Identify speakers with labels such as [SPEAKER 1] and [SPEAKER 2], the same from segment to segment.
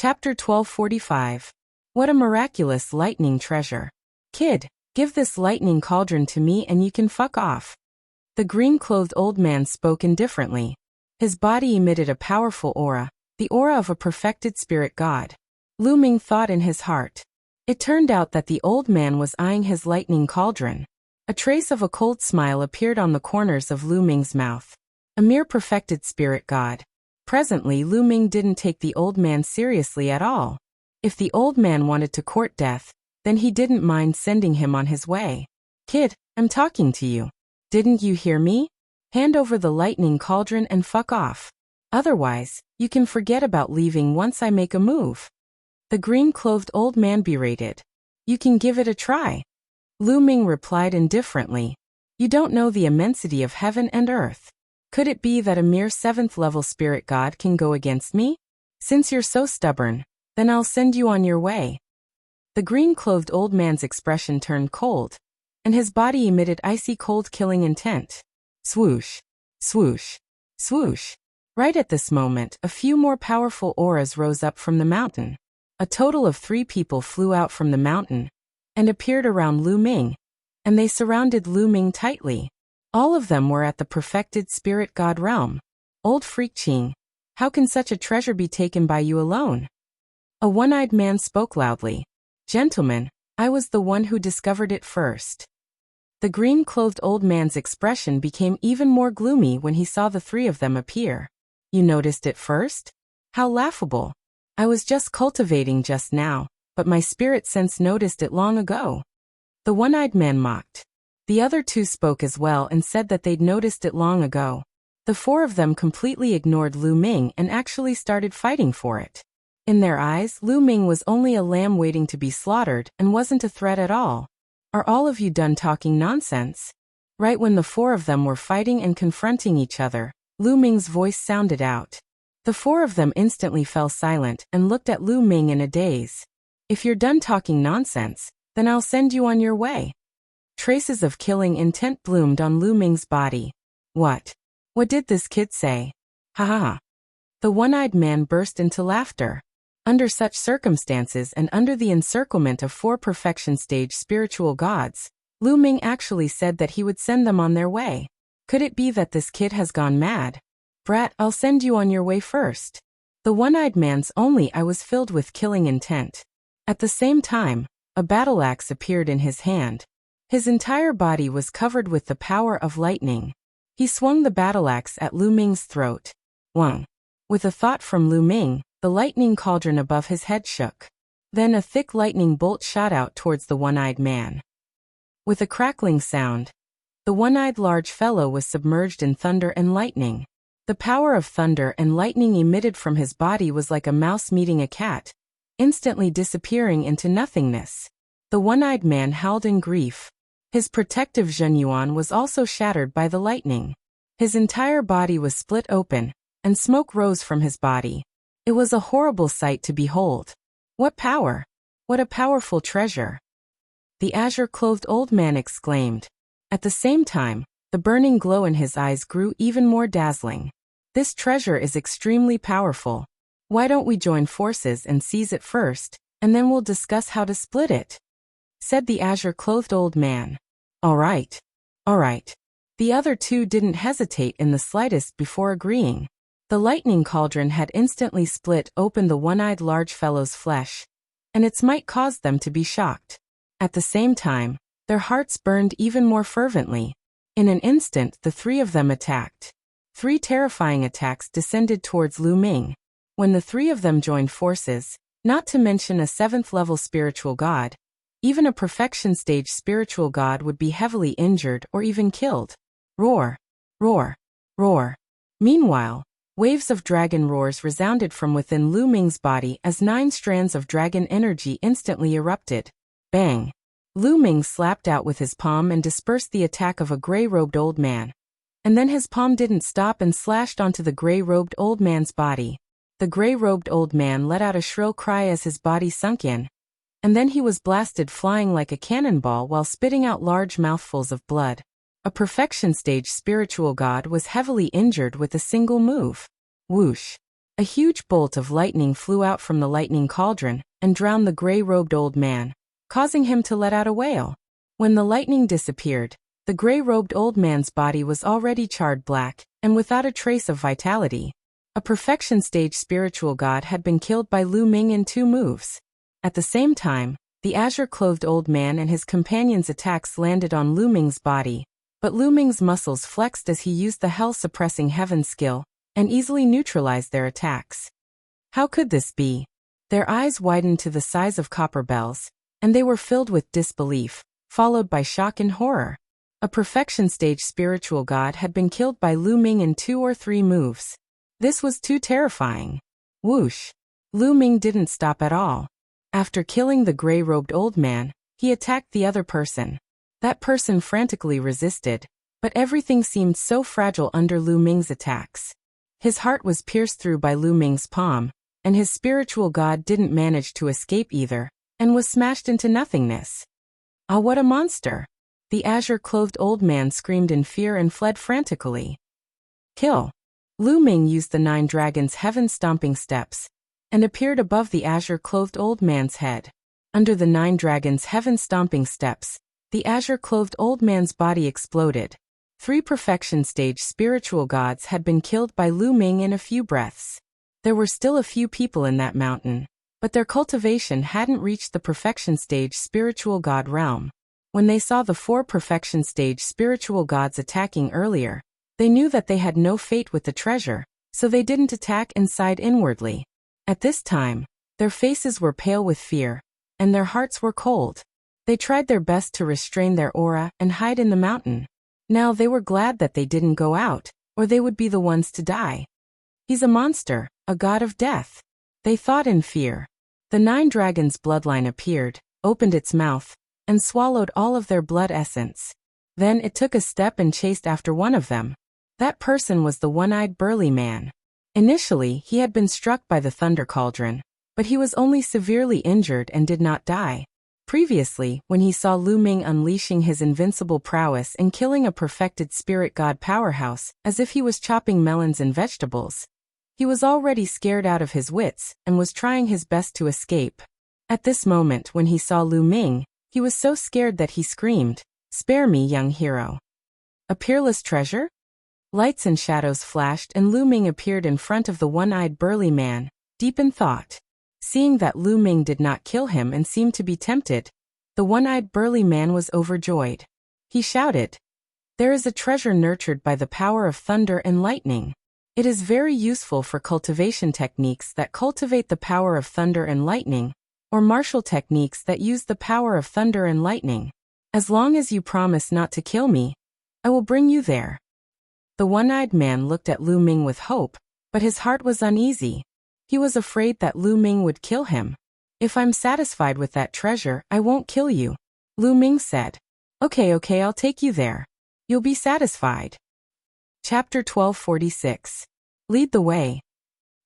[SPEAKER 1] Chapter 1245. What a miraculous lightning treasure. Kid, give this lightning cauldron to me and you can fuck off. The green-clothed old man spoke indifferently. His body emitted a powerful aura, the aura of a perfected spirit god. Lu Ming thought in his heart. It turned out that the old man was eyeing his lightning cauldron. A trace of a cold smile appeared on the corners of Lu Ming's mouth. A mere perfected spirit god. Presently Lu Ming didn't take the old man seriously at all. If the old man wanted to court death, then he didn't mind sending him on his way. Kid, I'm talking to you. Didn't you hear me? Hand over the lightning cauldron and fuck off. Otherwise, you can forget about leaving once I make a move. The green-clothed old man berated. You can give it a try. Lu Ming replied indifferently. You don't know the immensity of heaven and earth. Could it be that a mere 7th-level spirit god can go against me? Since you're so stubborn, then I'll send you on your way. The green-clothed old man's expression turned cold, and his body emitted icy cold killing intent. Swoosh, swoosh, swoosh. Right at this moment, a few more powerful auras rose up from the mountain. A total of 3 people flew out from the mountain and appeared around Lu Ming, and they surrounded Lu Ming tightly. All of them were at the perfected spirit god realm. Old freak Qing, how can such a treasure be taken by you alone? A one-eyed man spoke loudly. Gentlemen, I was the one who discovered it first. The green-clothed old man's expression became even more gloomy when he saw the 3 of them appear. You noticed it first? How laughable. I was just cultivating just now, but my spirit sense noticed it long ago. The one-eyed man mocked. The other 2 spoke as well and said that they'd noticed it long ago. The 4 of them completely ignored Lu Ming and actually started fighting for it. In their eyes, Lu Ming was only a lamb waiting to be slaughtered and wasn't a threat at all. Are all of you done talking nonsense? Right when the 4 of them were fighting and confronting each other, Lu Ming's voice sounded out. The 4 of them instantly fell silent and looked at Lu Ming in a daze. If you're done talking nonsense, then I'll send you on your way. Traces of killing intent bloomed on Lu Ming's body. What? What did this kid say? Ha ha ha. The one-eyed man burst into laughter. Under such circumstances and under the encirclement of 4 perfection stage spiritual gods, Lu Ming actually said that he would send them on their way. Could it be that this kid has gone mad? Brat, I'll send you on your way first. The one-eyed man's only eye was filled with killing intent. At the same time, a battle axe appeared in his hand. His entire body was covered with the power of lightning. He swung the battle axe at Lu Ming's throat. Wang. With a thought from Lu Ming, the lightning cauldron above his head shook. Then a thick lightning bolt shot out towards the one-eyed man. With a crackling sound, the one-eyed large fellow was submerged in thunder and lightning. The power of thunder and lightning emitted from his body was like a mouse meeting a cat, instantly disappearing into nothingness. The one-eyed man howled in grief. His protective Zhenyuan was also shattered by the lightning. His entire body was split open, and smoke rose from his body. It was a horrible sight to behold. What power! What a powerful treasure! The azure-clothed old man exclaimed. At the same time, the burning glow in his eyes grew even more dazzling. This treasure is extremely powerful. Why don't we join forces and seize it first, and then we'll discuss how to split it? Said the azure-clothed old man. All right. All right. The other 2 didn't hesitate in the slightest before agreeing. The lightning cauldron had instantly split open the one-eyed large fellow's flesh, and its might caused them to be shocked. At the same time, their hearts burned even more fervently. In an instant, the 3 of them attacked. 3 terrifying attacks descended towards Lu Ming. When the 3 of them joined forces, not to mention a 7th-level spiritual god, even a perfection stage spiritual god would be heavily injured or even killed. Roar, roar, roar. Meanwhile, waves of dragon roars resounded from within Lu Ming's body as 9 strands of dragon energy instantly erupted. Bang! Lu Ming slapped out with his palm and dispersed the attack of a gray-robed old man. And then his palm didn't stop and slashed onto the gray-robed old man's body. The gray-robed old man let out a shrill cry as his body sunk in. And then he was blasted flying like a cannonball while spitting out large mouthfuls of blood. A perfection stage spiritual god was heavily injured with a single move. Whoosh. A huge bolt of lightning flew out from the lightning cauldron and drowned the gray-robed old man, causing him to let out a wail. When the lightning disappeared, the gray-robed old man's body was already charred black and without a trace of vitality. A perfection stage spiritual god had been killed by Lu Ming in 2 moves. At the same time, the azure-clothed old man and his companions' attacks landed on Lu Ming's body, but Lu Ming's muscles flexed as he used the hell-suppressing heaven skill and easily neutralized their attacks. How could this be? Their eyes widened to the size of copper bells, and they were filled with disbelief, followed by shock and horror. A perfection stage spiritual god had been killed by Lu Ming in 2 or 3 moves. This was too terrifying. Whoosh! Lu Ming didn't stop at all. After killing the gray-robed old man, he attacked the other person. That person frantically resisted, but everything seemed so fragile under Lu Ming's attacks. His heart was pierced through by Lu Ming's palm, and his spiritual god didn't manage to escape either, and was smashed into nothingness. Ah, what a monster! The azure-clothed old man screamed in fear and fled frantically. Kill! Lu Ming used the 9 dragons' heaven-stomping steps, and appeared above the azure-clothed old man's head. Under the 9 dragons' heaven-stomping steps, the azure-clothed old man's body exploded. 3 perfection stage spiritual gods had been killed by Lu Ming in a few breaths. There were still a few people in that mountain, but their cultivation hadn't reached the perfection stage spiritual god realm. When they saw the 4 perfection stage spiritual gods attacking earlier, they knew that they had no fate with the treasure, so they didn't attack and sighed inwardly. At this time, their faces were pale with fear, and their hearts were cold. They tried their best to restrain their aura and hide in the mountain. Now they were glad that they didn't go out, or they would be the ones to die. He's a monster, a god of death. They thought in fear. The 9 dragons' bloodline appeared, opened its mouth, and swallowed all of their blood essence. Then it took a step and chased after one of them. That person was the one-eyed burly man. Initially, he had been struck by the thunder cauldron, but he was only severely injured and did not die. Previously, when he saw Lu Ming unleashing his invincible prowess and killing a perfected spirit god powerhouse, as if he was chopping melons and vegetables, he was already scared out of his wits and was trying his best to escape. At this moment when he saw Lu Ming, he was so scared that he screamed, "Spare me, young hero." A peerless treasure? Lights and shadows flashed and Lu Ming appeared in front of the one-eyed burly man, deep in thought. Seeing that Lu Ming did not kill him and seemed to be tempted, the one-eyed burly man was overjoyed. He shouted, "There is a treasure nurtured by the power of thunder and lightning. It is very useful for cultivation techniques that cultivate the power of thunder and lightning, or martial techniques that use the power of thunder and lightning. As long as you promise not to kill me, I will bring you there." The one-eyed man looked at Lu Ming with hope, but his heart was uneasy. He was afraid that Lu Ming would kill him. "If I'm satisfied with that treasure, I won't kill you," Lu Ming said. Okay, I'll take you there. You'll be satisfied." Chapter 1246. Lead the way.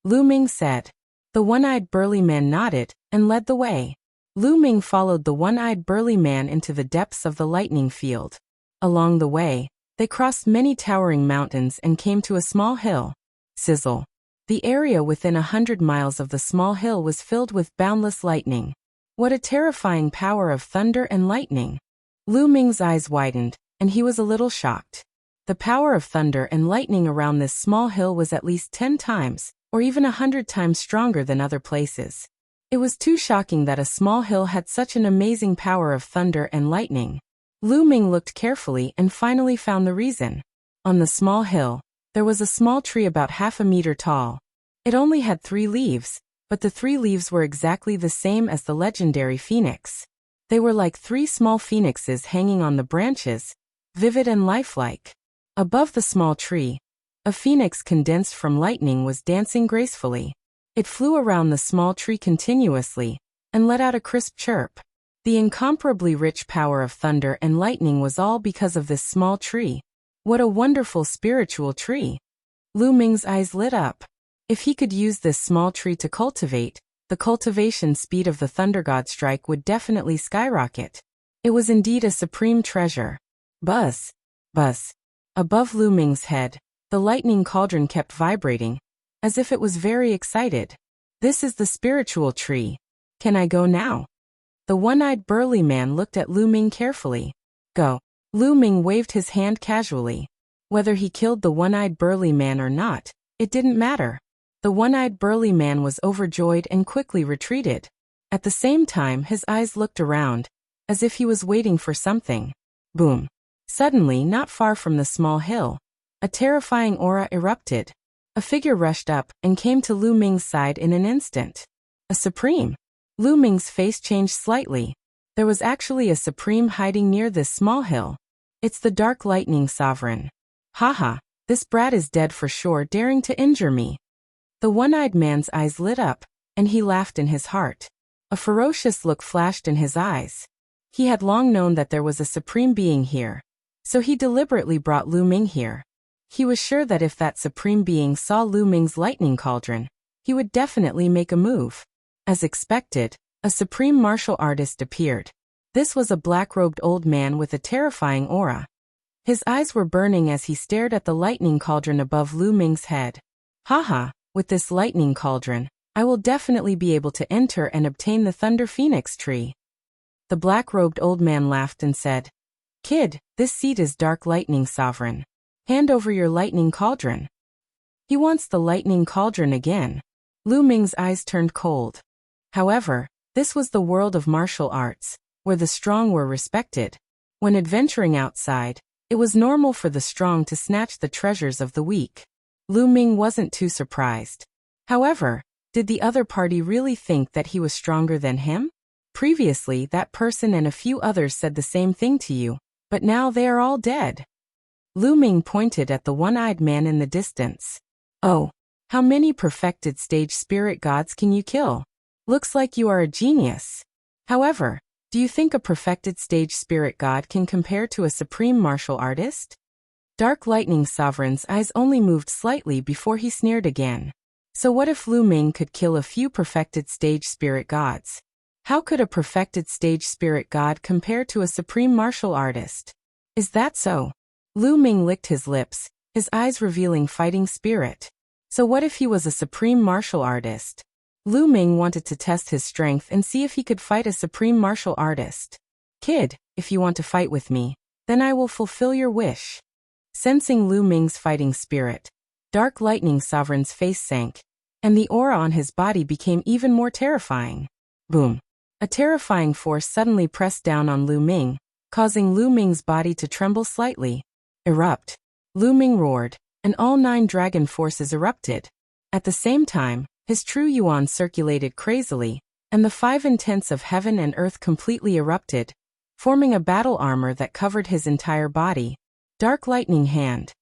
[SPEAKER 1] Lu Ming said. The one-eyed burly man nodded and led the way. Lu Ming followed the one-eyed burly man into the depths of the lightning field. Along the way, they crossed many towering mountains and came to a small hill. Sizzle. The area within 100 miles of the small hill was filled with boundless lightning. What a terrifying power of thunder and lightning! Lu Ming's eyes widened, and he was a little shocked. The power of thunder and lightning around this small hill was at least 10 times, or even 100 times stronger than other places. It was too shocking that a small hill had such an amazing power of thunder and lightning. Lu Ming looked carefully and finally found the reason. On the small hill, there was a small tree about half a meter tall. It only had 3 leaves, but the 3 leaves were exactly the same as the legendary phoenix. They were like 3 small phoenixes hanging on the branches, vivid and lifelike. Above the small tree, a phoenix condensed from lightning was dancing gracefully. It flew around the small tree continuously and let out a crisp chirp. The incomparably rich power of thunder and lightning was all because of this small tree. What a wonderful spiritual tree! Lu Ming's eyes lit up. If he could use this small tree to cultivate, the cultivation speed of the thunder god strike would definitely skyrocket. It was indeed a supreme treasure. Buzz! Buzz! Above Lu Ming's head, the lightning cauldron kept vibrating, as if it was very excited. "This is the spiritual tree. Can I go now?" The one-eyed burly man looked at Lu Ming carefully. "Go." Lu Ming waved his hand casually. Whether he killed the one-eyed burly man or not, it didn't matter. The one-eyed burly man was overjoyed and quickly retreated. At the same time, his eyes looked around, as if he was waiting for something. Boom. Suddenly, not far from the small hill, a terrifying aura erupted. A figure rushed up and came to Lu Ming's side in an instant. A supreme. Lu Ming's face changed slightly. There was actually a supreme hiding near this small hill. "It's the Dark Lightning Sovereign. Haha, this brat is dead for sure, daring to injure me." The one-eyed man's eyes lit up, and he laughed in his heart. A ferocious look flashed in his eyes. He had long known that there was a supreme being here, so he deliberately brought Lu Ming here. He was sure that if that supreme being saw Lu Ming's lightning cauldron, he would definitely make a move. As expected, a supreme martial artist appeared. This was a black-robed old man with a terrifying aura. His eyes were burning as he stared at the lightning cauldron above Lu Ming's head. "Haha, with this lightning cauldron, I will definitely be able to enter and obtain the Thunder Phoenix tree." The black-robed old man laughed and said, "Kid, this seat is Dark Lightning Sovereign. Hand over your lightning cauldron." "He wants the lightning cauldron again." Lu Ming's eyes turned cold. However, this was the world of martial arts, where the strong were respected. When adventuring outside, it was normal for the strong to snatch the treasures of the weak. Lu Ming wasn't too surprised. However, did the other party really think that he was stronger than him? Previously, that person and a few others said the same thing to you, but now they are all dead. Lu Ming pointed at the one-eyed man in the distance. "Oh, how many perfected stage spirit gods can you kill? Looks like you are a genius. However, do you think a perfected stage spirit god can compare to a supreme martial artist?" Dark Lightning Sovereign's eyes only moved slightly before he sneered again. So what if Lu Ming could kill a few perfected stage spirit gods? How could a perfected stage spirit god compare to a supreme martial artist? Is that so? Lu Ming licked his lips, his eyes revealing fighting spirit. So what if he was a supreme martial artist? Lu Ming wanted to test his strength and see if he could fight a supreme martial artist. "Kid, if you want to fight with me, then I will fulfill your wish." Sensing Lu Ming's fighting spirit, Dark Lightning Sovereign's face sank, and the aura on his body became even more terrifying. Boom. A terrifying force suddenly pressed down on Lu Ming, causing Lu Ming's body to tremble slightly. Erupt. Lu Ming roared, and all 9 dragon forces erupted. At the same time, his true yuan circulated crazily, and the 5 intents of heaven and earth completely erupted, forming a battle armor that covered his entire body. Dark Lightning Hand.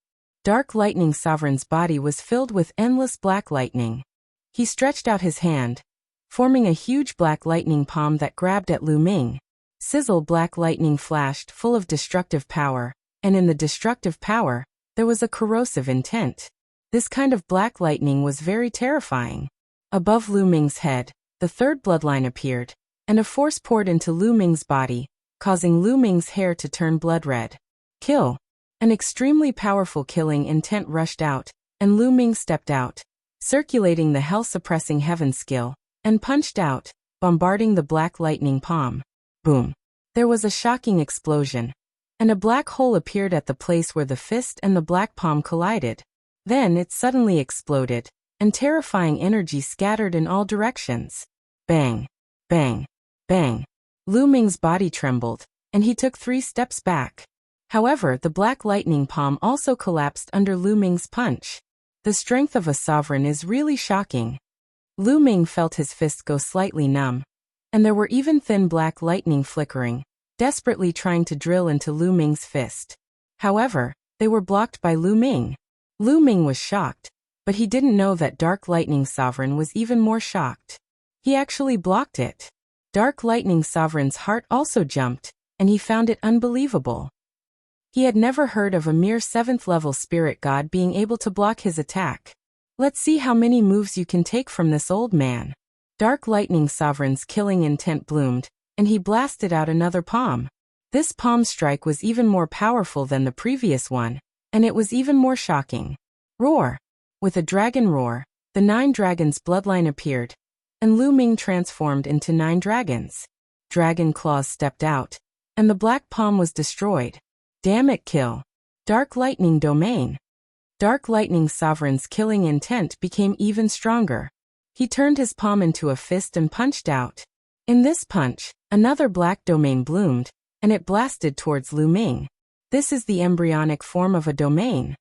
[SPEAKER 1] Dark Lightning Sovereign's body was filled with endless black lightning. He stretched out his hand, forming a huge black lightning palm that grabbed at Lu Ming. Sizzle black lightning flashed, full of destructive power, and in the destructive power, there was a corrosive intent. This kind of black lightning was very terrifying. Above Lu Ming's head, the 3rd bloodline appeared, and a force poured into Lu Ming's body, causing Lu Ming's hair to turn blood red. Kill. An extremely powerful killing intent rushed out, and Lu Ming stepped out, circulating the hell-suppressing heaven skill, and punched out, bombarding the black lightning palm. Boom. There was a shocking explosion, and a black hole appeared at the place where the fist and the black palm collided. Then it suddenly exploded, and terrifying energy scattered in all directions. Bang. Bang. Bang. Lu Ming's body trembled, and he took 3 steps back. However, the black lightning palm also collapsed under Lu Ming's punch. The strength of a sovereign is really shocking. Lu Ming felt his fist go slightly numb, and there were even thin black lightning flickering, desperately trying to drill into Lu Ming's fist. However, they were blocked by Lu Ming. Lu Ming was shocked, but he didn't know that Dark Lightning Sovereign was even more shocked. He actually blocked it. Dark Lightning Sovereign's heart also jumped, and he found it unbelievable. He had never heard of a mere 7th-level spirit god being able to block his attack. Let's see how many moves you can take from this old man. Dark Lightning Sovereign's killing intent bloomed, and he blasted out another palm. This palm strike was even more powerful than the previous one, and it was even more shocking. Roar! With a dragon roar, the 9 dragons bloodline appeared, and Lu Ming transformed into 9 dragons. Dragon claws stepped out, and the black palm was destroyed. Damn it, kill. Dark lightning domain. Dark lightning sovereign's killing intent became even stronger. He turned his palm into a fist and punched out. In this punch, another black domain bloomed, and it blasted towards Lu Ming. This is the embryonic form of a domain.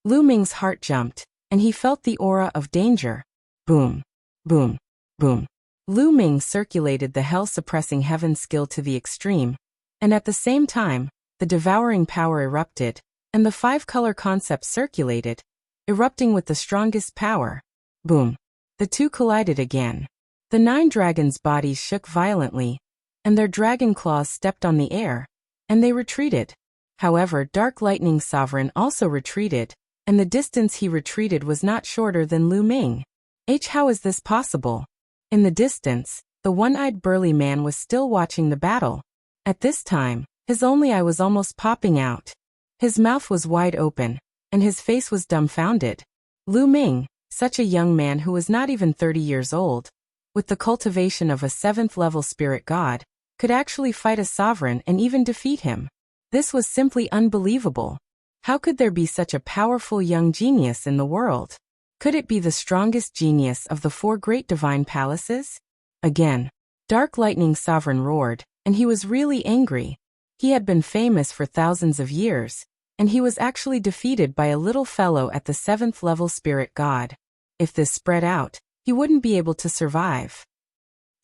[SPEAKER 1] Lu Ming's heart jumped, and he felt the aura of danger. Boom, boom, boom. Lu Ming circulated the hell-suppressing heaven skill to the extreme, and at the same time, the devouring power erupted, and the 5-color concept circulated, erupting with the strongest power. Boom. The two collided again. The 9 dragons' bodies shook violently, and their dragon claws stepped on the air, and they retreated. However, Dark Lightning Sovereign also retreated, and the distance he retreated was not shorter than Lu Ming. How is this possible? In the distance, the one-eyed burly man was still watching the battle. At this time, his only eye was almost popping out. His mouth was wide open, and his face was dumbfounded. Lu Ming, such a young man who was not even 30 years old, with the cultivation of a 7th-level spirit god, could actually fight a sovereign and even defeat him. This was simply unbelievable. How could there be such a powerful young genius in the world? Could it be the strongest genius of the 4 great divine palaces? Again, Dark Lightning Sovereign roared, and he was really angry. He had been famous for thousands of years, and he was actually defeated by a little fellow at the 7th-level spirit god. If this spread out, he wouldn't be able to survive.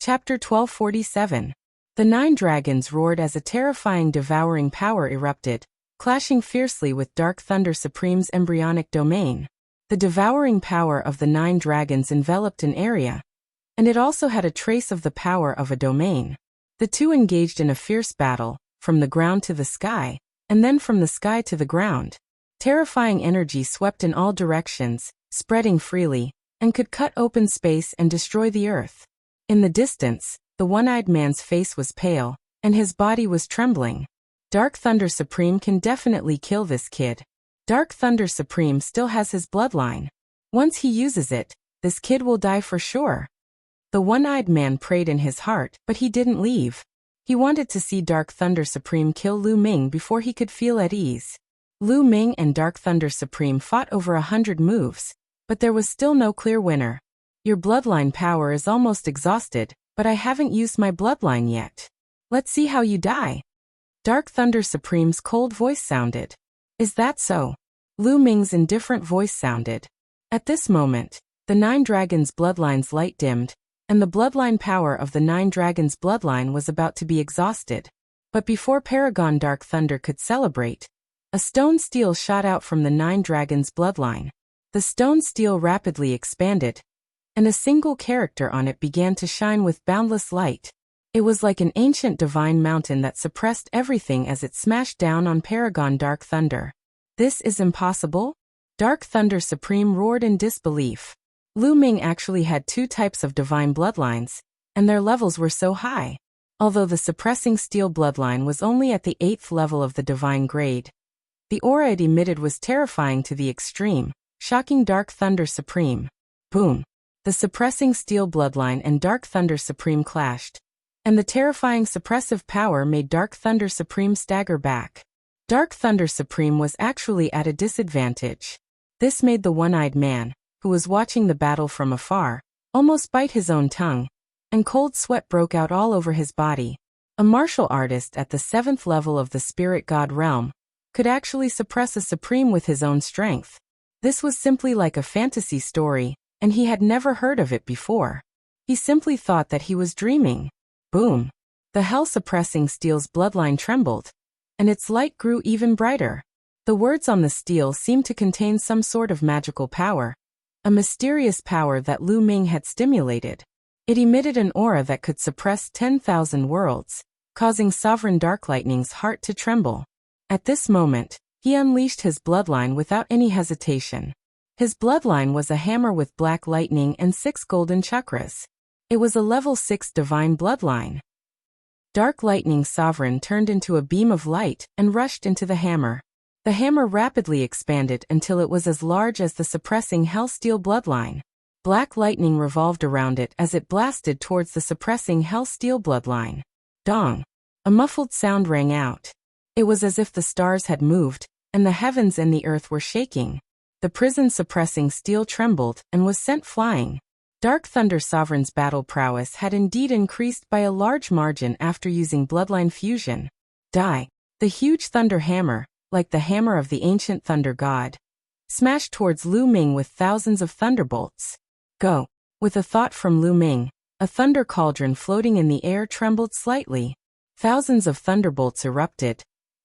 [SPEAKER 1] Chapter 1247. The 9 dragons roared as a terrifying devouring power erupted, clashing fiercely with Dark Thunder Supreme's embryonic domain. The devouring power of the 9 dragons enveloped an area, and it also had a trace of the power of a domain. The two engaged in a fierce battle, from the ground to the sky, and then from the sky to the ground. Terrifying energy swept in all directions, spreading freely, and could cut open space and destroy the earth. In the distance, the one-eyed man's face was pale, and his body was trembling. Dark Thunder Supreme can definitely kill this kid. Dark Thunder Supreme still has his bloodline. Once he uses it, this kid will die for sure. The one-eyed man prayed in his heart, but he didn't leave. He wanted to see Dark Thunder Supreme kill Lu Ming before he could feel at ease. Lu Ming and Dark Thunder Supreme fought over 100 moves, but there was still no clear winner. Your bloodline power is almost exhausted, but I haven't used my bloodline yet. Let's see how you die. Dark Thunder Supreme's cold voice sounded. Is that so? Lu Ming's indifferent voice sounded. At this moment, the 9 dragons' bloodline's light dimmed, and the bloodline power of the 9 dragons' bloodline was about to be exhausted. But before Paragon Dark Thunder could celebrate, a stone steel shot out from the 9 dragons' bloodline. The stone steel rapidly expanded, and a single character on it began to shine with boundless light. It was like an ancient divine mountain that suppressed everything as it smashed down on Paragon Dark Thunder. This is impossible? Dark Thunder Supreme roared in disbelief. Lu Ming actually had 2 types of divine bloodlines, and their levels were so high. Although the suppressing steel bloodline was only at the 8th level of the divine grade, the aura it emitted was terrifying to the extreme, shocking Dark Thunder Supreme. Boom! The suppressing steel bloodline and Dark Thunder Supreme clashed, and the terrifying suppressive power made Dark Thunder Supreme stagger back. Dark Thunder Supreme was actually at a disadvantage. This made the one-eyed man, who was watching the battle from afar, almost bite his own tongue, and cold sweat broke out all over his body. A martial artist at the 7th level of the spirit god realm could actually suppress a supreme with his own strength. This was simply like a fantasy story, and he had never heard of it before. He simply thought that he was dreaming. Boom! The hell-suppressing steel's bloodline trembled, and its light grew even brighter. The words on the steel seemed to contain some sort of magical power, a mysterious power that Lu Ming had stimulated. It emitted an aura that could suppress 10,000 worlds, causing Sovereign Dark Lightning's heart to tremble. At this moment, he unleashed his bloodline without any hesitation. His bloodline was a hammer with black lightning and 6 golden chakras. It was a level 6 divine bloodline. Dark Lightning Sovereign turned into a beam of light and rushed into the hammer. The hammer rapidly expanded until it was as large as the suppressing Hellsteel bloodline. Black lightning revolved around it as it blasted towards the suppressing hell steel bloodline. Dong! A muffled sound rang out. It was as if the stars had moved, and the heavens and the earth were shaking. The prison-suppressing steel trembled and was sent flying. Dark Thunder Sovereign's battle prowess had indeed increased by a large margin after using bloodline fusion. Die! The huge thunder hammer, like the hammer of the ancient thunder god, smashed towards Lu Ming with thousands of thunderbolts. Go! With a thought from Lu Ming, a thunder cauldron floating in the air trembled slightly. Thousands of thunderbolts erupted,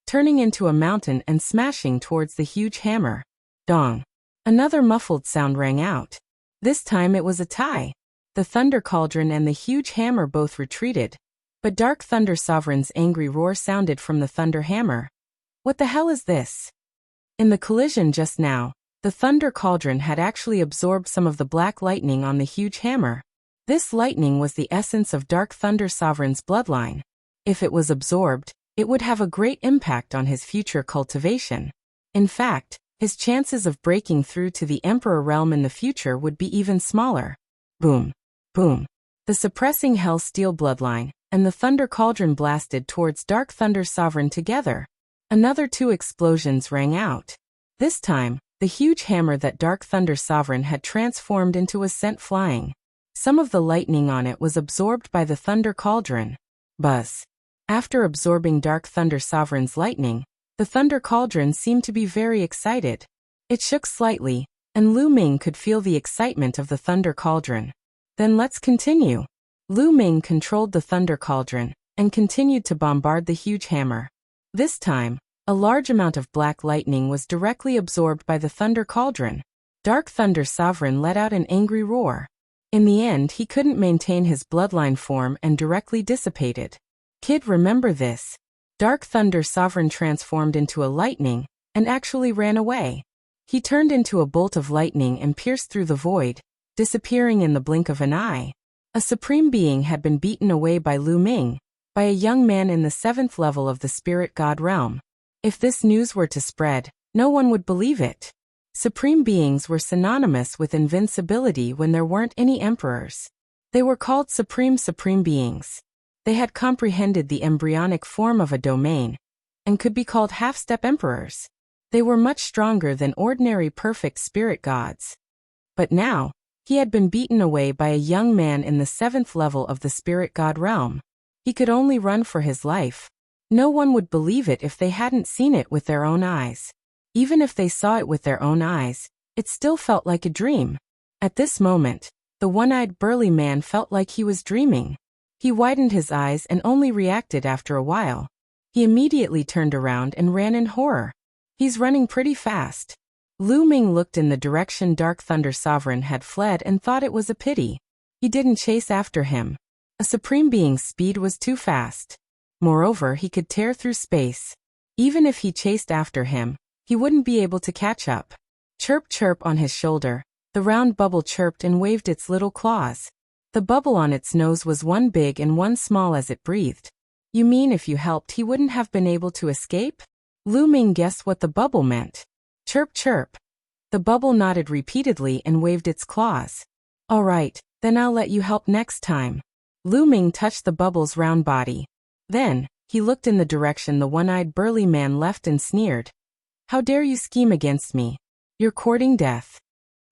[SPEAKER 1] turning into a mountain and smashing towards the huge hammer. Dong! Another muffled sound rang out. This time it was a tie. The thunder cauldron and the huge hammer both retreated, but Dark Thunder Sovereign's angry roar sounded from the thunder hammer. What the hell is this? In the collision just now, the thunder cauldron had actually absorbed some of the black lightning on the huge hammer. This lightning was the essence of Dark Thunder Sovereign's bloodline. If it was absorbed, it would have a great impact on his future cultivation. In fact, his chances of breaking through to the Emperor realm in the future would be even smaller. Boom! Boom! The suppressing hell steel bloodline and the thunder cauldron blasted towards Dark Thunder Sovereign together. Another 2 explosions rang out. This time, the huge hammer that Dark Thunder Sovereign had transformed into was sent flying. Some of the lightning on it was absorbed by the thunder cauldron. Buzz! After absorbing Dark Thunder Sovereign's lightning, the thunder cauldron seemed to be very excited. It shook slightly, and Lu Ming could feel the excitement of the thunder cauldron. Then let's continue. Lu Ming controlled the thunder cauldron and continued to bombard the huge hammer. This time, a large amount of black lightning was directly absorbed by the thunder cauldron. Dark Thunder Sovereign let out an angry roar. In the end, he couldn't maintain his bloodline form and directly dissipated. Kid, remember this. Dark Thunder Sovereign transformed into a lightning and actually ran away. He turned into a bolt of lightning and pierced through the void, disappearing in the blink of an eye. A supreme being had been beaten away by Lu Ming, by a young man in the 7th level of the spirit god realm. If this news were to spread, no one would believe it. Supreme beings were synonymous with invincibility when there weren't any emperors. They were called supreme beings. They had comprehended the embryonic form of a domain, and could be called half-step emperors. They were much stronger than ordinary perfect spirit gods. But now, he had been beaten away by a young man in the 7th level of the spirit god realm. He could only run for his life. No one would believe it if they hadn't seen it with their own eyes. Even if they saw it with their own eyes, it still felt like a dream. At this moment, the one-eyed burly man felt like he was dreaming. He widened his eyes and only reacted after a while. He immediately turned around and ran in horror. He's running pretty fast. Lu Ming looked in the direction Dark Thunder Sovereign had fled and thought it was a pity. He didn't chase after him. A supreme being's speed was too fast. Moreover, he could tear through space. Even if he chased after him, he wouldn't be able to catch up. Chirp chirp on his shoulder, the round bubble chirped and waved its little claws. The bubble on its nose was one big and one small as it breathed. You mean if you helped he wouldn't have been able to escape? Lu Ming guessed what the bubble meant. Chirp chirp. The bubble nodded repeatedly and waved its claws. All right, then I'll let you help next time. Lu Ming touched the bubble's round body. Then, he looked in the direction the one-eyed burly man left and sneered. How dare you scheme against me? You're courting death.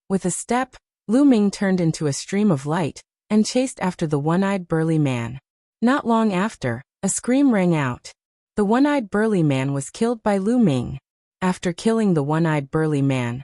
[SPEAKER 1] With a step, Lu Ming turned into a stream of light and chased after the one-eyed burly man. Not long after, a scream rang out. The one-eyed burly man was killed by Lu Ming. After killing the one-eyed burly man,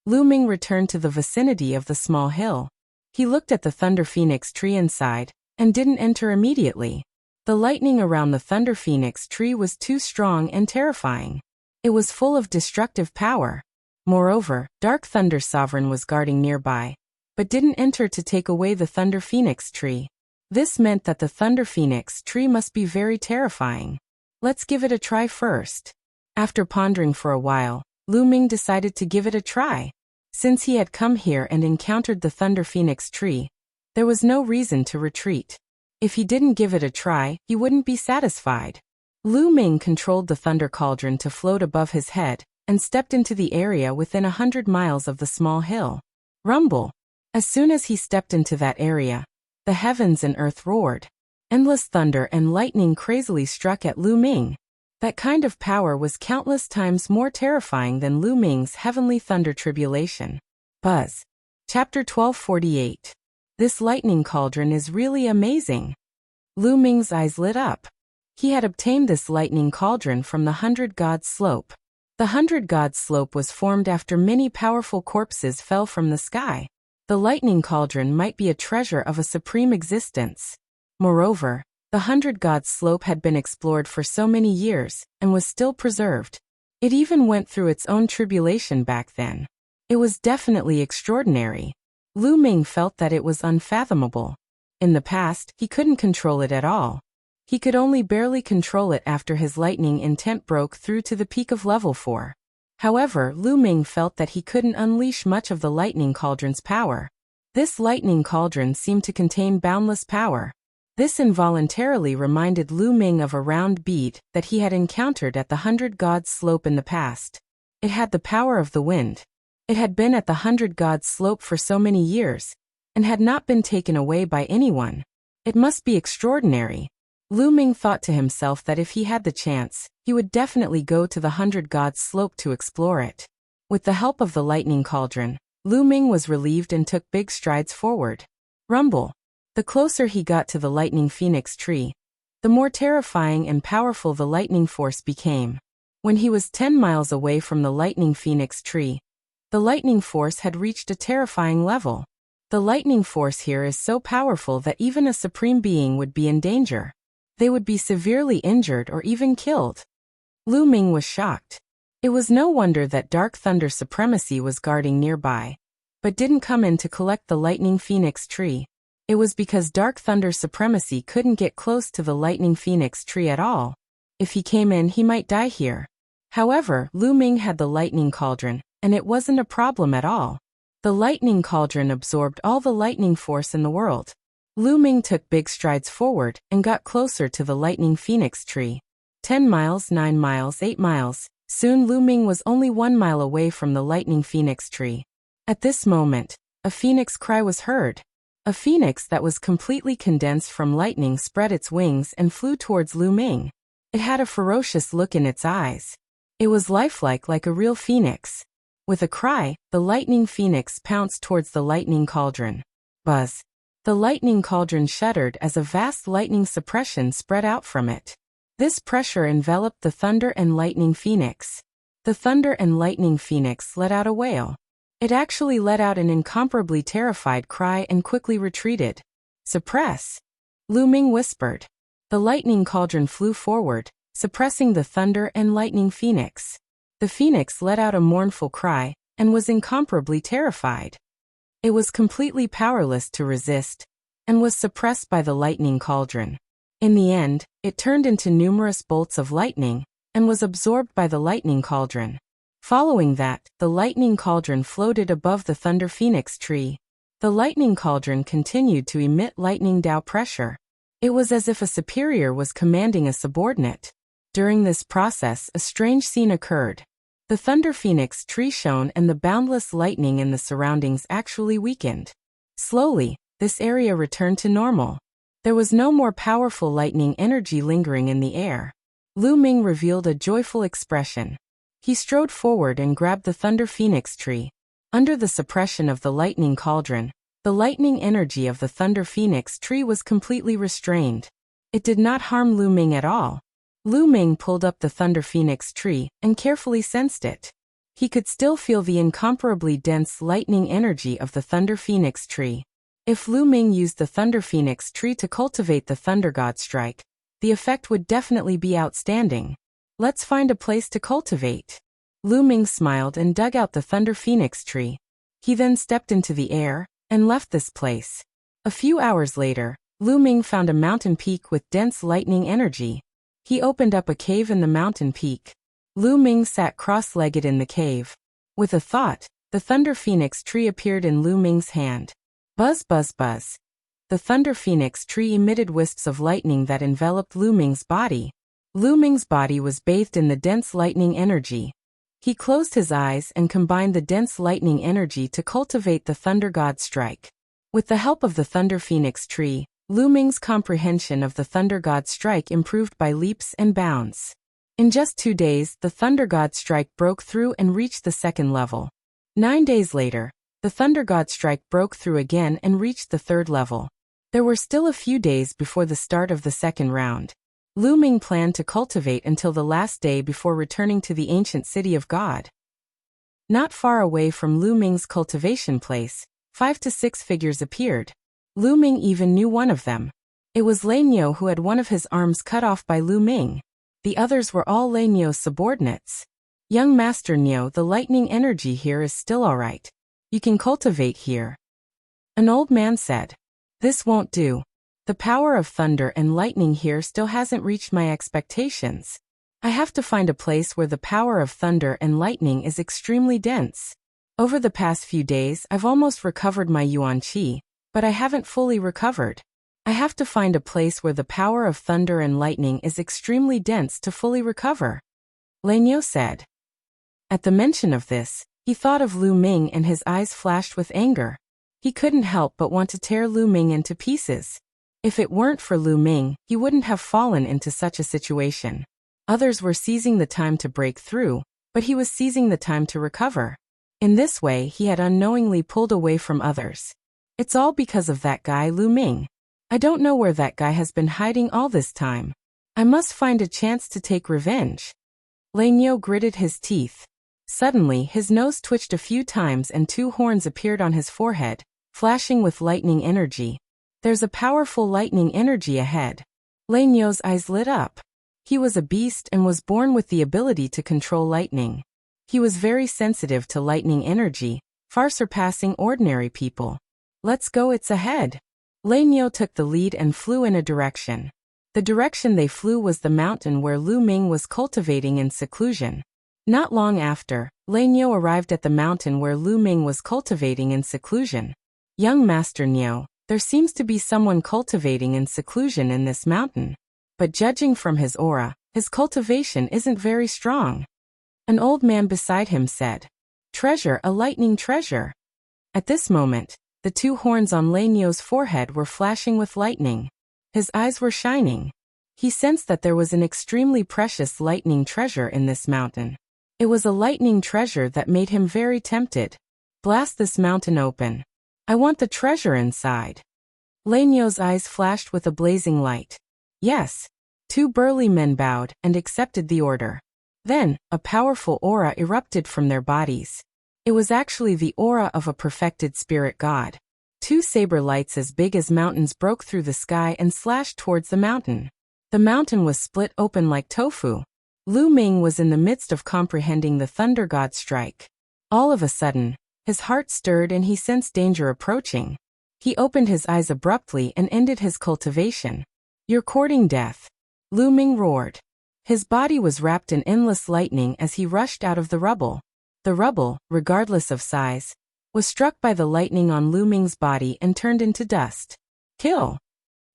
[SPEAKER 1] Lu Ming returned to the vicinity of the small hill. He looked at the Thunder Phoenix tree inside, and didn't enter immediately. The lightning around the Thunder Phoenix tree was too strong and terrifying. It was full of destructive power. Moreover, Dark Thunder Sovereign was guarding nearby, but didn't enter to take away the Thunder Phoenix tree. This meant that the Thunder Phoenix tree must be very terrifying. Let's give it a try first. After pondering for a while, Lu Ming decided to give it a try. Since he had come here and encountered the Thunder Phoenix tree, there was no reason to retreat. If he didn't give it a try, he wouldn't be satisfied. Lu Ming controlled the Thunder Cauldron to float above his head, and stepped into the area within 100 miles of the small hill. Rumble! As soon as he stepped into that area, the heavens and earth roared. Endless thunder and lightning crazily struck at Lu Ming. That kind of power was countless times more terrifying than Lu Ming's heavenly thunder tribulation. Buzz. Chapter 1248. This lightning cauldron is really amazing. Lu Ming's eyes lit up. He had obtained this lightning cauldron from the 100 Gods Slope. The 100 Gods Slope was formed after many powerful corpses fell from the sky. The lightning cauldron might be a treasure of a supreme existence. Moreover, the 100 Gods Slope had been explored for so many years and was still preserved. It even went through its own tribulation back then. It was definitely extraordinary. Lu Ming felt that it was unfathomable. In the past, he couldn't control it at all. He could only barely control it after his lightning intent broke through to the peak of level 4. However, Lu Ming felt that he couldn't unleash much of the lightning cauldron's power. This lightning cauldron seemed to contain boundless power. This involuntarily reminded Lu Ming of a round bead that he had encountered at the 100 Gods Slope in the past. It had the power of the wind. It had been at the 100 Gods Slope for so many years, and had not been taken away by anyone. It must be extraordinary. Lu Ming thought to himself that if he had the chance, he would definitely go to the 100 Gods Slope to explore it. With the help of the lightning cauldron, Lu Ming was relieved and took big strides forward. Rumble. The closer he got to the lightning phoenix tree, the more terrifying and powerful the lightning force became. When he was 10 miles away from the lightning phoenix tree, the lightning force had reached a terrifying level. The lightning force here is so powerful that even a supreme being would be in danger. They would be severely injured or even killed. Lu Ming was shocked. It was no wonder that Dark Thunder Supremacy was guarding nearby, but didn't come in to collect the lightning phoenix tree. It was because Dark Thunder Supremacy couldn't get close to the lightning phoenix tree at all. If he came in, he might die here. However, Lu Ming had the lightning cauldron, and it wasn't a problem at all. The lightning cauldron absorbed all the lightning force in the world. Lu Ming took big strides forward and got closer to the lightning phoenix tree. 10 miles, 9 miles, 8 miles. Soon Lu Ming was only 1 mile away from the lightning phoenix tree. At this moment, a phoenix cry was heard. A phoenix that was completely condensed from lightning spread its wings and flew towards Lu Ming. It had a ferocious look in its eyes. It was lifelike like a real phoenix. With a cry, the lightning phoenix pounced towards the lightning cauldron. Buzz. The lightning cauldron shuddered as a vast lightning suppression spread out from it. This pressure enveloped the thunder and lightning phoenix. The thunder and lightning phoenix let out a wail. It actually let out an incomparably terrified cry and quickly retreated. Suppress! Lu Ming whispered. The lightning cauldron flew forward, suppressing the thunder and lightning phoenix. The phoenix let out a mournful cry, and was incomparably terrified. It was completely powerless to resist, and was suppressed by the lightning cauldron. In the end, it turned into numerous bolts of lightning, and was absorbed by the lightning cauldron. Following that, the lightning cauldron floated above the thunder phoenix tree. The lightning cauldron continued to emit lightning Dao pressure. It was as if a superior was commanding a subordinate. During this process, a strange scene occurred. The thunder phoenix tree shone and the boundless lightning in the surroundings actually weakened. Slowly, this area returned to normal. There was no more powerful lightning energy lingering in the air. Lu Ming revealed a joyful expression. He strode forward and grabbed the thunder phoenix tree. Under the suppression of the lightning cauldron, the lightning energy of the thunder phoenix tree was completely restrained. It did not harm Lu Ming at all. Lu Ming pulled up the thunder phoenix tree and carefully sensed it. He could still feel the incomparably dense lightning energy of the thunder phoenix tree. If Lu Ming used the thunder phoenix tree to cultivate the thunder god strike, the effect would definitely be outstanding. Let's find a place to cultivate. Lu Ming smiled and dug out the thunder phoenix tree. He then stepped into the air and left this place. A few hours later, Lu Ming found a mountain peak with dense lightning energy. He opened up a cave in the mountain peak. Lu Ming sat cross-legged in the cave. With a thought, the thunder phoenix tree appeared in Lu Ming's hand. Buzz, buzz, buzz. The thunder phoenix tree emitted wisps of lightning that enveloped Lu Ming's body. Lu Ming's body was bathed in the dense lightning energy. He closed his eyes and combined the dense lightning energy to cultivate the thunder god strike. With the help of the thunder phoenix tree, Lu Ming's comprehension of the thunder god strike improved by leaps and bounds. In just 2 days, the thunder god strike broke through and reached the second level. 9 days later, the thunder god strike broke through again and reached the third level. There were still a few days before the start of the second round. Lu Ming planned to cultivate until the last day before returning to the ancient city of God. Not far away from Lu Ming's cultivation place, 5 to 6 figures appeared. Lu Ming even knew one of them. It was Lei Niu, who had one of his arms cut off by Lu Ming. The others were all Lei Niu's subordinates. Young Master Niu, the lightning energy here is still alright. You can cultivate here. An old man said. This won't do. The power of thunder and lightning here still hasn't reached my expectations. I have to find a place where the power of thunder and lightning is extremely dense. Over the past few days, I've almost recovered my Yuan Qi, but I haven't fully recovered. I have to find a place where the power of thunder and lightning is extremely dense to fully recover. Lei Niu said. At the mention of this, he thought of Lu Ming and his eyes flashed with anger. He couldn't help but want to tear Lu Ming into pieces. If it weren't for Lu Ming, he wouldn't have fallen into such a situation. Others were seizing the time to break through, but he was seizing the time to recover. In this way, he had unknowingly pulled away from others. It's all because of that guy Lu Ming. I don't know where that guy has been hiding all this time. I must find a chance to take revenge. Lei Niu gritted his teeth. Suddenly, his nose twitched a few times and 2 horns appeared on his forehead, flashing with lightning energy. There's a powerful lightning energy ahead. Lei Niu's eyes lit up. He was a beast and was born with the ability to control lightning. He was very sensitive to lightning energy, far surpassing ordinary people. Let's go, it's ahead. Lei Niu took the lead and flew in a direction. The direction they flew was the mountain where Lu Ming was cultivating in seclusion. Not long after, Lei Niu arrived at the mountain where Lu Ming was cultivating in seclusion. Young Master Niu, there seems to be someone cultivating in seclusion in this mountain. But judging from his aura, his cultivation isn't very strong. An old man beside him said. Treasure, a lightning treasure. At this moment, the 2 horns on Lei Niu's forehead were flashing with lightning. His eyes were shining. He sensed that there was an extremely precious lightning treasure in this mountain. It was a lightning treasure that made him very tempted. Blast this mountain open. I want the treasure inside. Lei Niu's eyes flashed with a blazing light. Yes. 2 burly men bowed and accepted the order. Then, a powerful aura erupted from their bodies. It was actually the aura of a perfected spirit god. 2 saber lights as big as mountains broke through the sky and slashed towards the mountain. The mountain was split open like tofu. Lu Ming was in the midst of comprehending the thunder god strike. All of a sudden, his heart stirred and he sensed danger approaching. He opened his eyes abruptly and ended his cultivation. You're courting death. Lu Ming roared. His body was wrapped in endless lightning as he rushed out of the rubble. The rubble, regardless of size, was struck by the lightning on Lu Ming's body and turned into dust. Kill.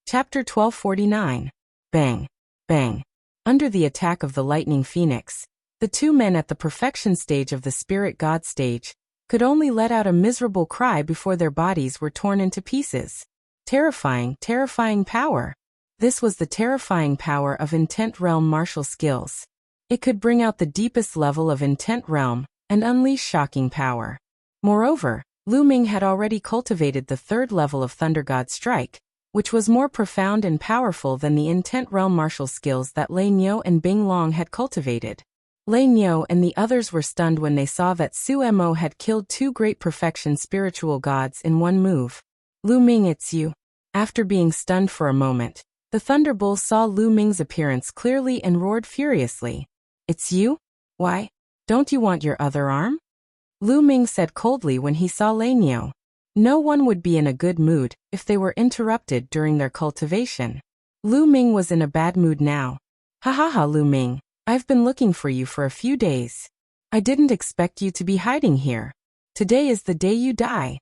[SPEAKER 1] Chapter 1249. Bang. Bang. Under the attack of the lightning phoenix, the 2 men at the perfection stage of the spirit god stage could only let out a miserable cry before their bodies were torn into pieces. Terrifying, terrifying power. This was the terrifying power of intent realm martial skills. It could bring out the deepest level of intent realm and unleash shocking power. Moreover, Lu Ming had already cultivated the 3rd level of Thunder God Strike, which was more profound and powerful than the intent realm martial skills that Lei Niu and Bing Long had cultivated. Lei Niu and the others were stunned when they saw that Su Mo had killed 2 great perfection spiritual gods in one move. Lu Ming, it's you. After being stunned for a moment, the Thunderbull saw Lu Ming's appearance clearly and roared furiously. It's you? Why? Don't you want your other arm? Lu Ming said coldly when he saw Lei Niu. No one would be in a good mood if they were interrupted during their cultivation. Lu Ming was in a bad mood now. Ha ha ha, Lu Ming. I've been looking for you for a few days. I didn't expect you to be hiding here. Today is the day you die.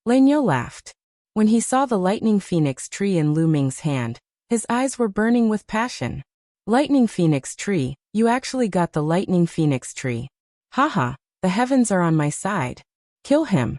[SPEAKER 1] Lei Niu laughed. When he saw the lightning phoenix tree in Lu Ming's hand, his eyes were burning with passion. Lightning phoenix tree, you actually got the lightning phoenix tree. Haha, the heavens are on my side. Kill him.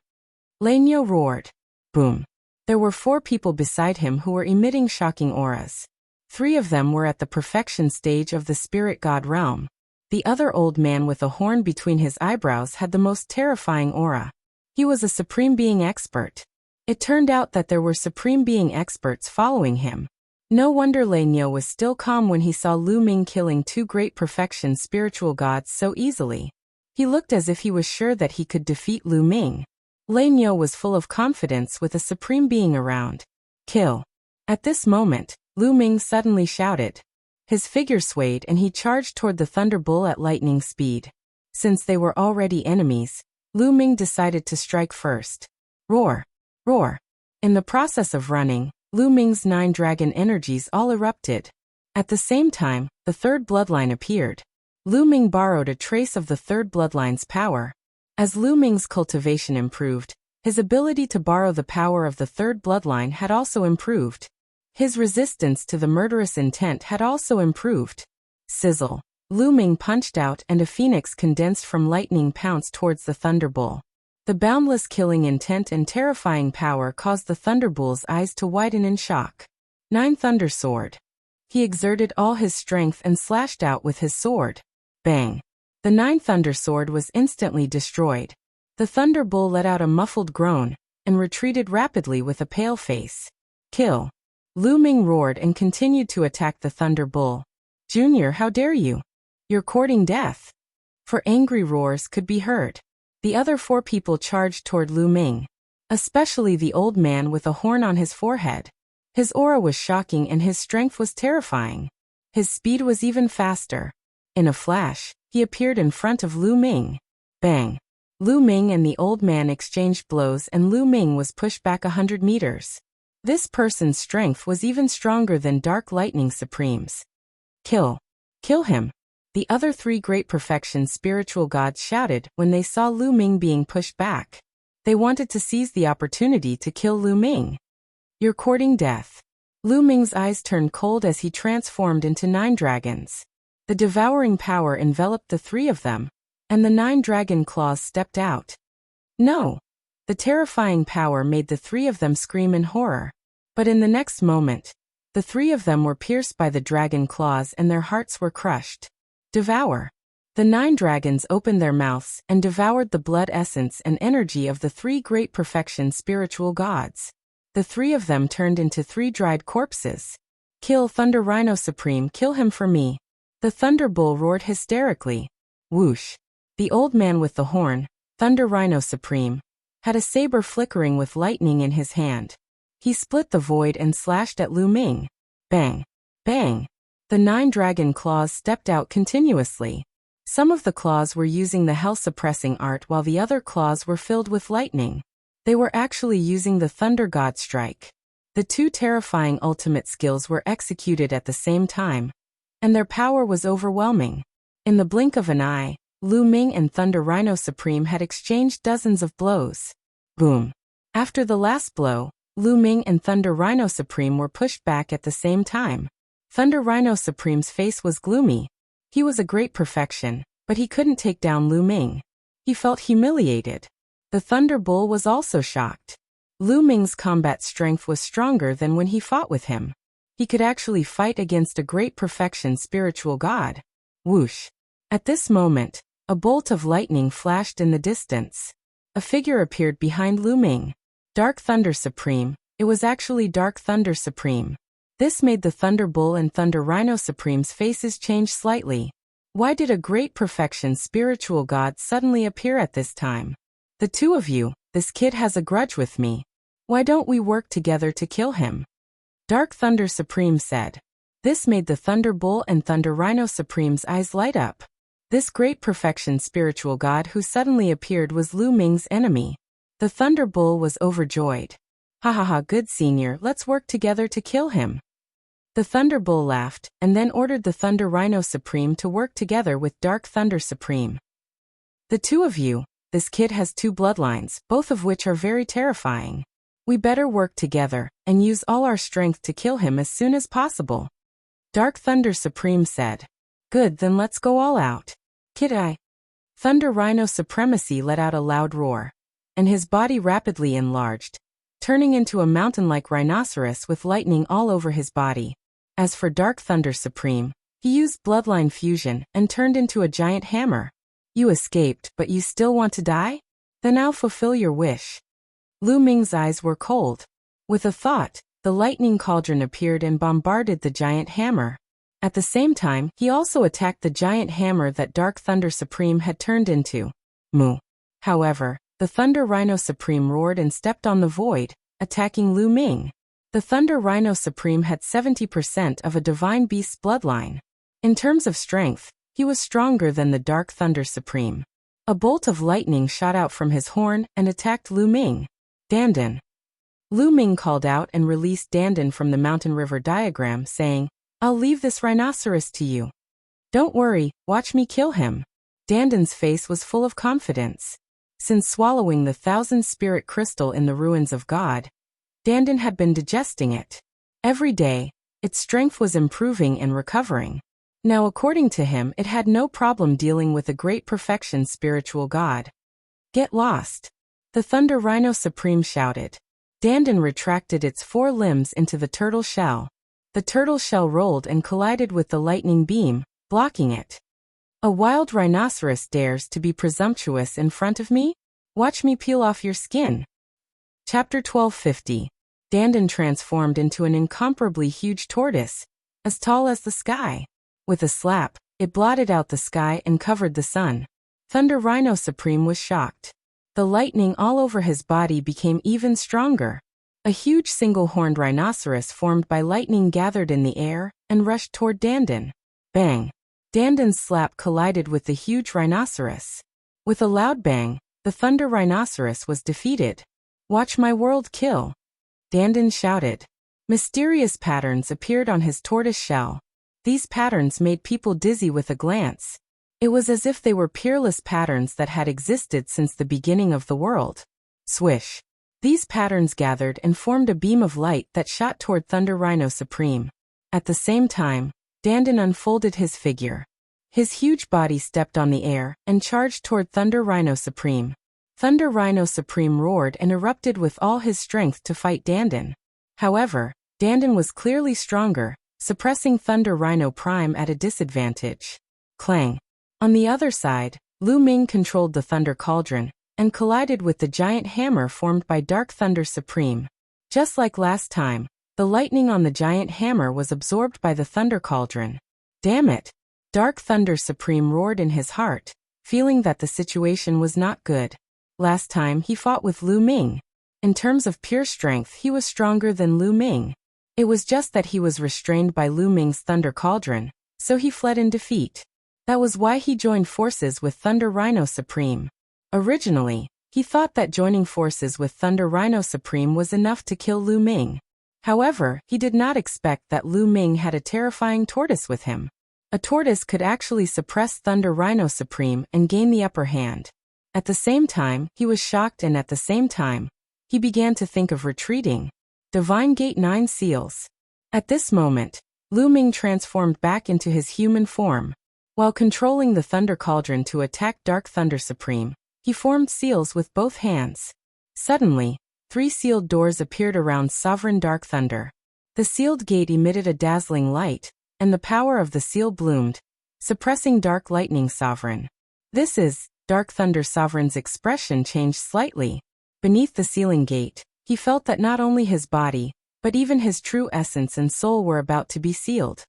[SPEAKER 1] Lanyo roared. Boom. There were 4 people beside him who were emitting shocking auras. 3 of them were at the perfection stage of the spirit god realm. The other old man with a horn between his eyebrows had the most terrifying aura. He was a Supreme Being expert. It turned out that there were Supreme Being experts following him. No wonder Lanyo was still calm when he saw Lu Ming killing 2 great perfection spiritual gods so easily. He looked as if he was sure that he could defeat Lu Ming. Lanyo was full of confidence with a Supreme Being around. Kill. At this moment, Lu Ming suddenly shouted. His figure swayed and he charged toward the Thunder Bull at lightning speed. Since they were already enemies, Lu Ming decided to strike first. Roar! Roar! In the process of running, Lu Ming's 9 dragon energies all erupted. At the same time, the 3rd bloodline appeared. Lu Ming borrowed a trace of the 3rd bloodline's power. As Lu Ming's cultivation improved, his ability to borrow the power of the 3rd bloodline had also improved. His resistance to the murderous intent had also improved. Sizzle. Lu Ming punched out and a phoenix condensed from lightning pounced towards the Thunderbull. The boundless killing intent and terrifying power caused the Thunderbull's eyes to widen in shock. 9 Thunder Sword. He exerted all his strength and slashed out with his sword. Bang. The 9 Thunder Sword was instantly destroyed. The Thunderbull let out a muffled groan and retreated rapidly with a pale face. Kill. Lu Ming roared and continued to attack the Thunderbull. Junior, how dare you? You're courting death. For angry roars could be heard. The other 4 people charged toward Lu Ming, especially the old man with a horn on his forehead. His aura was shocking and his strength was terrifying. His speed was even faster. In a flash, he appeared in front of Lu Ming. Bang! Lu Ming and the old man exchanged blows and Lu Ming was pushed back 100 meters. This person's strength was even stronger than Dark Lightning Supremes. Kill. Kill him. The other 3 great perfection spiritual gods shouted when they saw Lu Ming being pushed back. They wanted to seize the opportunity to kill Lu Ming. You're courting death. Lu Ming's eyes turned cold as he transformed into 9 dragons. The devouring power enveloped the 3 of them, and the 9 dragon claws stepped out. No! The terrifying power made the 3 of them scream in horror. But in the next moment, the 3 of them were pierced by the dragon claws and their hearts were crushed. Devour. The 9 dragons opened their mouths and devoured the blood essence and energy of the 3 great perfection spiritual gods. The 3 of them turned into 3 dried corpses. Kill Thunder Rhino Supreme, kill him for me. The Thunder Bull roared hysterically. Whoosh. The old man with the horn, Thunder Rhino Supreme, had a saber flickering with lightning in his hand. He split the void and slashed at Lu Ming. Bang. Bang. The 9 dragon claws stepped out continuously. Some of the claws were using the hell-suppressing art while the other claws were filled with lightning. They were actually using the Thunder God Strike. The 2 terrifying ultimate skills were executed at the same time, and their power was overwhelming. In the blink of an eye, Lu Ming and Thunder Rhino Supreme had exchanged dozens of blows. Boom. After the last blow, Lu Ming and Thunder Rhino Supreme were pushed back at the same time. Thunder Rhino Supreme's face was gloomy. He was a great perfection, but he couldn't take down Lu Ming. He felt humiliated. The Thunder Bull was also shocked. Lu Ming's combat strength was stronger than when he fought with him. He could actually fight against a great perfection spiritual god. Whoosh. At this moment, a bolt of lightning flashed in the distance. A figure appeared behind Lu Ming. Dark Thunder Supreme. It was actually Dark Thunder Supreme. This made the Thunder Bull and Thunder Rhino Supreme's faces change slightly. Why did a great perfection spiritual god suddenly appear at this time? The 2 of you, this kid has a grudge with me. Why don't we work together to kill him? Dark Thunder Supreme said. This made the Thunder Bull and Thunder Rhino Supreme's eyes light up. This great perfection spiritual god who suddenly appeared was Lu Ming's enemy. The Thunder Bull was overjoyed. Ha ha ha, good senior, let's work together to kill him. The Thunder Bull laughed, and then ordered the Thunder Rhino Supreme to work together with Dark Thunder Supreme. The 2 of you, this kid has 2 bloodlines, both of which are very terrifying. We better work together, and use all our strength to kill him as soon as possible. Dark Thunder Supreme said. Good, then let's go all out. Kid I. Thunder Rhino Supremacy let out a loud roar, and his body rapidly enlarged, turning into a mountain-like rhinoceros with lightning all over his body. As for Dark Thunder Supreme, he used bloodline fusion and turned into a giant hammer. You escaped, but you still want to die? Then I'll fulfill your wish. Lu Ming's eyes were cold. With a thought, the lightning cauldron appeared and bombarded the giant hammer. At the same time, he also attacked the giant hammer that Dark Thunder Supreme had turned into. Moo. However, the Thunder Rhino Supreme roared and stepped on the void, attacking Lu Ming. The Thunder Rhino Supreme had 70% of a divine beast's bloodline. In terms of strength, he was stronger than the Dark Thunder Supreme. A bolt of lightning shot out from his horn and attacked Lu Ming. Dandan. Lu Ming called out and released Dandan from the mountain river diagram, saying, I'll leave this rhinoceros to you. Don't worry, watch me kill him. Dandan's face was full of confidence. Since swallowing the 1,000-spirit crystal in the ruins of God, Dandan had been digesting it. Every day, its strength was improving and recovering. Now according to him, it had no problem dealing with a great perfection spiritual god. Get lost. The Thunder Rhino Supreme shouted. Dandan retracted its 4 limbs into the turtle shell. The turtle shell rolled and collided with the lightning beam, blocking it. A wild rhinoceros dares to be presumptuous in front of me? Watch me peel off your skin. Chapter 1250. Dandan transformed into an incomparably huge tortoise, as tall as the sky. With a slap, it blotted out the sky and covered the sun. Thunder Rhino Supreme was shocked. The lightning all over his body became even stronger. A huge single-horned rhinoceros formed by lightning gathered in the air and rushed toward Dandan. Bang! Dandan's slap collided with the huge rhinoceros. With a loud bang, the Thunder Rhinoceros was defeated. Watch my world kill. Dandan shouted. Mysterious patterns appeared on his tortoise shell. These patterns made people dizzy with a glance. It was as if they were peerless patterns that had existed since the beginning of the world. Swish. These patterns gathered and formed a beam of light that shot toward Thunder Rhino Supreme. At the same time, Dandan unfolded his figure. His huge body stepped on the air and charged toward Thunder Rhino Supreme. Thunder Rhino Supreme roared and erupted with all his strength to fight Dandan. However, Dandan was clearly stronger, suppressing Thunder Rhino Prime at a disadvantage. Clang. On the other side, Lu Ming controlled the Thunder Cauldron and collided with the giant hammer formed by Dark Thunder Supreme. Just like last time, the lightning on the giant hammer was absorbed by the Thunder Cauldron. Damn it! Dark Thunder Supreme roared in his heart, feeling that the situation was not good. Last time he fought with Lu Ming. In terms of pure strength, he was stronger than Lu Ming. It was just that he was restrained by Lu Ming's Thunder Cauldron, so he fled in defeat. That was why he joined forces with Thunder Rhino Supreme. Originally, he thought that joining forces with Thunder Rhino Supreme was enough to kill Lu Ming. However, he did not expect that Lu Ming had a terrifying tortoise with him. A tortoise could actually suppress Thunder Rhino Supreme and gain the upper hand. At the same time, he was shocked, and at the same time, he began to think of retreating. Divine Gate 9 Seals. At this moment, Lu Ming transformed back into his human form. While controlling the Thunder Cauldron to attack Dark Thunder Supreme, he formed seals with both hands. Suddenly, 3 sealed doors appeared around Sovereign Dark Thunder. The sealed gate emitted a dazzling light, and the power of the seal bloomed, suppressing Dark Lightning Sovereign. This is, Dark Thunder Sovereign's expression changed slightly. Beneath the sealing gate, he felt that not only his body, but even his true essence and soul were about to be sealed.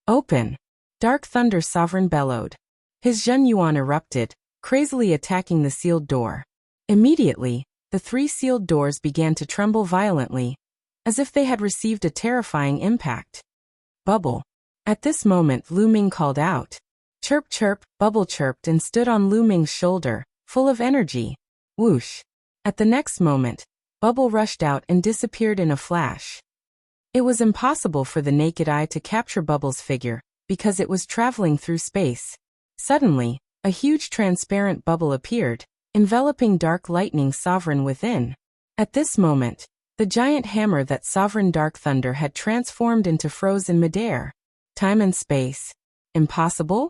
[SPEAKER 1] Open! Dark Thunder Sovereign bellowed. His Zhen Yuan erupted, crazily attacking the sealed door. Immediately, the 3 sealed doors began to tremble violently, as if they had received a terrifying impact. Bubble. At this moment, Lu Ming called out. Chirp chirp, Bubble chirped and stood on Lu Ming's shoulder, full of energy. Whoosh. At the next moment, Bubble rushed out and disappeared in a flash. It was impossible for the naked eye to capture Bubble's figure, because it was traveling through space. Suddenly, a huge transparent bubble appeared, enveloping Dark Lightning Sovereign within. At this moment, the giant hammer that Sovereign Dark Thunder had transformed into froze in midair. Time and space. Impossible?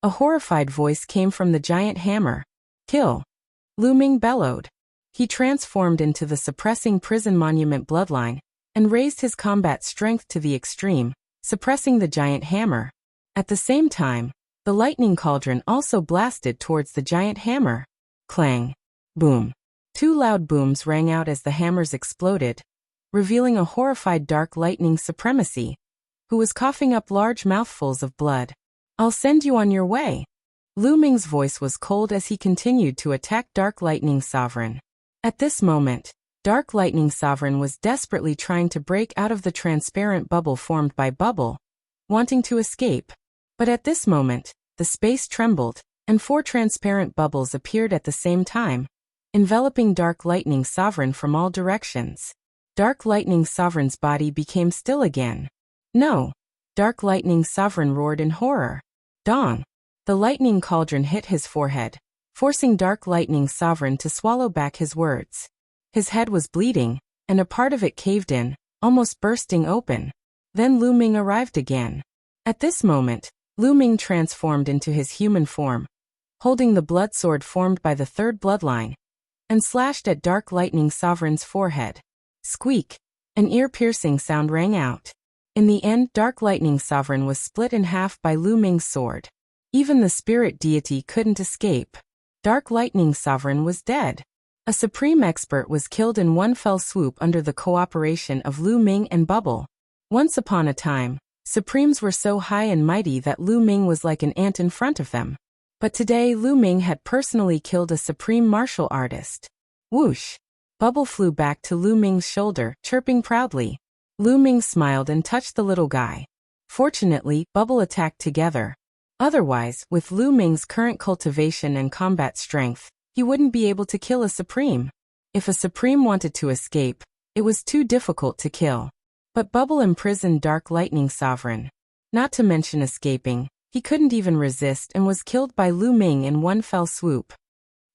[SPEAKER 1] A horrified voice came from the giant hammer. Kill! Lu Ming bellowed. He transformed into the suppressing prison monument bloodline, and raised his combat strength to the extreme, suppressing the giant hammer. At the same time, the lightning cauldron also blasted towards the giant hammer. Clang! Boom! Two loud booms rang out as the hammers exploded, revealing a horrified dark lightning supremacy, who was coughing up large mouthfuls of blood. I'll send you on your way. Lu Ming's voice was cold as he continued to attack Dark Lightning Sovereign. At this moment, Dark Lightning Sovereign was desperately trying to break out of the transparent bubble formed by Bubble, wanting to escape. But at this moment, the space trembled, and 4 transparent bubbles appeared at the same time, enveloping Dark Lightning Sovereign from all directions. Dark Lightning Sovereign's body became still again. No! Dark Lightning Sovereign roared in horror. Dong! The lightning cauldron hit his forehead, forcing Dark Lightning Sovereign to swallow back his words. His head was bleeding, and a part of it caved in, almost bursting open. Then Lu Ming arrived again. At this moment, Lu Ming transformed into his human form, holding the blood sword formed by the 3rd bloodline, and slashed at Dark Lightning Sovereign's forehead. Squeak! An ear-piercing sound rang out. In the end, Dark Lightning Sovereign was split in half by Lu Ming's sword. Even the spirit deity couldn't escape. Dark Lightning Sovereign was dead. A supreme expert was killed in one fell swoop under the cooperation of Lu Ming and Bubble. Once upon a time, supremes were so high and mighty that Lu Ming was like an ant in front of them. But today Lu Ming had personally killed a supreme martial artist. Whoosh! Bubble flew back to Lu Ming's shoulder, chirping proudly. Lu Ming smiled and touched the little guy. Fortunately, Bubble attacked together. Otherwise, with Lu Ming's current cultivation and combat strength, he wouldn't be able to kill a supreme. If a supreme wanted to escape, it was too difficult to kill. But Bubble imprisoned Dark Lightning Sovereign. Not to mention escaping, he couldn't even resist and was killed by Lu Ming in one fell swoop.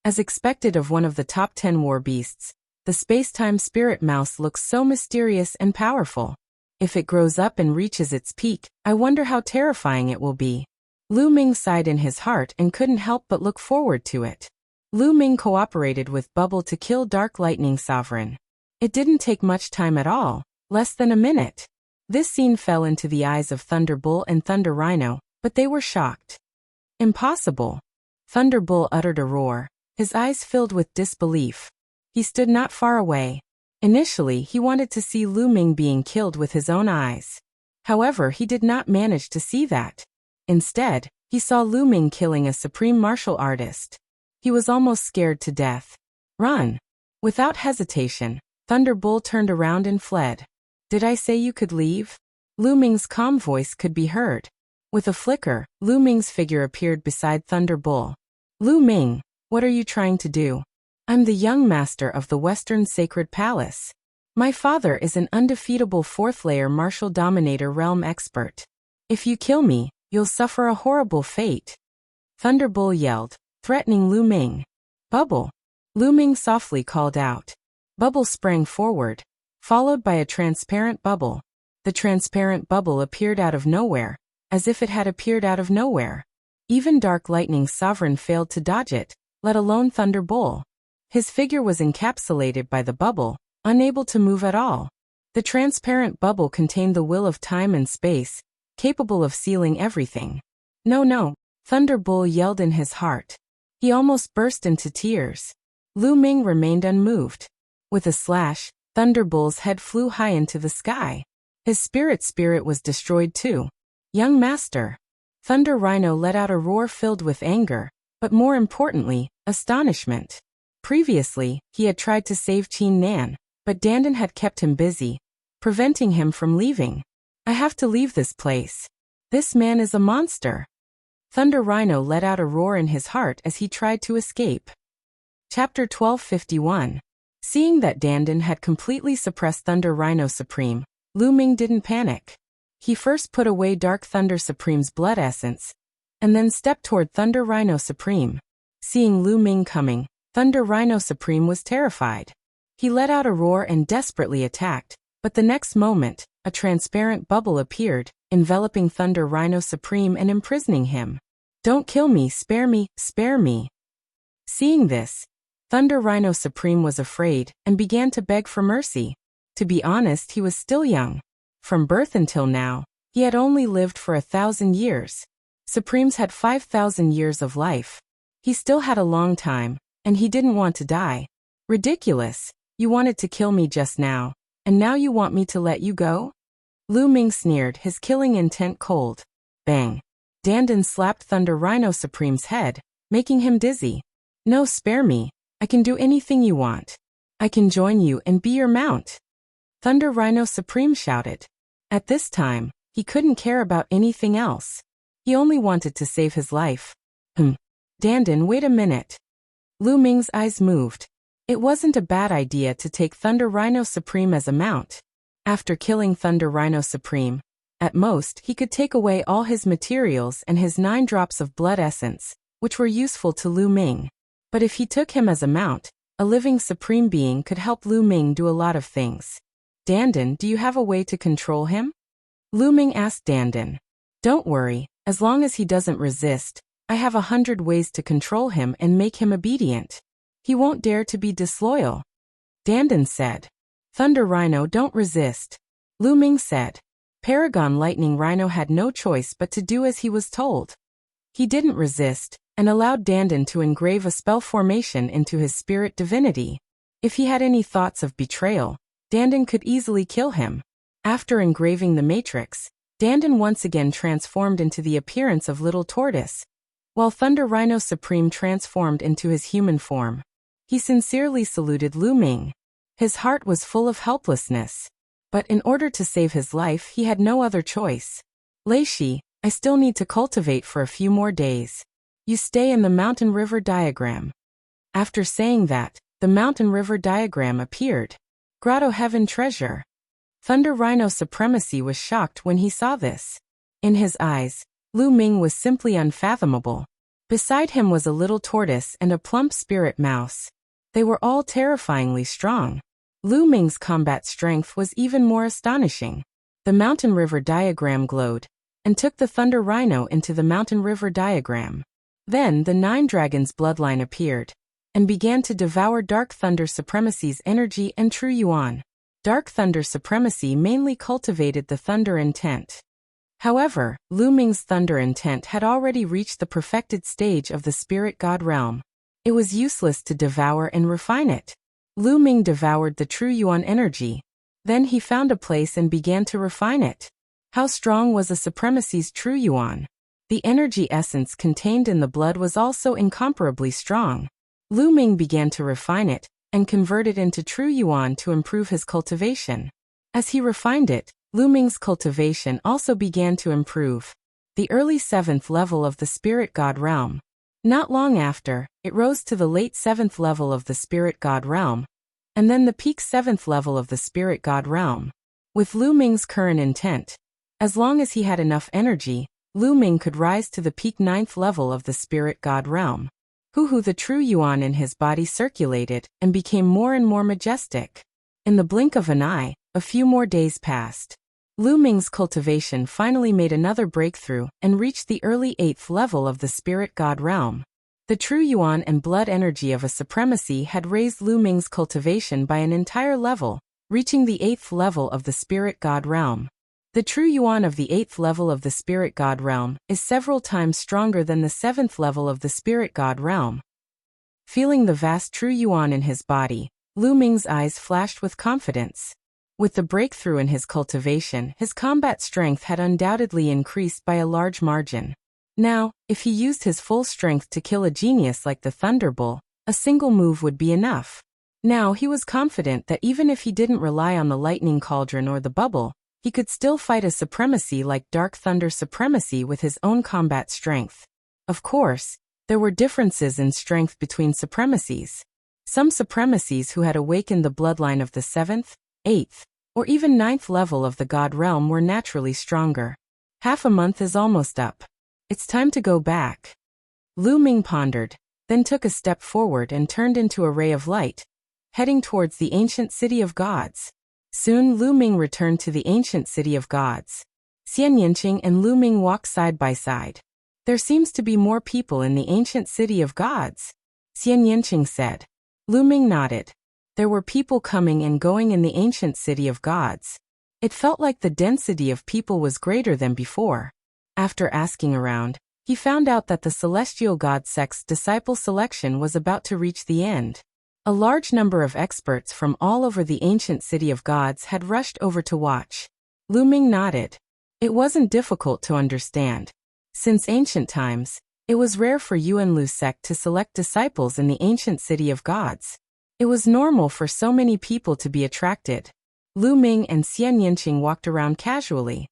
[SPEAKER 1] As expected of one of the top 10 war beasts, the space-time spirit mouse looks so mysterious and powerful. If it grows up and reaches its peak, I wonder how terrifying it will be. Lu Ming sighed in his heart and couldn't help but look forward to it. Lu Ming cooperated with Bubble to kill Dark Lightning Sovereign. It didn't take much time at all, less than a minute. This scene fell into the eyes of Thunderbull and Thunder Rhino, but they were shocked. Impossible! Thunderbull uttered a roar, his eyes filled with disbelief. He stood not far away. Initially, he wanted to see Lu Ming being killed with his own eyes. However, he did not manage to see that. Instead, he saw Lu Ming killing a supreme martial artist. He was almost scared to death. Run! Without hesitation, Thunderbull turned around and fled. Did I say you could leave? Lu Ming's calm voice could be heard. With a flicker, Lu Ming's figure appeared beside Thunderbull. Lu Ming, what are you trying to do? I'm the young master of the Western Sacred Palace. My father is an undefeatable 4th-layer martial dominator realm expert. If you kill me, you'll suffer a horrible fate. Thunderbull yelled, threatening Lu Ming. Bubble! Lu Ming softly called out. Bubble sprang forward, followed by a transparent bubble. The transparent bubble appeared out of nowhere, as if it had appeared out of nowhere. Even Dark Lightning Sovereign failed to dodge it, let alone Thunderbull. His figure was encapsulated by the bubble, unable to move at all. The transparent bubble contained the will of time and space, capable of sealing everything. No, Thunderbull yelled in his heart. He almost burst into tears. Lu Ming remained unmoved. With a slash, Thunderbull's head flew high into the sky. His spirit was destroyed too. Young master! Thunder Rhino let out a roar filled with anger, but more importantly, astonishment. Previously, he had tried to save Qin Nan, but Dandan had kept him busy, preventing him from leaving. I have to leave this place. This man is a monster. Thunder Rhino let out a roar in his heart as he tried to escape. Chapter 1251. Seeing that Dandan had completely suppressed Thunder Rhino Supreme, Lu Ming didn't panic. He first put away Dark Thunder Supreme's blood essence, and then stepped toward Thunder Rhino Supreme. Seeing Lu Ming coming, Thunder Rhino Supreme was terrified. He let out a roar and desperately attacked, but the next moment, a transparent bubble appeared, enveloping Thunder Rhino Supreme and imprisoning him. Don't kill me, spare me, spare me. Seeing this, Thunder Rhino Supreme was afraid and began to beg for mercy. To be honest, he was still young. From birth until now, he had only lived for 1,000 years. Supremes had 5,000 years of life. He still had a long time, and he didn't want to die. Ridiculous. You wanted to kill me just now, and now you want me to let you go? Lu Ming sneered, his killing intent cold. Bang. Dandan slapped Thunder Rhino Supreme's head, making him dizzy. No, spare me. I can do anything you want. I can join you and be your mount. Thunder Rhino Supreme shouted. At this time, he couldn't care about anything else. He only wanted to save his life. Dandan, wait a minute. Lu Ming's eyes moved. It wasn't a bad idea to take Thunder Rhino Supreme as a mount. After killing Thunder Rhino Supreme, at most, he could take away all his materials and his 9 drops of blood essence, which were useful to Lu Ming. But if he took him as a mount, a living supreme being could help Lu Ming do a lot of things. Dandan, do you have a way to control him? Lu Ming asked Dandan. Don't worry, as long as he doesn't resist, I have 100 ways to control him and make him obedient. He won't dare to be disloyal. Dandan said. Thunder Rhino, don't resist. Lu Ming said. Paragon Lightning Rhino had no choice but to do as he was told. He didn't resist, and allowed Dandan to engrave a spell formation into his spirit divinity. If he had any thoughts of betrayal, Dandan could easily kill him. After engraving the matrix, Dandan once again transformed into the appearance of Little Tortoise, while Thunder Rhino Supreme transformed into his human form. He sincerely saluted Lu Ming. His heart was full of helplessness. But in order to save his life, he had no other choice. Lei Shi, I still need to cultivate for a few more days. You stay in the mountain river diagram. After saying that, the mountain river diagram appeared. Grotto Heaven Treasure. Thunder Rhino Supremacy was shocked when he saw this. In his eyes, Lu Ming was simply unfathomable. Beside him was a little tortoise and a plump spirit mouse. They were all terrifyingly strong. Lu Ming's combat strength was even more astonishing. The mountain river diagram glowed, and took the Thunder Rhino into the mountain river diagram. Then the 9 dragons bloodline appeared, and began to devour Dark Thunder Supremacy's energy and true yuan. Dark Thunder Supremacy mainly cultivated the thunder intent. However, Lu Ming's thunder intent had already reached the perfected stage of the spirit god realm. It was useless to devour and refine it. Lu Ming devoured the true yuan energy. Then he found a place and began to refine it. How strong was a supremacy's true yuan? The energy essence contained in the blood was also incomparably strong. Lu Ming began to refine it, and convert it into true yuan to improve his cultivation. As he refined it, Lu Ming's cultivation also began to improve. The early 7th level of the spirit god realm. Not long after, it rose to the late 7th level of the spirit god realm, and then the peak 7th level of the spirit god realm. With Lu Ming's current intent, as long as he had enough energy, Lu Ming could rise to the peak 9th level of the spirit god realm. The true yuan in his body circulated and became more and more majestic. In the blink of an eye, a few more days passed. Lu Ming's cultivation finally made another breakthrough and reached the early 8th level of the spirit god realm. The true yuan and blood energy of a supremacy had raised Lu Ming's cultivation by an entire level, reaching the 8th level of the spirit god realm. The true yuan of the 8th level of the spirit god realm is several times stronger than the 7th level of the spirit god realm. Feeling the vast true yuan in his body, Lu Ming's eyes flashed with confidence. With the breakthrough in his cultivation, his combat strength had undoubtedly increased by a large margin. Now, if he used his full strength to kill a genius like the Thunderbolt, a single move would be enough. Now he was confident that even if he didn't rely on the lightning cauldron or the bubble, he could still fight a supremacy like Dark Thunder Supremacy with his own combat strength. Of course, there were differences in strength between supremacies. Some supremacies who had awakened the bloodline of the 7th, 8th, or even 9th level of the god realm were naturally stronger. Half a month is almost up. It's time to go back. Lu Ming pondered, then took a step forward and turned into a ray of light, heading towards the ancient city of gods. Soon Lu Ming returned to the ancient city of gods. Xian Yinqing and Lu Ming walked side by side. There seems to be more people in the ancient city of gods, Xian Yanqing said. Lu Ming nodded. There were people coming and going in the ancient city of gods. It felt like the density of people was greater than before. After asking around, he found out that the celestial god sect's disciple selection was about to reach the end. A large number of experts from all over the ancient city of gods had rushed over to watch. Lu Ming nodded. It wasn't difficult to understand. Since ancient times, it was rare for Yuanlu sect to select disciples in the ancient city of gods. It was normal for so many people to be attracted. Lu Ming and Xian Yanqing walked around casually.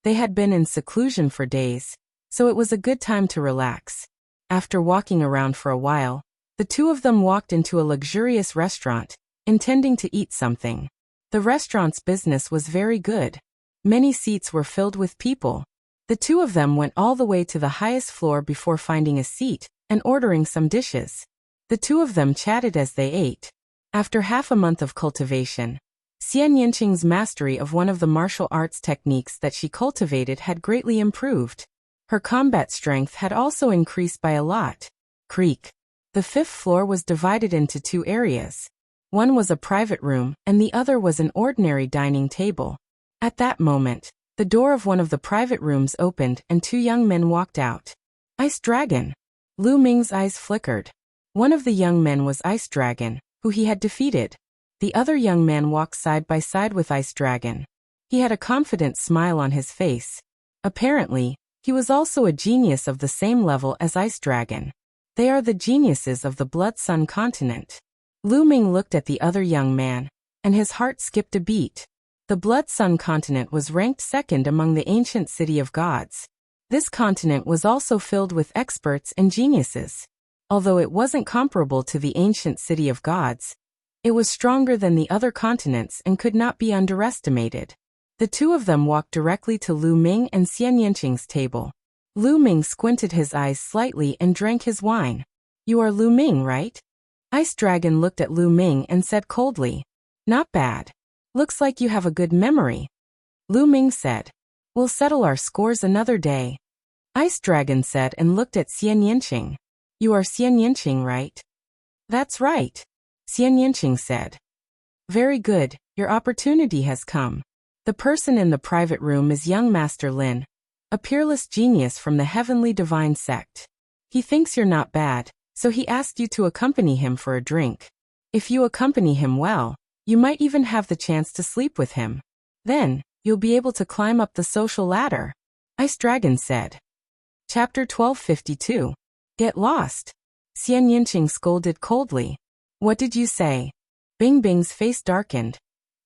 [SPEAKER 1] They had been in seclusion for days, so it was a good time to relax. After walking around for a while, the two of them walked into a luxurious restaurant, intending to eat something. The restaurant's business was very good. Many seats were filled with people. The two of them went all the way to the highest floor before finding a seat and ordering some dishes. The two of them chatted as they ate. After half a month of cultivation, Xian Yanqing's mastery of one of the martial arts techniques that she cultivated had greatly improved. Her combat strength had also increased by a lot. Creak. The fifth floor was divided into two areas. One was a private room and the other was an ordinary dining table. At that moment, the door of one of the private rooms opened and two young men walked out. Ice Dragon. Lu Ming's eyes flickered. One of the young men was Ice Dragon, who he had defeated. The other young man walked side by side with Ice Dragon. He had a confident smile on his face. Apparently, he was also a genius of the same level as Ice Dragon. They are the geniuses of the Blood Sun continent. Lu Ming looked at the other young man, and his heart skipped a beat. The Blood Sun continent was ranked second among the ancient city of gods. This continent was also filled with experts and geniuses. Although it wasn't comparable to the ancient city of gods, it was stronger than the other continents and could not be underestimated. The two of them walked directly to Lu Ming and Xian Yanqing's table. Lu Ming squinted his eyes slightly and drank his wine. You are Lu Ming, right? Ice Dragon looked at Lu Ming and said coldly. Not bad. Looks like you have a good memory. Lu Ming said. We'll settle our scores another day. Ice Dragon said and looked at Xian Yanqing. You are Xian Yanqing, right? That's right. Xian Yanqing said. Very good, your opportunity has come. The person in the private room is young Master Lin, a peerless genius from the Heavenly Divine Sect. He thinks you're not bad, so he asked you to accompany him for a drink. If you accompany him well, you might even have the chance to sleep with him. Then, you'll be able to climb up the social ladder. Ice Dragon said. Chapter 1252. Get lost. Xian Yanqing scolded coldly. What did you say? Bing Bing's face darkened.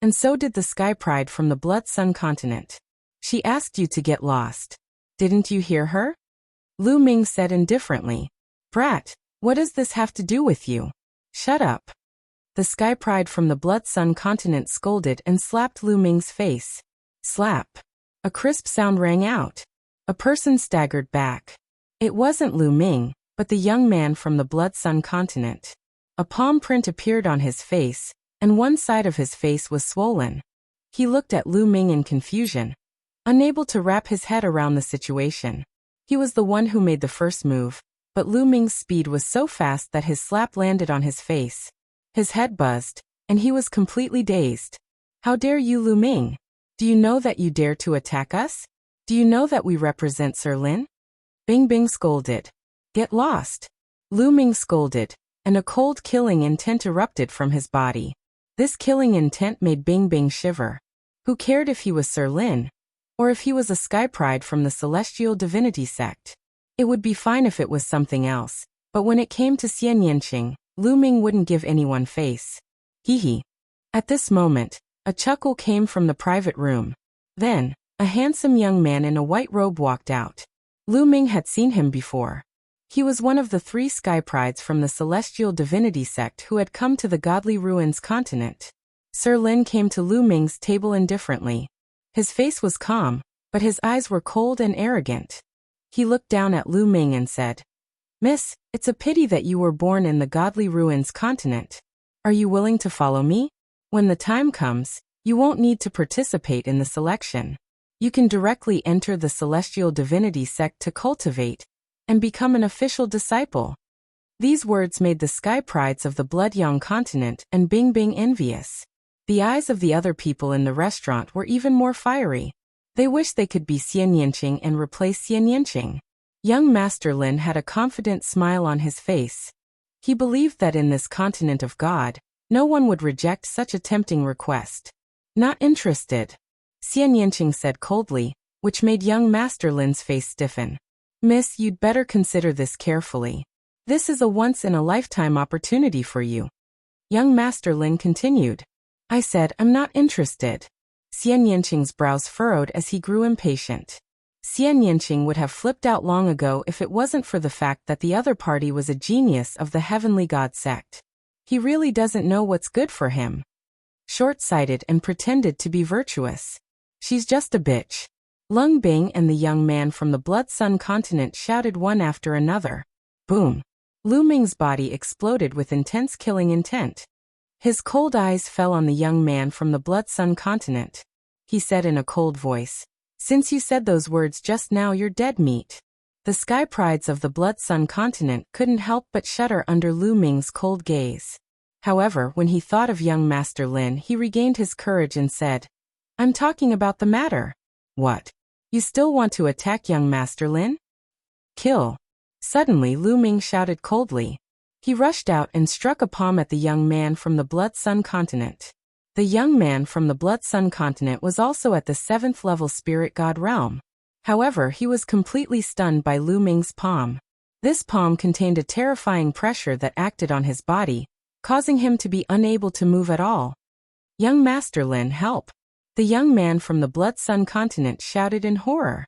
[SPEAKER 1] And so did the Sky Pride from the Blood Sun continent. She asked you to get lost. Didn't you hear her? Lu Ming said indifferently. Brat, what does this have to do with you? Shut up. The Sky Pride from the Blood Sun continent scolded and slapped Lu Ming's face. Slap. A crisp sound rang out. A person staggered back. It wasn't Lu Ming, but the young man from the Blood Sun continent. A palm print appeared on his face, and one side of his face was swollen. He looked at Lu Ming in confusion, unable to wrap his head around the situation. He was the one who made the first move, but Lu Ming's speed was so fast that his slap landed on his face. His head buzzed, and he was completely dazed. How dare you, Lu Ming? Do you know that you dare to attack us? Do you know that we represent Sir Lin? Bing Bing scolded. Get lost. Lu Ming scolded, and a cold killing intent erupted from his body. This killing intent made Bing Bing shiver. Who cared if he was Sir Lin, or if he was a Sky Pride from the Celestial Divinity sect? It would be fine if it was something else, but when it came to Xian Yanqing, Lu Ming wouldn't give anyone face. Hee hee. At this moment, a chuckle came from the private room. Then, a handsome young man in a white robe walked out. Lu Ming had seen him before. He was one of the 3 Sky Prides from the Celestial Divinity sect who had come to the Godly Ruins continent. Sir Lin came to Lu Ming's table indifferently. His face was calm, but his eyes were cold and arrogant. He looked down at Lu Ming and said, Miss, it's a pity that you were born in the Godly Ruins continent. Are you willing to follow me? When the time comes, you won't need to participate in the selection. You can directly enter the Celestial Divinity sect to cultivate, and become an official disciple. These words made the sky prides of the Bloodyang continent and Bingbing envious. The eyes of the other people in the restaurant were even more fiery. They wished they could be Xian Yanqing and replace Xian Yanqing. Young Master Lin had a confident smile on his face. He believed that in this continent of God, no one would reject such a tempting request. Not interested, Xian Yanqing said coldly, which made young Master Lin's face stiffen. Miss, you'd better consider this carefully. This is a once-in-a-lifetime opportunity for you. Young Master Lin continued. I said I'm not interested. Xian Yanqing's brows furrowed as he grew impatient. Xian Yanqing would have flipped out long ago if it wasn't for the fact that the other party was a genius of the Heavenly God sect. He really doesn't know what's good for him. Short-sighted and pretended to be virtuous. She's just a bitch. Lung Bing and the young man from the Blood Sun continent shouted one after another. Boom. Lu Ming's body exploded with intense killing intent. His cold eyes fell on the young man from the Blood Sun continent. He said in a cold voice, Since you said those words just now, you're dead meat. The sky prides of the Blood Sun continent couldn't help but shudder under Lu Ming's cold gaze. However, when he thought of young Master Lin, he regained his courage and said, I'm talking about the matter. What? You still want to attack young Master Lin? Kill. Suddenly Lu Ming shouted coldly. He rushed out and struck a palm at the young man from the Blood Sun continent. The young man from the Blood Sun continent was also at the 7th level spirit god realm. However, he was completely stunned by Lu Ming's palm. This palm contained a terrifying pressure that acted on his body, causing him to be unable to move at all. Young Master Lin, help! The young man from the Blood Sun continent shouted in horror.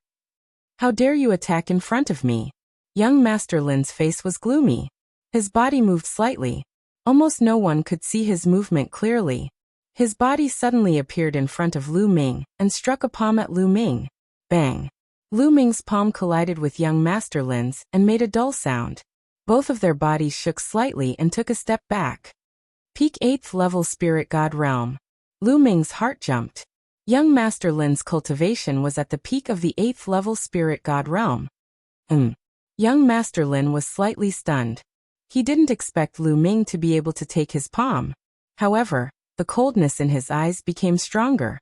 [SPEAKER 1] How dare you attack in front of me? Young Master Lin's face was gloomy. His body moved slightly. Almost no one could see his movement clearly. His body suddenly appeared in front of Lu Ming and struck a palm at Lu Ming. Bang! Lu Ming's palm collided with young Master Lin's and made a dull sound. Both of their bodies shook slightly and took a step back. Peak 8th level spirit god realm. Lu Ming's heart jumped. Young Master Lin's cultivation was at the peak of the 8th level spirit god realm. Young Master Lin was slightly stunned. He didn't expect Lu Ming to be able to take his palm. However, the coldness in his eyes became stronger.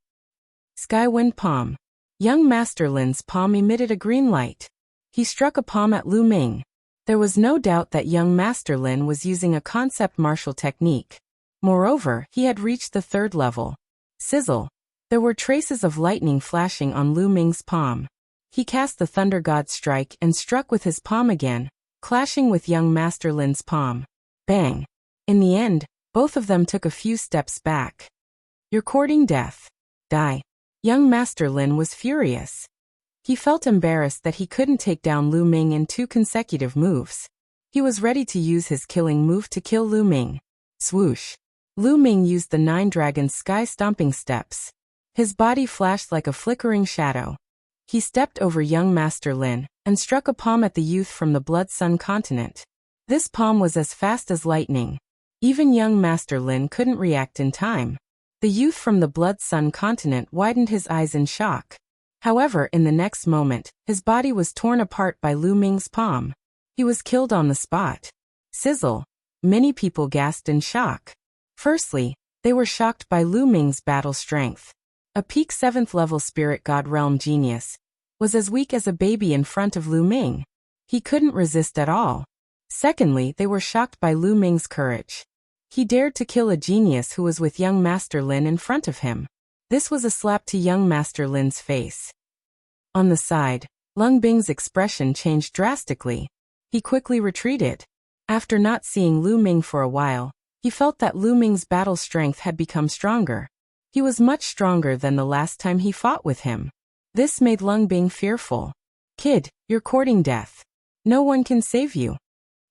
[SPEAKER 1] Skywind palm. Young Master Lin's palm emitted a green light. He struck a palm at Lu Ming. There was no doubt that young Master Lin was using a concept martial technique. Moreover, he had reached the 3rd level. Sizzle. There were traces of lightning flashing on Lu Ming's palm. He cast the Thunder God strike and struck with his palm again, clashing with young Master Lin's palm. Bang! In the end, both of them took a few steps back. You're courting death. Die. Young Master Lin was furious. He felt embarrassed that he couldn't take down Lu Ming in 2 consecutive moves. He was ready to use his killing move to kill Lu Ming. Swoosh! Lu Ming used the 9 Dragon Sky Stomping Steps. His body flashed like a flickering shadow. He stepped over young Master Lin and struck a palm at the youth from the Blood Sun continent. This palm was as fast as lightning. Even young Master Lin couldn't react in time. The youth from the Blood Sun continent widened his eyes in shock. However, in the next moment, his body was torn apart by Lu Ming's palm. He was killed on the spot. Sizzle. Many people gasped in shock. Firstly, they were shocked by Lu Ming's battle strength. A peak 7th level spirit god realm genius was as weak as a baby in front of Lu Ming. He couldn't resist at all. Secondly, they were shocked by Lu Ming's courage. He dared to kill a genius who was with young Master Lin in front of him. This was a slap to young Master Lin's face. On the side, Lung Bing's expression changed drastically. He quickly retreated. After not seeing Lu Ming for a while, he felt that Lu Ming's battle strength had become stronger. He was much stronger than the last time he fought with him. This made Lung Bing fearful. Kid, you're courting death. No one can save you.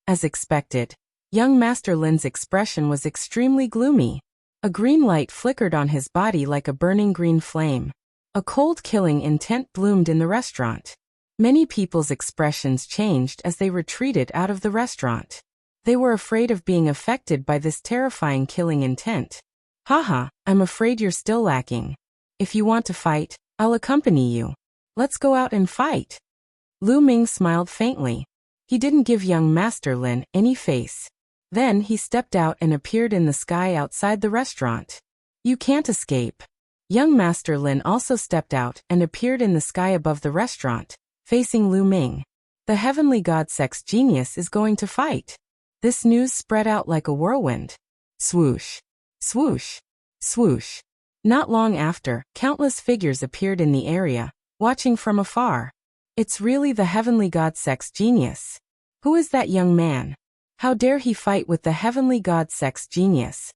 [SPEAKER 1] As expected, young Master Lin's expression was extremely gloomy. A green light flickered on his body like a burning green flame. A cold killing intent bloomed in the restaurant. Many people's expressions changed as they retreated out of the restaurant. They were afraid of being affected by this terrifying killing intent. Haha, I'm afraid you're still lacking. If you want to fight, I'll accompany you. Let's go out and fight. Lu Ming smiled faintly. He didn't give young Master Lin any face. Then he stepped out and appeared in the sky outside the restaurant. You can't escape. Young Master Lin also stepped out and appeared in the sky above the restaurant, facing Lu Ming. The heavenly god sex genius is going to fight. This news spread out like a whirlwind. Swoosh. Swoosh. Swoosh. Not long after, countless figures appeared in the area, watching from afar. It's really the heavenly god sex genius. Who is that young man? How dare he fight with the heavenly god sex genius?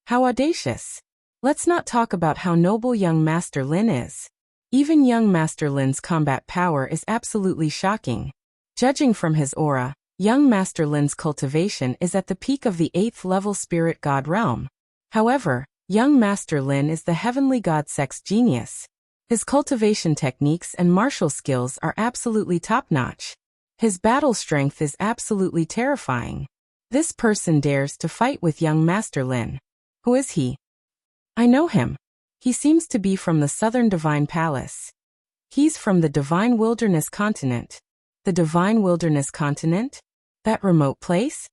[SPEAKER 1] How audacious. Let's not talk about how noble young Master Lin is. Even young Master Lin's combat power is absolutely shocking. Judging from his aura, young Master Lin's cultivation is at the peak of the 8th level spirit god realm. However, young Master Lin is the heavenly god sex genius. His cultivation techniques and martial skills are absolutely top-notch. His battle strength is absolutely terrifying. This person dares to fight with young Master Lin. Who is he? I know him. He seems to be from the Southern Divine Palace. He's from the Divine Wilderness Continent. The Divine Wilderness Continent? That remote place?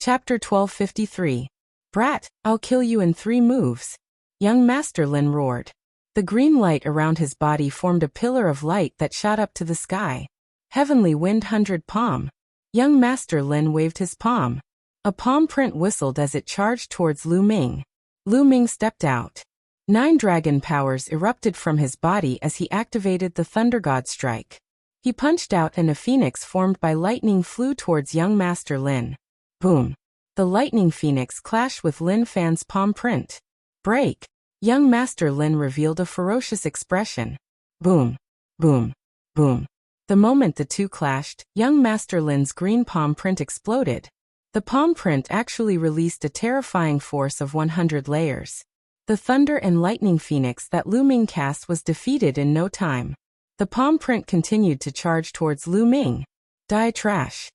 [SPEAKER 1] Chapter 1253. Brat, I'll kill you in 3 moves. Young Master Lin roared. The green light around his body formed a pillar of light that shot up to the sky. Heavenly Wind 100 Palm. Young Master Lin waved his palm. A palm print whistled as it charged towards Lu Ming. Lu Ming stepped out. 9 dragon powers erupted from his body as he activated the Thunder God Strike. He punched out and a phoenix formed by lightning flew towards young Master Lin. Boom. The lightning phoenix clashed with Lin Fan's palm print. Break. Young Master Lin revealed a ferocious expression. Boom. Boom. Boom. The moment the two clashed, young Master Lin's green palm print exploded. The palm print actually released a terrifying force of 100 layers. The thunder and lightning phoenix that Lu Ming cast was defeated in no time. The palm print continued to charge towards Lu Ming. Die trash.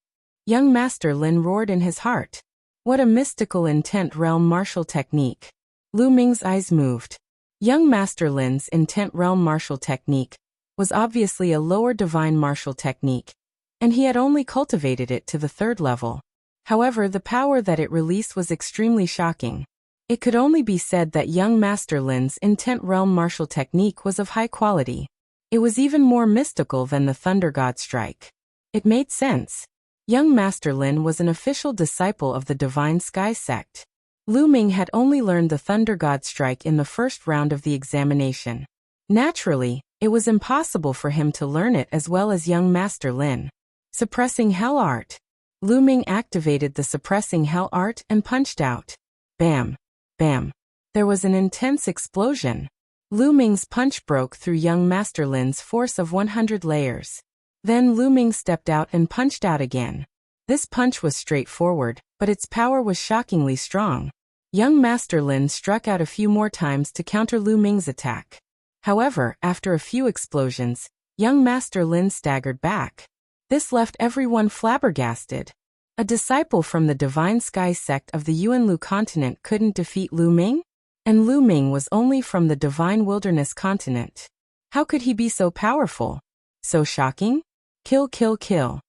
[SPEAKER 1] Young Master Lin roared in his heart. What a mystical intent realm martial technique. Lu Ming's eyes moved. Young Master Lin's intent realm martial technique was obviously a lower divine martial technique, and he had only cultivated it to the 3rd level. However, the power that it released was extremely shocking. It could only be said that young Master Lin's intent realm martial technique was of high quality. It was even more mystical than the Thunder God Strike. It made sense. Young Master Lin was an official disciple of the Divine Sky Sect. Lu Ming had only learned the Thunder God Strike in the 1st round of the examination. Naturally, it was impossible for him to learn it as well as young Master Lin. Suppressing Hell Art. Lu Ming activated the Suppressing Hell Art and punched out. Bam. Bam. There was an intense explosion. Lu Ming's punch broke through young Master Lin's force of 100 layers. Then Lu Ming stepped out and punched out again. This punch was straightforward, but its power was shockingly strong. Young Master Lin struck out a few more times to counter Lu Ming's attack. However, after a few explosions, young Master Lin staggered back. This left everyone flabbergasted. A disciple from the Divine Sky Sect of the Yuanlu continent couldn't defeat Lu Ming? And Lu Ming was only from the Divine Wilderness continent. How could he be so powerful? So shocking? Kill, kill, kill.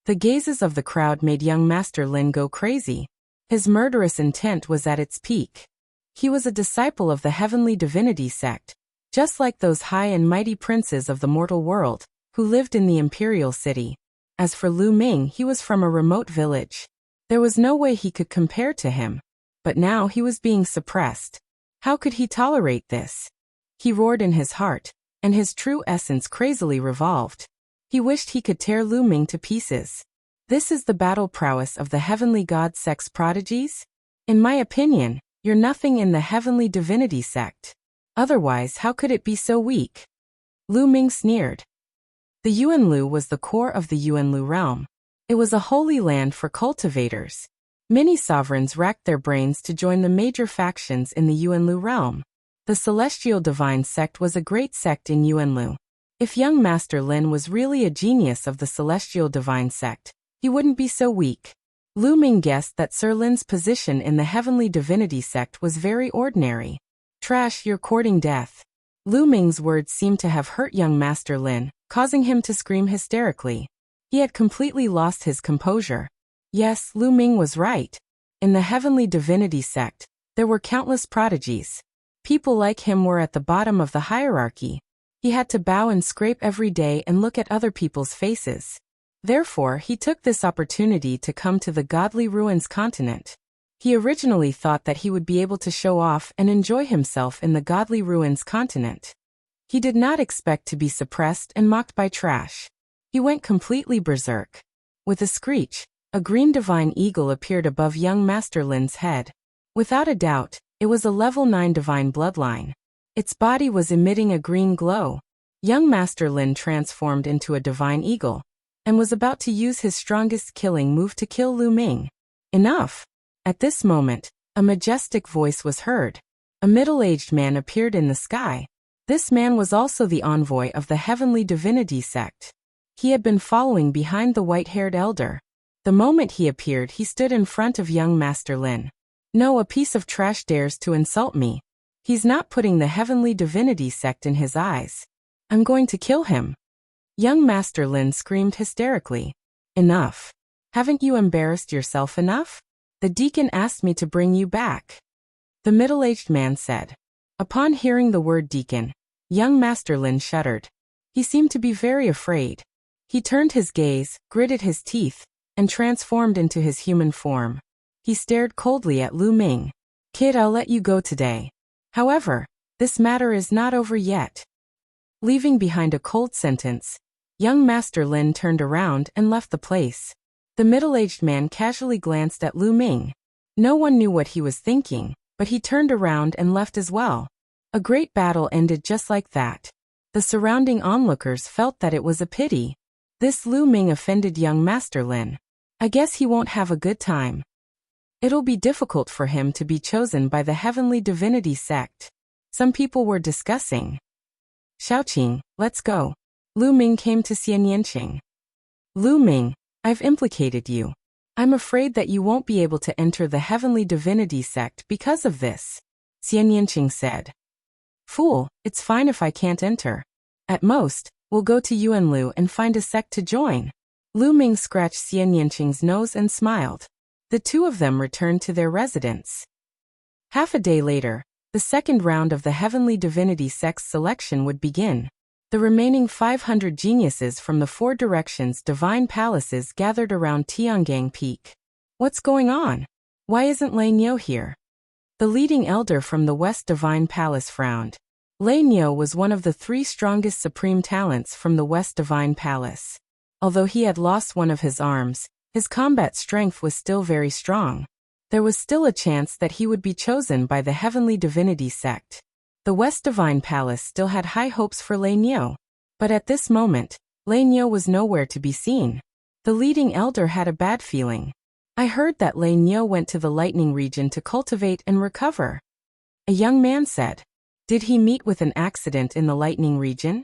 [SPEAKER 1] The gazes of the crowd made young Master Lin go crazy. His murderous intent was at its peak. He was a disciple of the Heavenly Divinity Sect, just like those high and mighty princes of the mortal world, who lived in the Imperial City. As for Lu Ming, he was from a remote village. There was no way he could compare to him. But now he was being suppressed. How could he tolerate this? He roared in his heart, and his true essence crazily revolved. He wished he could tear Lu Ming to pieces. This is the battle prowess of the heavenly god sect's prodigies? In my opinion, you're nothing in the Heavenly Divinity Sect. Otherwise, how could it be so weak? Lu Ming sneered. The Yuanlu was the core of the Yuanlu realm. It was a holy land for cultivators. Many sovereigns racked their brains to join the major factions in the Yuanlu realm. The Celestial Divine Sect was a great sect in Yuanlu. If young Master Lin was really a genius of the Celestial Divine Sect, he wouldn't be so weak. Lu Ming guessed that Sir Lin's position in the Heavenly Divinity Sect was very ordinary. Trash, you're courting death. Lu Ming's words seemed to have hurt young Master Lin, causing him to scream hysterically. He had completely lost his composure. Yes, Lu Ming was right. In the Heavenly Divinity sect, there were countless prodigies. People like him were at the bottom of the hierarchy. He had to bow and scrape every day and look at other people's faces. Therefore, he took this opportunity to come to the Godly Ruins continent. He originally thought that he would be able to show off and enjoy himself in the Godly Ruins continent. He did not expect to be suppressed and mocked by trash. He went completely berserk. With a screech, a green divine eagle appeared above young Master Lin's head. Without a doubt, it was a level 9 divine bloodline. Its body was emitting a green glow. Young Master Lin transformed into a divine eagle, and was about to use his strongest killing move to kill Lu Ming. Enough! At this moment, a majestic voice was heard. A middle-aged man appeared in the sky. This man was also the envoy of the Heavenly Divinity sect. He had been following behind the white-haired elder. The moment he appeared, he stood in front of young Master Lin. No, a piece of trash dares to insult me. He's not putting the Heavenly Divinity sect in his eyes. I'm going to kill him. Young Master Lin screamed hysterically. Enough. Haven't you embarrassed yourself enough? The deacon asked me to bring you back. The middle-aged man said. Upon hearing the word deacon, young Master Lin shuddered. He seemed to be very afraid. He turned his gaze, gritted his teeth, and transformed into his human form. He stared coldly at Lu Ming. Kid, I'll let you go today. However, this matter is not over yet. Leaving behind a cold sentence, young Master Lin turned around and left the place. The middle-aged man casually glanced at Lu Ming. No one knew what he was thinking, but he turned around and left as well. A great battle ended just like that. The surrounding onlookers felt that it was a pity. This Lu Ming offended young Master Lin. I guess he won't have a good time. It'll be difficult for him to be chosen by the Heavenly Divinity sect. Some people were discussing. Xiaoqing, let's go. Lu Ming came to Xianyanqing. Lu Ming, I've implicated you. I'm afraid that you won't be able to enter the Heavenly Divinity sect because of this. Xianyanqing said. Fool, it's fine if I can't enter. At most, we'll go to Yuanlu and find a sect to join. Lu Ming scratched Xianyanqing's nose and smiled. The two of them returned to their residence. Half a day later, the second round of the Heavenly Divinity sect's selection would begin. The remaining 500 geniuses from the 4 directions' divine palaces gathered around Tiangang Peak. What's going on? Why isn't Lei Niu here? The leading elder from the West Divine Palace frowned. Lei Niu was one of the 3 strongest supreme talents from the West Divine Palace. Although he had lost one of his arms, his combat strength was still very strong. There was still a chance that he would be chosen by the Heavenly Divinity sect. The West Divine Palace still had high hopes for Lei Niu. But at this moment, Lei Niu was nowhere to be seen. The leading elder had a bad feeling. I heard that Lei Niu went to the lightning region to cultivate and recover. A young man said. Did he meet with an accident in the lightning region?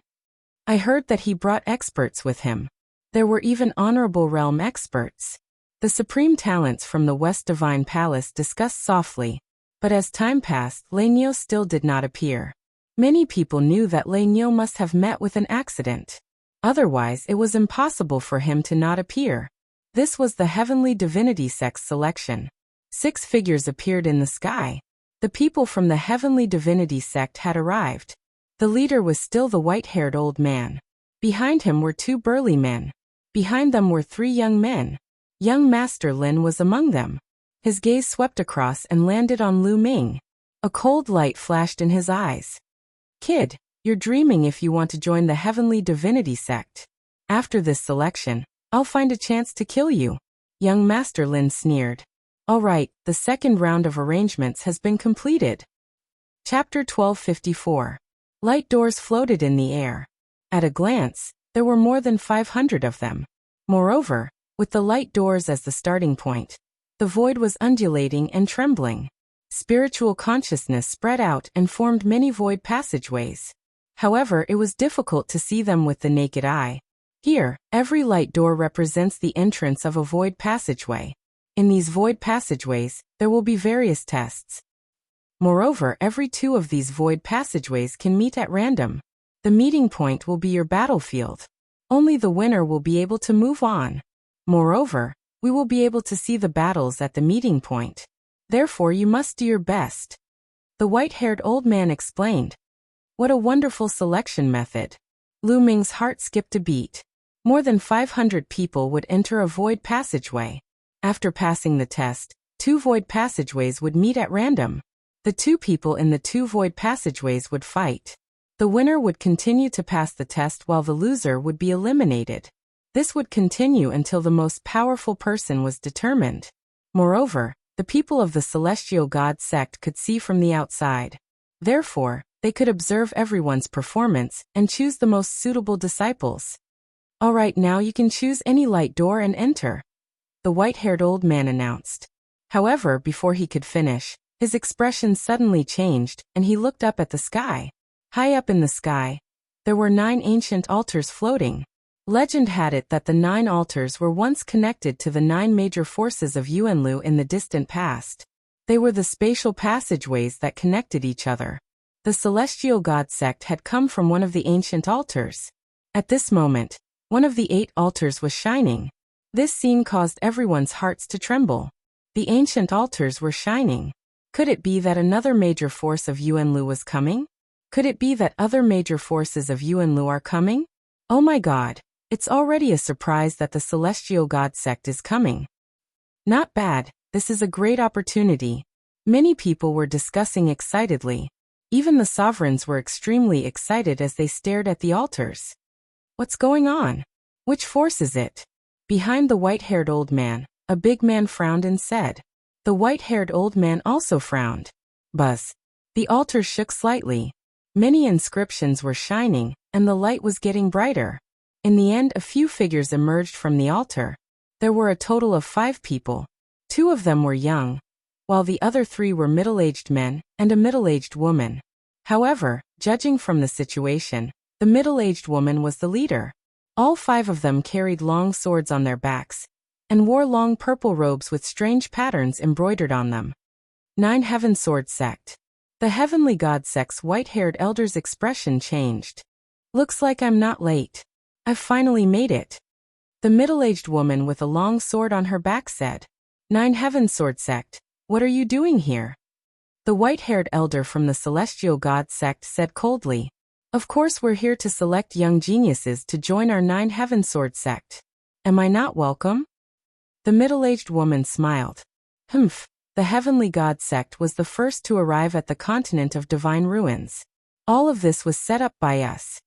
[SPEAKER 1] I heard that he brought experts with him. There were even honorable realm experts. The supreme talents from the West Divine Palace discussed softly, but as time passed, Lei Niu still did not appear. Many people knew that Lei Niu must have met with an accident. Otherwise, it was impossible for him to not appear. This was the Heavenly Divinity sect's selection. 6 figures appeared in the sky. The people from the Heavenly Divinity sect had arrived. The leader was still the white-haired old man. Behind him were 2 burly men. Behind them were 3 young men. Young Master Lin was among them. His gaze swept across and landed on Lu Ming. A cold light flashed in his eyes. Kid, you're dreaming if you want to join the Heavenly Divinity sect. After this selection, I'll find a chance to kill you. Young Master Lin sneered. All right, the second round of arrangements has been completed. Chapter 1254. Light doors floated in the air. At a glance, there were more than 500 of them. Moreover, with the light doors as the starting point, the void was undulating and trembling. Spiritual consciousness spread out and formed many void passageways. However, it was difficult to see them with the naked eye. Here, every light door represents the entrance of a void passageway. In these void passageways, there will be various tests. Moreover, every 2 of these void passageways can meet at random. The meeting point will be your battlefield. Only the winner will be able to move on. Moreover, we will be able to see the battles at the meeting point. Therefore you must do your best. The white-haired old man explained. What a wonderful selection method. Lu Ming's heart skipped a beat. More than 500 people would enter a void passageway. After passing the test, 2 void passageways would meet at random. The 2 people in the 2 void passageways would fight. The winner would continue to pass the test while the loser would be eliminated. This would continue until the most powerful person was determined. Moreover, the people of the Celestial God sect could see from the outside. Therefore, they could observe everyone's performance and choose the most suitable disciples. Alright, now you can choose any light door and enter. The white-haired old man announced. However, before he could finish, his expression suddenly changed and he looked up at the sky. High up in the sky, there were 9 ancient altars floating. Legend had it that the 9 altars were once connected to the 9 major forces of Yuanlu in the distant past. They were the spatial passageways that connected each other. The Celestial God sect had come from one of the ancient altars. At this moment, one of the 8 altars was shining. This scene caused everyone's hearts to tremble. The ancient altars were shining. Could it be that another major force of Yuanlu was coming? Could it be that other major forces of Yuanlu are coming? Oh my god, it's already a surprise that the Celestial God sect is coming. Not bad, this is a great opportunity. Many people were discussing excitedly. Even the sovereigns were extremely excited as they stared at the altars. What's going on? Which force is it? Behind the white-haired old man, a big man frowned and said. The white-haired old man also frowned. Buzz. The altar shook slightly. Many inscriptions were shining, and the light was getting brighter. In the end, a few figures emerged from the altar. There were a total of 5 people. 2 of them were young, while the other 3 were middle-aged men and a middle-aged woman. However, judging from the situation, the middle-aged woman was the leader. All 5 of them carried long swords on their backs and wore long purple robes with strange patterns embroidered on them. 9 Heaven Sword Sect. The Heavenly God sect's white-haired elder's expression changed. Looks like I'm not late. I've finally made it. The middle-aged woman with a long sword on her back said. 9 Heaven Sword Sect, what are you doing here? The white-haired elder from the Celestial God sect said coldly. Of course we're here to select young geniuses to join our 9 Heaven Sword sect. Am I not welcome? The middle-aged woman smiled. Humph. The Heavenly God sect was the first to arrive at the continent of divine ruins. All of this was set up by us.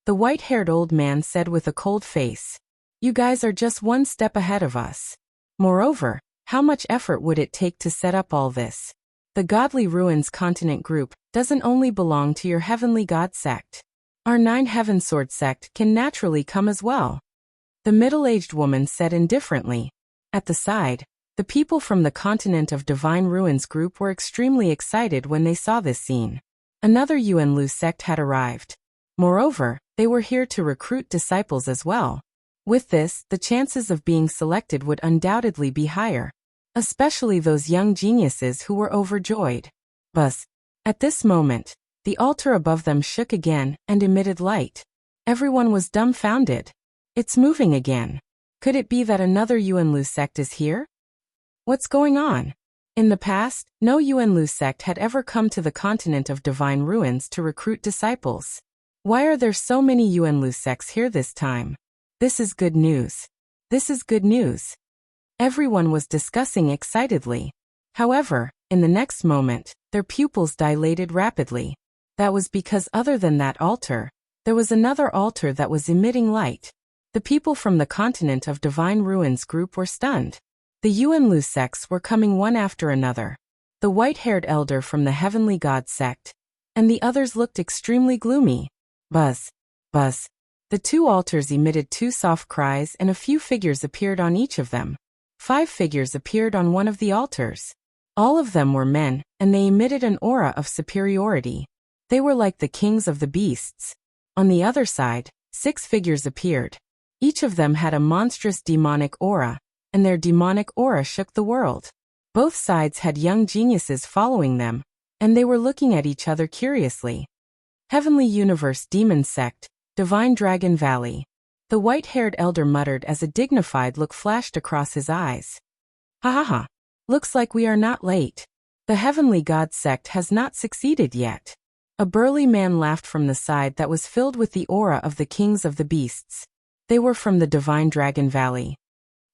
[SPEAKER 1] The white-haired old man said with a cold face. You guys are just one step ahead of us. Moreover, how much effort would it take to set up all this? The Godly Ruins Continent Group doesn't only belong to your Heavenly God sect. Our 9 Heaven Sword sect can naturally come as well. The middle-aged woman said indifferently. At the side, the people from the Continent of Divine Ruins group were extremely excited when they saw this scene. Another Yuanlu sect had arrived. Moreover, they were here to recruit disciples as well. With this, the chances of being selected would undoubtedly be higher. Especially those young geniuses who were overjoyed. Buzz. At this moment, the altar above them shook again and emitted light. Everyone was dumbfounded. It's moving again. Could it be that another Yuanlu sect is here? What's going on? In the past, no Yuanlu sect had ever come to the continent of divine ruins to recruit disciples. Why are there so many Yuanlu sects here this time? This is good news. This is good news. Everyone was discussing excitedly. However, in the next moment, their pupils dilated rapidly. That was because other than that altar, there was another altar that was emitting light. The people from the continent of divine ruins group were stunned. The Yuanlu sects were coming one after another. The white-haired elder from the Heavenly God sect, and the others looked extremely gloomy. Buzz. Buzz. The 2 altars emitted 2 soft cries and a few figures appeared on each of them. 5 figures appeared on one of the altars. All of them were men, and they emitted an aura of superiority. They were like the kings of the beasts. On the other side, 6 figures appeared. Each of them had a monstrous demonic aura, and their demonic aura shook the world. Both sides had young geniuses following them, and they were looking at each other curiously. Heavenly Universe Demon Sect, Divine Dragon Valley. The white-haired elder muttered as a dignified look flashed across his eyes. Ha ha ha. Looks like we are not late. The heavenly god sect has not succeeded yet. A burly man laughed from the side that was filled with the aura of the kings of the beasts. They were from the divine Dragon Valley.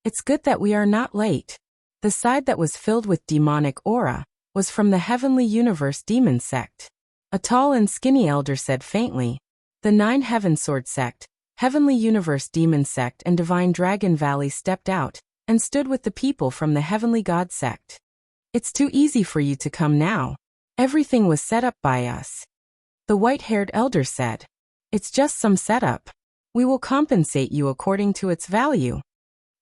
[SPEAKER 1] It's good that we are not late. The side that was filled with demonic aura was from the heavenly universe demon sect. A tall and skinny elder said faintly. The 9 Heaven Sword sect, heavenly universe demon sect and divine Dragon Valley stepped out and stood with the people from the heavenly god sect. It's too easy for you to come now. Everything was set up by us. The white-haired elder said. It's just some setup. We will compensate you according to its value.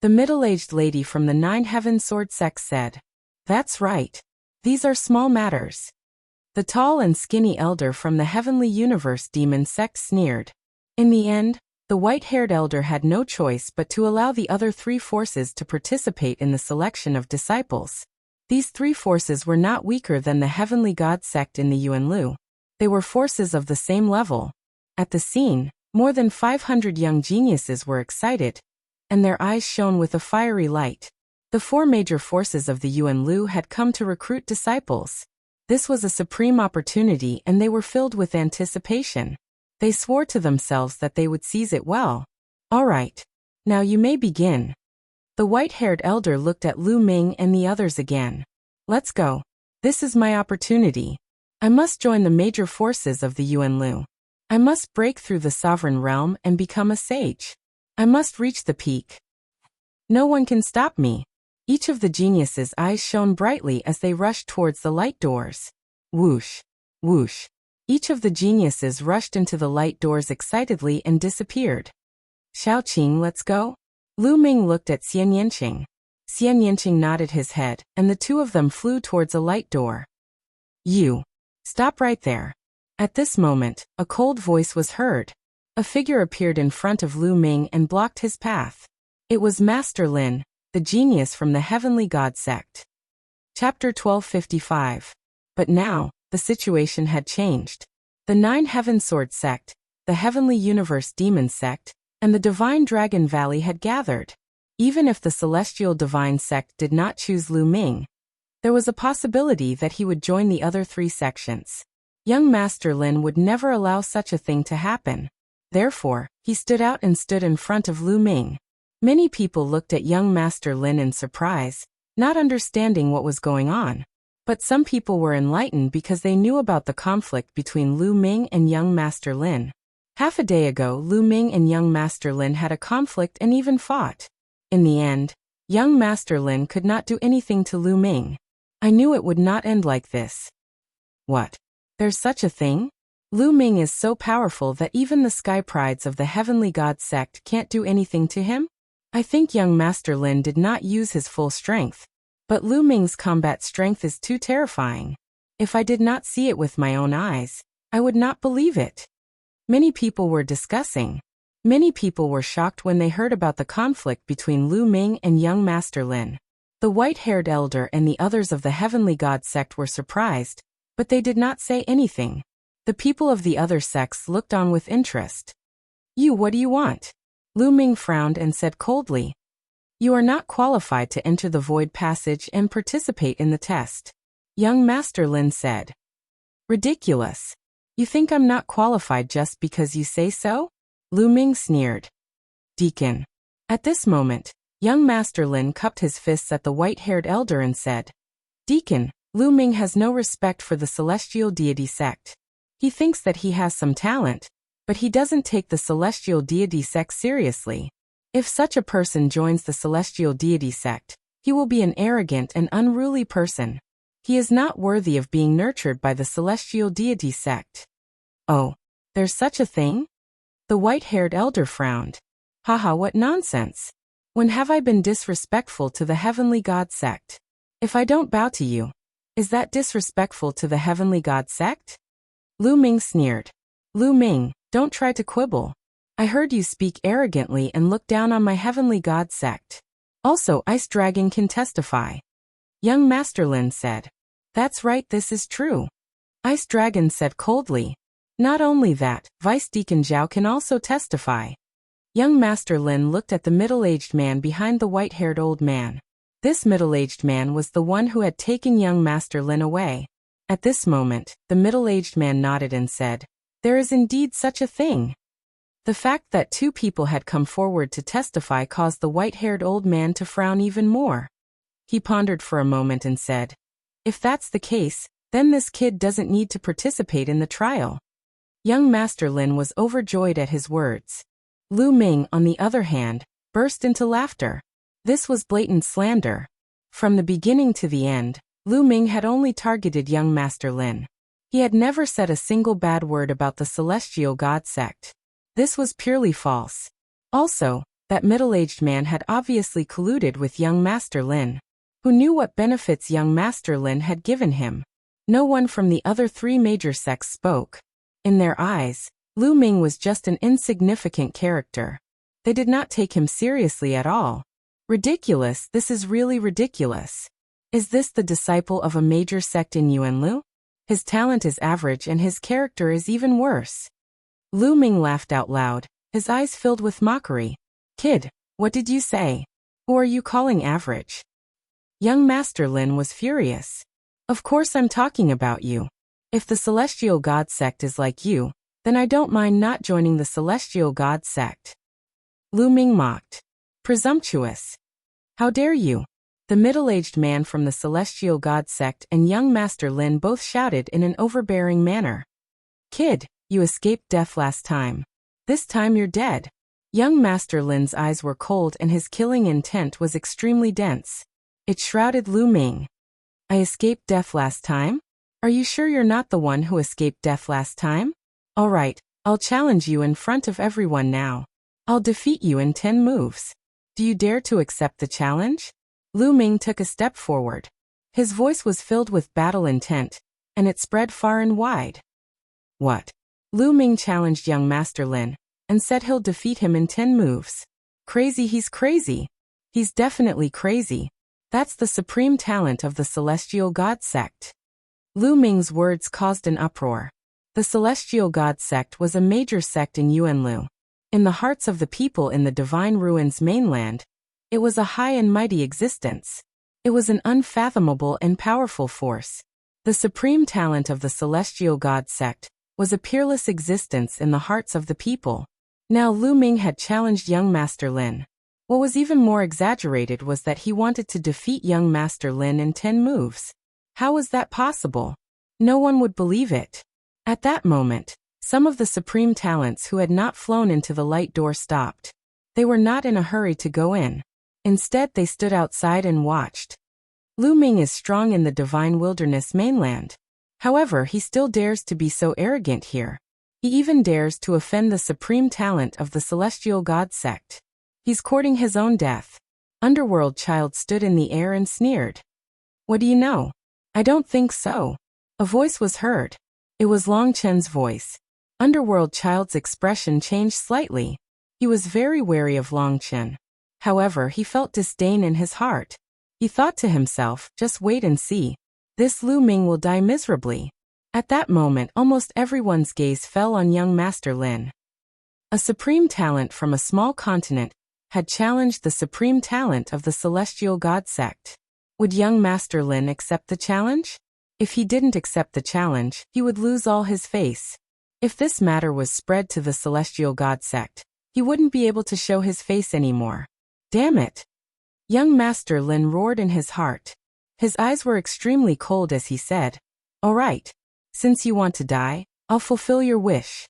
[SPEAKER 1] The middle-aged lady from the 9 Heaven Sword sect said. That's right. These are small matters. The tall and skinny elder from the heavenly universe demon sect sneered. In the end, the white-haired elder had no choice but to allow the other 3 forces to participate in the selection of disciples. These 3 forces were not weaker than the heavenly god sect in the Yuanlu. They were forces of the same level. At the scene, more than 500 young geniuses were excited, and their eyes shone with a fiery light. The 4 major forces of the Yuanlu had come to recruit disciples. This was a supreme opportunity and they were filled with anticipation. They swore to themselves that they would seize it well. All right. Now you may begin. The white-haired elder looked at Lu Ming and the others again. Let's go. This is my opportunity. I must join the major forces of the Yuanlu. I must break through the sovereign realm and become a sage. I must reach the peak. No one can stop me. Each of the geniuses' eyes shone brightly as they rushed towards the light doors. Whoosh, whoosh. Each of the geniuses rushed into the light doors excitedly and disappeared. Xiaoqing, let's go? Lu Ming looked at Xian Yanqing. Xian Yanqing nodded his head, and the 2 of them flew towards a light door. You. Stop right there. At this moment, a cold voice was heard. A figure appeared in front of Lu Ming and blocked his path. It was Master Lin, the genius from the heavenly god sect. Chapter 1255. But now, the situation had changed. The 9 Heaven Sword sect, the heavenly universe demon sect, and the divine Dragon Valley had gathered. Even if the celestial divine sect did not choose Lu Ming, there was a possibility that he would join the other 3 sections. Young Master Lin would never allow such a thing to happen. Therefore, he stood out and stood in front of Lu Ming. Many people looked at young Master Lin in surprise, not understanding what was going on. But some people were enlightened because they knew about the conflict between Lu Ming and young Master Lin. Half a day ago, Lu Ming and young Master Lin had a conflict and even fought. In the end, young Master Lin could not do anything to Lu Ming. I knew it would not end like this. What? There's such a thing? Lu Ming is so powerful that even the sky prides of the heavenly god sect can't do anything to him? I think young Master Lin did not use his full strength. But Lu Ming's combat strength is too terrifying. If I did not see it with my own eyes, I would not believe it. Many people were discussing. Many people were shocked when they heard about the conflict between Lu Ming and young Master Lin. The white-haired elder and the others of the heavenly god sect were surprised, but they did not say anything. The people of the other sects looked on with interest. What do you want? Lu Ming frowned and said coldly. You are not qualified to enter the void passage and participate in the test. Young Master Lin said. Ridiculous. You think I'm not qualified just because you say so? Lu Ming sneered. Deacon. At this moment, young Master Lin cupped his fists at the white-haired elder and said, Deacon, Lu Ming has no respect for the celestial deity sect. He thinks that he has some talent, but he doesn't take the celestial deity sect seriously. If such a person joins the celestial deity sect, he will be an arrogant and unruly person. He is not worthy of being nurtured by the celestial deity sect. Oh, there's such a thing? The white-haired elder frowned. Haha, what nonsense. When have I been disrespectful to the heavenly god sect? If I don't bow to you, is that disrespectful to the heavenly god sect? Lu Ming sneered. Lu Ming, don't try to quibble. I heard you speak arrogantly and look down on my heavenly god sect. Also, Ice Dragon can testify. Young Master Lin said. That's right, this is true. Ice Dragon said coldly. Not only that, Vice Deacon Zhao can also testify. Young Master Lin looked at the middle-aged man behind the white-haired old man. This middle-aged man was the one who had taken young Master Lin away. At this moment, the middle-aged man nodded and said, "There is indeed such a thing." The fact that two people had come forward to testify caused the white-haired old man to frown even more. He pondered for a moment and said, "If that's the case, then this kid doesn't need to participate in the trial." Young Master Lin was overjoyed at his words. Lu Ming, on the other hand, burst into laughter. This was blatant slander. From the beginning to the end, Lu Ming had only targeted young Master Lin. He had never said a single bad word about the Celestial God sect. This was purely false. Also, that middle-aged man had obviously colluded with young Master Lin. Who knew what benefits young Master Lin had given him? No one from the other three major sects spoke. In their eyes, Lu Ming was just an insignificant character. They did not take him seriously at all. Ridiculous, this is really ridiculous. Is this the disciple of a major sect in Yuanlu? His talent is average and his character is even worse. Lu Ming laughed out loud, his eyes filled with mockery. "Kid, what did you say? Who are you calling average?" Young Master Lin was furious. "Of course I'm talking about you. If the Celestial God sect is like you, then I don't mind not joining the Celestial God sect." Lu Ming mocked. "Presumptuous. How dare you?" The middle-aged man from the Celestial God sect and young Master Lin both shouted in an overbearing manner. "Kid, you escaped death last time. This time you're dead." Young Master Lin's eyes were cold and his killing intent was extremely dense. It shrouded Lu Ming. "I escaped death last time? Are you sure you're not the one who escaped death last time? All right, I'll challenge you in front of everyone now. I'll defeat you in 10 moves. Do you dare to accept the challenge?" Lu Ming took a step forward. His voice was filled with battle intent, and it spread far and wide. "What?" Lu Ming challenged young Master Lin, and said he'll defeat him in 10 moves. Crazy, he's crazy. He's definitely crazy. That's the supreme talent of the Celestial God sect. Lu Ming's words caused an uproar. The Celestial God sect was a major sect in Yuanlu. In the hearts of the people in the Divine Ruins mainland, it was a high and mighty existence. It was an unfathomable and powerful force. The supreme talent of the Celestial God sect was a peerless existence in the hearts of the people. Now Lu Ming had challenged young Master Lin. What was even more exaggerated was that he wanted to defeat young Master Lin in 10 moves. How was that possible? No one would believe it. At that moment, some of the supreme talents who had not flown into the light door stopped. They were not in a hurry to go in. Instead, they stood outside and watched. Lu Ming is strong in the Divine Wilderness mainland. However, he still dares to be so arrogant here. He even dares to offend the supreme talent of the Celestial God sect. He's courting his own death. Underworld Child stood in the air and sneered. "What do you know? I don't think so." A voice was heard. It was Long Chen's voice. Underworld Child's expression changed slightly. He was very wary of Long Chen. However, he felt disdain in his heart. He thought to himself, just wait and see. This Lu Ming will die miserably. At that moment, almost everyone's gaze fell on young Master Lin. A supreme talent from a small continent had challenged the supreme talent of the Celestial God sect. Would young Master Lin accept the challenge? If he didn't accept the challenge, he would lose all his face. If this matter was spread to the Celestial God sect, he wouldn't be able to show his face anymore. Damn it! Young Master Lin roared in his heart. His eyes were extremely cold as he said, "All right. Since you want to die, I'll fulfill your wish."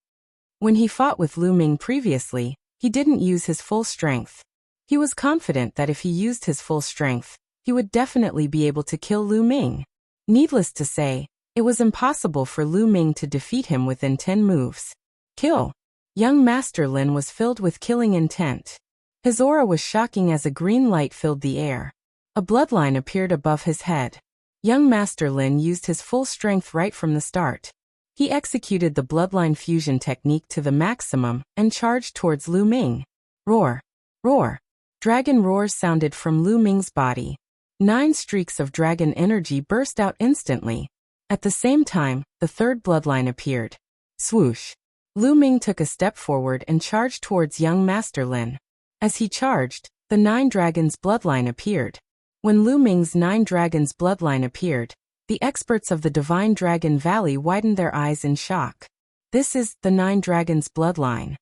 [SPEAKER 1] When he fought with Lu Ming previously, he didn't use his full strength. He was confident that if he used his full strength, he would definitely be able to kill Lu Ming. Needless to say, it was impossible for Lu Ming to defeat him within 10 moves. Kill! Young Master Lin was filled with killing intent. His aura was shocking as a green light filled the air. A bloodline appeared above his head. Young Master Lin used his full strength right from the start. He executed the bloodline fusion technique to the maximum and charged towards Lu Ming. Roar! Roar! Dragon roars sounded from Lu Ming's body. 9 streaks of dragon energy burst out instantly. At the same time, the third bloodline appeared. Swoosh! Lu Ming took a step forward and charged towards young Master Lin. As he charged, the 9 Dragons bloodline appeared. When Lu Ming's 9 Dragons bloodline appeared, the experts of the Divine Dragon Valley widened their eyes in shock. This is the 9 Dragons bloodline.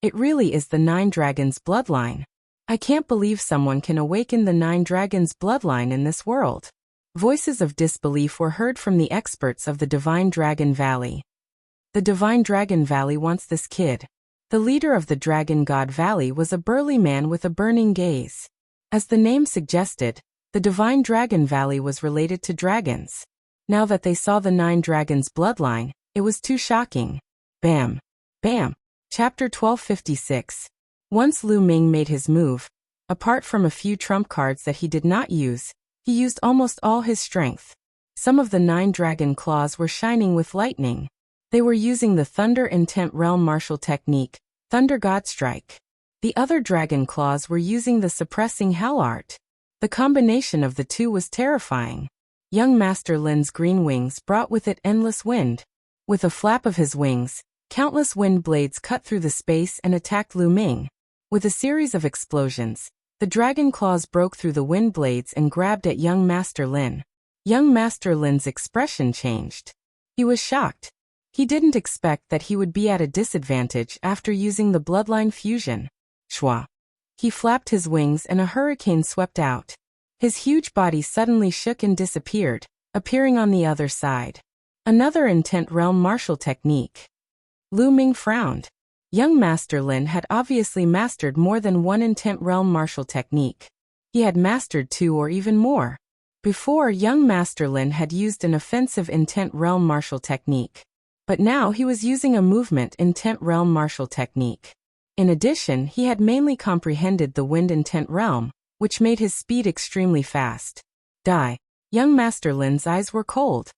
[SPEAKER 1] It really is the 9 Dragons bloodline. I can't believe someone can awaken the 9 Dragons bloodline in this world. Voices of disbelief were heard from the experts of the Divine Dragon Valley. The Divine Dragon Valley wants this kid. The leader of the Dragon God Valley was a burly man with a burning gaze. As the name suggested, the Divine Dragon Valley was related to dragons. Now that they saw the 9 Dragons bloodline, it was too shocking. Bam! Bam! Chapter 1256. Once Lu Ming made his move, apart from a few trump cards that he did not use, he used almost all his strength. Some of the 9 dragon claws were shining with lightning. They were using the Thunder Intent Realm Martial Technique, Thunder God Strike. The other dragon claws were using the Suppressing Hell Art. The combination of the two was terrifying. Young Master Lin's green wings brought with it endless wind. With a flap of his wings, countless wind blades cut through the space and attacked Lu Ming. With a series of explosions, the dragon claws broke through the wind blades and grabbed at young Master Lin. Young Master Lin's expression changed. He was shocked. He didn't expect that he would be at a disadvantage after using the bloodline fusion. Shwa. He flapped his wings and a hurricane swept out. His huge body suddenly shook and disappeared, appearing on the other side. Another Intent Realm Martial Technique. Lu Ming frowned. Young Master Lin had obviously mastered more than one Intent Realm Martial Technique. He had mastered 2 or even more. Before, young Master Lin had used an offensive Intent Realm Martial Technique. But now he was using a movement Intent Realm Martial Technique. In addition, he had mainly comprehended the Wind Intent Realm, which made his speed extremely fast. Die. Young Master Lin's eyes were cold.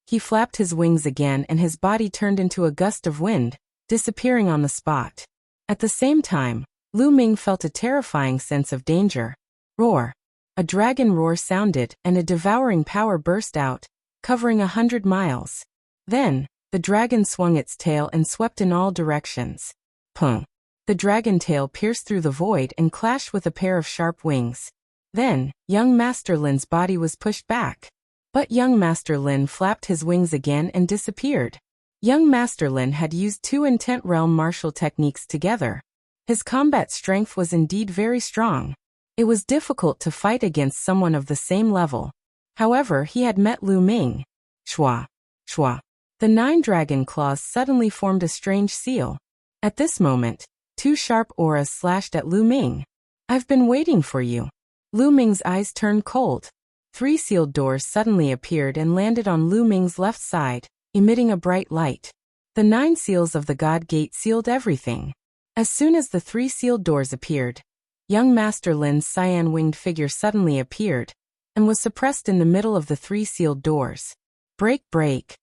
[SPEAKER 1] He flapped his wings again and his body turned into a gust of wind, disappearing on the spot. At the same time, Lu Ming felt a terrifying sense of danger. Roar. A dragon roar sounded and a devouring power burst out, covering 100 miles. Then, the dragon swung its tail and swept in all directions. Pung. The dragon tail pierced through the void and clashed with a pair of sharp wings. Then, young Master Lin's body was pushed back. But young Master Lin flapped his wings again and disappeared. Young Master Lin had used 2 Intent Realm martial techniques together. His combat strength was indeed very strong. It was difficult to fight against someone of the same level. However, he had met Lu Ming. Shwa. Shwa. The 9 dragon claws suddenly formed a strange seal. At this moment, 2 sharp auras slashed at Lu Ming. I've been waiting for you. Lu Ming's eyes turned cold. 3 sealed doors suddenly appeared and landed on Lu Ming's left side, emitting a bright light. The 9 seals of the God Gate sealed everything. As soon as the 3 sealed doors appeared, young Master Lin's cyan-winged figure suddenly appeared, and was suppressed in the middle of the 3 sealed doors. Break, break.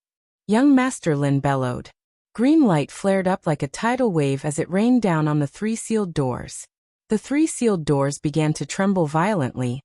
[SPEAKER 1] Young Master Lin bellowed. Green light flared up like a tidal wave as it rained down on the 3 sealed doors. The 3 sealed doors began to tremble violently,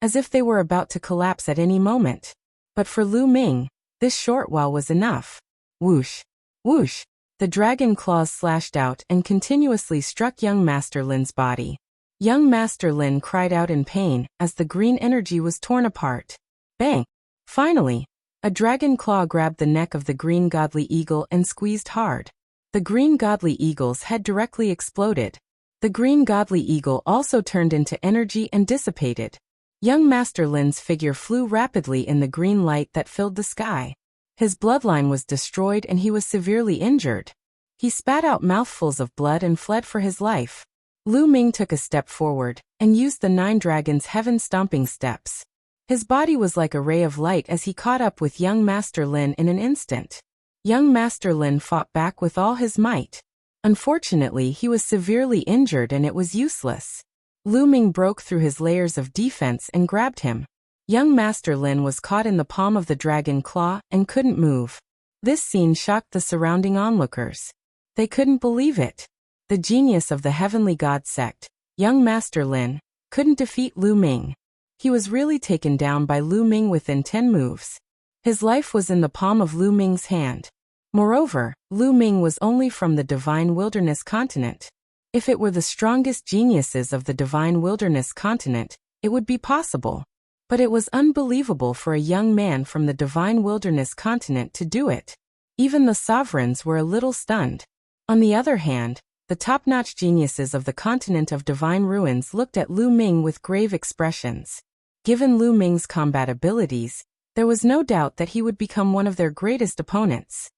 [SPEAKER 1] as if they were about to collapse at any moment. But for Lu Ming, this short while was enough. Whoosh! Whoosh! The dragon claws slashed out and continuously struck young Master Lin's body. Young Master Lin cried out in pain as the green energy was torn apart. Bang! Finally, a dragon claw grabbed the neck of the green godly eagle and squeezed hard. The green godly eagle's head directly exploded. The green godly eagle also turned into energy and dissipated. Young Master Lin's figure flew rapidly in the green light that filled the sky. His bloodline was destroyed and he was severely injured. He spat out mouthfuls of blood and fled for his life. Lu Ming took a step forward and used the 9 dragons' heaven-stomping steps. His body was like a ray of light as he caught up with young Master Lin in an instant. Young Master Lin fought back with all his might. Unfortunately, he was severely injured and it was useless. Lu Ming broke through his layers of defense and grabbed him. Young Master Lin was caught in the palm of the dragon claw and couldn't move. This scene shocked the surrounding onlookers. They couldn't believe it. The genius of the Heavenly God sect, young Master Lin, couldn't defeat Lu Ming. He was really taken down by Lu Ming within 10 moves. His life was in the palm of Lu Ming's hand. Moreover, Lu Ming was only from the Divine Wilderness continent. If it were the strongest geniuses of the Divine Wilderness continent, it would be possible. But it was unbelievable for a young man from the Divine Wilderness continent to do it. Even the sovereigns were a little stunned. On the other hand, the top-notch geniuses of the continent of Divine Ruins looked at Lu Ming with grave expressions. Given Lu Ming's combat abilities, there was no doubt that he would become one of their greatest opponents.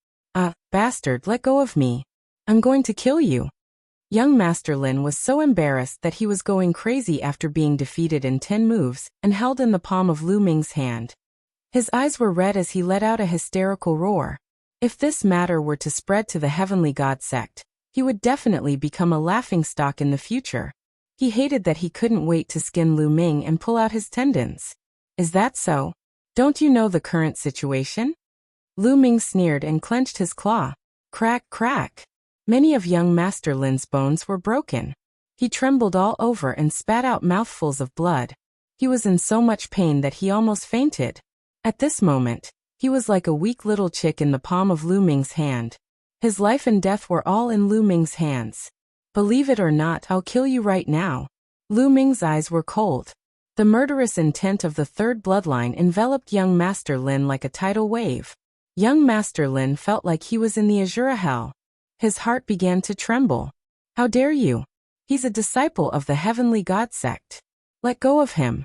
[SPEAKER 1] Bastard, let go of me. I'm going to kill you. Young Master Lin was so embarrassed that he was going crazy after being defeated in 10 moves and held in the palm of Lu Ming's hand. His eyes were red as he let out a hysterical roar. If this matter were to spread to the Heavenly God sect, he would definitely become a laughingstock in the future. He hated that he couldn't wait to skin Lu Ming and pull out his tendons. Is that so? Don't you know the current situation? Lu Ming sneered and clenched his claw. Crack, crack. Many of young Master Lin's bones were broken. He trembled all over and spat out mouthfuls of blood. He was in so much pain that he almost fainted. At this moment, he was like a weak little chick in the palm of Lu Ming's hand. His life and death were all in Lu Ming's hands. Believe it or not, I'll kill you right now. Lu Ming's eyes were cold. The murderous intent of the third bloodline enveloped young Master Lin like a tidal wave. Young Master Lin felt like he was in the Azura hell. His heart began to tremble. How dare you? He's a disciple of the Heavenly God sect. Let go of him.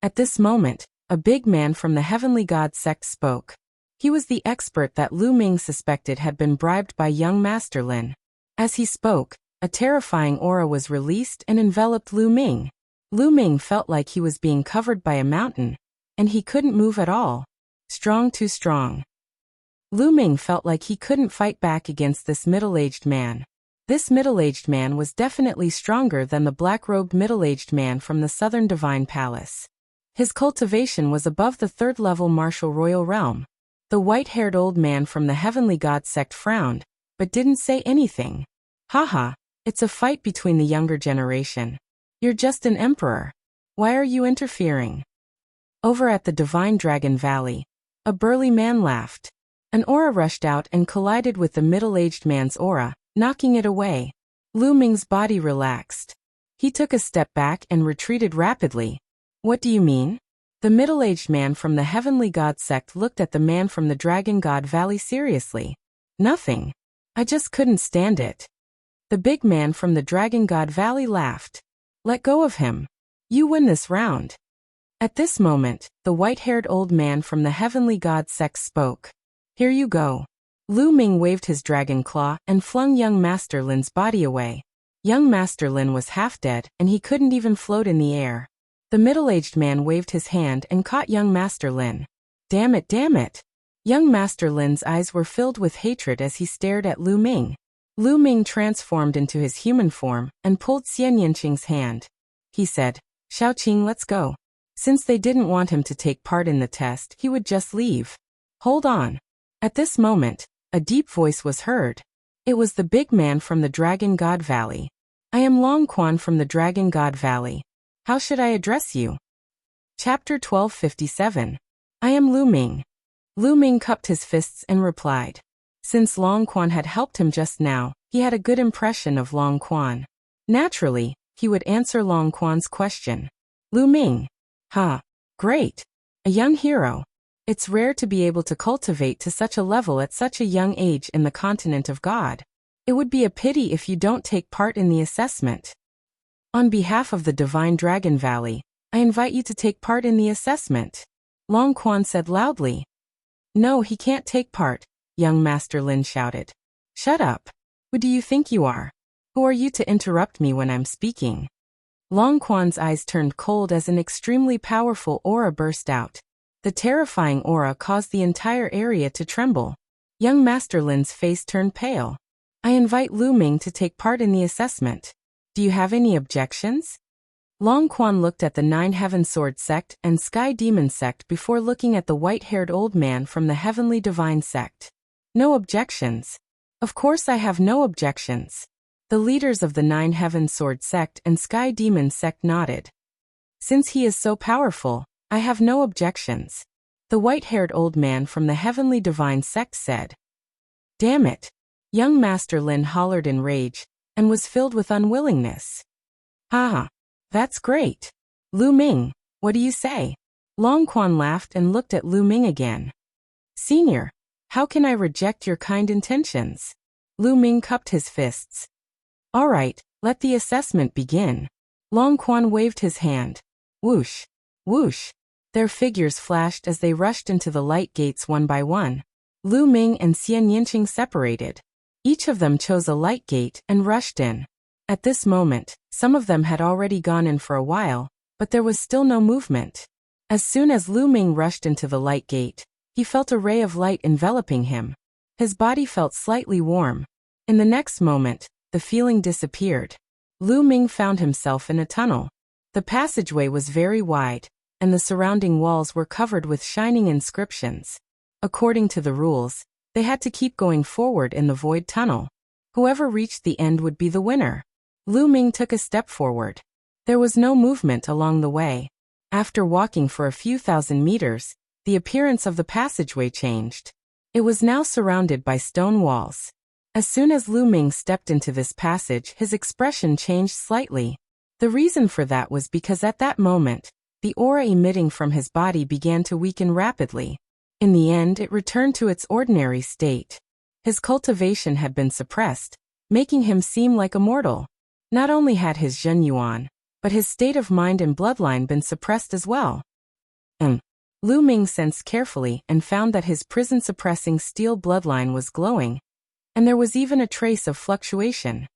[SPEAKER 1] At this moment, a big man from the Heavenly God sect spoke. He was the expert that Lu Ming suspected had been bribed by young Master Lin. As he spoke, a terrifying aura was released and enveloped Lu Ming. Lu Ming felt like he was being covered by a mountain, and he couldn't move at all. Strong, too strong. Lu Ming felt like he couldn't fight back against this middle-aged man. This middle-aged man was definitely stronger than the black-robed middle-aged man from the Southern Divine Palace. His cultivation was above the third-level martial royal realm. The white-haired old man from the Heavenly God sect frowned, but didn't say anything. Haha, it's a fight between the younger generation. You're just an emperor. Why are you interfering? Over at the Divine Dragon Valley, a burly man laughed. An aura rushed out and collided with the middle-aged man's aura, knocking it away. Lu Ming's body relaxed. He took a step back and retreated rapidly. What do you mean? The middle-aged man from the Heavenly God sect looked at the man from the Dragon God Valley seriously. Nothing. I just couldn't stand it. The big man from the Dragon God Valley laughed. Let go of him. You win this round. At this moment, the white-haired old man from the Heavenly God sect spoke. Here you go. Lu Ming waved his dragon claw and flung young Master Lin's body away. Young Master Lin was half dead and he couldn't even float in the air. The middle-aged man waved his hand and caught young Master Lin. Damn it, damn it. Young Master Lin's eyes were filled with hatred as he stared at Lu Ming. Lu Ming transformed into his human form and pulled Xian Yanqing's hand. He said, Xiaoqing, let's go. Since they didn't want him to take part in the test, he would just leave. Hold on. At this moment, a deep voice was heard. It was the big man from the Dragon God Valley. I am Long Quan from the Dragon God Valley. How should I address you? Chapter 1257. I am Lu Ming. Lu Ming cupped his fists and replied. Since Long Quan had helped him just now, he had a good impression of Long Quan. Naturally, he would answer Long Quan's question. Lu Ming. Ha. Great. A young hero. It's rare to be able to cultivate to such a level at such a young age in the continent of God. It would be a pity if you don't take part in the assessment. On behalf of the Divine Dragon Valley, I invite you to take part in the assessment. Long Quan said loudly. No, he can't take part, young Master Lin shouted. Shut up. Who do you think you are? Who are you to interrupt me when I'm speaking? Long Quan's eyes turned cold as an extremely powerful aura burst out. The terrifying aura caused the entire area to tremble. Young Master Lin's face turned pale. I invite Lu Ming to take part in the assessment. Do you have any objections? Long Quan looked at the Nine Heaven Sword sect and Sky Demon sect before looking at the white-haired old man from the Heavenly Divine sect. No objections. Of course I have no objections. The leaders of the Nine Heaven Sword sect and Sky Demon sect nodded. Since he is so powerful, I have no objections. The white-haired old man from the Heavenly Divine sect said. Damn it! Young Master Lin hollered in rage, and was filled with unwillingness. Haha. That's great. Lu Ming, what do you say? Long Quan laughed and looked at Lu Ming again. Senior, how can I reject your kind intentions? Lu Ming cupped his fists. All right, let the assessment begin. Long Quan waved his hand. Whoosh, whoosh. Their figures flashed as they rushed into the light gates one by one. Lu Ming and Xian Yinqing separated. Each of them chose a light gate and rushed in. At this moment, some of them had already gone in for a while, but there was still no movement. As soon as Lu Ming rushed into the light gate, he felt a ray of light enveloping him. His body felt slightly warm. In the next moment, the feeling disappeared. Lu Ming found himself in a tunnel. The passageway was very wide, and the surrounding walls were covered with shining inscriptions. According to the rules, they had to keep going forward in the void tunnel. Whoever reached the end would be the winner. Lu Ming took a step forward. There was no movement along the way. After walking for a few thousand meters, the appearance of the passageway changed. It was now surrounded by stone walls. As soon as Lu Ming stepped into this passage, his expression changed slightly. The reason for that was because at that moment, the aura emitting from his body began to weaken rapidly. In the end, it returned to its ordinary state. His cultivation had been suppressed, making him seem like a mortal. Not only had his Zhen Yuan, but his state of mind and bloodline been suppressed as well. Lu Ming sensed carefully and found that his prison-suppressing steel bloodline was glowing, and there was even a trace of fluctuation.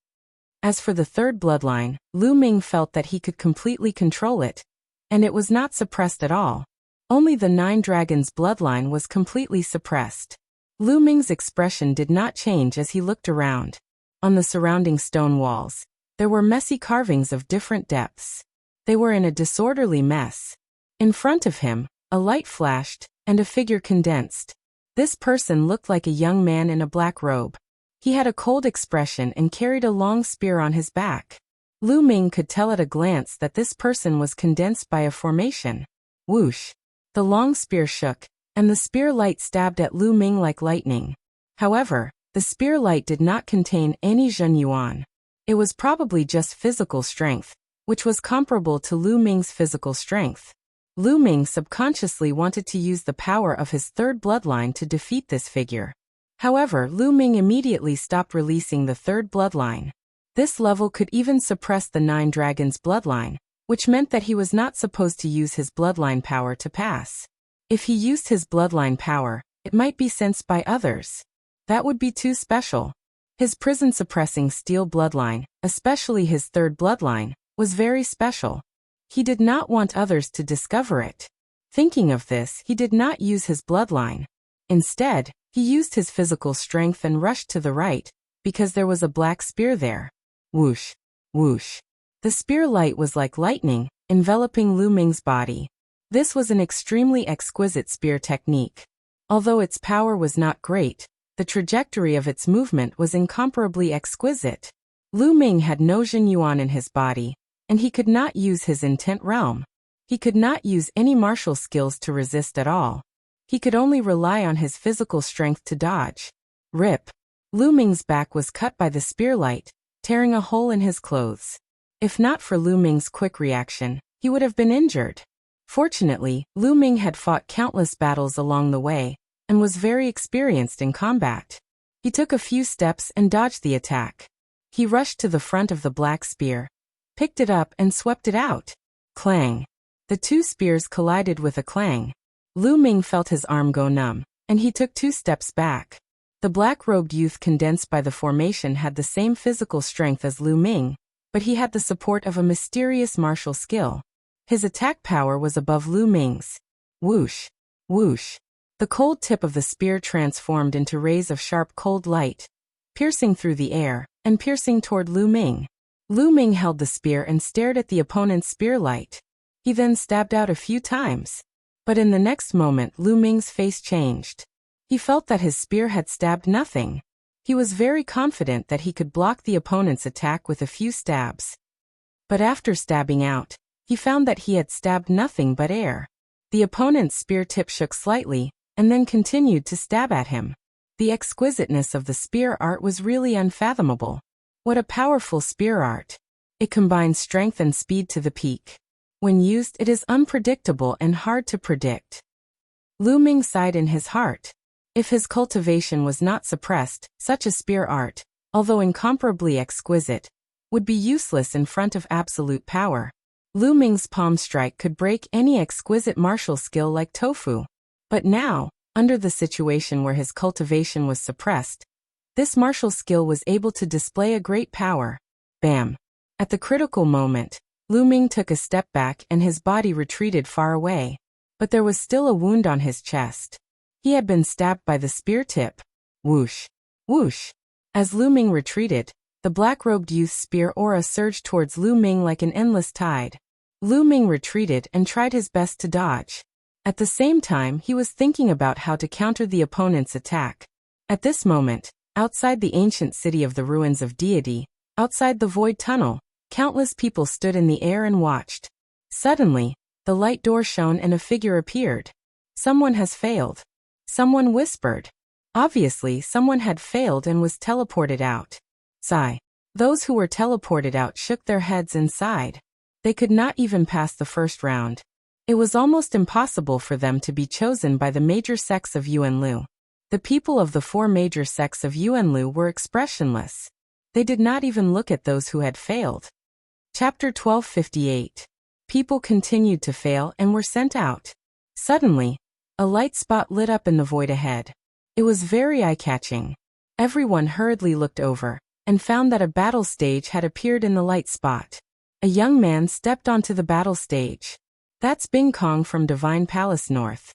[SPEAKER 1] As for the third bloodline, Lu Ming felt that he could completely control it, and it was not suppressed at all. Only the Nine Dragons bloodline was completely suppressed. Lu Ming's expression did not change as he looked around. On the surrounding stone walls, there were messy carvings of different depths. They were in a disorderly mess. In front of him, a light flashed, and a figure condensed. This person looked like a young man in a black robe. He had a cold expression and carried a long spear on his back. Lu Ming could tell at a glance that this person was condensed by a formation. Whoosh! The long spear shook, and the spear light stabbed at Lu Ming like lightning. However, the spear light did not contain any Zhen Yuan. It was probably just physical strength, which was comparable to Lu Ming's physical strength. Lu Ming subconsciously wanted to use the power of his third bloodline to defeat this figure. However, Lu Ming immediately stopped releasing the third bloodline. This level could even suppress the Nine Dragons bloodline, which meant that he was not supposed to use his bloodline power to pass. If he used his bloodline power, it might be sensed by others. That would be too special. His prison-suppressing steel bloodline, especially his third bloodline, was very special. He did not want others to discover it. Thinking of this, he did not use his bloodline. Instead, he used his physical strength and rushed to the right, because there was a black spear there. Whoosh, whoosh. The spear light was like lightning, enveloping Lu Ming's body. This was an extremely exquisite spear technique. Although its power was not great, the trajectory of its movement was incomparably exquisite. Lu Ming had no Zhen Yuan in his body, and he could not use his intent realm. He could not use any martial skills to resist at all. He could only rely on his physical strength to dodge. Rip! Lu Ming's back was cut by the spear light, tearing a hole in his clothes. If not for Lu Ming's quick reaction, he would have been injured. Fortunately, Lu Ming had fought countless battles along the way, and was very experienced in combat. He took a few steps and dodged the attack. He rushed to the front of the black spear, picked it up and swept it out. Clang! The two spears collided with a clang. Lu Ming felt his arm go numb, and he took 2 steps back. The black-robed youth condensed by the formation had the same physical strength as Lu Ming, but he had the support of a mysterious martial skill. His attack power was above Lu Ming's. Whoosh! Whoosh! The cold tip of the spear transformed into rays of sharp cold light, piercing through the air, and piercing toward Lu Ming. Lu Ming held the spear and stared at the opponent's spear light. He then stabbed out a few times. But in the next moment Lu Ming's face changed. He felt that his spear had stabbed nothing. He was very confident that he could block the opponent's attack with a few stabs. But after stabbing out, he found that he had stabbed nothing but air. The opponent's spear tip shook slightly, and then continued to stab at him. The exquisiteness of the spear art was really unfathomable. What a powerful spear art! It combines strength and speed to the peak. When used, it is unpredictable and hard to predict. Lu Ming sighed in his heart. If his cultivation was not suppressed, such a spear art, although incomparably exquisite, would be useless in front of absolute power. Lu Ming's palm strike could break any exquisite martial skill like tofu. But now, under the situation where his cultivation was suppressed, this martial skill was able to display a great power. Bam! At the critical moment, Lu Ming took a step back and his body retreated far away. But there was still a wound on his chest. He had been stabbed by the spear tip. Whoosh! Whoosh! As Lu Ming retreated, the black-robed youth's spear aura surged towards Lu Ming like an endless tide. Lu Ming retreated and tried his best to dodge. At the same time, he was thinking about how to counter the opponent's attack. At this moment, outside the ancient city of the ruins of deity, outside the void tunnel, countless people stood in the air and watched. Suddenly, the light door shone and a figure appeared. Someone has failed. Someone whispered. Obviously, someone had failed and was teleported out. Sigh. Those who were teleported out shook their heads and sighed. They could not even pass the first round. It was almost impossible for them to be chosen by the major sects of Yuanlu. The people of the 4 major sects of Yuanlu were expressionless. They did not even look at those who had failed. Chapter 1258. People continued to fail and were sent out. Suddenly, a light spot lit up in the void ahead. It was very eye-catching. Everyone hurriedly looked over and found that a battle stage had appeared in the light spot. A young man stepped onto the battle stage. That's Bing Kong from Divine Palace North.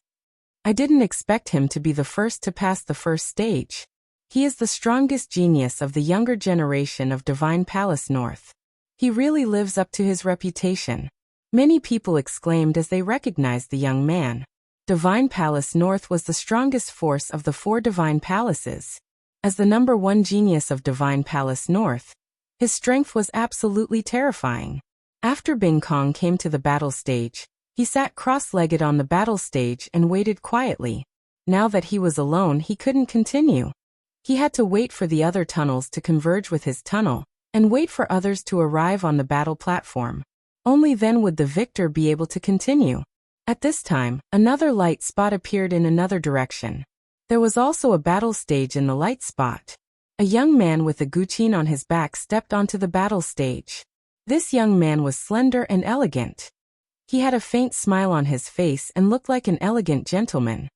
[SPEAKER 1] I didn't expect him to be the first to pass the first stage. He is the strongest genius of the younger generation of Divine Palace North. He really lives up to his reputation. Many people exclaimed as they recognized the young man. Divine Palace North was the strongest force of the 4 Divine Palaces. As the number 1 genius of Divine Palace North, his strength was absolutely terrifying. After Bing Kong came to the battle stage, he sat cross-legged on the battle stage and waited quietly. Now that he was alone, he couldn't continue. He had to wait for the other tunnels to converge with his tunnel, and wait for others to arrive on the battle platform. Only then would the victor be able to continue. At this time, another light spot appeared in another direction. There was also a battle stage in the light spot. A young man with a guqin on his back stepped onto the battle stage. This young man was slender and elegant. He had a faint smile on his face and looked like an elegant gentleman.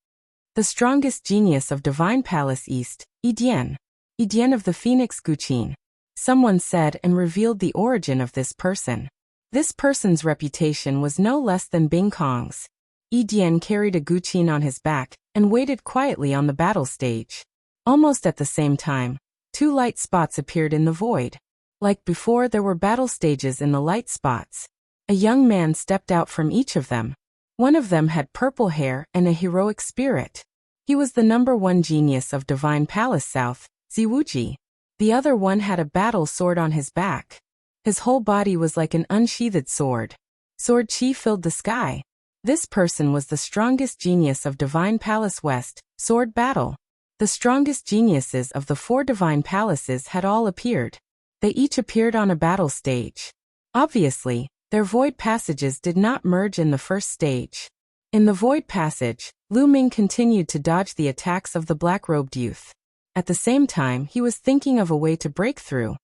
[SPEAKER 1] The strongest genius of Divine Palace East, Edian. Edian of the Phoenix Guqin. Someone said and revealed the origin of this person. This person's reputation was no less than Bing Kong's. Edian carried a guqin on his back and waited quietly on the battle stage. Almost at the same time, 2 light spots appeared in the void. Like before, there were battle stages in the light spots. A young man stepped out from each of them. One of them had purple hair and a heroic spirit. He was the number 1 genius of Divine Palace South, Ziwuji. The other one had a battle sword on his back. His whole body was like an unsheathed sword. Sword chi filled the sky. This person was the strongest genius of Divine Palace West, Sword Battle. The strongest geniuses of the 4 Divine Palaces had all appeared. They each appeared on a battle stage. Obviously, their void passages did not merge in the first stage. In the void passage, Lu Ming continued to dodge the attacks of the black-robed youth. At the same time, he was thinking of a way to break through.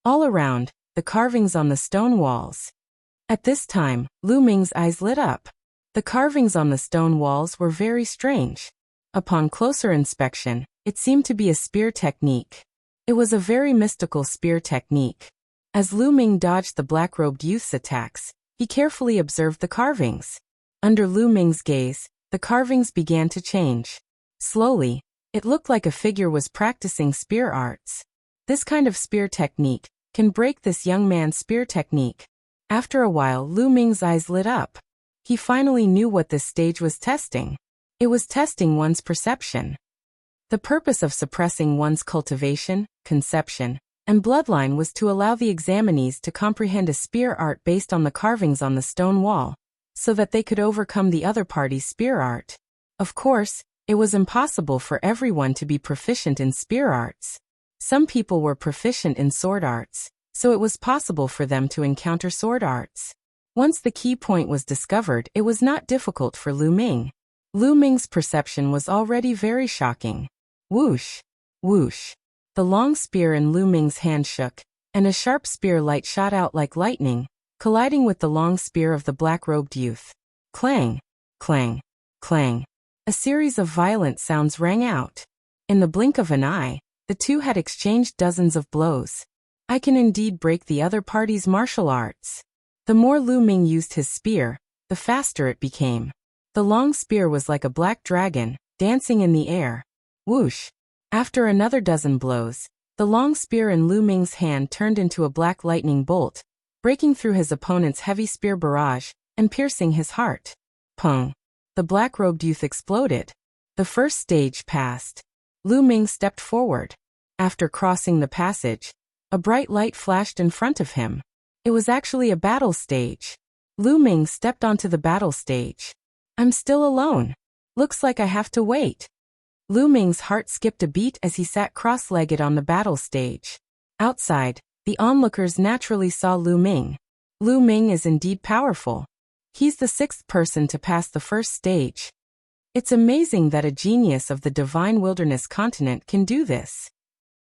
[SPEAKER 1] All around, the carvings on the stone walls. At this time, Lu Ming's eyes lit up. The carvings on the stone walls were very strange. Upon closer inspection, it seemed to be a spear technique. It was a very mystical spear technique. As Lu Ming dodged the black-robed youth's attacks, he carefully observed the carvings. Under Lu Ming's gaze, the carvings began to change. Slowly, it looked like a figure was practicing spear arts. This kind of spear technique can break this young man's spear technique. After a while, Lu Ming's eyes lit up. He finally knew what this stage was testing. It was testing one's perception. The purpose of suppressing one's cultivation, conception, and bloodline was to allow the examinees to comprehend a spear art based on the carvings on the stone wall, so that they could overcome the other party's spear art. Of course, It was impossible for everyone to be proficient in spear arts. Some people were proficient in sword arts, so it was possible for them to encounter sword arts. Once the key point was discovered, it was not difficult for Lu Ming. Lu Ming's perception was already very shocking. Whoosh! Whoosh! The long spear in Lu Ming's hand shook, and a sharp spear light shot out like lightning, colliding with the long spear of the black-robed youth. Clang! Clang! Clang! A series of violent sounds rang out. In the blink of an eye, the two had exchanged dozens of blows. I can indeed break the other party's martial arts. The more Lu Ming used his spear, the faster it became. The long spear was like a black dragon, dancing in the air. Whoosh! After another dozen blows, the long spear in Lu Ming's hand turned into a black lightning bolt, breaking through his opponent's heavy spear barrage and piercing his heart. Pung! The black-robed youth exploded. The first stage passed. Lu Ming stepped forward. After crossing the passage, a bright light flashed in front of him. It was actually a battle stage. Lu Ming stepped onto the battle stage. I'm still alone. Looks like I have to wait. Lu Ming's heart skipped a beat as he sat cross-legged on the battle stage. Outside, the onlookers naturally saw Lu Ming. Lu Ming is indeed powerful. He's the sixth person to pass the first stage. It's amazing that a genius of the divine wilderness continent can do this.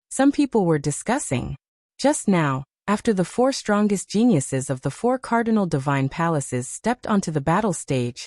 [SPEAKER 1] Some people were discussing. Just now, after the four strongest geniuses of the four cardinal divine palaces stepped onto the battle stage,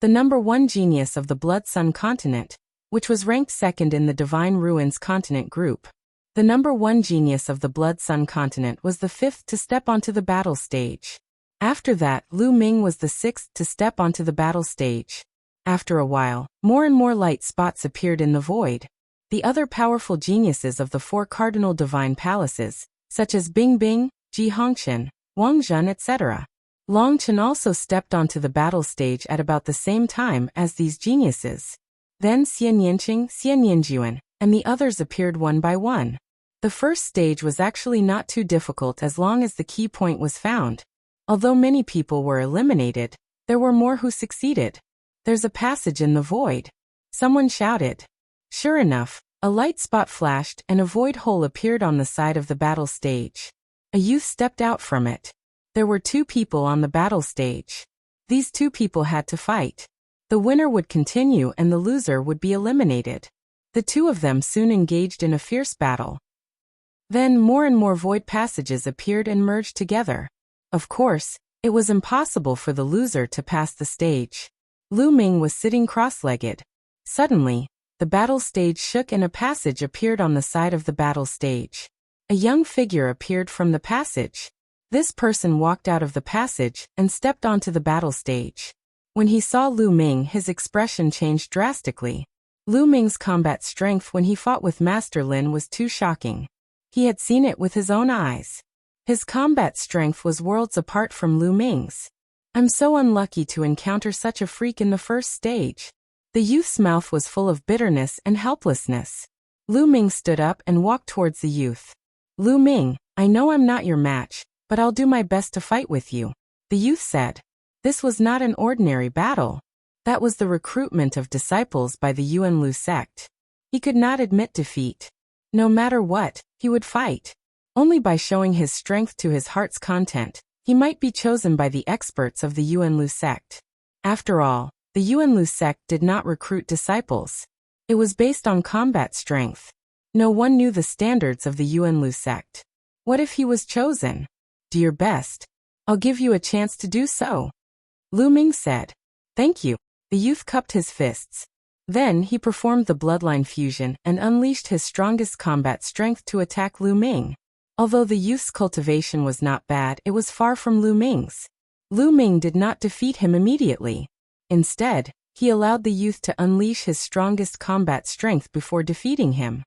[SPEAKER 1] the number one genius of the Blood Sun continent, which was ranked second in the Divine Ruins continent group. The number one genius of the Blood Sun continent was the fifth to step onto the battle stage. After that, Lu Ming was the sixth to step onto the battle stage. After a while, more and more light spots appeared in the void. The other powerful geniuses of the four cardinal divine palaces, such as Bing Bing, Ji Hongqian, Wang Zhen, etc. Long Chen also stepped onto the battle stage at about the same time as these geniuses. Then Xian Yanqing, Xian Yanjuan, and the others appeared one by one. The first stage was actually not too difficult as long as the key point was found. Although many people were eliminated, there were more who succeeded. There's a passage in the void. Someone shouted. Sure enough, a light spot flashed and a void hole appeared on the side of the battle stage. A youth stepped out from it. There were two people on the battle stage. These two people had to fight. The winner would continue and the loser would be eliminated. The two of them soon engaged in a fierce battle. Then more and more void passages appeared and merged together. Of course, it was impossible for the loser to pass the stage. Lu Ming was sitting cross-legged. Suddenly, the battle stage shook and a passage appeared on the side of the battle stage. A young figure appeared from the passage. This person walked out of the passage and stepped onto the battle stage. When he saw Lu Ming, his expression changed drastically. Lu Ming's combat strength when he fought with Master Lin was too shocking. He had seen it with his own eyes. His combat strength was worlds apart from Lu Ming's. I'm so unlucky to encounter such a freak in the first stage. The youth's mouth was full of bitterness and helplessness. Lu Ming stood up and walked towards the youth. Lu Ming, I know I'm not your match, but I'll do my best to fight with you, the youth said. This was not an ordinary battle. That was the recruitment of disciples by the Yuanlu sect. He could not admit defeat. No matter what, he would fight. Only by showing his strength to his heart's content, he might be chosen by the experts of the Yuanlu sect. After all, the Yuanlu sect did not recruit disciples. It was based on combat strength. No one knew the standards of the Yuanlu sect. What if he was chosen? Do your best. I'll give you a chance to do so. Lu Ming said. Thank you. The youth cupped his fists. Then he performed the bloodline fusion and unleashed his strongest combat strength to attack Lu Ming. Although the youth's cultivation was not bad, it was far from Lu Ming's. Lu Ming did not defeat him immediately. Instead, he allowed the youth to unleash his strongest combat strength before defeating him.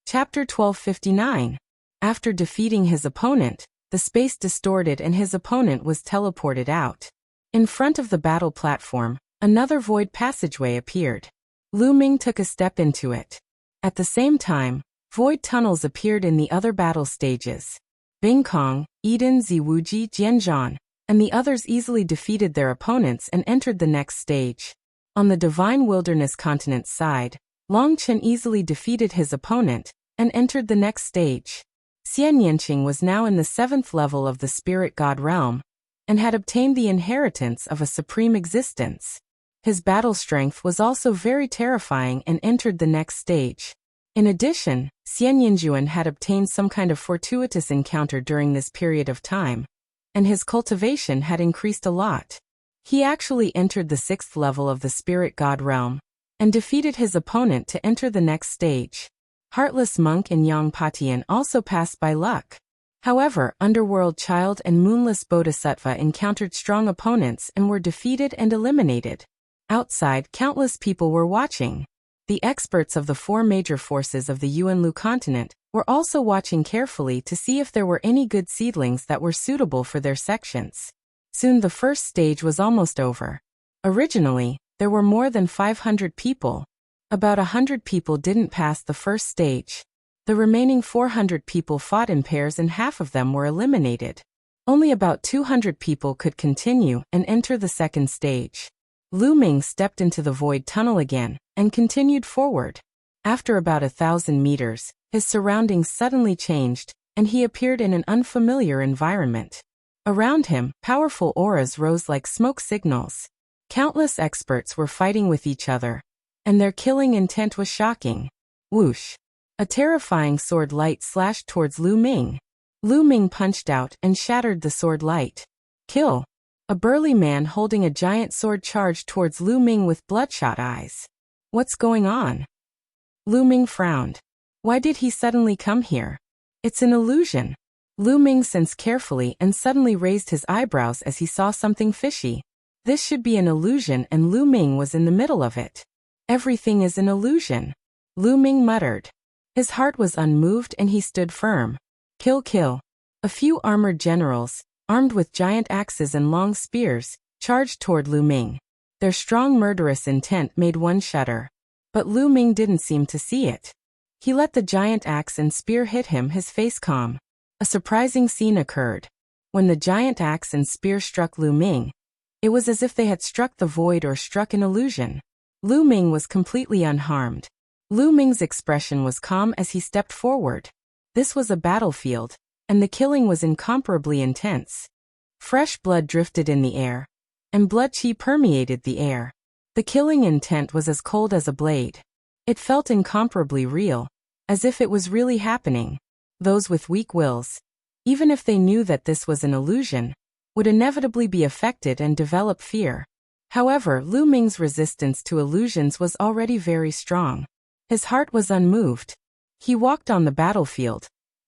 [SPEAKER 1] Chapter 1259. After defeating his opponent, the space distorted and his opponent was teleported out. In front of the battle platform, another void passageway appeared. Lu Ming took a step into it. At the same time, void tunnels appeared in the other battle stages. Bing Kong, Eden Ziwuji, Jianzhan, and the others easily defeated their opponents and entered the next stage. On the Divine Wilderness Continent's side, Long Chen easily defeated his opponent and entered the next stage. Xian Yanqing was now in the 7th level of the Spirit God realm and had obtained the inheritance of a supreme existence. His battle strength was also very terrifying and entered the next stage. In addition, Xian Yinjuan had obtained some kind of fortuitous encounter during this period of time, and his cultivation had increased a lot. He actually entered the 6th level of the Spirit God realm and defeated his opponent to enter the next stage. Heartless Monk and Yang Patian also passed by luck. However, Underworld Child and Moonless Bodhisattva encountered strong opponents and were defeated and eliminated. Outside, countless people were watching. The experts of the 4 major forces of the Yuanlu continent were also watching carefully to see if there were any good seedlings that were suitable for their sections. Soon the first stage was almost over. Originally, there were more than 500 people. About 100 people didn't pass the first stage. The remaining 400 people fought in pairs and half of them were eliminated. Only about 200 people could continue and enter the second stage. Lu Ming stepped into the void tunnel again and continued forward. After about 1,000 meters, his surroundings suddenly changed, and he appeared in an unfamiliar environment. Around him, powerful auras rose like smoke signals. Countless experts were fighting with each other, and their killing intent was shocking. Whoosh! A terrifying sword light slashed towards Lu Ming. Lu Ming punched out and shattered the sword light. Kill! A burly man holding a giant sword charged towards Lu Ming with bloodshot eyes. What's going on? Lu Ming frowned. Why did he suddenly come here? It's an illusion. Lu Ming sensed carefully and suddenly raised his eyebrows as he saw something fishy. This should be an illusion and Lu Ming was in the middle of it. Everything is an illusion. Lu Ming muttered. His heart was unmoved and he stood firm. Kill, kill. A few armored generals, armed with giant axes and long spears, charged toward Lu Ming. Their strong murderous intent made one shudder. But Lu Ming didn't seem to see it. He let the giant axe and spear hit him, his face calm. A surprising scene occurred. When the giant axe and spear struck Lu Ming, it was as if they had struck the void or struck an illusion. Lu Ming was completely unharmed. Lu Ming's expression was calm as he stepped forward. This was a battlefield, and the killing was incomparably intense. Fresh blood drifted in the air, and blood qi permeated the air. The killing intent was as cold as a blade. It felt incomparably real, as if it was really happening. Those with weak wills, even if they knew that this was an illusion, would inevitably be affected and develop fear. However, Lu Ming's resistance to illusions was already very strong. His heart was unmoved. He walked on the battlefield,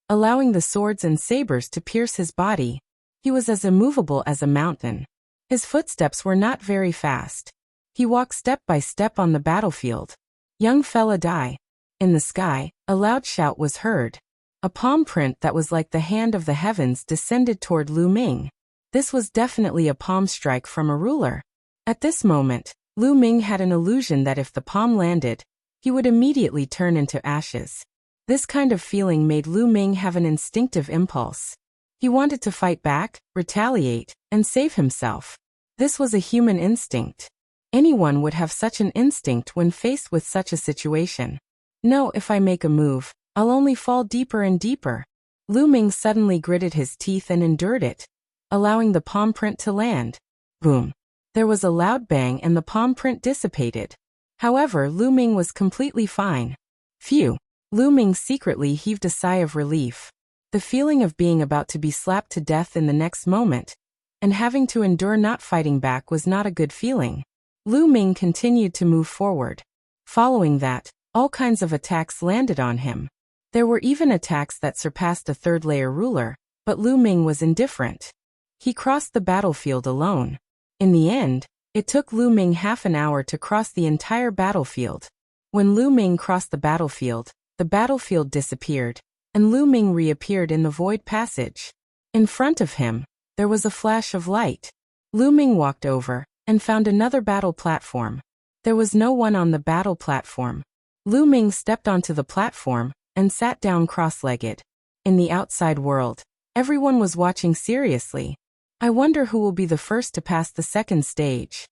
[SPEAKER 1] allowing the swords and sabers to pierce his body. He was as immovable as a mountain. His footsteps were not very fast. He walked step by step on the battlefield. Young fella die. In the sky, a loud shout was heard. A palm print that was like the hand of the heavens descended toward Lu Ming. This was definitely a palm strike from a ruler. At this moment, Lu Ming had an illusion that if the palm landed, he would immediately turn into ashes. This kind of feeling made Lu Ming have an instinctive impulse. He wanted to fight back, retaliate, and save himself. This was a human instinct. Anyone would have such an instinct when faced with such a situation. No, if I make a move, I'll only fall deeper and deeper. Lu Ming suddenly gritted his teeth and endured it, allowing the palm print to land. Boom. There was a loud bang and the palm print dissipated. However, Lu Ming was completely fine. Phew. Lu Ming secretly heaved a sigh of relief. The feeling of being about to be slapped to death in the next moment, and having to endure not fighting back was not a good feeling. Lu Ming continued to move forward. Following that, all kinds of attacks landed on him. There were even attacks that surpassed a third-layer ruler, but Lu Ming was indifferent. He crossed the battlefield alone. In the end, it took Lu Ming half an hour to cross the entire battlefield. When Lu Ming crossed the battlefield disappeared, and Lu Ming reappeared in the void passage. In front of him, there was a flash of light. Lu Ming walked over and found another battle platform. There was no one on the battle platform. Lu Ming stepped onto the platform and sat down cross-legged. In the outside world, everyone was watching seriously. I wonder who will be the first to pass the second stage.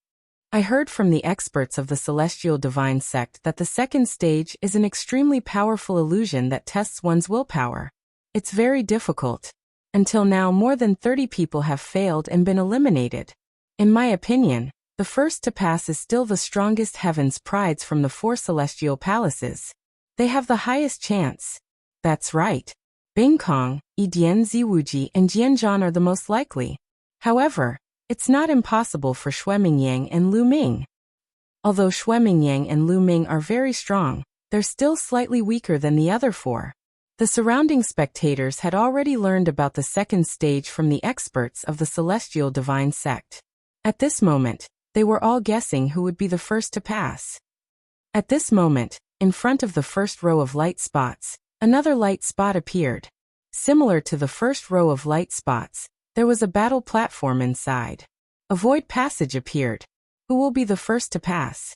[SPEAKER 1] I heard from the experts of the Celestial Divine Sect that the second stage is an extremely powerful illusion that tests one's willpower. It's very difficult. Until now, more than 30 people have failed and been eliminated. In my opinion, the first to pass is still the strongest heaven's prides from the 4 celestial palaces. They have the highest chance. That's right. Bing Kong, Yidian Ziwuji and Jianzhan are the most likely. However, it's not impossible for Xue Mingyang and Lu Ming. Although Xue Mingyang and Lu Ming are very strong, they're still slightly weaker than the other 4. The surrounding spectators had already learned about the second stage from the experts of the Celestial Divine Sect. At this moment, they were all guessing who would be the first to pass. At this moment, in front of the first row of light spots, another light spot appeared. Similar to the first row of light spots, there was a battle platform inside. A void passage appeared. Who will be the first to pass?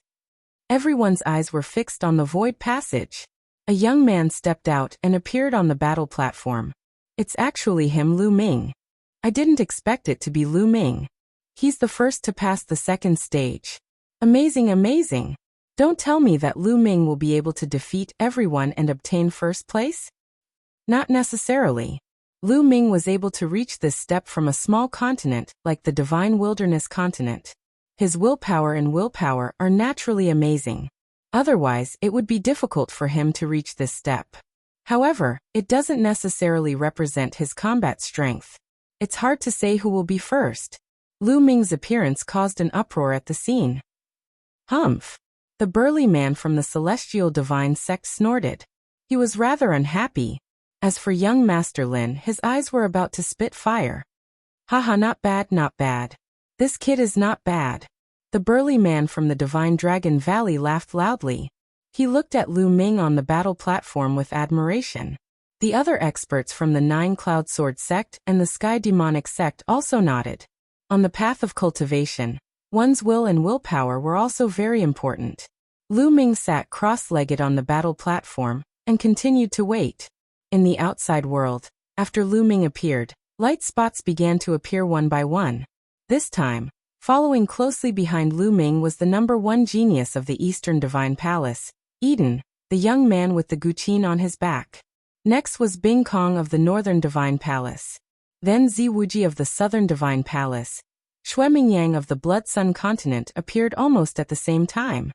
[SPEAKER 1] Everyone's eyes were fixed on the void passage. A young man stepped out and appeared on the battle platform. It's actually him, Lu Ming. I didn't expect it to be Lu Ming. He's the first to pass the second stage. Amazing, amazing. Don't tell me that Lu Ming will be able to defeat everyone and obtain first place? Not necessarily. Lu Ming was able to reach this step from a small continent like the Divine Wilderness continent. His willpower and willpower are naturally amazing. Otherwise, it would be difficult for him to reach this step. However, it doesn't necessarily represent his combat strength. It's hard to say who will be first. Lu Ming's appearance caused an uproar at the scene. Humph! The burly man from the Celestial Divine Sect snorted. He was rather unhappy. As for young Master Lin, his eyes were about to spit fire. Haha, not bad, not bad. This kid is not bad. The burly man from the Divine Dragon Valley laughed loudly. He looked at Lu Ming on the battle platform with admiration. The other experts from the 9 Cloud Sword Sect and the Sky Demonic Sect also nodded. On the path of cultivation, one's will and willpower were also very important. Lu Ming sat cross-legged on the battle platform and continued to wait. In the outside world, after Lu Ming appeared, light spots began to appear one by one. This time, following closely behind Lu Ming was the number 1 genius of the Eastern Divine Palace, Eden, the young man with the guqin on his back. Next was Bing Kong of the Northern Divine Palace. Then Ziwuji of the Southern Divine Palace. Xue Mingyang of the Blood Sun continent appeared almost at the same time.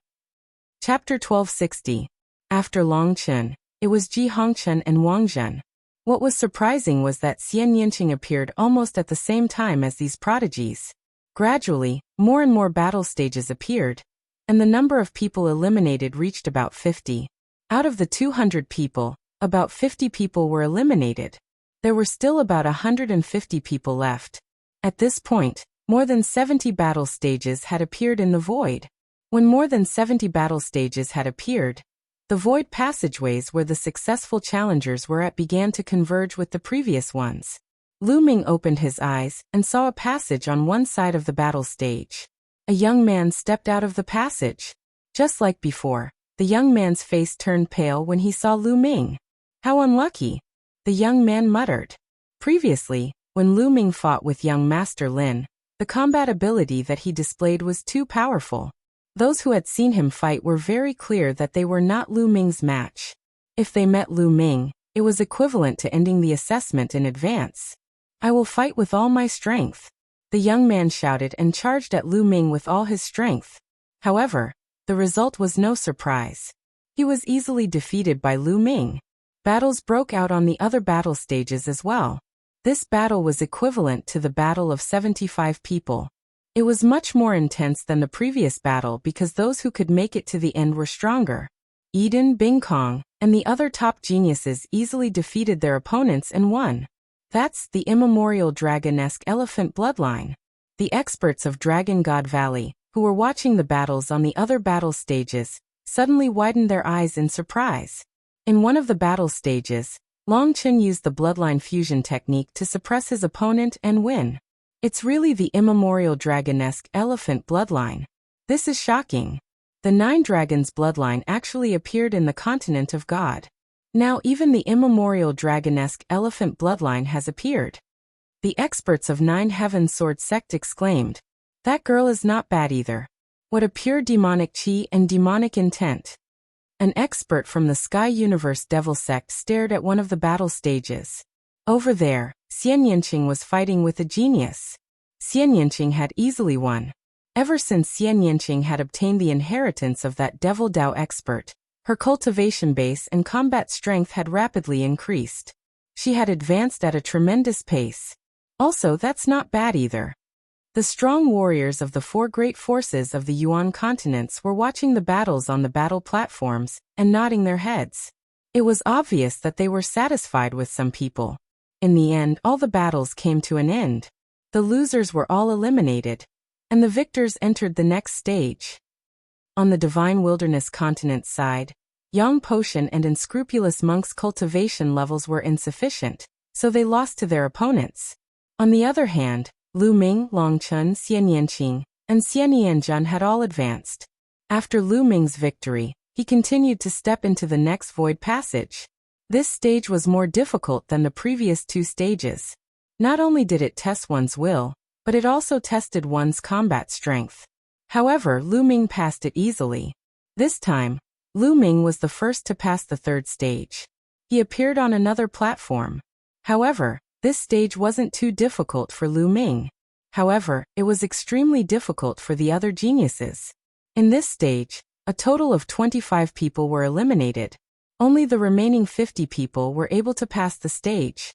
[SPEAKER 1] Chapter 1260. After Long Chen, it was Ji Hongchen and Wang Zhen. What was surprising was that Xian Yinqing appeared almost at the same time as these prodigies. Gradually, more and more battle stages appeared, and the number of people eliminated reached about 50. Out of the 200 people, about 50 people were eliminated. There were still about 150 people left. At this point, more than 70 battle stages had appeared in the void. When more than 70 battle stages had appeared, the void passageways where the successful challengers were at began to converge with the previous ones. Lu Ming opened his eyes and saw a passage on one side of the battle stage. A young man stepped out of the passage. Just like before, the young man's face turned pale when he saw Lu Ming. How unlucky! The young man muttered. Previously, when Lu Ming fought with young Master Lin, the combat ability that he displayed was too powerful. Those who had seen him fight were very clear that they were not Lu Ming's match. If they met Lu Ming, it was equivalent to ending the assessment in advance. I will fight with all my strength. The young man shouted and charged at Lu Ming with all his strength. However, the result was no surprise. He was easily defeated by Lu Ming. Battles broke out on the other battle stages as well. This battle was equivalent to the battle of 75 people. It was much more intense than the previous battle because those who could make it to the end were stronger. Eden, Bing Kong, and the other top geniuses easily defeated their opponents and won. That's the immemorial dragonesque elephant bloodline. The experts of Dragon God Valley, who were watching the battles on the other battle stages, suddenly widened their eyes in surprise. In one of the battle stages, Long Chen used the bloodline fusion technique to suppress his opponent and win. It's really the immemorial dragonesque elephant bloodline. This is shocking. The 9 dragons bloodline actually appeared in the continent of God. Now even the immemorial dragonesque elephant bloodline has appeared. The experts of 9 Heaven Sword Sect exclaimed, "That girl is not bad either." What a pure demonic chi and demonic intent. An expert from the Sky Universe Devil Sect stared at one of the battle stages. Over there, Xian Yanqing was fighting with a genius. Xian Yanqing had easily won. Ever since Xian Yanqing had obtained the inheritance of that Devil Dao expert, her cultivation base and combat strength had rapidly increased. She had advanced at a tremendous pace. Also, that's not bad either. The strong warriors of the four great forces of the Yuan continents were watching the battles on the battle platforms and nodding their heads. It was obvious that they were satisfied with some people. In the end, all the battles came to an end. The losers were all eliminated, and the victors entered the next stage. On the Divine Wilderness continent side, Yang Potion and unscrupulous monks' cultivation levels were insufficient, so they lost to their opponents. On the other hand, Lu Ming, Long Chun, Xian Yanqing, and Xian Yanjun had all advanced. After Lu Ming's victory, he continued to step into the next void passage. This stage was more difficult than the previous two stages. Not only did it test one's will, but it also tested one's combat strength. However, Lu Ming passed it easily. This time, Lu Ming was the first to pass the third stage. He appeared on another platform. However, this stage wasn't too difficult for Lu Ming. However, it was extremely difficult for the other geniuses. In this stage, a total of 25 people were eliminated. Only the remaining 50 people were able to pass the stage.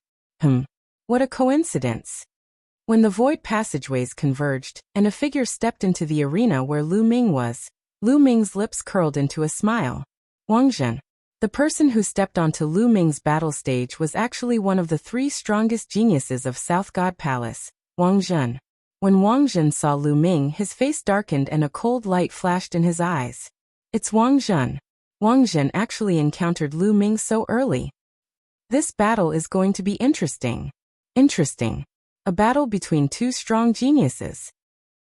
[SPEAKER 1] What a coincidence. When the void passageways converged, and a figure stepped into the arena where Lu Ming was, Lu Ming's lips curled into a smile. Wang Zhen. The person who stepped onto Lu Ming's battle stage was actually one of the three strongest geniuses of South God Palace, Wang Zhen. When Wang Zhen saw Lu Ming, his face darkened and a cold light flashed in his eyes. It's Wang Zhen. Wang Zhen actually encountered Lu Ming so early. This battle is going to be interesting. Interesting. A battle between two strong geniuses.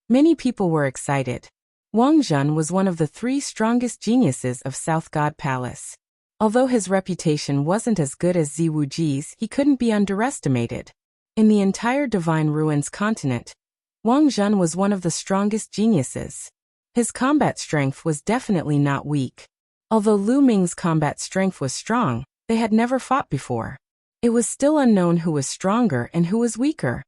[SPEAKER 1] Many people were excited. Wang Zhen was one of the three strongest geniuses of South God Palace. Although his reputation wasn't as good as Ziwu Ji's, he couldn't be underestimated. In the entire Divine Ruins continent, Wang Zhen was one of the strongest geniuses. His combat strength was definitely not weak. Although Lu Ming's combat strength was strong, they had never fought before. It was still unknown who was stronger and who was weaker.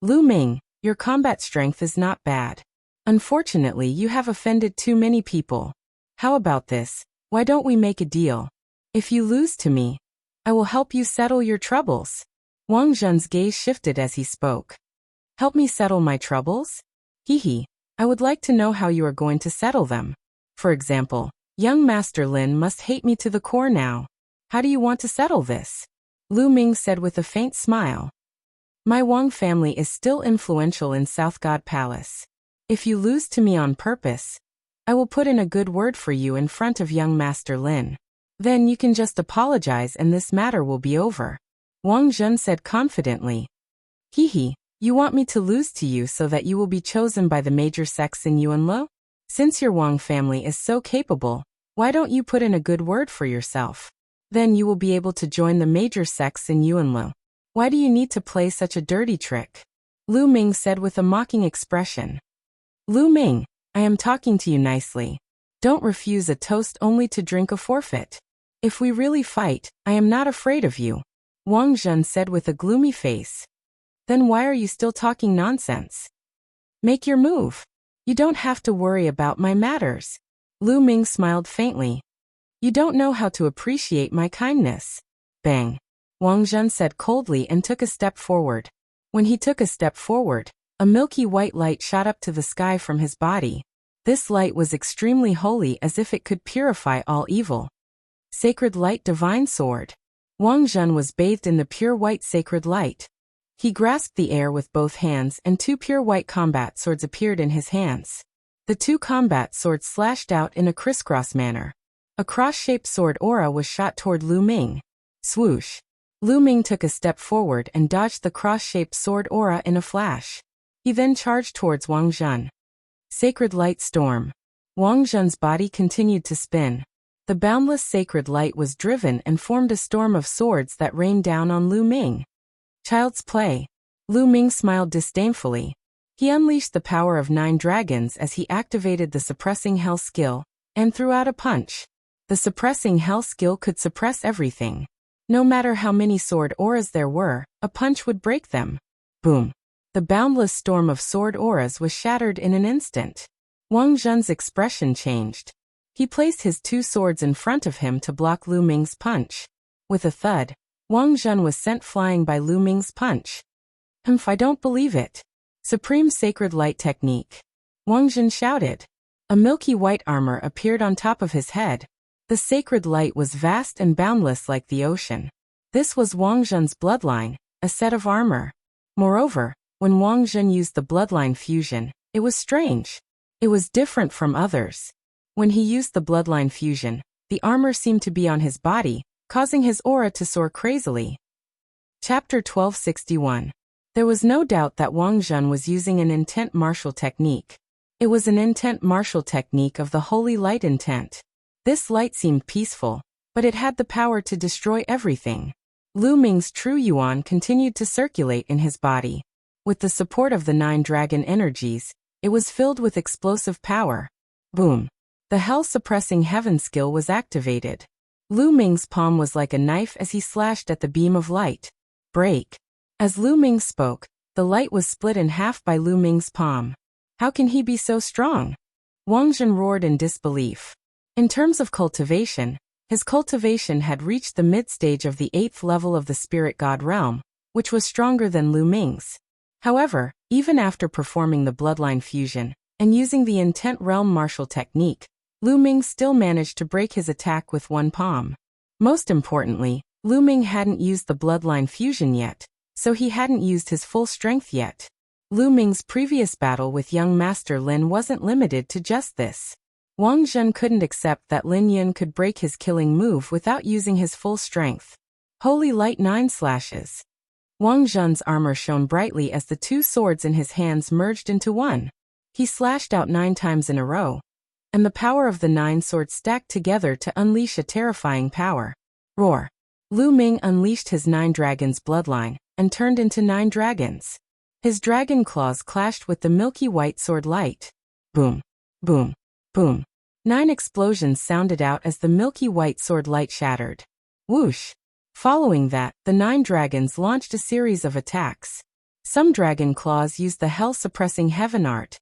[SPEAKER 1] Lu Ming, your combat strength is not bad. Unfortunately, you have offended too many people. How about this? Why don't we make a deal? If you lose to me, I will help you settle your troubles. Wang Zhen's gaze shifted as he spoke. Help me settle my troubles? Hehe. I would like to know how you are going to settle them. For example, young Master Lin must hate me to the core now. How do you want to settle this? Lu Ming said with a faint smile. My Wang family is still influential in South God Palace. If you lose to me on purpose, I will put in a good word for you in front of young Master Lin. Then you can just apologize and this matter will be over. Wang Zhen said confidently. Hehe, you want me to lose to you so that you will be chosen by the major sects in Yuanlo? Since your Wang family is so capable, why don't you put in a good word for yourself? Then you will be able to join the major sects in Yuanlo. Why do you need to play such a dirty trick? Lu Ming said with a mocking expression. Lu Ming, I am talking to you nicely. Don't refuse a toast only to drink a forfeit. If we really fight, I am not afraid of you. Wang Zhen said with a gloomy face. Then why are you still talking nonsense? Make your move. You don't have to worry about my matters. Lu Ming smiled faintly. You don't know how to appreciate my kindness. Bang. Wang Zhen said coldly and took a step forward. When he took a step forward, a milky white light shot up to the sky from his body. This light was extremely holy, as if it could purify all evil. Sacred Light Divine Sword. Wang Zhen was bathed in the pure white sacred light. He grasped the air with both hands and two pure white combat swords appeared in his hands. The two combat swords slashed out in a crisscross manner. A cross-shaped sword aura was shot toward Lu Ming. Swoosh. Lu Ming took a step forward and dodged the cross-shaped sword aura in a flash. He then charged towards Wang Zhen. Sacred Light Storm. Wang Zhen's body continued to spin. The boundless sacred light was driven and formed a storm of swords that rained down on Lu Ming. Child's play. Lu Ming smiled disdainfully. He unleashed the power of 9 dragons as he activated the suppressing hell skill, and threw out a punch. The suppressing hell skill could suppress everything. No matter how many sword auras there were, a punch would break them. Boom. The boundless storm of sword auras was shattered in an instant. Wang Zhen's expression changed. He placed his 2 swords in front of him to block Lu Ming's punch. With a thud, Wang Zhen was sent flying by Lu Ming's punch. I don't believe it. Supreme Sacred Light Technique. Wang Zhen shouted. A milky white armor appeared on top of his head. The sacred light was vast and boundless like the ocean. This was Wang Zhen's bloodline, a set of armor. Moreover, when Wang Zhen used the bloodline fusion, it was strange. It was different from others. When he used the bloodline fusion, the armor seemed to be on his body, causing his aura to soar crazily. Chapter 1261. There was no doubt that Wang Zhen was using an intent martial technique. It was an intent martial technique of the holy light intent. This light seemed peaceful, but it had the power to destroy everything. Lu Ming's true yuan continued to circulate in his body. With the support of the 9 dragon energies, it was filled with explosive power. Boom. The hell-suppressing heaven skill was activated. Lu Ming's palm was like a knife as he slashed at the beam of light. Break. As Lu Ming spoke, the light was split in half by Lu Ming's palm. How can he be so strong? Wang Zhen roared in disbelief. In terms of cultivation, his cultivation had reached the mid-stage of the 8th level of the spirit god realm, which was stronger than Lu Ming's. However, even after performing the bloodline fusion and using the intent realm martial technique, Lu Ming still managed to break his attack with 1 palm. Most importantly, Lu Ming hadn't used the bloodline fusion yet, so he hadn't used his full strength yet. Lu Ming's previous battle with young Master Lin wasn't limited to just this. Wang Zhen couldn't accept that Lin Yun could break his killing move without using his full strength. Holy Light 9 slashes. Wang Zhen's armor shone brightly as the 2 swords in his hands merged into one. He slashed out 9 times in a row, and the power of the 9 swords stacked together to unleash a terrifying power. Roar. Lu Ming unleashed his 9 dragons' bloodline and turned into 9 dragons. His dragon claws clashed with the milky white sword light. Boom. Boom. Boom. 9 explosions sounded out as the milky white sword light shattered. Whoosh. Following that, the 9 dragons launched a series of attacks. Some dragon claws used the hell-suppressing heaven art,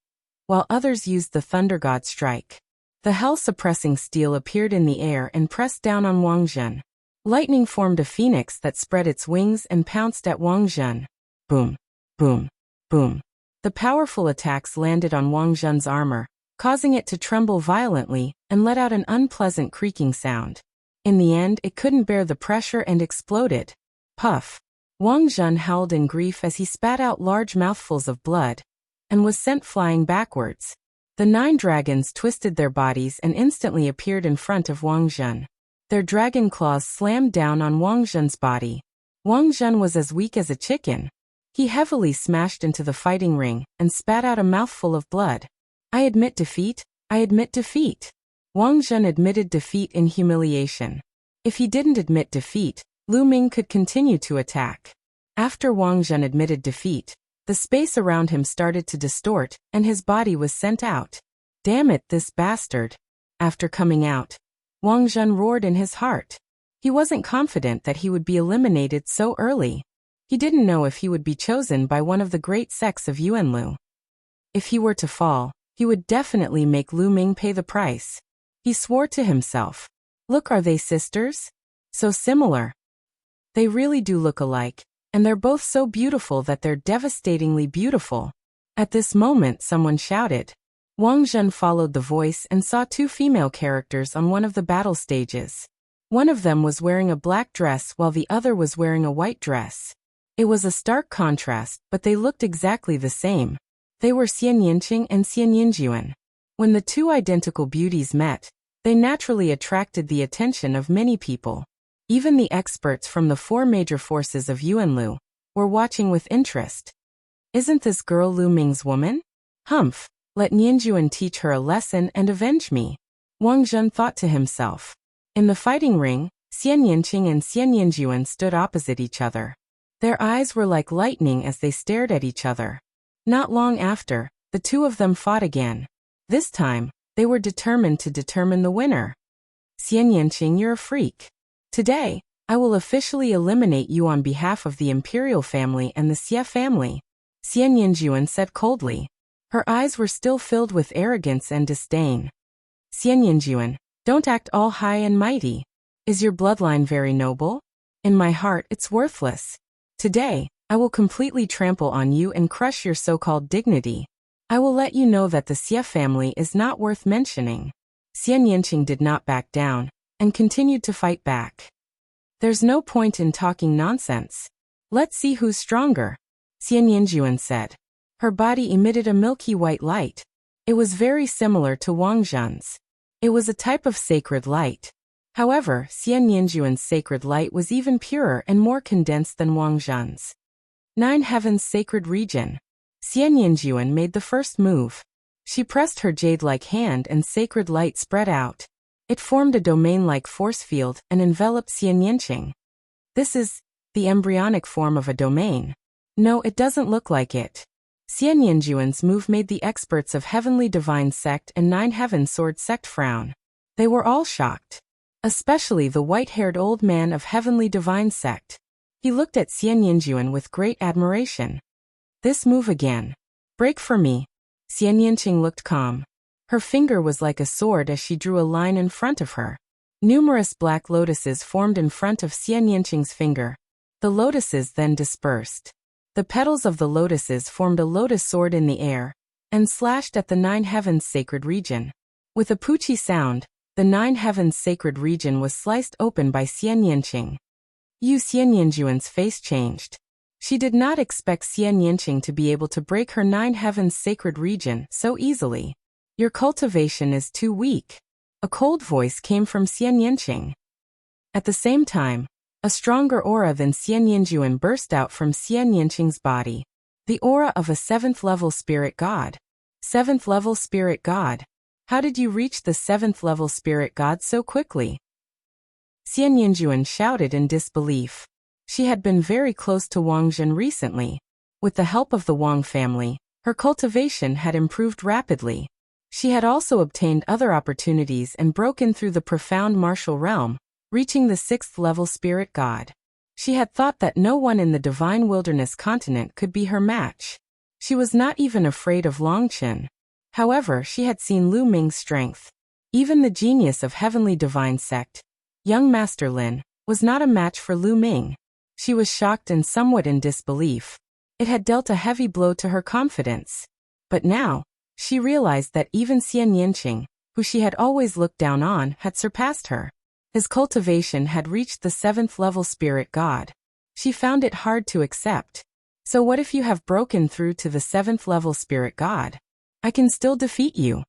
[SPEAKER 1] while others used the thunder god strike. The hell-suppressing steel appeared in the air and pressed down on Wang Zhen. Lightning formed a phoenix that spread its wings and pounced at Wang Zhen. Boom. Boom. Boom. The powerful attacks landed on Wang Zhen's armor, causing it to tremble violently and let out an unpleasant creaking sound. In the end, it couldn't bear the pressure and exploded. Puff. Wang Zhen howled in grief as he spat out large mouthfuls of blood and was sent flying backwards. The 9 dragons twisted their bodies and instantly appeared in front of Wang Zhen. Their dragon claws slammed down on Wang Zhen's body. Wang Zhen was as weak as a chicken. He heavily smashed into the fighting ring and spat out a mouthful of blood. I admit defeat. I admit defeat. Wang Zhen admitted defeat in humiliation. If he didn't admit defeat, Lu Ming could continue to attack. After Wang Zhen admitted defeat, the space around him started to distort, and his body was sent out. Damn it, this bastard. After coming out, Wang Zhen roared in his heart. He wasn't confident that he would be eliminated so early. He didn't know if he would be chosen by one of the great sects of Yuanlu. If he were to fall, he would definitely make Lu Ming pay the price. He swore to himself. Look, are they sisters? So similar. They really do look alike, and they're both so beautiful that they're devastatingly beautiful. At this moment, someone shouted. Wang Zhen followed the voice and saw 2 female characters on one of the battle stages. One of them was wearing a black dress while the other was wearing a white dress. It was a stark contrast, but they looked exactly the same. They were Xian Yinqing and Xian Yinjuan. When the 2 identical beauties met, they naturally attracted the attention of many people. Even the experts from the 4 major forces of Yuanlu were watching with interest. Isn't this girl Lu Ming's woman? Humph, let Nianjuan teach her a lesson and avenge me. Wang Zhen thought to himself. In the fighting ring, Xian Yinqing and Xian Yinjuan stood opposite each other. Their eyes were like lightning as they stared at each other. Not long after, the two of them fought again. This time, they were determined to determine the winner. Xian Yanqing, you're a freak. Today, I will officially eliminate you on behalf of the imperial family and the Xie family, Xian Yanjuan said coldly. Her eyes were still filled with arrogance and disdain. Xian Yanjuan, don't act all high and mighty. Is your bloodline very noble? In my heart, it's worthless. Today, I will completely trample on you and crush your so-called dignity. I will let you know that the Xie family is not worth mentioning. Xian Yanqing did not back down, and continued to fight back. There's no point in talking nonsense. Let's see who's stronger, Xian Yanjuan said. Her body emitted a milky white light. It was very similar to Wang Zhen's. It was a type of sacred light. However, Xian Yanjuan's sacred light was even purer and more condensed than Wang Zhen's. 9 Heavens Sacred Region. Xian Yanjuan made the first move. She pressed her jade-like hand and sacred light spread out. It formed a domain-like force field and enveloped Xian Yanqing. This is the embryonic form of a domain. No, it doesn't look like it. Xian Yanjuan's move made the experts of Heavenly Divine Sect and 9 Heaven Sword Sect frown. They were all shocked. Especially the white-haired old man of Heavenly Divine Sect. He looked at Xian Yanjuan with great admiration. This move again. Break for me. Xian Yanqing looked calm. Her finger was like a sword as she drew a line in front of her. Numerous black lotuses formed in front of Xian Yanqing's finger. The lotuses then dispersed. The petals of the lotuses formed a lotus sword in the air, and slashed at the 9 Heavens Sacred Region. With a poochie sound, the 9 Heavens Sacred Region was sliced open by Xian Yanqing. Xian Yanjuan's face changed. She did not expect Xian Yanqing to be able to break her 9 Heavens Sacred Region so easily. Your cultivation is too weak. A cold voice came from Xian Yanqing. At the same time, a stronger aura than Xian Yanjuan burst out from Xian Yanqing's body. The aura of a 7th level spirit god. 7th level spirit god. How did you reach the 7th level spirit god so quickly? Xian Yanjuan shouted in disbelief. She had been very close to Wang Zhen recently. With the help of the Wang family, her cultivation had improved rapidly. She had also obtained other opportunities and broken through the profound martial realm, reaching the 6th level spirit god. She had thought that no one in the divine wilderness continent could be her match. She was not even afraid of Longchen. However, she had seen Lu Ming's strength. Even the genius of Heavenly Divine Sect, young Master Lin, was not a match for Lu Ming. She was shocked and somewhat in disbelief. It had dealt a heavy blow to her confidence. But now, she realized that even Xian Yanqing, who she had always looked down on, had surpassed her. His cultivation had reached the 7th level spirit god. She found it hard to accept. So what if you have broken through to the 7th level spirit god? I can still defeat you.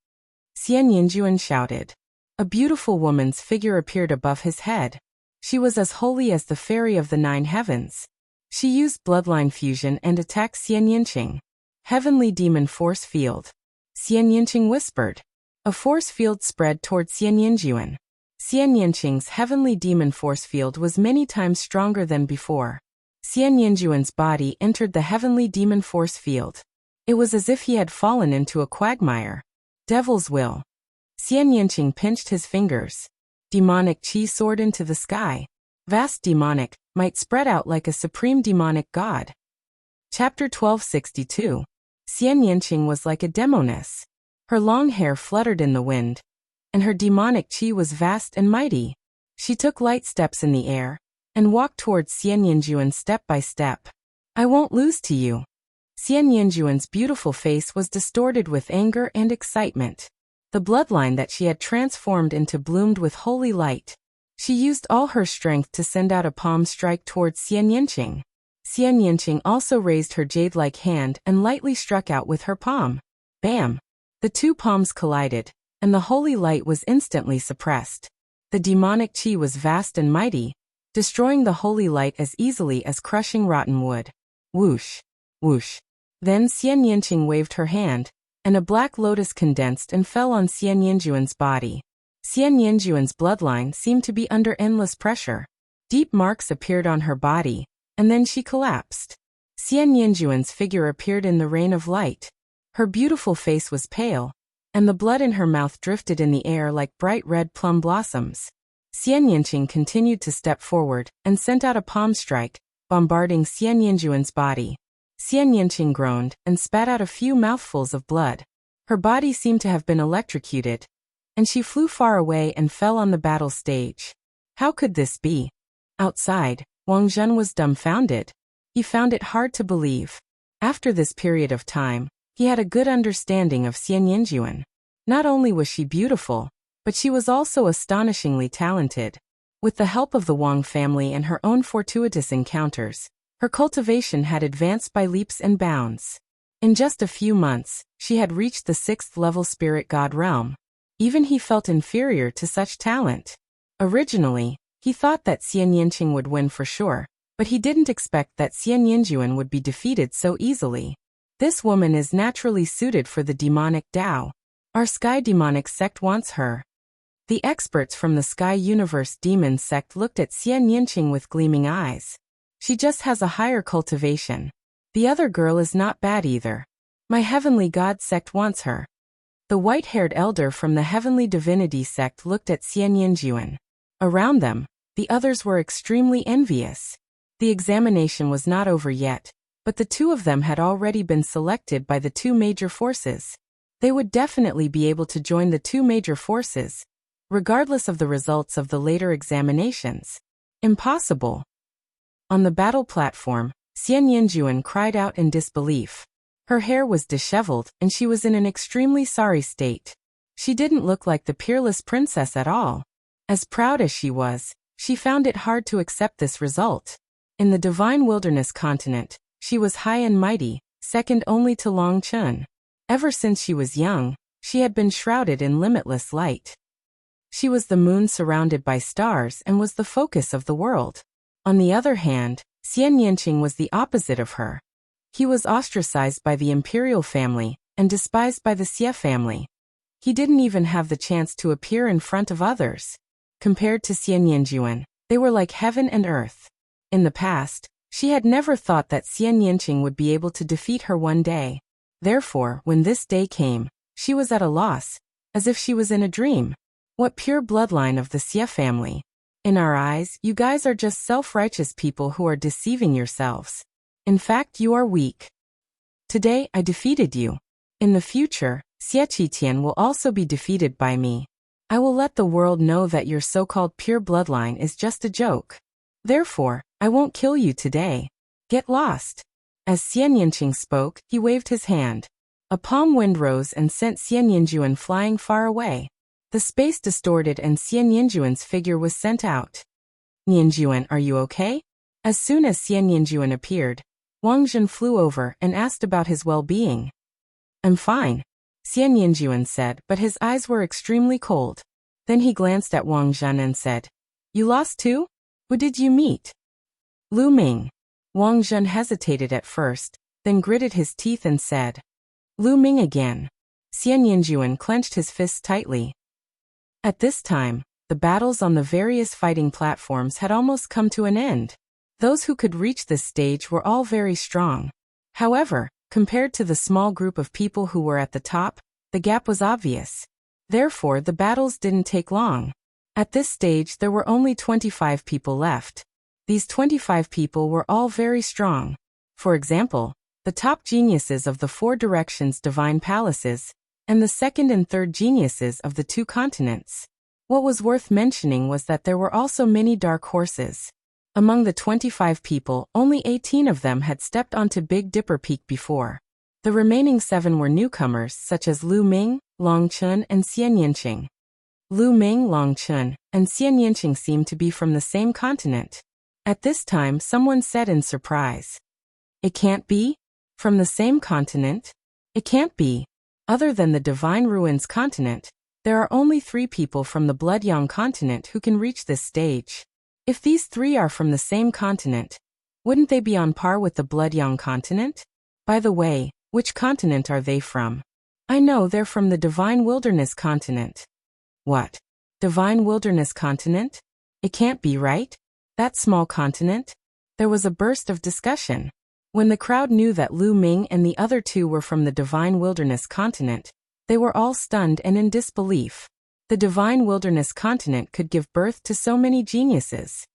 [SPEAKER 1] Xian Yanjuan shouted. A beautiful woman's figure appeared above his head. She was as holy as the fairy of the 9 heavens. She used bloodline fusion and attacked Xian Yanqing. Heavenly demon force field. Xian Yanqing whispered. A force field spread toward Xian Yanjuan. Xian Yanqing's heavenly demon force field was many times stronger than before. Xian Yanjuan's body entered the heavenly demon force field. It was as if he had fallen into a quagmire. Devil's will. Xian Yanqing pinched his fingers. Demonic qi soared into the sky. Vast demonic might spread out like a supreme demonic god. Chapter 1262. Xian Yanqing was like a demoness. Her long hair fluttered in the wind, and her demonic qi was vast and mighty. She took light steps in the air, and walked towards Xian Yanjuan step by step. I won't lose to you. Xian Yanjuan's beautiful face was distorted with anger and excitement. The bloodline that she had transformed into bloomed with holy light. She used all her strength to send out a palm strike towards Xian Yanqing. Xian Yanqing also raised her jade-like hand and lightly struck out with her palm. Bam! The two palms collided, and the holy light was instantly suppressed. The demonic qi was vast and mighty, destroying the holy light as easily as crushing rotten wood. Whoosh! Whoosh! Then Xian Yanqing waved her hand, and a black lotus condensed and fell on Xian Yanjuan's body. Xian Yanjuan's bloodline seemed to be under endless pressure. Deep marks appeared on her body, and then she collapsed. Xian Yinjuan's figure appeared in the rain of light. Her beautiful face was pale, and the blood in her mouth drifted in the air like bright red plum blossoms. Xian Yinqing continued to step forward and sent out a palm strike, bombarding Xian Yinjuan's body. Xian Yinqing groaned and spat out a few mouthfuls of blood. Her body seemed to have been electrocuted, and she flew far away and fell on the battle stage. How could this be? Outside, Wang Zhen was dumbfounded. He found it hard to believe. After this period of time, he had a good understanding of Xian Yinjuan. Not only was she beautiful, but she was also astonishingly talented. With the help of the Wang family and her own fortuitous encounters, her cultivation had advanced by leaps and bounds. In just a few months, she had reached the 6th-level spirit god realm. Even he felt inferior to such talent. Originally, he thought that Xian Yinqing would win for sure, but he didn't expect that Xian Yinjuan would be defeated so easily. This woman is naturally suited for the demonic Tao. Our Sky Demonic sect wants her. The experts from the Sky Universe Demon sect looked at Xian Yinqing with gleaming eyes. She just has a higher cultivation. The other girl is not bad either. My Heavenly God sect wants her. The white-haired elder from the Heavenly Divinity sect looked at Xian Yinjuan. Around them, the others were extremely envious. The examination was not over yet, but the two of them had already been selected by the two major forces. They would definitely be able to join the two major forces, regardless of the results of the later examinations. Impossible. On the battle platform, Xian Yinjuan cried out in disbelief. Her hair was disheveled and she was in an extremely sorry state. She didn't look like the peerless princess at all. As proud as she was, she found it hard to accept this result. In the Divine Wilderness continent, she was high and mighty, second only to Long Chun. Ever since she was young, she had been shrouded in limitless light. She was the moon surrounded by stars and was the focus of the world. On the other hand, Xian Yinqing was the opposite of her. He was ostracized by the imperial family and despised by the Xie family. He didn't even have the chance to appear in front of others. Compared to Xian Yinjuan, they were like heaven and earth. In the past, she had never thought that Xian Yinqing would be able to defeat her one day. Therefore, when this day came, she was at a loss, as if she was in a dream. What pure bloodline of the Xie family! In our eyes, you guys are just self-righteous people who are deceiving yourselves. In fact, you are weak. Today, I defeated you. In the future, Xie Qitian will also be defeated by me. I will let the world know that your so-called pure bloodline is just a joke. Therefore, I won't kill you today. Get lost. As Xian Yinqing spoke, he waved his hand. A palm wind rose and sent Xian Yinjuan flying far away. The space distorted and Xian Yinjuan's figure was sent out. Yinjuan, are you okay? As soon as Xian Yinjuan appeared, Wang Zhen flew over and asked about his well-being. I'm fine, Xian Yinjuan said, but his eyes were extremely cold. Then he glanced at Wang Zhen and said, You lost too? Who did you meet? Lu Ming. Wang Zhen hesitated at first, then gritted his teeth and said, Lu Ming again. Xian Yinjuan clenched his fists tightly. At this time, the battles on the various fighting platforms had almost come to an end. Those who could reach this stage were all very strong. However, compared to the small group of people who were at the top, the gap was obvious. Therefore, the battles didn't take long. At this stage, there were only 25 people left. These 25 people were all very strong. For example, the top geniuses of the 4 directions divine palaces, and the second and third geniuses of the 2 continents. What was worth mentioning was that there were also many dark horses. Among the 25 people, only 18 of them had stepped onto Big Dipper Peak before. The remaining 7 were newcomers such as Lu Ming, Long Chun, and Xian Yinqing. Lu Ming, Long Chun, and Xian Yinqing seemed to be from the same continent. At this time, someone said in surprise, It can't be? From the same continent? It can't be. Other than the Divine Ruins continent, there are only 3 people from the Bloodyang continent who can reach this stage. If these 3 are from the same continent, wouldn't they be on par with the Bloodyang continent? By the way, which continent are they from? I know they're from the Divine Wilderness continent. What? Divine Wilderness continent? It can't be, right? That small continent? There was a burst of discussion. When the crowd knew that Lu Ming and the other two were from the Divine Wilderness continent, they were all stunned and in disbelief. The Divine Wilderness continent could give birth to so many geniuses.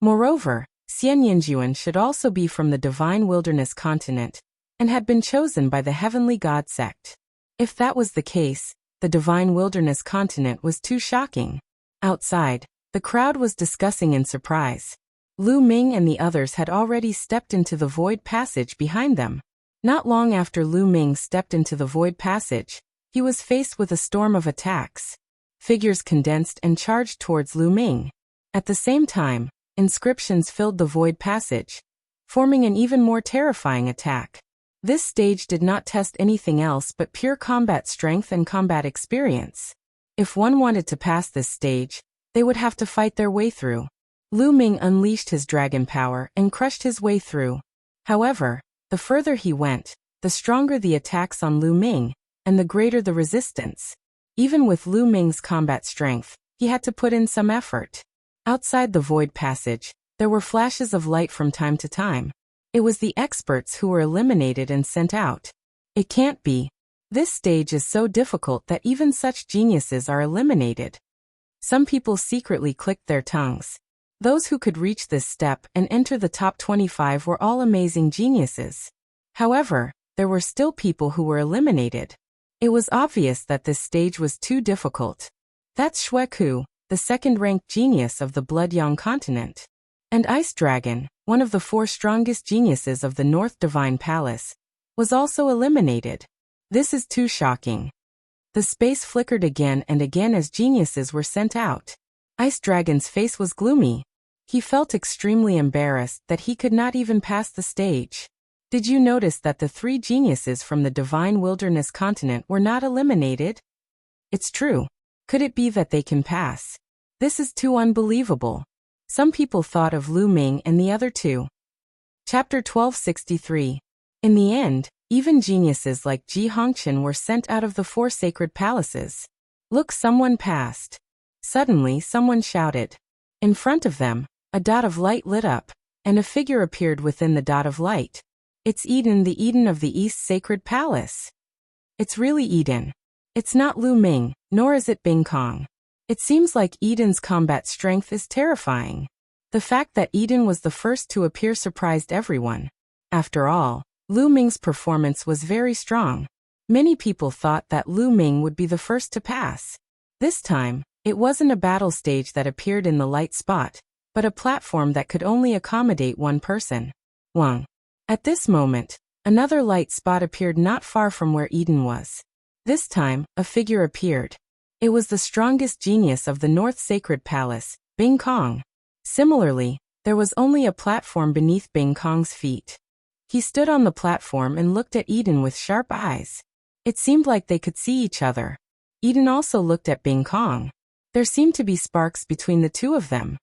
[SPEAKER 1] Moreover, Xian Yinjuan should also be from the Divine Wilderness continent, and had been chosen by the Heavenly God sect. If that was the case, the Divine Wilderness continent was too shocking. Outside, the crowd was discussing in surprise. Lu Ming and the others had already stepped into the void passage behind them. Not long after Lu Ming stepped into the void passage, he was faced with a storm of attacks. Figures condensed and charged towards Lu Ming. At the same time, inscriptions filled the void passage, forming an even more terrifying attack. This stage did not test anything else but pure combat strength and combat experience. If one wanted to pass this stage, they would have to fight their way through. Lu Ming unleashed his dragon power and crushed his way through. However, the further he went, the stronger the attacks on Lu Ming, and the greater the resistance. Even with Lu Ming's combat strength, he had to put in some effort. Outside the void passage, there were flashes of light from time to time. It was the experts who were eliminated and sent out. It can't be. This stage is so difficult that even such geniuses are eliminated. Some people secretly clicked their tongues. Those who could reach this step and enter the top 25 were all amazing geniuses. However, there were still people who were eliminated. It was obvious that this stage was too difficult. That's Xue Ku, the second-ranked genius of the Blood Yang continent. And Ice Dragon, one of the 4 strongest geniuses of the North Divine Palace, was also eliminated. This is too shocking. The space flickered again and again as geniuses were sent out. Ice Dragon's face was gloomy. He felt extremely embarrassed that he could not even pass the stage. Did you notice that the 3 geniuses from the Divine Wilderness continent were not eliminated? It's true. Could it be that they can pass? This is too unbelievable. Some people thought of Lu Ming and the other 2. Chapter 1263. In the end, even geniuses like Ji Hongqian were sent out of the 4 sacred palaces. Look, someone passed. Suddenly, someone shouted. In front of them, a dot of light lit up, and a figure appeared within the dot of light. It's Eden, the Eden of the East Sacred Palace. It's really Eden. It's not Lu Ming, nor is it Bing Kong. It seems like Eden's combat strength is terrifying. The fact that Eden was the first to appear surprised everyone. After all, Lu Ming's performance was very strong. Many people thought that Lu Ming would be the first to pass. This time, it wasn't a battle stage that appeared in the light spot, but a platform that could only accommodate one person. Wang. At this moment, another light spot appeared not far from where Eden was. This time, a figure appeared. It was the strongest genius of the North Sacred Palace, Bing Kong. Similarly, there was only a platform beneath Bing Kong's feet. He stood on the platform and looked at Eden with sharp eyes. It seemed like they could see each other. Eden also looked at Bing Kong. There seemed to be sparks between the two of them.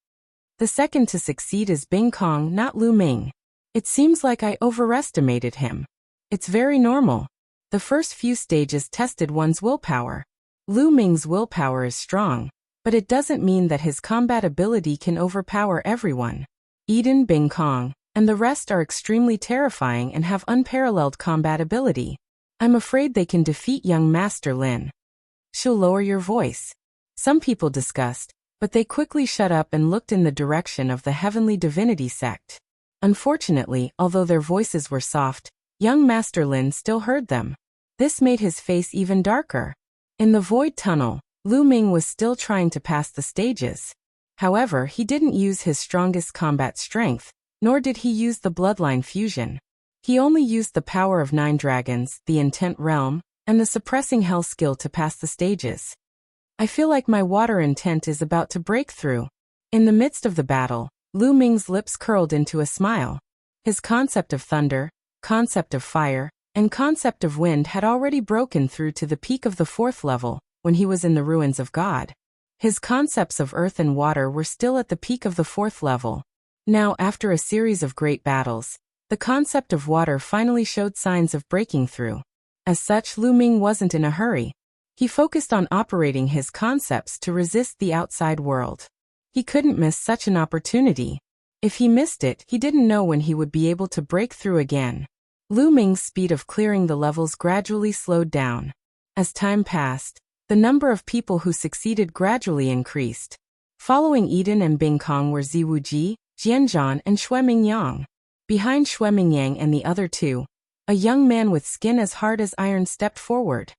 [SPEAKER 1] The second to succeed is Bing Kong, not Lu Ming. It seems like I overestimated him. It's very normal. The first few stages tested one's willpower. Lu Ming's willpower is strong, but it doesn't mean that his combat ability can overpower everyone. Eden, Bing Kong, and the rest are extremely terrifying and have unparalleled combat ability. I'm afraid they can defeat young Master Lin. She'll lower your voice. Some people discussed, but they quickly shut up and looked in the direction of the Heavenly Divinity sect. Unfortunately, although their voices were soft, young Master Lin still heard them. This made his face even darker. In the void tunnel, Lu Ming was still trying to pass the stages. However, he didn't use his strongest combat strength, nor did he use the bloodline fusion. He only used the power of 9 dragons, the intent realm, and the suppressing hell skill to pass the stages. I feel like my water intent is about to break through. In the midst of the battle, Lu Ming's lips curled into a smile. His concept of thunder, concept of fire, and concept of wind had already broken through to the peak of the 4th level, when he was in the ruins of God. His concepts of earth and water were still at the peak of the 4th level. Now, after a series of great battles, the concept of water finally showed signs of breaking through. As such, Lu Ming wasn't in a hurry. He focused on operating his concepts to resist the outside world. He couldn't miss such an opportunity. If he missed it, he didn't know when he would be able to break through again. Lu Ming's speed of clearing the levels gradually slowed down. As time passed, the number of people who succeeded gradually increased. Following Eden and Bing Kong were Ziwuji, Jianzhan, and Xue Mingyang. Behind Xue Mingyang and the other two, a young man with skin as hard as iron stepped forward.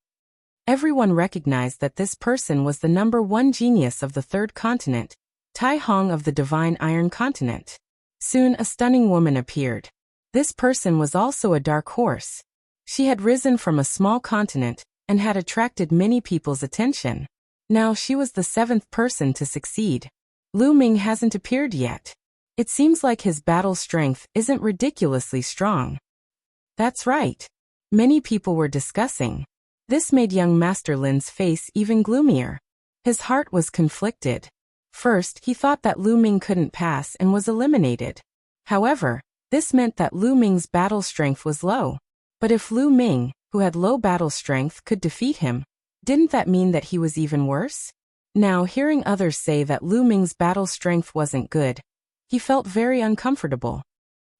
[SPEAKER 1] Everyone recognized that this person was the #1 genius of the third continent, Tai Hong of the Divine Iron Continent. Soon a stunning woman appeared. This person was also a dark horse. She had risen from a small continent and had attracted many people's attention. Now she was the 7th person to succeed. Lu Ming hasn't appeared yet. It seems like his battle strength isn't ridiculously strong. That's right. Many people were discussing. This made young Master Lin's face even gloomier. His heart was conflicted. First, he thought that Lu Ming couldn't pass and was eliminated. However, this meant that Lu Ming's battle strength was low. But if Lu Ming, who had low battle strength, could defeat him, didn't that mean that he was even worse? Now, hearing others say that Lu Ming's battle strength wasn't good, he felt very uncomfortable.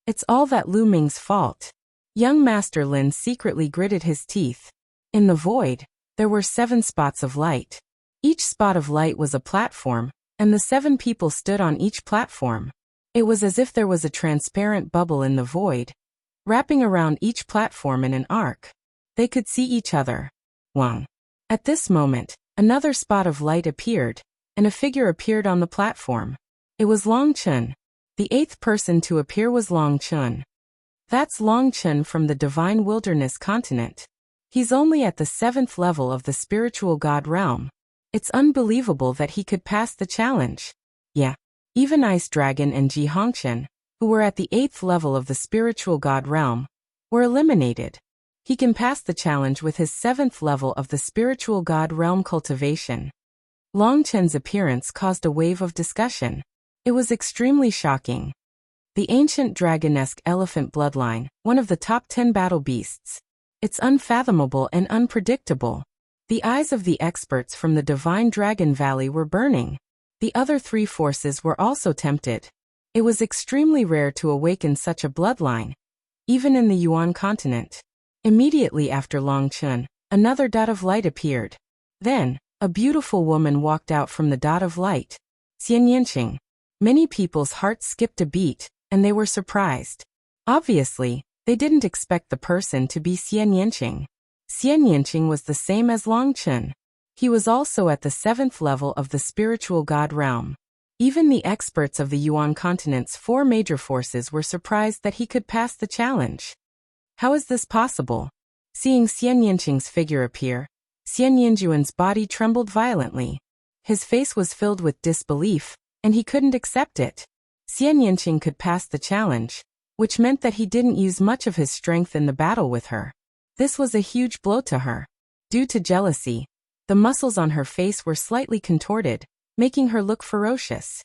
[SPEAKER 1] It's all that Lu Ming's fault. Young Master Lin secretly gritted his teeth. In the void, there were 7 spots of light. Each spot of light was a platform, and the 7 people stood on each platform. It was as if there was a transparent bubble in the void, wrapping around each platform in an arc. They could see each other. Wang. At this moment, another spot of light appeared, and a figure appeared on the platform. It was Long Chun. The 8th person to appear was Long Chun. That's Long Chun from the Divine Wilderness Continent. He's only at the 7th level of the spiritual god realm. It's unbelievable that he could pass the challenge. Yeah. Even Ice Dragon and Ji Hongchen, who were at the 8th level of the spiritual god realm, were eliminated. He can pass the challenge with his 7th level of the spiritual god realm cultivation. Long Chen's appearance caused a wave of discussion. It was extremely shocking. The ancient dragonesque elephant bloodline, one of the top 10 battle beasts. It's unfathomable and unpredictable. The eyes of the experts from the Divine Dragon Valley were burning. The other 3 forces were also tempted. It was extremely rare to awaken such a bloodline, even in the Yuan continent. Immediately after Long Chun, another dot of light appeared. Then, a beautiful woman walked out from the dot of light. Xian Yanqing. Many people's hearts skipped a beat, and they were surprised. Obviously, they didn't expect the person to be Xian Yanqing. Xian Yanqing was the same as Long Chun. He was also at the 7th level of the spiritual god realm. Even the experts of the Yuan continent's 4 major forces were surprised that he could pass the challenge. How is this possible? Seeing Xian Yanqing's figure appear, Xian Yanjuan's body trembled violently. His face was filled with disbelief, and he couldn't accept it. Xian Yanqing could pass the challenge, which meant that he didn't use much of his strength in the battle with her. This was a huge blow to her. Due to jealousy, the muscles on her face were slightly contorted, making her look ferocious.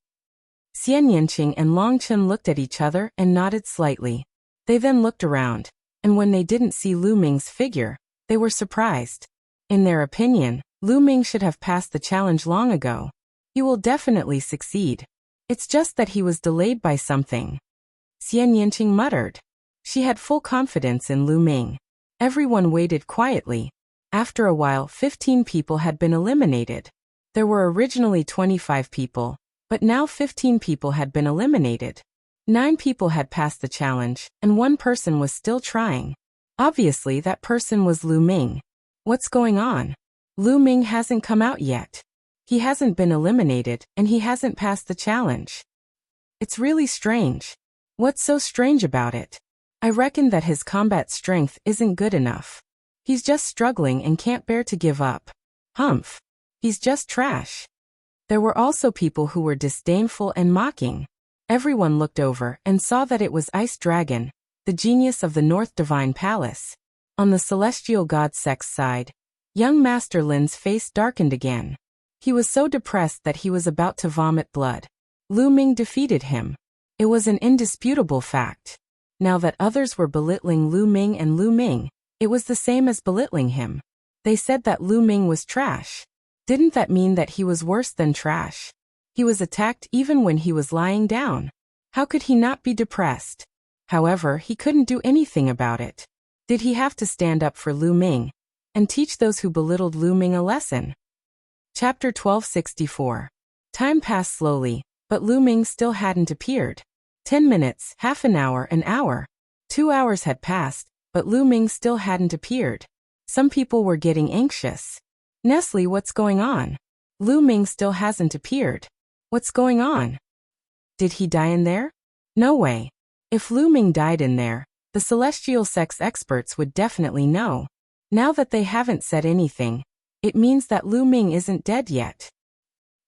[SPEAKER 1] Xian Yanqing and Long Chun looked at each other and nodded slightly. They then looked around, and when they didn't see Lu Ming's figure, they were surprised. In their opinion, Lu Ming should have passed the challenge long ago. He will definitely succeed. It's just that he was delayed by something. Xian Yanqing muttered. She had full confidence in Lu Ming. Everyone waited quietly. After a while, 15 people had been eliminated. There were originally 25 people, but now 15 people had been eliminated. 9 people had passed the challenge, and 1 person was still trying. Obviously, that person was Lu Ming. What's going on? Lu Ming hasn't come out yet. He hasn't been eliminated, and he hasn't passed the challenge. It's really strange. What's so strange about it? I reckon that his combat strength isn't good enough. He's just struggling and can't bear to give up. Humph. He's just trash. There were also people who were disdainful and mocking. Everyone looked over and saw that it was Ice Dragon, the genius of the North Divine Palace. On the celestial god Sek's side, young Master Lin's face darkened again. He was so depressed that he was about to vomit blood. Lu Ming defeated him. It was an indisputable fact. Now that others were belittling Lu Ming and Lu Ming, it was the same as belittling him. They said that Lu Ming was trash. Didn't that mean that he was worse than trash? He was attacked even when he was lying down. How could he not be depressed? However, he couldn't do anything about it. Did he have to stand up for Lu Ming and teach those who belittled Lu Ming a lesson? Chapter 1264. Time passed slowly, but Lu Ming still hadn't appeared. 10 minutes, half an hour. 2 hours had passed, but Lu Ming still hadn't appeared. Some people were getting anxious. Nestle, what's going on? Lu Ming still hasn't appeared. What's going on? Did he die in there? No way. If Lu Ming died in there, the celestial sex experts would definitely know. Now that they haven't said anything, it means that Lu Ming isn't dead yet.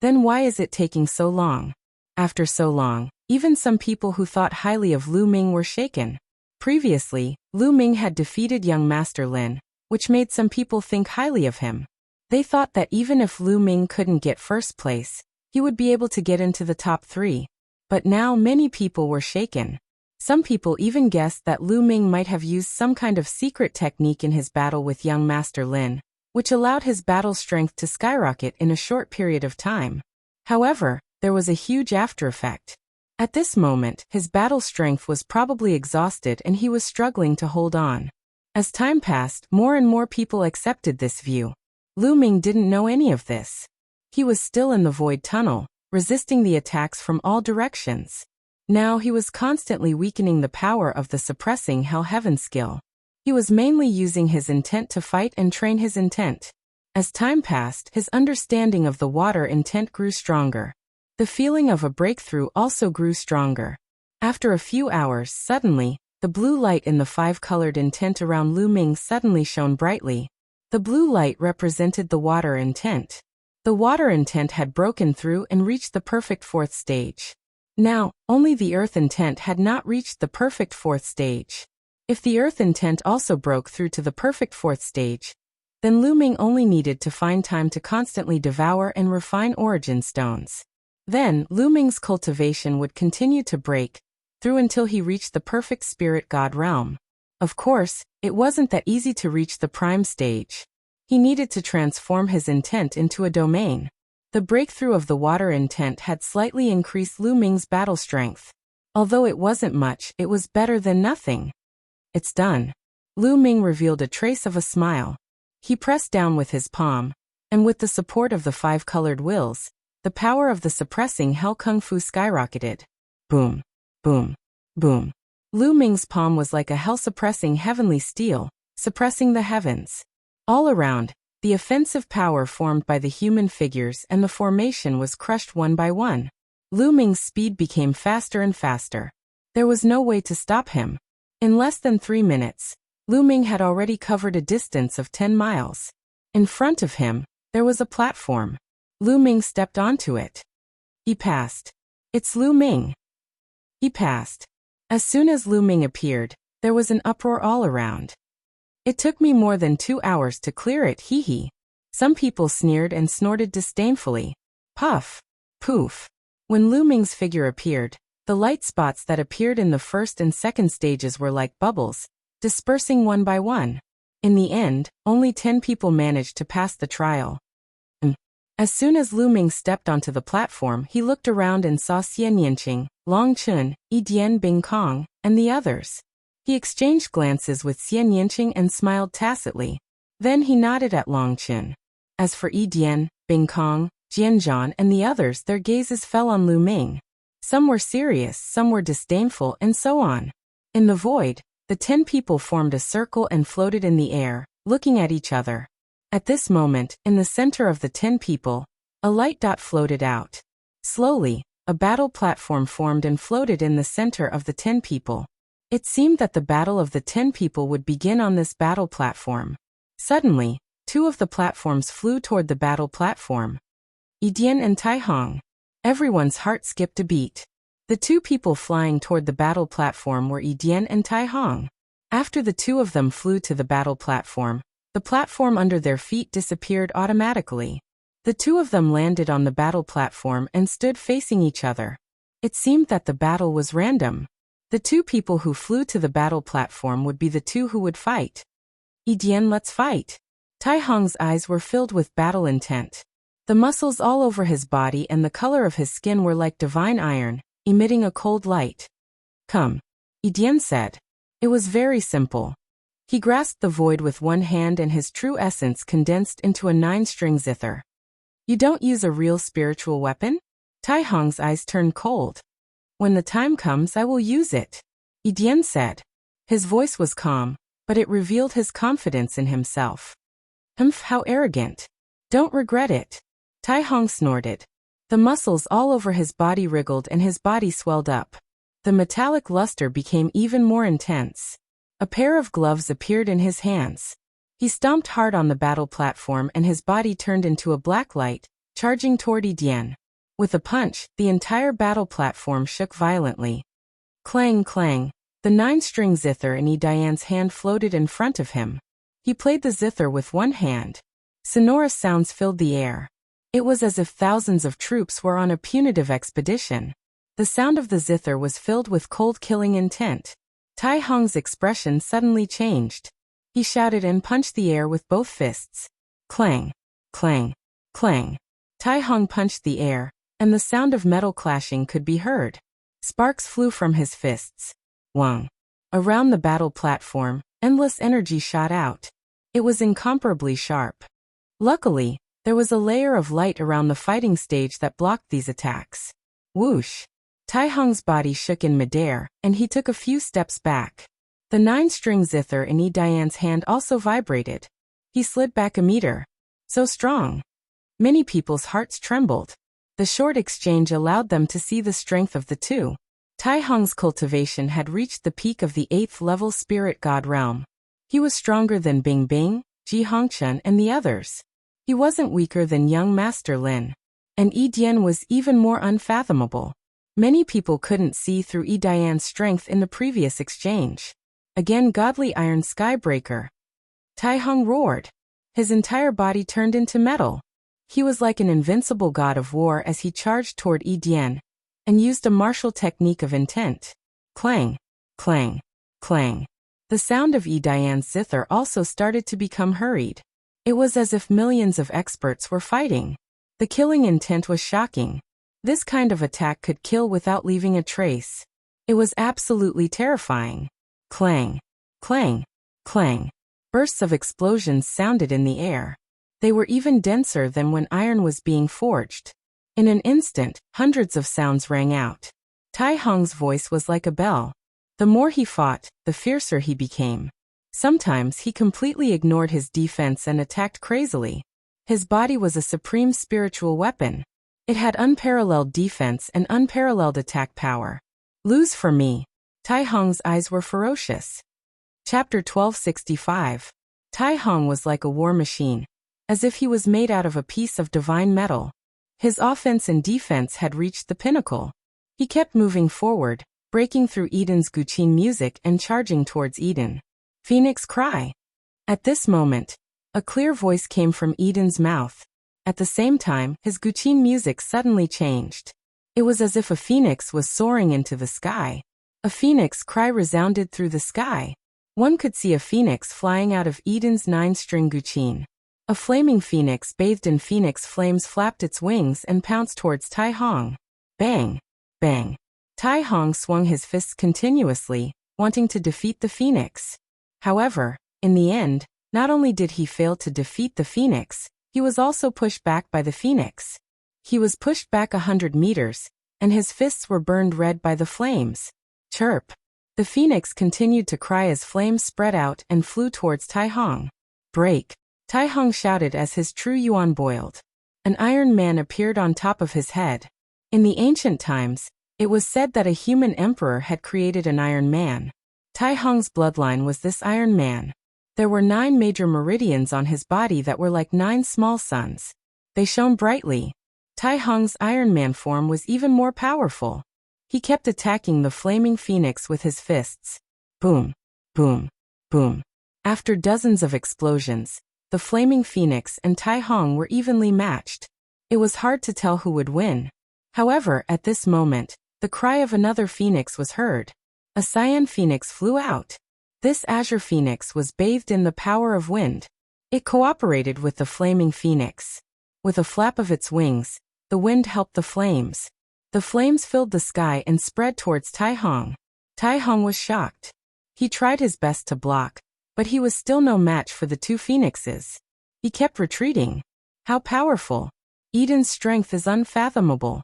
[SPEAKER 1] Then why is it taking so long? After so long, even some people who thought highly of Lu Ming were shaken. Previously, Lu Ming had defeated young Master Lin, which made some people think highly of him. They thought that even if Lu Ming couldn't get first place, he would be able to get into the top 3. But now many people were shaken. Some people even guessed that Lu Ming might have used some kind of secret technique in his battle with young Master Lin, which allowed his battle strength to skyrocket in a short period of time. However, there was a huge after effect. At this moment, his battle strength was probably exhausted and he was struggling to hold on. As time passed, more and more people accepted this view. Lu Ming didn't know any of this. He was still in the void tunnel, resisting the attacks from all directions. Now he was constantly weakening the power of the suppressing Hell Heaven skill. He was mainly using his intent to fight and train his intent. As time passed, his understanding of the water intent grew stronger. The feeling of a breakthrough also grew stronger. After a few hours, suddenly, the blue light in the 5-colored intent around Lu Ming suddenly shone brightly. The blue light represented the water intent. The water intent had broken through and reached the perfect 4th stage. Now, only the earth intent had not reached the perfect 4th stage. If the earth intent also broke through to the perfect 4th stage, then Lu Ming only needed to find time to constantly devour and refine origin stones. Then, Lu Ming's cultivation would continue to break through until he reached the perfect spirit god realm. Of course, it wasn't that easy to reach the prime stage. He needed to transform his intent into a domain. The breakthrough of the water intent had slightly increased Lu Ming's battle strength. Although it wasn't much, it was better than nothing. It's done. Lu Ming revealed a trace of a smile. He pressed down with his palm, and with the support of the 5-colored wills, the power of the suppressing Hell Kung Fu skyrocketed. Boom, boom, boom. Lu Ming's palm was like a hell-suppressing heavenly steel, suppressing the heavens. All around, the offensive power formed by the human figures and the formation was crushed one by one. Lu Ming's speed became faster and faster. There was no way to stop him. In less than 3 minutes, Lu Ming had already covered a distance of 10 miles. In front of him, there was a platform. Lu Ming stepped onto it. He passed. It's Lu Ming. He passed. As soon as Lu Ming appeared, there was an uproar all around. It took me more than 2 hours to clear it, hee hee. Some people sneered and snorted disdainfully. Puff. Poof. When Lu Ming's figure appeared, the light spots that appeared in the 1st and 2nd stages were like bubbles, dispersing one by one. In the end, only 10 people managed to pass the trial. As soon as Lu Ming stepped onto the platform, he looked around and saw Xian Yanqing, Long Chun, Yi Dian Bing Kong, and the others. He exchanged glances with Xian Yanqing and smiled tacitly. Then he nodded at Long Chun. As for Yi Dian, Bing Kong, Jian Zhan and the others, their gazes fell on Lu Ming. Some were serious, some were disdainful, and so on. In the void, the 10 people formed a circle and floated in the air, looking at each other. At this moment, in the center of the 10 people, a light dot floated out. Slowly, a battle platform formed and floated in the center of the 10 people. It seemed that the battle of the 10 people would begin on this battle platform. Suddenly, 2 of the platforms flew toward the battle platform. Yi Dian and Tai Hong. Everyone's heart skipped a beat. The 2 people flying toward the battle platform were Yi Dian and Tai Hong. After the 2 of them flew to the battle platform, the platform under their feet disappeared automatically. The 2 of them landed on the battle platform and stood facing each other. It seemed that the battle was random. The 2 people who flew to the battle platform would be the 2 who would fight. Yi Dian, let's fight. Tai Hong's eyes were filled with battle intent. The muscles all over his body and the color of his skin were like divine iron, emitting a cold light. Come, Etienne said. It was very simple. He grasped the void with one hand and his true essence condensed into a 9-string zither. You don't use a real spiritual weapon? Tai Hong's eyes turned cold. When the time comes, I will use it, Etienne said. His voice was calm, but it revealed his confidence in himself. How arrogant. Don't regret it. Tai Hong snorted. The muscles all over his body wriggled and his body swelled up. The metallic luster became even more intense. A pair of gloves appeared in his hands. He stomped hard on the battle platform and his body turned into a black light, charging toward Etienne. With a punch, the entire battle platform shook violently. Clang, clang. The 9-string zither in Etienne's hand floated in front of him. He played the zither with one hand. Sonorous sounds filled the air. It was as if thousands of troops were on a punitive expedition. The sound of the zither was filled with cold killing intent. Tai Hong's expression suddenly changed. He shouted and punched the air with both fists. Clang, clang, clang. Tai Hong punched the air, and the sound of metal clashing could be heard. Sparks flew from his fists. Wang. Around the battle platform, endless energy shot out. It was incomparably sharp. Luckily, there was a layer of light around the fighting stage that blocked these attacks. Whoosh! Tai Hong's body shook in midair, and he took a few steps back. The 9-string zither in Etienne's hand also vibrated. He slid back a meter. So strong. Many people's hearts trembled. The short exchange allowed them to see the strength of the two. Tai Hong's cultivation had reached the peak of the 8th-level spirit god realm. He was stronger than Bing Bing, Ji Hongchen and the others. He wasn't weaker than young Master Lin. And Etienne was even more unfathomable. Many people couldn't see through Etienne's strength in the previous exchange. Again, godly iron skybreaker. Tai Hong roared. His entire body turned into metal. He was like an invincible god of war as he charged toward Etienne, and used a martial technique of intent. Clang, clang, clang. The sound of Etienne's zither also started to become hurried. It was as if millions of experts were fighting. The killing intent was shocking. This kind of attack could kill without leaving a trace. It was absolutely terrifying. Clang, clang, clang. Bursts of explosions sounded in the air. They were even denser than when iron was being forged. In an instant, hundreds of sounds rang out. Tai Hong's voice was like a bell. The more he fought, the fiercer he became. Sometimes he completely ignored his defense and attacked crazily. His body was a supreme spiritual weapon. It had unparalleled defense and unparalleled attack power. Lose for me. Tai Hong's eyes were ferocious. Chapter 1265. Tai Hong was like a war machine, as if he was made out of a piece of divine metal. His offense and defense had reached the pinnacle. He kept moving forward, breaking through Eden's Guqin music and charging towards Eden. Phoenix cry. At this moment, a clear voice came from Eden's mouth. At the same time, his Guqin music suddenly changed. It was as if a phoenix was soaring into the sky. A phoenix cry resounded through the sky. One could see a phoenix flying out of Eden's 9-string Guqin. A flaming phoenix bathed in phoenix flames flapped its wings and pounced towards Tai Hong. Bang! Bang! Tai Hong swung his fists continuously, wanting to defeat the phoenix. However, in the end, not only did he fail to defeat the phoenix, he was also pushed back by the phoenix. He was pushed back 100 meters, and his fists were burned red by the flames. Chirp! The phoenix continued to cry as flames spread out and flew towards Tai Hong. Break! Tai Hong shouted as his true yuan boiled. An Iron Man appeared on top of his head. In the ancient times, it was said that a human emperor had created an Iron Man. Tai Hong's bloodline was this Iron Man. There were 9 major meridians on his body that were like 9 small suns. They shone brightly. Tai Hong's Iron Man form was even more powerful. He kept attacking the flaming phoenix with his fists. Boom, boom, boom. After dozens of explosions, the flaming phoenix and Tai Hong were evenly matched. It was hard to tell who would win. However, at this moment, the cry of another phoenix was heard. A cyan phoenix flew out. This azure phoenix was bathed in the power of wind. It cooperated with the flaming phoenix. With a flap of its wings, the wind helped the flames. The flames filled the sky and spread towards Tai Hong. Tai Hong was shocked. He tried his best to block, but he was still no match for the two phoenixes. He kept retreating. How powerful! Eden's strength is unfathomable.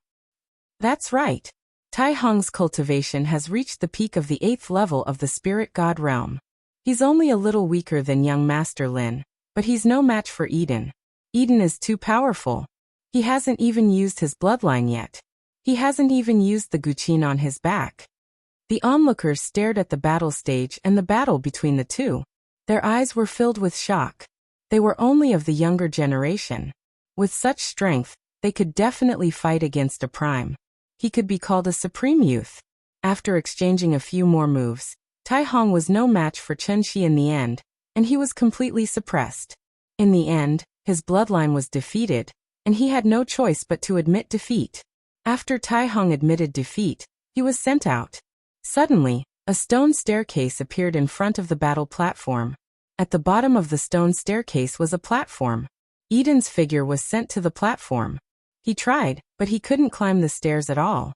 [SPEAKER 1] That's right. Tai Hong's cultivation has reached the peak of the 8th level of the spirit god realm. He's only a little weaker than young Master Lin, but he's no match for Eden. Eden is too powerful. He hasn't even used his bloodline yet. He hasn't even used the Guqin on his back. The onlookers stared at the battle stage and the battle between the two. Their eyes were filled with shock. They were only of the younger generation. With such strength, they could definitely fight against a prime. He could be called a supreme youth. After exchanging a few more moves, Tai Hong was no match for Chen Shi in the end, and he was completely suppressed. In the end, his bloodline was defeated, and he had no choice but to admit defeat. After Tai Hong admitted defeat, he was sent out. Suddenly, a stone staircase appeared in front of the battle platform. At the bottom of the stone staircase was a platform. Eden's figure was sent to the platform. He tried, but he couldn't climb the stairs at all.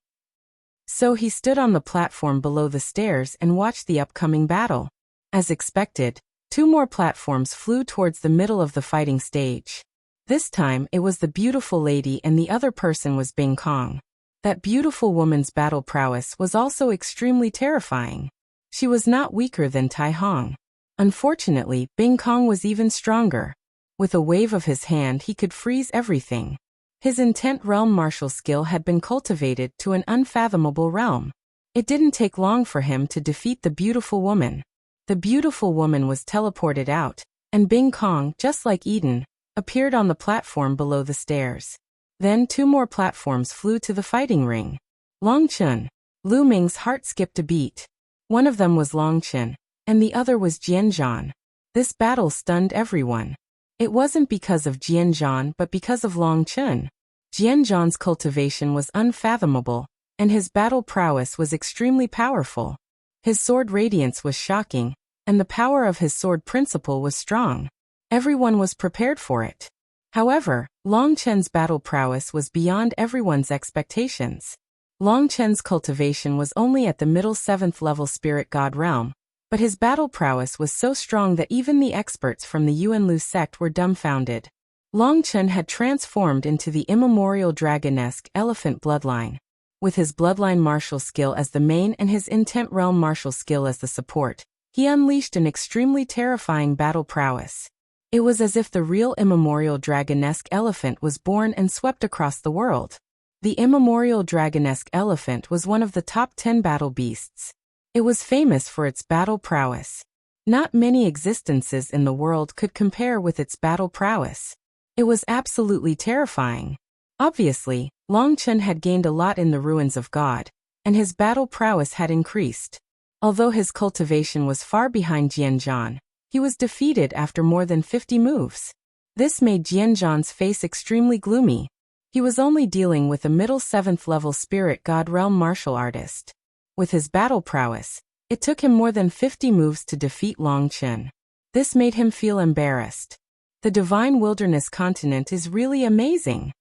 [SPEAKER 1] So he stood on the platform below the stairs and watched the upcoming battle. As expected, two more platforms flew towards the middle of the fighting stage. This time it was the beautiful lady and the other person was Bing Kong. That beautiful woman's battle prowess was also extremely terrifying. She was not weaker than Tai Hong. Unfortunately, Bing Kong was even stronger. With a wave of his hand he could freeze everything. His intent realm martial skill had been cultivated to an unfathomable realm. It didn't take long for him to defeat the beautiful woman. The beautiful woman was teleported out, and Bing Kong, just like Eden, appeared on the platform below the stairs. Then two more platforms flew to the fighting ring. Long Chun. Lu Ming's heart skipped a beat. One of them was Long Chun, and the other was Jian Zhan. This battle stunned everyone. It wasn't because of Jian Zhan but because of Long Chun. Jian Zhan's cultivation was unfathomable, and his battle prowess was extremely powerful. His sword radiance was shocking, and the power of his sword principle was strong. Everyone was prepared for it. However, Long Chen's battle prowess was beyond everyone's expectations. Long Chen's cultivation was only at the middle 7th level spirit god realm, but his battle prowess was so strong that even the experts from the Yuanlu sect were dumbfounded. Long Chen had transformed into the immemorial dragonesque elephant bloodline. With his bloodline martial skill as the main and his intent realm martial skill as the support, he unleashed an extremely terrifying battle prowess. It was as if the real immemorial dragonesque elephant was born and swept across the world. The immemorial dragonesque elephant was one of the top 10 battle beasts. It was famous for its battle prowess. Not many existences in the world could compare with its battle prowess. It was absolutely terrifying. Obviously, Long Chen had gained a lot in the ruins of God, and his battle prowess had increased. Although his cultivation was far behind Jian Zhan, he was defeated after more than 50 moves. This made Jian Zhan's face extremely gloomy. He was only dealing with a middle 7th level spirit god realm martial artist. With his battle prowess, it took him more than 50 moves to defeat Long Chen. This made him feel embarrassed. The Divine Wilderness continent is really amazing.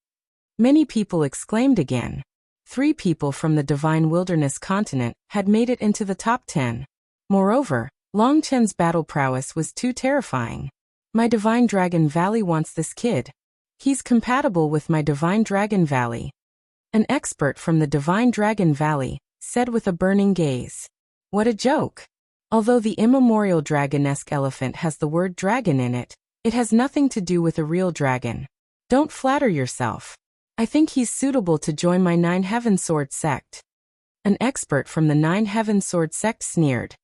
[SPEAKER 1] Many people exclaimed again. 3 people from the Divine Wilderness continent had made it into the top 10. Moreover, Long Chen's battle prowess was too terrifying. My Divine Dragon Valley wants this kid. He's compatible with my Divine Dragon Valley. An expert from the Divine Dragon Valley said with a burning gaze. What a joke! Although the immemorial dragonesque elephant has the word dragon in it, it has nothing to do with a real dragon. Don't flatter yourself. I think he's suitable to join my 9 Heaven Sword sect. An expert from the 9 Heaven Sword sect sneered.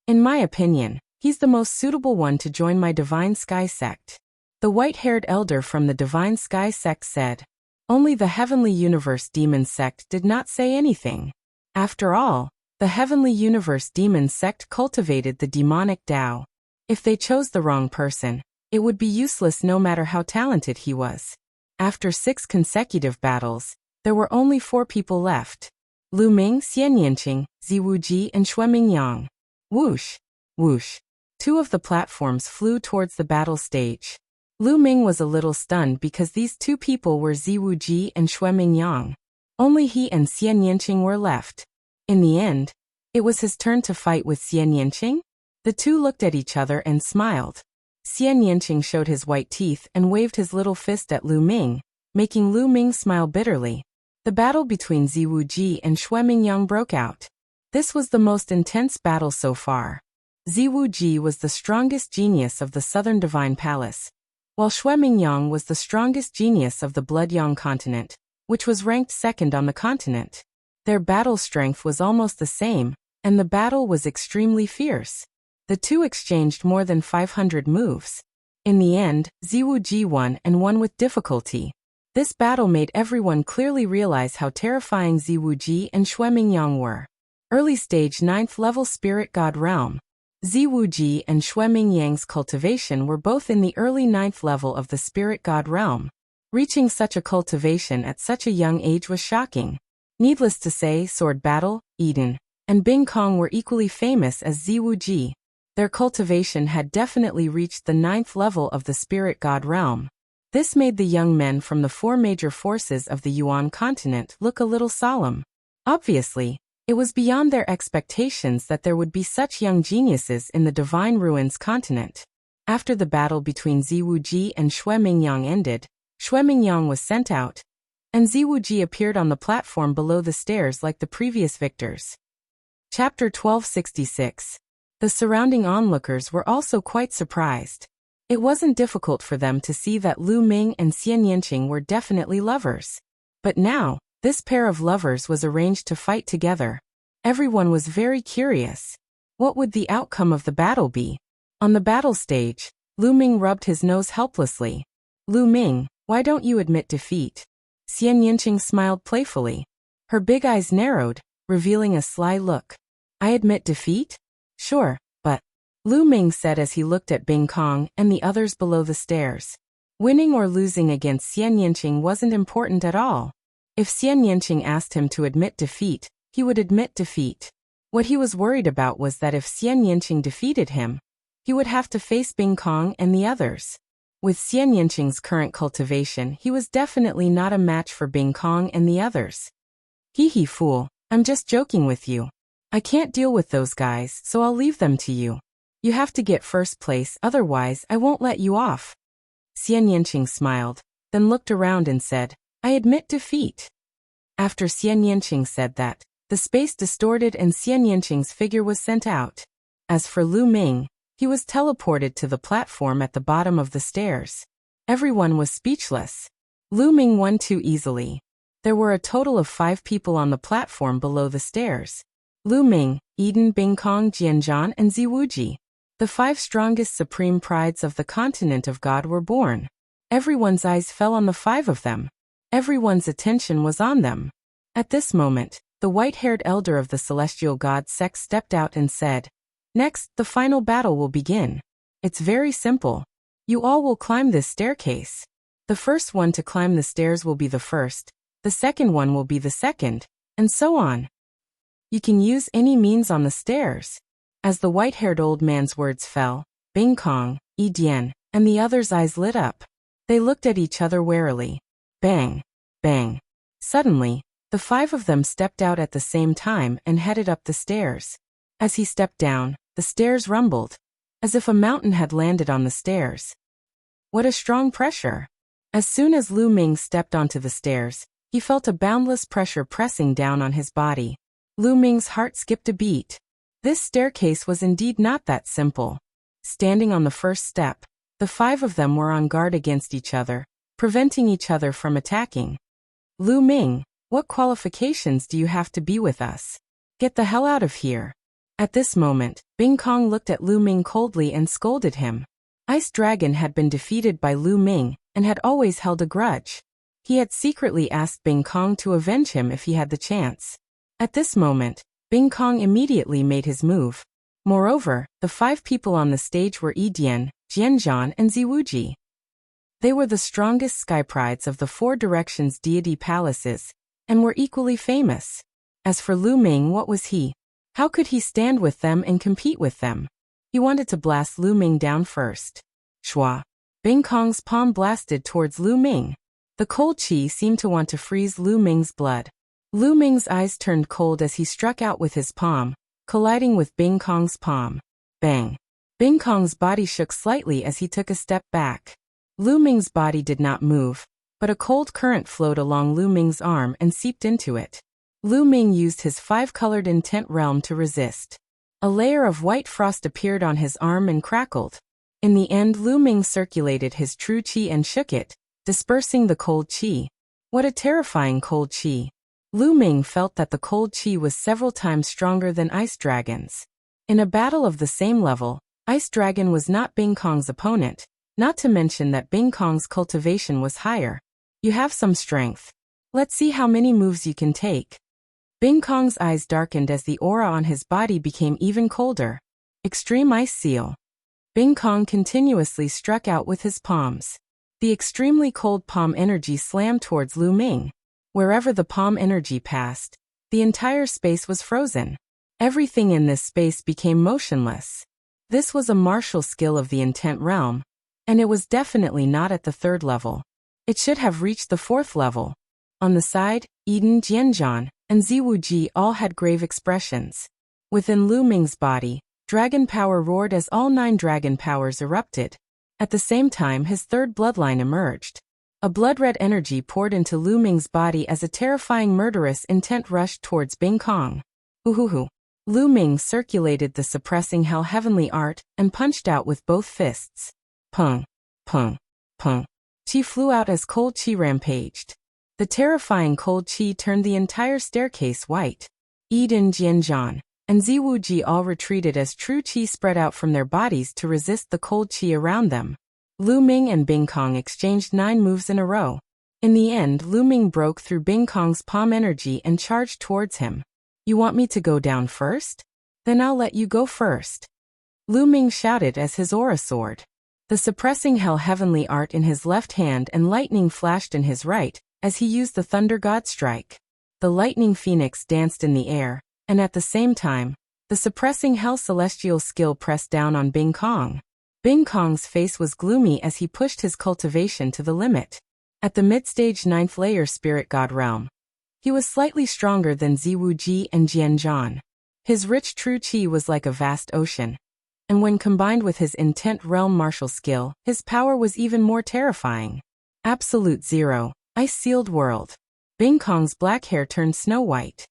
[SPEAKER 1] In my opinion, he's the most suitable one to join my Divine Sky sect. The white-haired elder from the Divine Sky sect said. Only the Heavenly Universe Demon sect did not say anything. After all, the Heavenly Universe Demon sect cultivated the demonic Tao. If they chose the wrong person, it would be useless no matter how talented he was. After 6 consecutive battles, there were only 4 people left. Lu Ming, Xian Yanqing, Ziwu Ji and Xue Mingyang. Whoosh! Whoosh! 2 of the platforms flew towards the battle stage. Lu Ming was a little stunned because these 2 people were Ziwu Ji and Xue Mingyang. Only he and Xian Yanqing were left. In the end, it was his turn to fight with Xian Yanqing? The two looked at each other and smiled. Xian Yanqing showed his white teeth and waved his little fist at Lu Ming, making Lu Ming smile bitterly. The battle between Ziwu Ji and Xue Mingyang broke out. This was the most intense battle so far. Ziwu Ji was the strongest genius of the Southern Divine Palace, while Xue Mingyang was the strongest genius of the Bloodyang continent, which was ranked second on the continent. Their battle strength was almost the same, and the battle was extremely fierce. The two exchanged more than 500 moves. In the end, Ziwu Ji won and won with difficulty. This battle made everyone clearly realize how terrifying Ziwu Ji and Xue Mingyang were. Early stage 9th level Spirit God Realm. Ziwu Ji and Xue Mingyang's cultivation were both in the early 9th level of the Spirit God Realm. Reaching such a cultivation at such a young age was shocking. Needless to say, Sword Battle, Eden, and Bing Kong were equally famous as Ziwu Ji. Their cultivation had definitely reached the 9th level of the Spirit God Realm. This made the young men from the four major forces of the Yuan continent look a little solemn. Obviously, it was beyond their expectations that there would be such young geniuses in the Divine Ruins continent. After the battle between Ziwu Ji and Xue Mingyang ended, Xue Mingyang was sent out, and Ziwu Ji appeared on the platform below the stairs like the previous victors. Chapter 1266. The surrounding onlookers were also quite surprised. It wasn't difficult for them to see that Lu Ming and Xian Yanqing were definitely lovers. But now, this pair of lovers was arranged to fight together. Everyone was very curious. What would the outcome of the battle be? On the battle stage, Lu Ming rubbed his nose helplessly. Lu Ming, why don't you admit defeat? Xian Yanqing smiled playfully. Her big eyes narrowed, revealing a sly look. I admit defeat? Sure, but Lu Ming said as he looked at Bing Kong and the others below the stairs. Winning or losing against Xian Yanqing wasn't important at all. If Xian Yanqing asked him to admit defeat, he would admit defeat. What he was worried about was that if Xian Yanqing defeated him, he would have to face Bing Kong and the others. With Xian Yanqing's current cultivation, he was definitely not a match for Bing Kong and the others. Hee hee fool, I'm just joking with you. I can't deal with those guys, so I'll leave them to you. You have to get first place, otherwise I won't let you off. Xian Yanqing smiled, then looked around and said, I admit defeat. After Xian Yanqing said that, the space distorted and Xian Yanqing's figure was sent out. As for Lu Ming, he was teleported to the platform at the bottom of the stairs. Everyone was speechless. Lu Ming won too easily. There were a total of 5 people on the platform below the stairs. Lu Ming, Eden, Bing Kong, Jianzhan, and Ziwu Ji. The 5 strongest supreme prides of the continent of God were born. Everyone's eyes fell on the 5 of them. Everyone's attention was on them. At this moment, the white-haired elder of the celestial god sect stepped out and said, Next, the final battle will begin. It's very simple. You all will climb this staircase. The first one to climb the stairs will be the first, the second one will be the second, and so on. You can use any means on the stairs. As the white-haired old man's words fell, Bing Kong, Yi Dian, and the others' eyes lit up. They looked at each other warily. Bang! Bang! Suddenly, the 5 of them stepped out at the same time and headed up the stairs. As he stepped down, the stairs rumbled, as if a mountain had landed on the stairs. What a strong pressure! As soon as Lu Ming stepped onto the stairs, he felt a boundless pressure pressing down on his body. Lu Ming's heart skipped a beat. This staircase was indeed not that simple. Standing on the first step, the 5 of them were on guard against each other, preventing each other from attacking. Lu Ming, what qualifications do you have to be with us? Get the hell out of here. At this moment, Bing Kong looked at Lu Ming coldly and scolded him. Ice Dragon had been defeated by Lu Ming, and had always held a grudge. He had secretly asked Bing Kong to avenge him if he had the chance. At this moment, Bing Kong immediately made his move. Moreover, the 5 people on the stage were Yi Dian, Jianzhan, and Ziwu Ji. They were the strongest sky prides of the 4 directions deity palaces, and were equally famous. As for Lu Ming, what was he? How could he stand with them and compete with them? He wanted to blast Lu Ming down first. Shua! Bing Kong's palm blasted towards Lu Ming. The cold chi seemed to want to freeze Lu Ming's blood. Lu Ming's eyes turned cold as he struck out with his palm, colliding with Bing Kong's palm. Bang! Bing Kong's body shook slightly as he took a step back. Lu Ming's body did not move, but a cold current flowed along Lu Ming's arm and seeped into it. Lu Ming used his five-colored intent realm to resist. A layer of white frost appeared on his arm and crackled. In the end, Lu Ming circulated his true qi and shook it, dispersing the cold qi. What a terrifying cold qi! Lu Ming felt that the cold qi was several times stronger than Ice Dragon's. In a battle of the same level, Ice Dragon was not Bing Kong's opponent, not to mention that Bing Kong's cultivation was higher. You have some strength. Let's see how many moves you can take. Bing Kong's eyes darkened as the aura on his body became even colder. Extreme Ice Seal. Bing Kong continuously struck out with his palms. The extremely cold palm energy slammed towards Lu Ming. Wherever the palm energy passed, the entire space was frozen. Everything in this space became motionless. This was a martial skill of the intent realm, and it was definitely not at the third level. It should have reached the fourth level. On the side, Eden, Jianzhan, and Ziwuji all had grave expressions. Within Lu Ming's body, dragon power roared as all 9 dragon powers erupted. At the same time, his third bloodline emerged. A blood-red energy poured into Lu Ming's body as a terrifying murderous intent rushed towards Bing Kong. Uhuhu. Lu Ming circulated the suppressing hell heavenly art and punched out with both fists. Pung, pung, pung. Qi flew out as cold qi rampaged. The terrifying cold qi turned the entire staircase white. Eden, Jianzhan, and Ziwuji all retreated as true qi spread out from their bodies to resist the cold qi around them. Lu Ming and Bing Kong exchanged 9 moves in a row. In the end, Lu Ming broke through Bing Kong's palm energy and charged towards him. You want me to go down first? Then I'll let you go first. Lu Ming shouted as his aura soared. The suppressing hell heavenly art in his left hand and lightning flashed in his right, as he used the Thunder God Strike. The lightning phoenix danced in the air, and at the same time, the suppressing hell celestial skill pressed down on Bing Kong. Bing Kong's face was gloomy as he pushed his cultivation to the limit. At the mid-stage 9th layer spirit god realm, he was slightly stronger than Ziwuji and Jianzhan. His rich true qi was like a vast ocean, and when combined with his intent realm martial skill, his power was even more terrifying. Absolute Zero, Ice-Sealed World. Bing Kong's black hair turned snow white.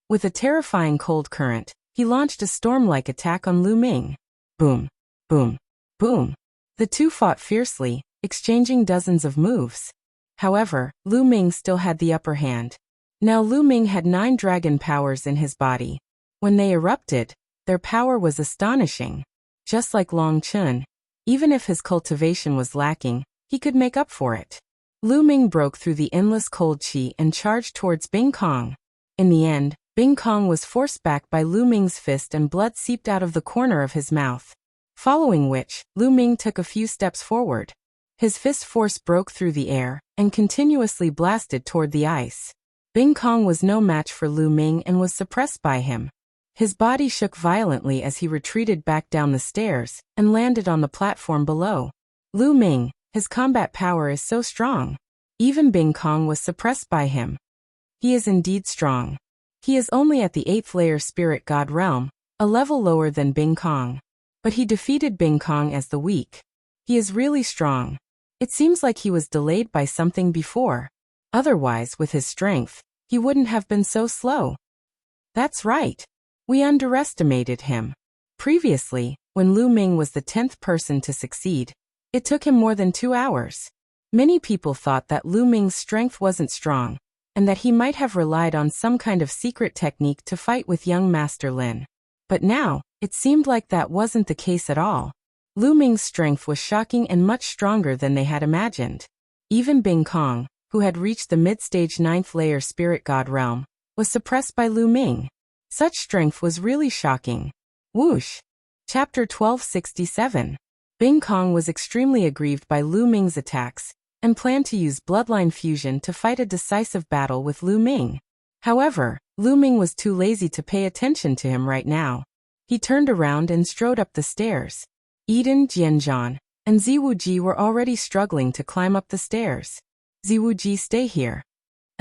[SPEAKER 1] With a terrifying cold current, he launched a storm-like attack on Lu Ming. Boom, boom, boom. The two fought fiercely, exchanging dozens of moves. However, Lu Ming still had the upper hand. Now Lu Ming had 9 dragon powers in his body. When they erupted, their power was astonishing. Just like Long Chun, even if his cultivation was lacking, he could make up for it. Lu Ming broke through the endless cold qi and charged towards Bing Kong. In the end, Bing Kong was forced back by Lu Ming's fist and blood seeped out of the corner of his mouth. Following which, Lu Ming took a few steps forward. His fist force broke through the air and continuously blasted toward the ice. Bing Kong was no match for Lu Ming and was suppressed by him. His body shook violently as he retreated back down the stairs and landed on the platform below. Lu Ming, his combat power is so strong. Even Bing Kong was suppressed by him. He is indeed strong. He is only at the 8th layer spirit god realm, a level lower than Bing Kong. But he defeated Bing Kong as the weak. He is really strong. It seems like he was delayed by something before. Otherwise, with his strength, he wouldn't have been so slow. That's right. We underestimated him. Previously, when Lu Ming was the 10th person to succeed, it took him more than 2 hours. Many people thought that Lu Ming's strength wasn't strong, and that he might have relied on some kind of secret technique to fight with young Master Lin. But now, it seemed like that wasn't the case at all. Lu Ming's strength was shocking and much stronger than they had imagined. Even Bing Kong, who had reached the mid-stage 9th layer spirit god realm, was suppressed by Lu Ming. Such strength was really shocking. Whoosh! Chapter 1267. Bing Kong was extremely aggrieved by Lu Ming's attacks, and planned to use bloodline fusion to fight a decisive battle with Lu Ming. However, Lu Ming was too lazy to pay attention to him right now. He turned around and strode up the stairs. Eden, Jianzhan, and Ziwuji were already struggling to climb up the stairs. Ziwuji, stay here.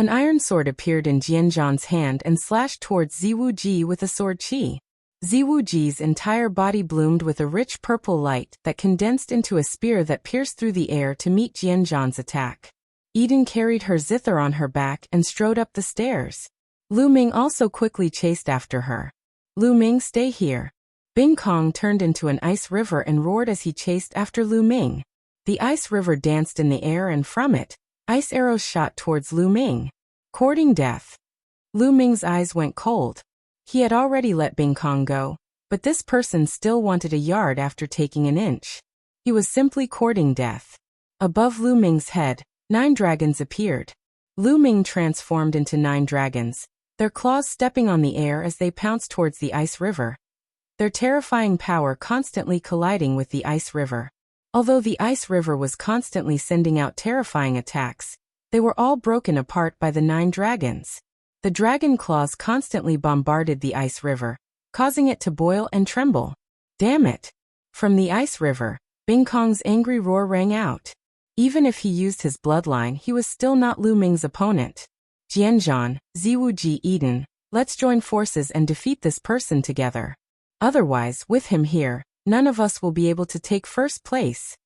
[SPEAKER 1] An iron sword appeared in Jianzhan's hand and slashed towards Ziwuji with a sword chi. Ziwuji's entire body bloomed with a rich purple light that condensed into a spear that pierced through the air to meet Jianzhan's attack. Eden carried her zither on her back and strode up the stairs. Lu Ming also quickly chased after her. Lu Ming, stay here. Bing Kong turned into an ice river and roared as he chased after Lu Ming. The ice river danced in the air and from it, ice arrows shot towards Lu Ming. Courting death. Lu Ming's eyes went cold. He had already let Bing Kong go, but this person still wanted a yard after taking an inch. He was simply courting death. Above Lu Ming's head, 9 dragons appeared. Lu Ming transformed into 9 dragons, their claws stepping on the air as they pounced towards the ice river. Their terrifying power constantly colliding with the ice river. Although the ice river was constantly sending out terrifying attacks, they were all broken apart by the 9 dragons. The dragon claws constantly bombarded the ice river, causing it to boil and tremble. Damn it! From the ice river, Bing Kong's angry roar rang out. Even if he used his bloodline, he was still not Lu Ming's opponent. Jianzhan, Ziwuji, Eden, let's join forces and defeat this person together. Otherwise, with him here, none of us will be able to take first place.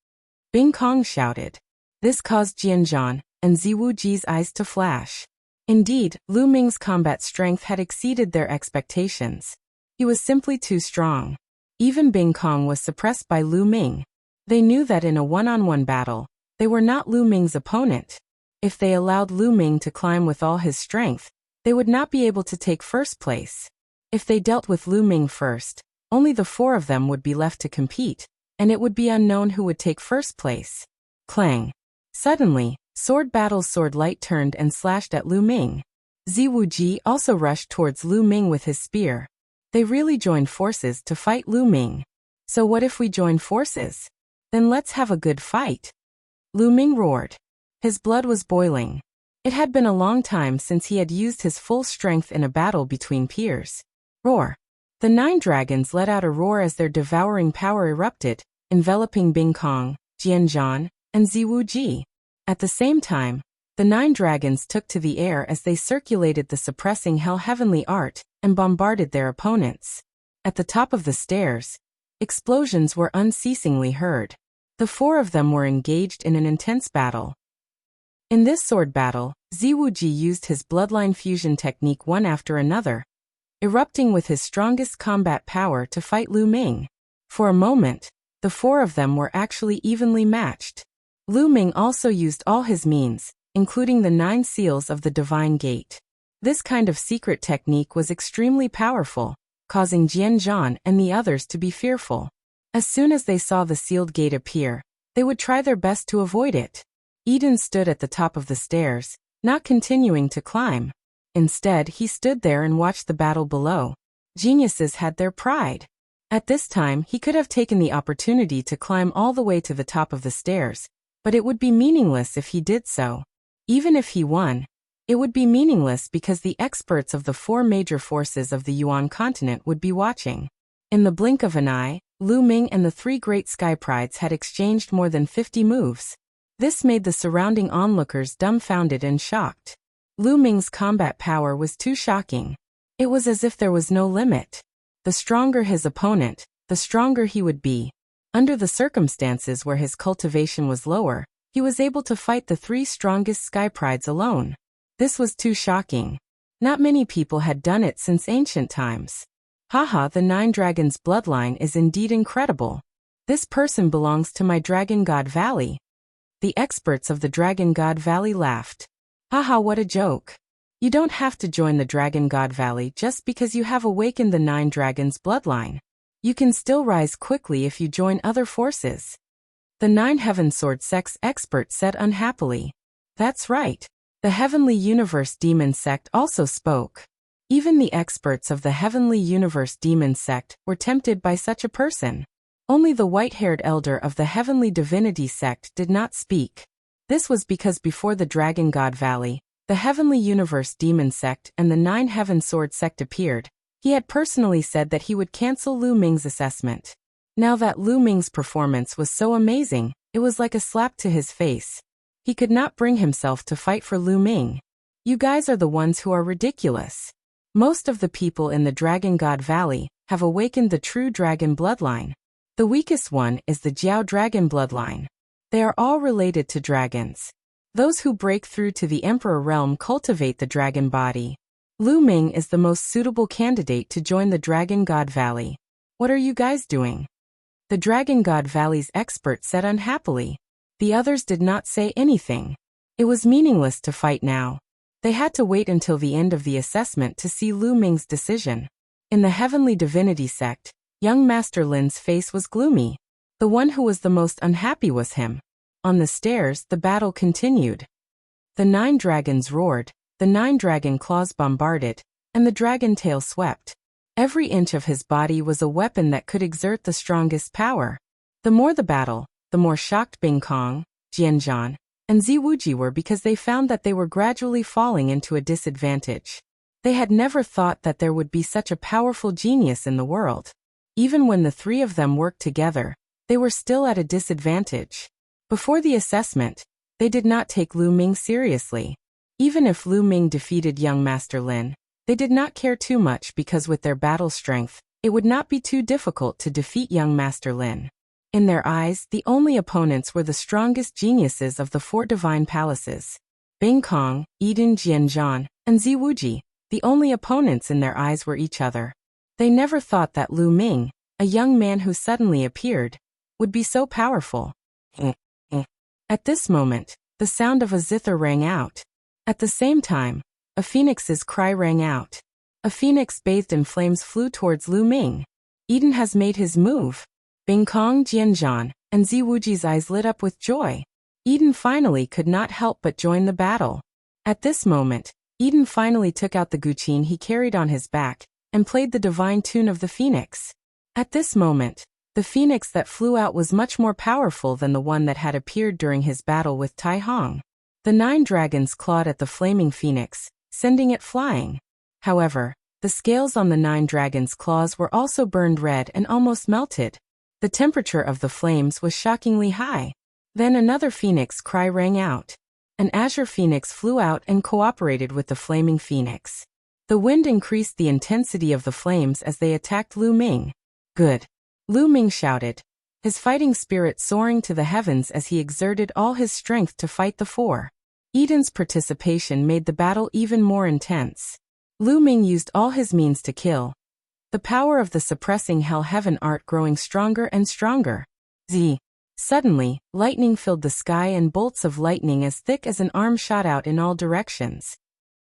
[SPEAKER 1] Bing Kong shouted. This caused Jianzhan and Ziwuji's eyes to flash. Indeed, Lu Ming's combat strength had exceeded their expectations. He was simply too strong. Even Bing Kong was suppressed by Lu Ming. They knew that in a one-on-one battle, they were not Lu Ming's opponent. If they allowed Lu Ming to climb with all his strength, they would not be able to take first place. If they dealt with Lu Ming first, only the 4 of them would be left to compete, and it would be unknown who would take first place. Clang. Suddenly, sword battle's sword light turned and slashed at Lu Ming. Ziwuji also rushed towards Lu Ming with his spear. They really joined forces to fight Lu Ming. So what if we join forces? Then let's have a good fight. Lu Ming roared. His blood was boiling. It had been a long time since he had used his full strength in a battle between peers. Roar. The 9 dragons let out a roar as their devouring power erupted, enveloping Bing Kong, Jianzhan, and Ziwuji. At the same time, the 9 dragons took to the air as they circulated the suppressing hell heavenly art and bombarded their opponents. At the top of the stairs, explosions were unceasingly heard. The 4 of them were engaged in an intense battle. In this sword battle, Ziwuji used his bloodline fusion technique one after another, erupting with his strongest combat power to fight Lu Ming. For a moment, the 4 of them were actually evenly matched. Lu Ming also used all his means, including the 9 seals of the Divine Gate. This kind of secret technique was extremely powerful, causing Jianzhan and the others to be fearful. As soon as they saw the sealed gate appear, they would try their best to avoid it. Eden stood at the top of the stairs, not continuing to climb. Instead, he stood there and watched the battle below. Geniuses had their pride. At this time, he could have taken the opportunity to climb all the way to the top of the stairs, but it would be meaningless if he did so. Even if he won, it would be meaningless because the experts of the 4 major forces of the Yuan continent would be watching. In the blink of an eye, Lu Ming and the 3 great sky prides had exchanged more than 50 moves. This made the surrounding onlookers dumbfounded and shocked. Lu Ming's combat power was too shocking. It was as if there was no limit. The stronger his opponent, the stronger he would be. Under the circumstances where his cultivation was lower, he was able to fight the 3 strongest sky prides alone. This was too shocking. Not many people had done it since ancient times. Haha, the 9 dragons' bloodline is indeed incredible. This person belongs to my Dragon God Valley. The experts of the Dragon God Valley laughed. Haha, what a joke. You don't have to join the Dragon God Valley just because you have awakened the 9 dragons' bloodline. You can still rise quickly if you join other forces. The 9 Heaven Sword Sect's expert said unhappily. That's right. The Heavenly Universe Demon Sect also spoke. Even the experts of the Heavenly Universe Demon Sect were tempted by such a person. Only the white-haired elder of the Heavenly Divinity Sect did not speak. This was because before the Dragon God Valley, the Heavenly Universe Demon Sect and the 9 Heaven Sword Sect appeared, he had personally said that he would cancel Lu Ming's assessment. Now that Lu Ming's performance was so amazing, it was like a slap to his face. He could not bring himself to fight for Lu Ming. You guys are the ones who are ridiculous. Most of the people in the Dragon God Valley have awakened the true dragon bloodline. The weakest one is the Jiao dragon bloodline. They are all related to dragons. Those who break through to the Emperor realm cultivate the dragon body. Lu Ming is the most suitable candidate to join the Dragon God Valley. What are you guys doing? The Dragon God Valley's expert said unhappily. The others did not say anything. It was meaningless to fight now. They had to wait until the end of the assessment to see Lu Ming's decision. In the Heavenly Divinity sect, young Master Lin's face was gloomy. The one who was the most unhappy was him. On the stairs, the battle continued. The 9 dragons roared, the 9 dragon claws bombarded, and the dragon tail swept. Every inch of his body was a weapon that could exert the strongest power. The more the battle, the more shocked Bing Kong, Jianzhan, and Ziwuji were because they found that they were gradually falling into a disadvantage. They had never thought that there would be such a powerful genius in the world. Even when the 3 of them worked together, they were still at a disadvantage. Before the assessment, they did not take Lu Ming seriously. Even if Lu Ming defeated young Master Lin, they did not care too much because with their battle strength, it would not be too difficult to defeat young Master Lin. In their eyes, the only opponents were the strongest geniuses of the 4 divine palaces. Bing Kong, Eden Jianzhan, and Ziwuji, the only opponents in their eyes were each other. They never thought that Lu Ming, a young man who suddenly appeared, would be so powerful. At this moment, the sound of a zither rang out. At the same time, a phoenix's cry rang out. A phoenix bathed in flames flew towards Lu Ming. Eden has made his move. Bing Kong, Jianzhan, and Ziwuji's eyes lit up with joy. Eden finally could not help but join the battle. At this moment, Eden finally took out the guqin he carried on his back and played the divine tune of the phoenix. At this moment, the phoenix that flew out was much more powerful than the one that had appeared during his battle with Tai Hong. The 9 dragons clawed at the flaming phoenix, sending it flying. However, the scales on the 9 dragons' claws were also burned red and almost melted. The temperature of the flames was shockingly high. Then another phoenix cry rang out. An azure phoenix flew out and cooperated with the flaming phoenix. The wind increased the intensity of the flames as they attacked Lu Ming. Good. Lu Ming shouted, his fighting spirit soaring to the heavens as he exerted all his strength to fight the 4. Eden's participation made the battle even more intense. Lu Ming used all his means to kill. The power of the suppressing hell-heaven art growing stronger and stronger. Suddenly, lightning filled the sky and bolts of lightning as thick as an arm shot out in all directions.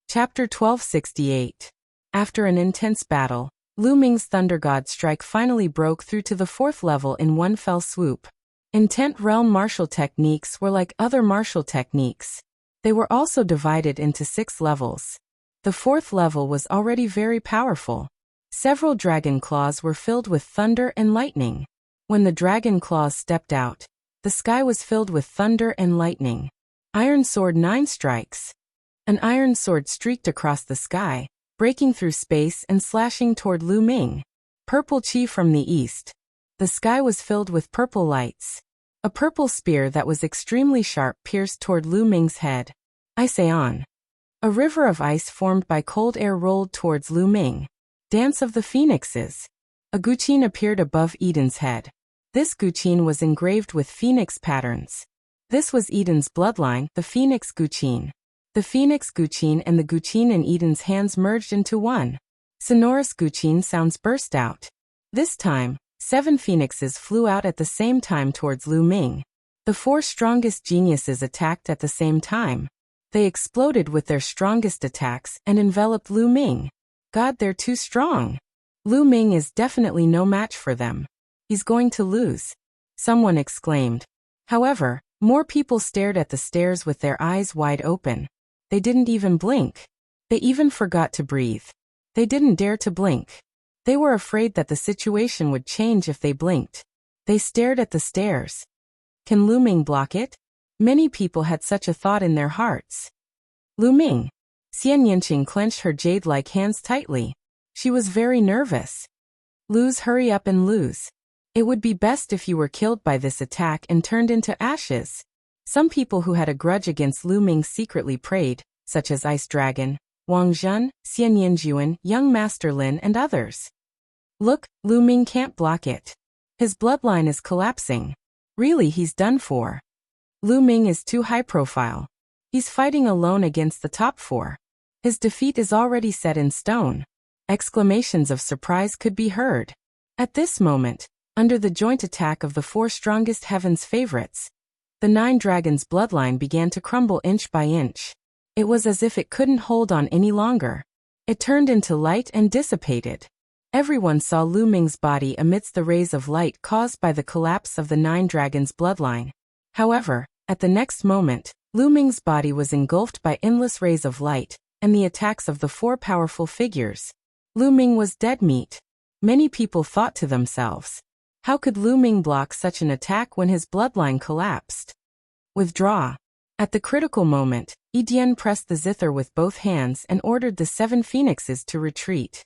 [SPEAKER 1] Chapter 1268. After an intense battle, Lu Ming's Thunder God strike finally broke through to the 4th level in one fell swoop. Intent realm martial techniques were like other martial techniques. They were also divided into 6 levels. The 4th level was already very powerful. Several dragon claws were filled with thunder and lightning. When the dragon claws stepped out, the sky was filled with thunder and lightning. Iron Sword 9 strikes. An iron sword streaked across the sky, breaking through space and slashing toward Lu Ming. Purple Chi from the east. The sky was filled with purple lights. A purple spear that was extremely sharp pierced toward Lu Ming's head. Ice on. A river of ice formed by cold air rolled towards Lu Ming. Dance of the Phoenixes. A guqin appeared above Eden's head. This guqin was engraved with phoenix patterns. This was Eden's bloodline, the Phoenix Guqin. The Phoenix Guqin and the Guqin in Eden's hands merged into one. Sonorous Guqin sounds burst out. This time, 7 phoenixes flew out at the same time towards Lu Ming. The 4 strongest geniuses attacked at the same time. They exploded with their strongest attacks and enveloped Lu Ming. God, they're too strong. Lu Ming is definitely no match for them. He's going to lose. Someone exclaimed. However, more people stared at the stairs with their eyes wide open. They didn't even blink. They even forgot to breathe. They didn't dare to blink. They were afraid that the situation would change if they blinked. They stared at the stairs. Can Lu Ming block it? Many people had such a thought in their hearts. Lu Ming. Xian Yanqing clenched her jade-like hands tightly. She was very nervous. Lose, hurry up and lose. It would be best if you were killed by this attack and turned into ashes. Some people who had a grudge against Lu Ming secretly prayed, such as Ice Dragon, Wang Zhen, Xian Yinjuan, Young Master Lin, and others. Look, Lu Ming can't block it. His bloodline is collapsing. Really, he's done for. Lu Ming is too high profile. He's fighting alone against the top four. His defeat is already set in stone. Exclamations of surprise could be heard. At this moment, under the joint attack of the four strongest heaven's favorites, the Nine Dragons' bloodline began to crumble inch by inch. It was as if it couldn't hold on any longer. It turned into light and dissipated. Everyone saw Lu Ming's body amidst the rays of light caused by the collapse of the Nine Dragons' bloodline. However, at the next moment, Lu Ming's body was engulfed by endless rays of light and the attacks of the four powerful figures. Lu Ming was dead meat. Many people thought to themselves, how could Lu Ming block such an attack when his bloodline collapsed? Withdraw. At the critical moment, Yidian pressed the zither with both hands and ordered the 7 phoenixes to retreat.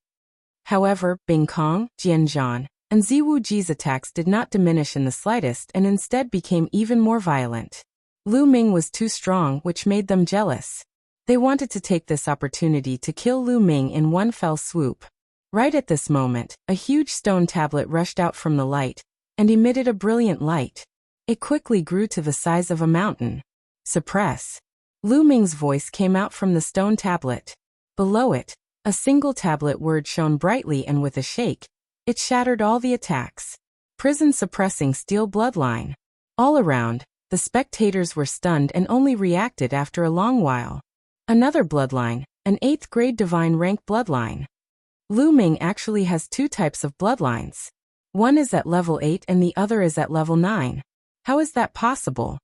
[SPEAKER 1] However, Bing Kong, Jianzhan, and Ziwu Ji's attacks did not diminish in the slightest and instead became even more violent. Lu Ming was too strong, which made them jealous. They wanted to take this opportunity to kill Lu Ming in one fell swoop. Right at this moment, a huge stone tablet rushed out from the light and emitted a brilliant light. It quickly grew to the size of a mountain. Suppress. Lu Ming's voice came out from the stone tablet. Below it, a single tablet word shone brightly, and with a shake, it shattered all the attacks. Prison suppressing steel bloodline. All around, the spectators were stunned and only reacted after a long while. Another bloodline, an 8th grade divine rank bloodline. Lu Ming actually has 2 types of bloodlines. One is at level 8 and the other is at level 9. How is that possible?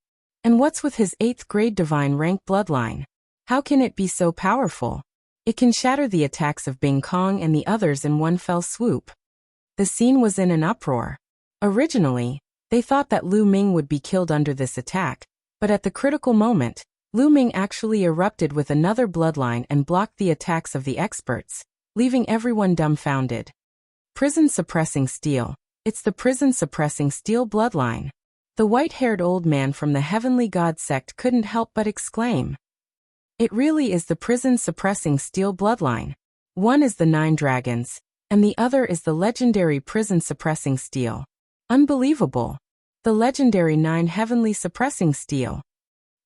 [SPEAKER 1] And what's with his 8th grade divine rank bloodline? How can it be so powerful? It can shatter the attacks of Bing Kong and the others in one fell swoop. The scene was in an uproar. Originally, they thought that Lu Ming would be killed under this attack, but at the critical moment, Lu Ming actually erupted with another bloodline and blocked the attacks of the experts, leaving everyone dumbfounded. Prison suppressing steel. It's the prison suppressing steel bloodline. The white-haired old man from the Heavenly God sect couldn't help but exclaim. It really is the prison suppressing steel bloodline. One is the 9 dragons, and the other is the legendary prison suppressing steel. Unbelievable. The legendary 9 heavenly suppressing steel.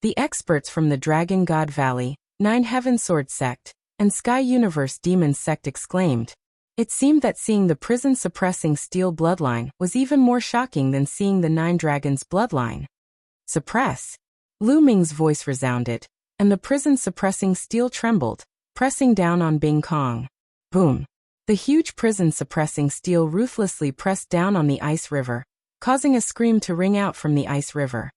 [SPEAKER 1] The experts from the Dragon God Valley, 9 Heaven Sword sect, and Sky Universe Demon sect exclaimed. It seemed that seeing the prison suppressing steel bloodline was even more shocking than seeing the 9 dragons bloodline. Suppress. Lu Ming's voice resounded, and the prison suppressing steel trembled, pressing down on Bing Kong. Boom. The huge prison suppressing steel ruthlessly pressed down on the ice river, causing a scream to ring out from the ice river.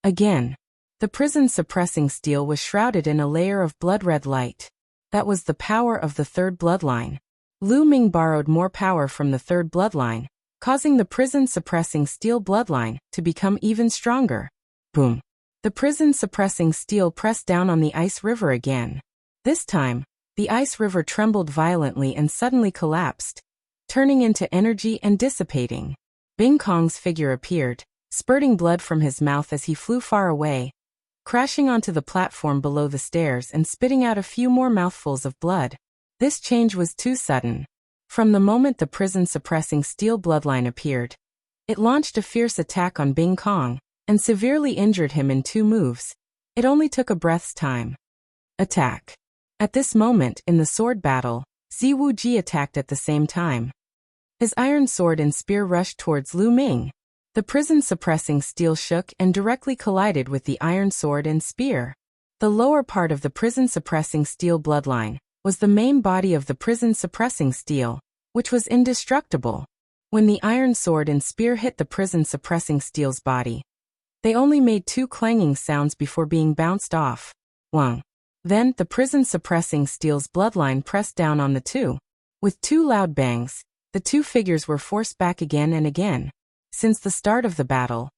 [SPEAKER 1] Again. The prison suppressing steel was shrouded in a layer of blood-red light. That was the power of the 3rd bloodline. Lu Ming borrowed more power from the 3rd bloodline, causing the prison suppressing steel bloodline to become even stronger. Boom. The prison suppressing steel pressed down on the ice river again. This time, the ice river trembled violently and suddenly collapsed, turning into energy and dissipating. Bing Kong's figure appeared, spurting blood from his mouth as he flew far away, crashing onto the platform below the stairs and spitting out a few more mouthfuls of blood. This change was too sudden. From the moment the prison-suppressing steel bloodline appeared, it launched a fierce attack on Bing Kong and severely injured him in 2 moves. It only took a breath's time. Attack. At this moment in the sword battle, Ziwu Ji attacked at the same time. His iron sword and spear rushed towards Lu Ming. The prison-suppressing steel shook and directly collided with the iron sword and spear. The lower part of the prison-suppressing steel bloodline was the main body of the prison-suppressing steel, which was indestructible. When the iron sword and spear hit the prison-suppressing steel's body, they only made 2 clanging sounds before being bounced off. Wang. Then, the prison-suppressing steel's bloodline pressed down on the 2. With 2 loud bangs, the 2 figures were forced back again and again. Since the start of the battle,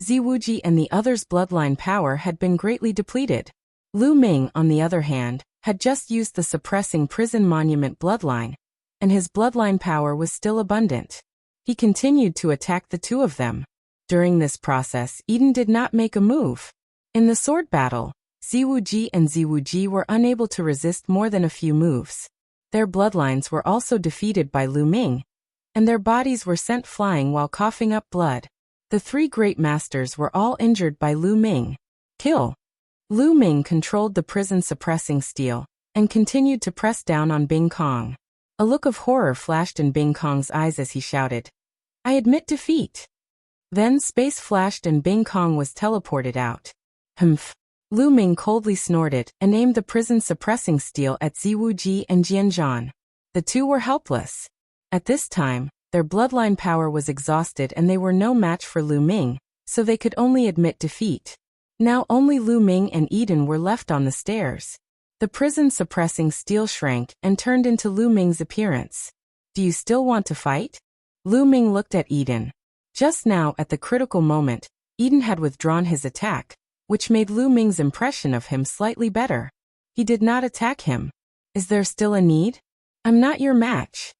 [SPEAKER 1] Ziwuji and the others' bloodline power had been greatly depleted. Lu Ming, on the other hand, had just used the suppressing prison monument bloodline, and his bloodline power was still abundant. He continued to attack the 2 of them. During this process, Eden did not make a move. In the sword battle, Ziwuji and Ziwuji were unable to resist more than a few moves. Their bloodlines were also defeated by Lu Ming, and their bodies were sent flying while coughing up blood. The three great masters were all injured by Lu Ming. Kill. Lu Ming controlled the prison suppressing steel and continued to press down on Bing Kong. A look of horror flashed in Bing Kong's eyes as he shouted, "I admit defeat." Then space flashed and Bing Kong was teleported out. Humph. Lu Ming coldly snorted and aimed the prison suppressing steel at Ziwuji and Jianzhan. The two were helpless. At this time, their bloodline power was exhausted and they were no match for Lu Ming, so they could only admit defeat. Now only Lu Ming and Eden were left on the stairs. The prison suppressing steel shrank and turned into Lu Ming's appearance. "Do you still want to fight?" Lu Ming looked at Eden. Just now, at the critical moment, Eden had withdrawn his attack, which made Lu Ming's impression of him slightly better. He did not attack him. "Is there still a need? I'm not your match."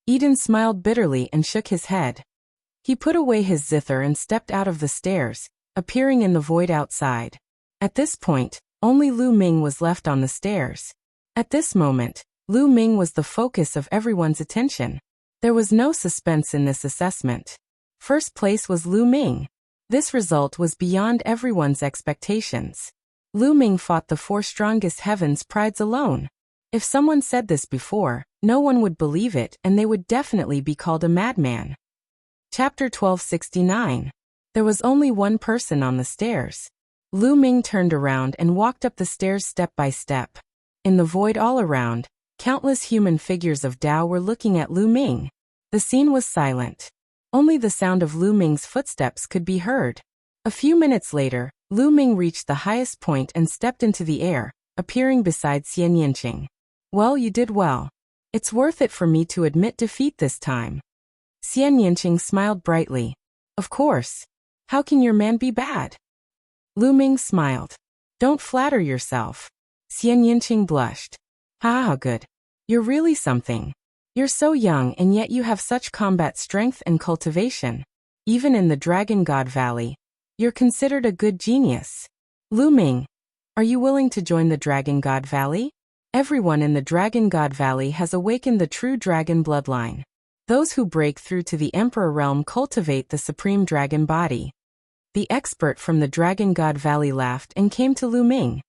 [SPEAKER 1] Eden smiled bitterly and shook his head. He put away his zither and stepped out of the stairs, appearing in the void outside. At this point, only Lu Ming was left on the stairs. At this moment, Lu Ming was the focus of everyone's attention. There was no suspense in this assessment. First place was Lu Ming. This result was beyond everyone's expectations. Lu Ming fought the four strongest heavens prides alone. If someone said this before, no one would believe it and they would definitely be called a madman. Chapter 1269. There was only one person on the stairs. Lu Ming turned around and walked up the stairs step by step. In the void all around, countless human figures of Tao were looking at Lu Ming. The scene was silent. Only the sound of Lu Ming's footsteps could be heard. A few minutes later, Lu Ming reached the highest point and stepped into the air, appearing beside Xian Yinqing. "Well, you did well. It's worth it for me to admit defeat this time." Xian Yinqing smiled brightly. "Of course. How can your man be bad?" Lu Ming smiled. "Don't flatter yourself." Xian Yinqing blushed. "Ha, good. You're really something. You're so young and yet you have such combat strength and cultivation. Even in the Dragon God Valley, you're considered a good genius." "Lu Ming, are you willing to join the Dragon God Valley?" Everyone in the Dragon God Valley has awakened the true dragon bloodline. Those who break through to the Emperor realm cultivate the supreme dragon body. The expert from the Dragon God Valley laughed and came to Lu Ming.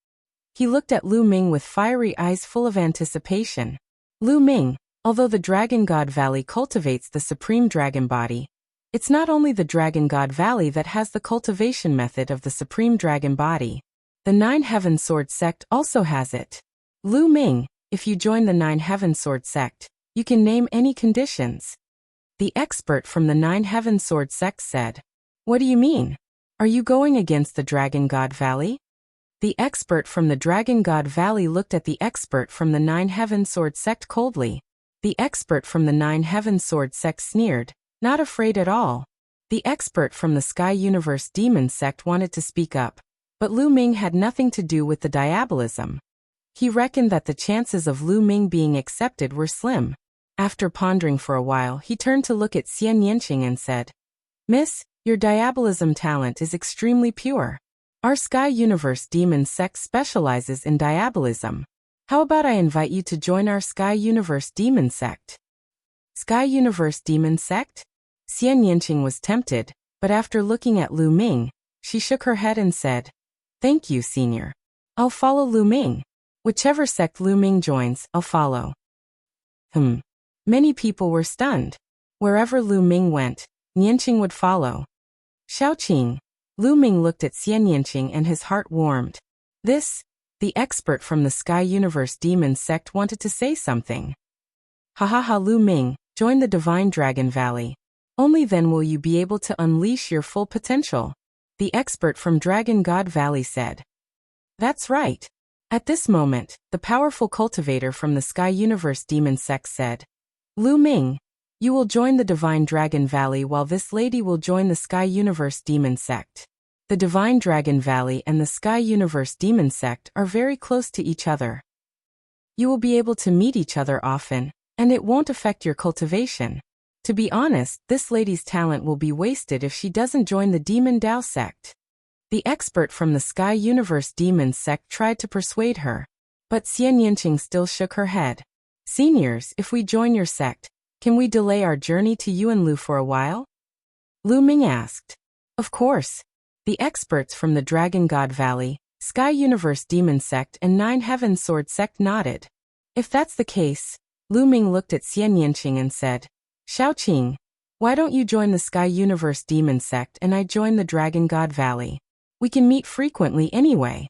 [SPEAKER 1] He looked at Lu Ming with fiery eyes full of anticipation. "Lu Ming, although the Dragon God Valley cultivates the supreme dragon body, it's not only the Dragon God Valley that has the cultivation method of the supreme dragon body. The Nine Heaven Sword sect also has it. Lu Ming, if you join the Nine Heaven Sword sect, you can name any conditions." The expert from the Nine Heaven Sword sect said, "What do you mean? Are you going against the Dragon God Valley?" The expert from the Dragon God Valley looked at the expert from the Nine Heaven Sword sect coldly. The expert from the Nine Heaven Sword sect sneered, not afraid at all. The expert from the Sky Universe Demon sect wanted to speak up, but Lu Ming had nothing to do with the diabolism. He reckoned that the chances of Lu Ming being accepted were slim. After pondering for a while, he turned to look at Xian Yinqing and said, "Miss, your diabolism talent is extremely pure. Our Sky Universe Demon sect specializes in diabolism. How about I invite you to join our Sky Universe Demon sect?" Sky Universe Demon sect? Xian Yinqing was tempted, but after looking at Lu Ming, she shook her head and said, "Thank you, senior. I'll follow Lu Ming. Whichever sect Lu Ming joins, I'll follow." Many people were stunned. Wherever Lu Ming went, Yinqing would follow. "Xiaoqing." Lu Ming looked at Xian Yinqing and his heart warmed. The expert from the Sky Universe Demon sect wanted to say something. "Ha, Lu Ming, join the Divine Dragon Valley. Only then will you be able to unleash your full potential," the expert from Dragon God Valley said. "That's right." At this moment, the powerful cultivator from the Sky Universe Demon sect said, "Lu Ming, you will join the Divine Dragon Valley while this lady will join the Sky Universe Demon sect. The Divine Dragon Valley and the Sky Universe Demon sect are very close to each other. You will be able to meet each other often, and it won't affect your cultivation. To be honest, this lady's talent will be wasted if she doesn't join the Demon Dao sect." The expert from the Sky Universe Demons sect tried to persuade her, but Xian Yinqing still shook her head. Seniors, if we join your sect, can we delay our journey to Yuanlu for a while? Lu Ming asked. Of course. The experts from the Dragon God Valley, Sky Universe Demon Sect and Nine Heaven Sword Sect nodded. If that's the case, Lu Ming looked at Xian Yinqing and said, Xiaoqing, why don't you join the Sky Universe Demon Sect and I join the Dragon God Valley? We can meet frequently anyway.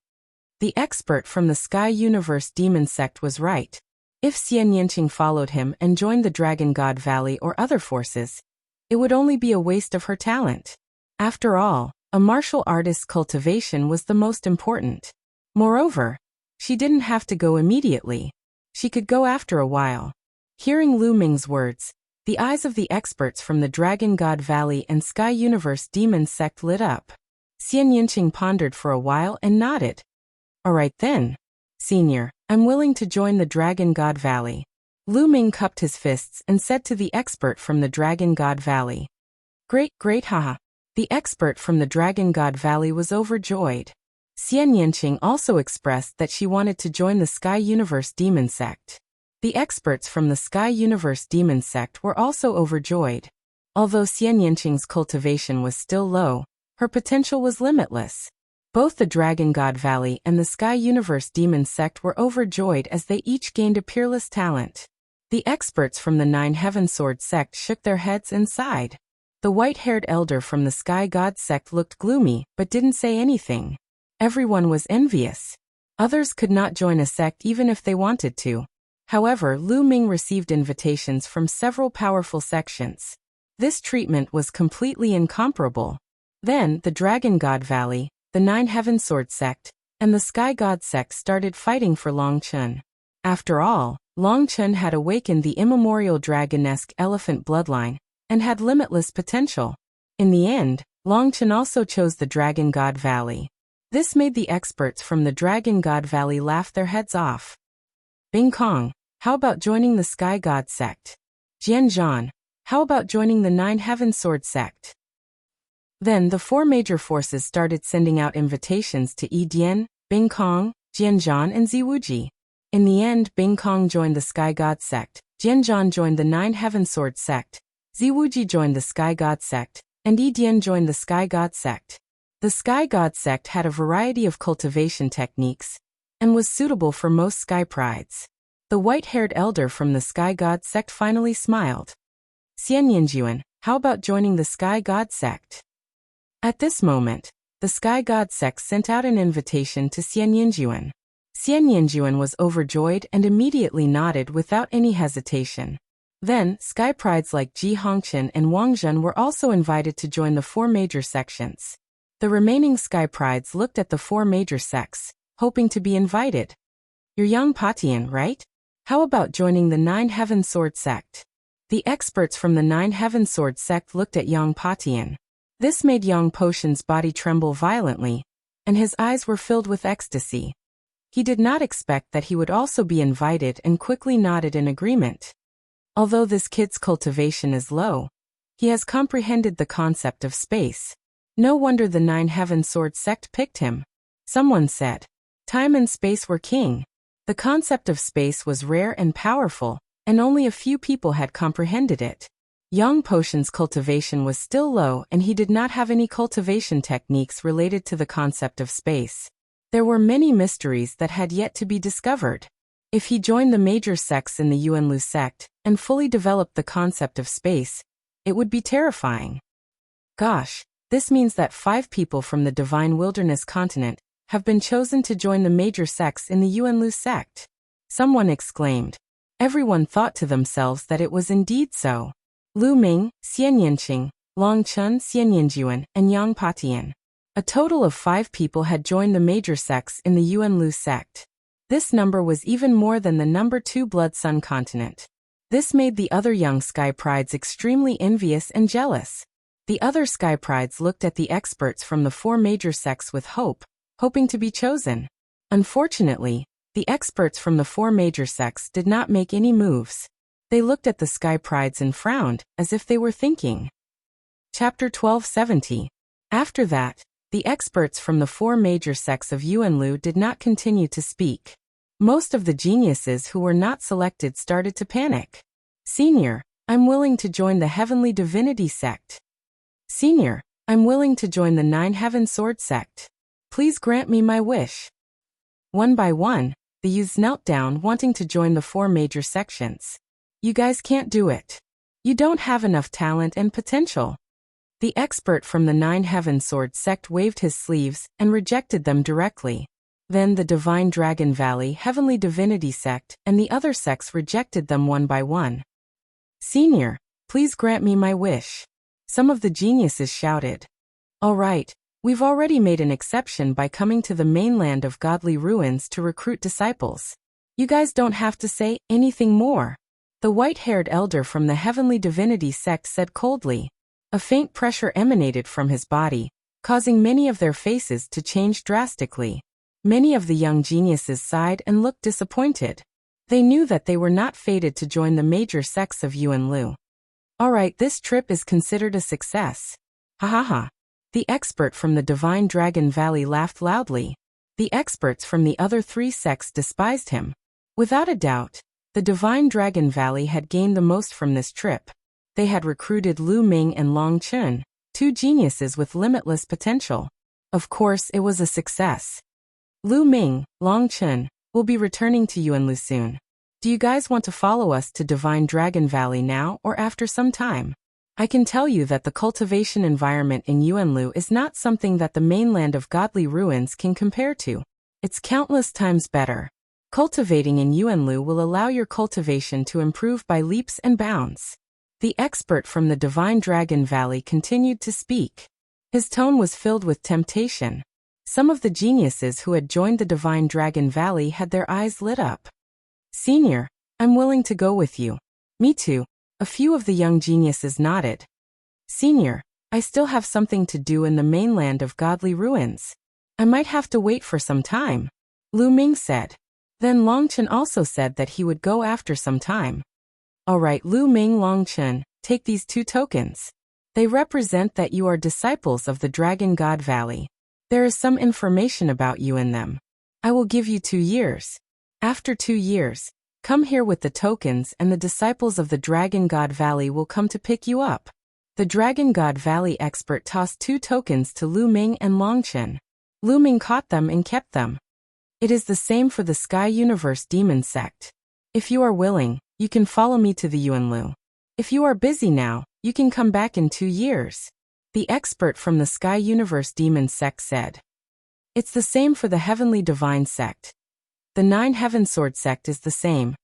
[SPEAKER 1] The expert from the Sky Universe Demon Sect was right. If Xian Yinqing followed him and joined the Dragon God Valley or other forces, it would only be a waste of her talent. After all, a martial artist's cultivation was the most important. Moreover, she didn't have to go immediately. She could go after a while. Hearing Lu Ming's words, the eyes of the experts from the Dragon God Valley and Sky Universe Demon Sect lit up. Xian Yinqing pondered for a while and nodded. All right then. Senior, I'm willing to join the Dragon God Valley. Lu Ming cupped his fists and said to the expert from the Dragon God Valley. Great haha. The expert from the Dragon God Valley was overjoyed. Xian Yinqing also expressed that she wanted to join the Sky Universe Demon Sect. The experts from the Sky Universe Demon Sect were also overjoyed. Although Xian Yinqing's cultivation was still low, her potential was limitless. Both the Dragon God Valley and the Sky Universe Demon Sect were overjoyed as they each gained a peerless talent. The experts from the Nine Heaven Sword Sect shook their heads and sighed. The white-haired elder from the Sky God Sect looked gloomy but didn't say anything. Everyone was envious. Others could not join a sect even if they wanted to. However, Lu Ming received invitations from several powerful sections. This treatment was completely incomparable. Then, the Dragon God Valley, the Nine Heaven Sword Sect, and the Sky God Sect started fighting for Long Chun. After all, Long Chun had awakened the immemorial dragonesque elephant bloodline, and had limitless potential. In the end, Long Chun also chose the Dragon God Valley. This made the experts from the Dragon God Valley laugh their heads off. Bing Kong, how about joining the Sky God Sect? Jian Zhan, how about joining the Nine Heaven Sword Sect? Then the four major forces started sending out invitations to Yi Dian, Bing Kong, Jian Zhan and Ziwuji. In the end, Bing Kong joined the Sky God Sect, Jian Zhan joined the Nine Heaven Sword Sect, Ziwuji joined the Sky God Sect, and Yi Dian joined the Sky God Sect. The Sky God Sect had a variety of cultivation techniques, and was suitable for most Sky Prides. The white-haired elder from the Sky God Sect finally smiled. Xian Yinjuan, how about joining the Sky God Sect? At this moment, the Sky God Sect sent out an invitation to Xian Yinjuan. Xian Yinjuan was overjoyed and immediately nodded without any hesitation. Then, Sky Prides like Ji Hongqian and Wang Zhen were also invited to join the four major sections. The remaining Sky Prides looked at the four major sects, hoping to be invited. You're Yang Patian, right? How about joining the Nine Heaven Sword Sect? The experts from the Nine Heaven Sword Sect looked at Yang Patian. This made Yang Potion's body tremble violently, and his eyes were filled with ecstasy. He did not expect that he would also be invited and quickly nodded in agreement. Although this kid's cultivation is low, he has comprehended the concept of space. No wonder the Nine Heaven Sword Sect picked him. Someone said, time and space were king. The concept of space was rare and powerful, and only a few people had comprehended it. Yang Potion's cultivation was still low and he did not have any cultivation techniques related to the concept of space. There were many mysteries that had yet to be discovered. If he joined the major sects in the Yuanlu sect and fully developed the concept of space, it would be terrifying. Gosh, this means that 5 people from the Divine Wilderness continent have been chosen to join the major sects in the Yuanlu sect. Someone exclaimed. Everyone thought to themselves that it was indeed so. Lu Ming, Xian Yinqing, Long Chun, Xian Yinjuan, and Yang Patian. A total of 5 people had joined the major sects in the Yuanlu sect. This number was even more than the number 2 Blood Sun continent. This made the other young Sky Prides extremely envious and jealous. The other Sky Prides looked at the experts from the 4 major sects with hope, hoping to be chosen. Unfortunately, the experts from the 4 major sects did not make any moves. They looked at the Sky Prides and frowned, as if they were thinking. Chapter 1270. After that, The experts from the 4 major sects of Yuanlu did not continue to speak. Most of the geniuses who were not selected started to panic. Senior, I'm willing to join the Heavenly Divinity sect. Senior, I'm willing to join the 9 Heaven Sword sect. Please grant me my wish. One by one, the youths knelt down wanting to join the 4 major sections. You guys can't do it. You don't have enough talent and potential. The expert from the 9 Heaven Sword sect waved his sleeves and rejected them directly. Then the Divine Dragon Valley Heavenly Divinity sect and the other sects rejected them one by one. Senior, please grant me my wish. Some of the geniuses shouted. All right, we've already made an exception by coming to the mainland of godly ruins to recruit disciples. You guys don't have to say anything more. The white-haired elder from the Heavenly Divinity sect said coldly. A faint pressure emanated from his body, causing many of their faces to change drastically. Many of the young geniuses sighed and looked disappointed. They knew that they were not fated to join the major sects of Yuanlu. Alright, this trip is considered a success. Ha ha ha. The expert from the Divine Dragon Valley laughed loudly. The experts from the other 3 sects despised him. Without a doubt, the Divine Dragon Valley had gained the most from this trip. They had recruited Lu Ming and Long Chun, 2 geniuses with limitless potential. Of course, it was a success. Lu Ming, Long Chun, will be returning to Yuanlu soon. Do you guys want to follow us to Divine Dragon Valley now or after some time? I can tell you that the cultivation environment in Yuanlu is not something that the mainland of godly ruins can compare to. It's countless times better. Cultivating in Yuanlu will allow your cultivation to improve by leaps and bounds. The expert from the Divine Dragon Valley continued to speak. His tone was filled with temptation. Some of the geniuses who had joined the Divine Dragon Valley had their eyes lit up. Senior, I'm willing to go with you. Me too. A few of the young geniuses nodded. Senior, I still have something to do in the mainland of godly ruins. I might have to wait for some time. Lu Ming said. Then Long Chun also said that he would go after some time. Alright, Lu Ming, Long Chun, take these 2 tokens. They represent that you are disciples of the Dragon God Valley. There is some information about you in them. I will give you 2 years. After 2 years, come here with the tokens and the disciples of the Dragon God Valley will come to pick you up. The Dragon God Valley expert tossed 2 tokens to Lu Ming and Long Chun. Lu Ming caught them and kept them. It is the same for the Sky Universe Demon sect. If you are willing, you can follow me to the Yuanlu. If you are busy now, you can come back in 2 years. The expert from the Sky Universe Demon sect said. It's the same for the Heavenly Divine sect. The 9 Heaven Sword sect is the same.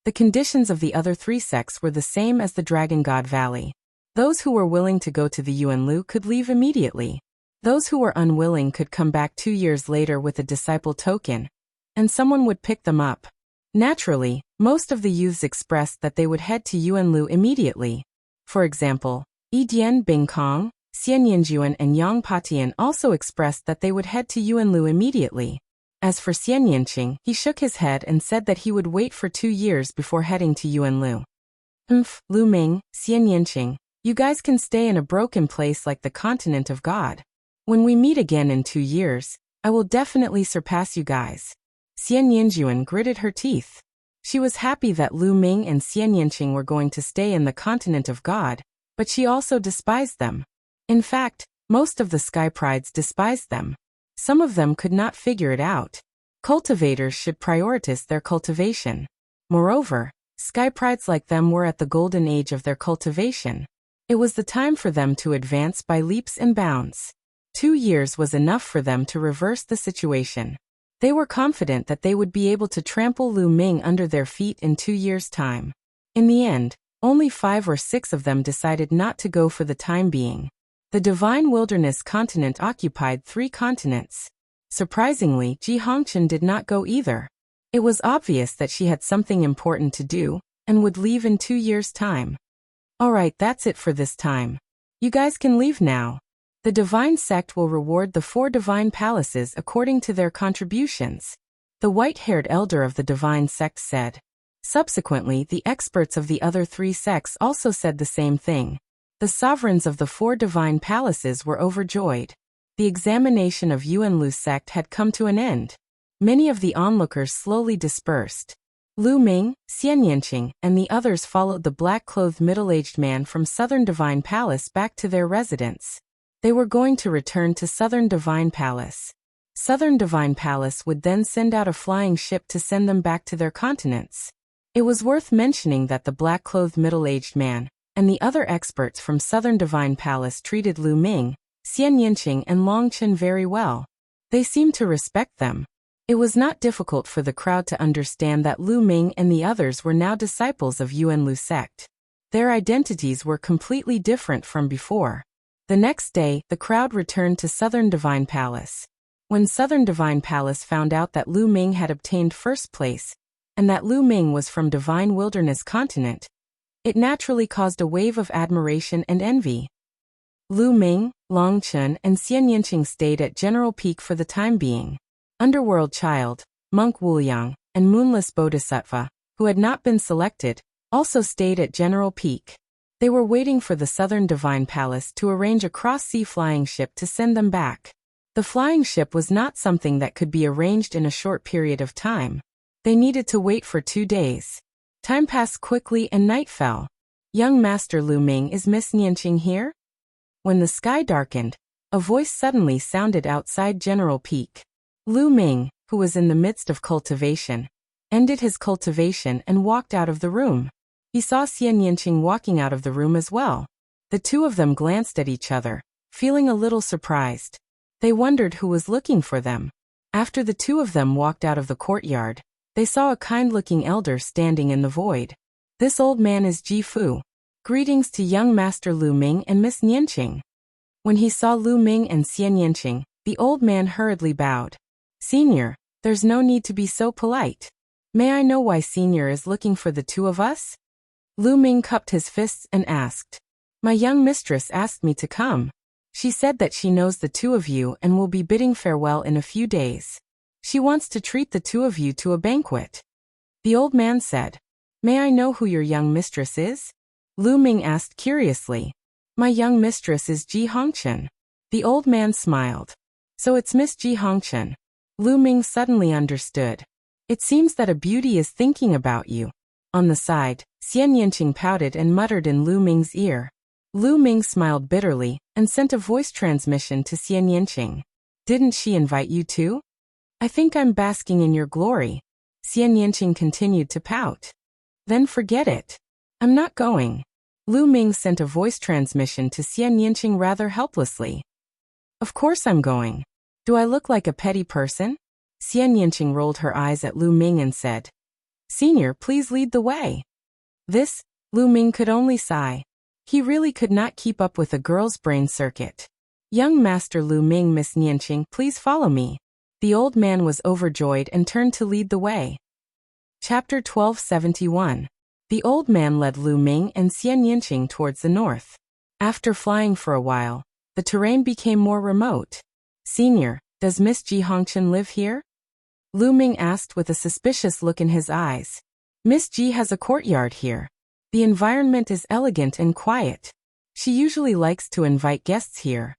[SPEAKER 1] The conditions of the other 3 sects were the same as the Dragon God Valley. Those who were willing to go to the Yuanlu could leave immediately. Those who were unwilling could come back 2 years later with a disciple token, and someone would pick them up. Naturally, most of the youths expressed that they would head to Yuanlu immediately. For example, Yidian Bingkong, Xian Yinjuan and Yang Patian also expressed that they would head to Yuanlu immediately. As for Xian Yinqing, he shook his head and said that he would wait for 2 years before heading to Yuanlu. Lu Ming, Xian Yinqing, you guys can stay in a broken place like the continent of God. When we meet again in 2 years, I will definitely surpass you guys. Xian Yinjuan gritted her teeth. She was happy that Lu Ming and Xian Yinqing were going to stay in the continent of God, but she also despised them. In fact, most of the Sky Prides despised them. Some of them could not figure it out. Cultivators should prioritize their cultivation. Moreover, Sky Prides like them were at the golden age of their cultivation. It was the time for them to advance by leaps and bounds. 2 years was enough for them to reverse the situation. They were confident that they would be able to trample Lu Ming under their feet in 2 years' time. In the end, only 5 or 6 of them decided not to go for the time being. The Divine Wilderness continent occupied 3 continents. Surprisingly, Ji Hongchen did not go either. It was obvious that she had something important to do, and would leave in 2 years' time. Alright, that's it for this time. You guys can leave now. The Divine Sect will reward the 4 Divine Palaces according to their contributions. The white-haired elder of the Divine Sect said. Subsequently, the experts of the other 3 sects also said the same thing. The sovereigns of the 4 Divine Palaces were overjoyed. The examination of Yuanlu sect had come to an end. Many of the onlookers slowly dispersed. Lu Ming, Xian Yanqing, and the others followed the black-clothed middle-aged man from Southern Divine Palace back to their residence. They were going to return to Southern Divine Palace. Southern Divine Palace would then send out a flying ship to send them back to their continents. It was worth mentioning that the black-clothed middle-aged man and the other experts from Southern Divine Palace treated Lu Ming, Xian Yanqing, and Long Chen very well. They seemed to respect them. It was not difficult for the crowd to understand that Lu Ming and the others were now disciples of Yuanlu sect. Their identities were completely different from before. The next day, the crowd returned to Southern Divine Palace. When Southern Divine Palace found out that Lu Ming had obtained first place, and that Lu Ming was from Divine Wilderness Continent, it naturally caused a wave of admiration and envy. Lu Ming, Long Chen, and Xian Yanqing stayed at General Peak for the time being. Underworld Child, Monk Wuliang, and Moonless Bodhisattva, who had not been selected, also stayed at General Peak. They were waiting for the Southern Divine Palace to arrange a cross-sea flying ship to send them back. The flying ship was not something that could be arranged in a short period of time. They needed to wait for 2 days. Time passed quickly and night fell. Young Master Lu Ming, is Miss Nianqing here? When the sky darkened, a voice suddenly sounded outside General Peak. Lu Ming, who was in the midst of cultivation, ended his cultivation and walked out of the room. He saw Xian Yanqing walking out of the room as well. The two of them glanced at each other, feeling a little surprised. They wondered who was looking for them. After the two of them walked out of the courtyard, they saw a kind-looking elder standing in the void. This old man is Ji Fu. Greetings to young Master Lu Ming and Miss Nianqing. When he saw Lu Ming and Xian Yanqing, the old man hurriedly bowed. Senior, there's no need to be so polite. May I know why Senior is looking for the two of us? Lu Ming cupped his fists and asked. My young mistress asked me to come. She said that she knows the two of you and will be bidding farewell in a few days. She wants to treat the two of you to a banquet. The old man said. May I know who your young mistress is? Lu Ming asked curiously. My young mistress is Ji Hongchen. The old man smiled. So it's Miss Ji Hongchen. Lu Ming suddenly understood. It seems that a beauty is thinking about you. On the side, Xian Yanqing pouted and muttered in Lu Ming's ear. Lu Ming smiled bitterly and sent a voice transmission to Xian Yanqing. Didn't she invite you too? I think I'm basking in your glory. Xian Yanqing continued to pout. Then forget it. I'm not going. Lu Ming sent a voice transmission to Xian Yanqing rather helplessly. Of course I'm going. Do I look like a petty person? Xian Yanqing rolled her eyes at Lu Ming and said. Senior, please lead the way. This, Lu Ming could only sigh. He really could not keep up with a girl's brain circuit. Young Master Lu Ming, Miss Nianqing, please follow me. The old man was overjoyed and turned to lead the way. Chapter 1271. The old man led Lu Ming and Xian Yanqing towards the north. After flying for a while, the terrain became more remote. Senior, does Miss Ji Hongchen live here? Lu Ming asked with a suspicious look in his eyes. Miss Ji has a courtyard here. The environment is elegant and quiet. She usually likes to invite guests here.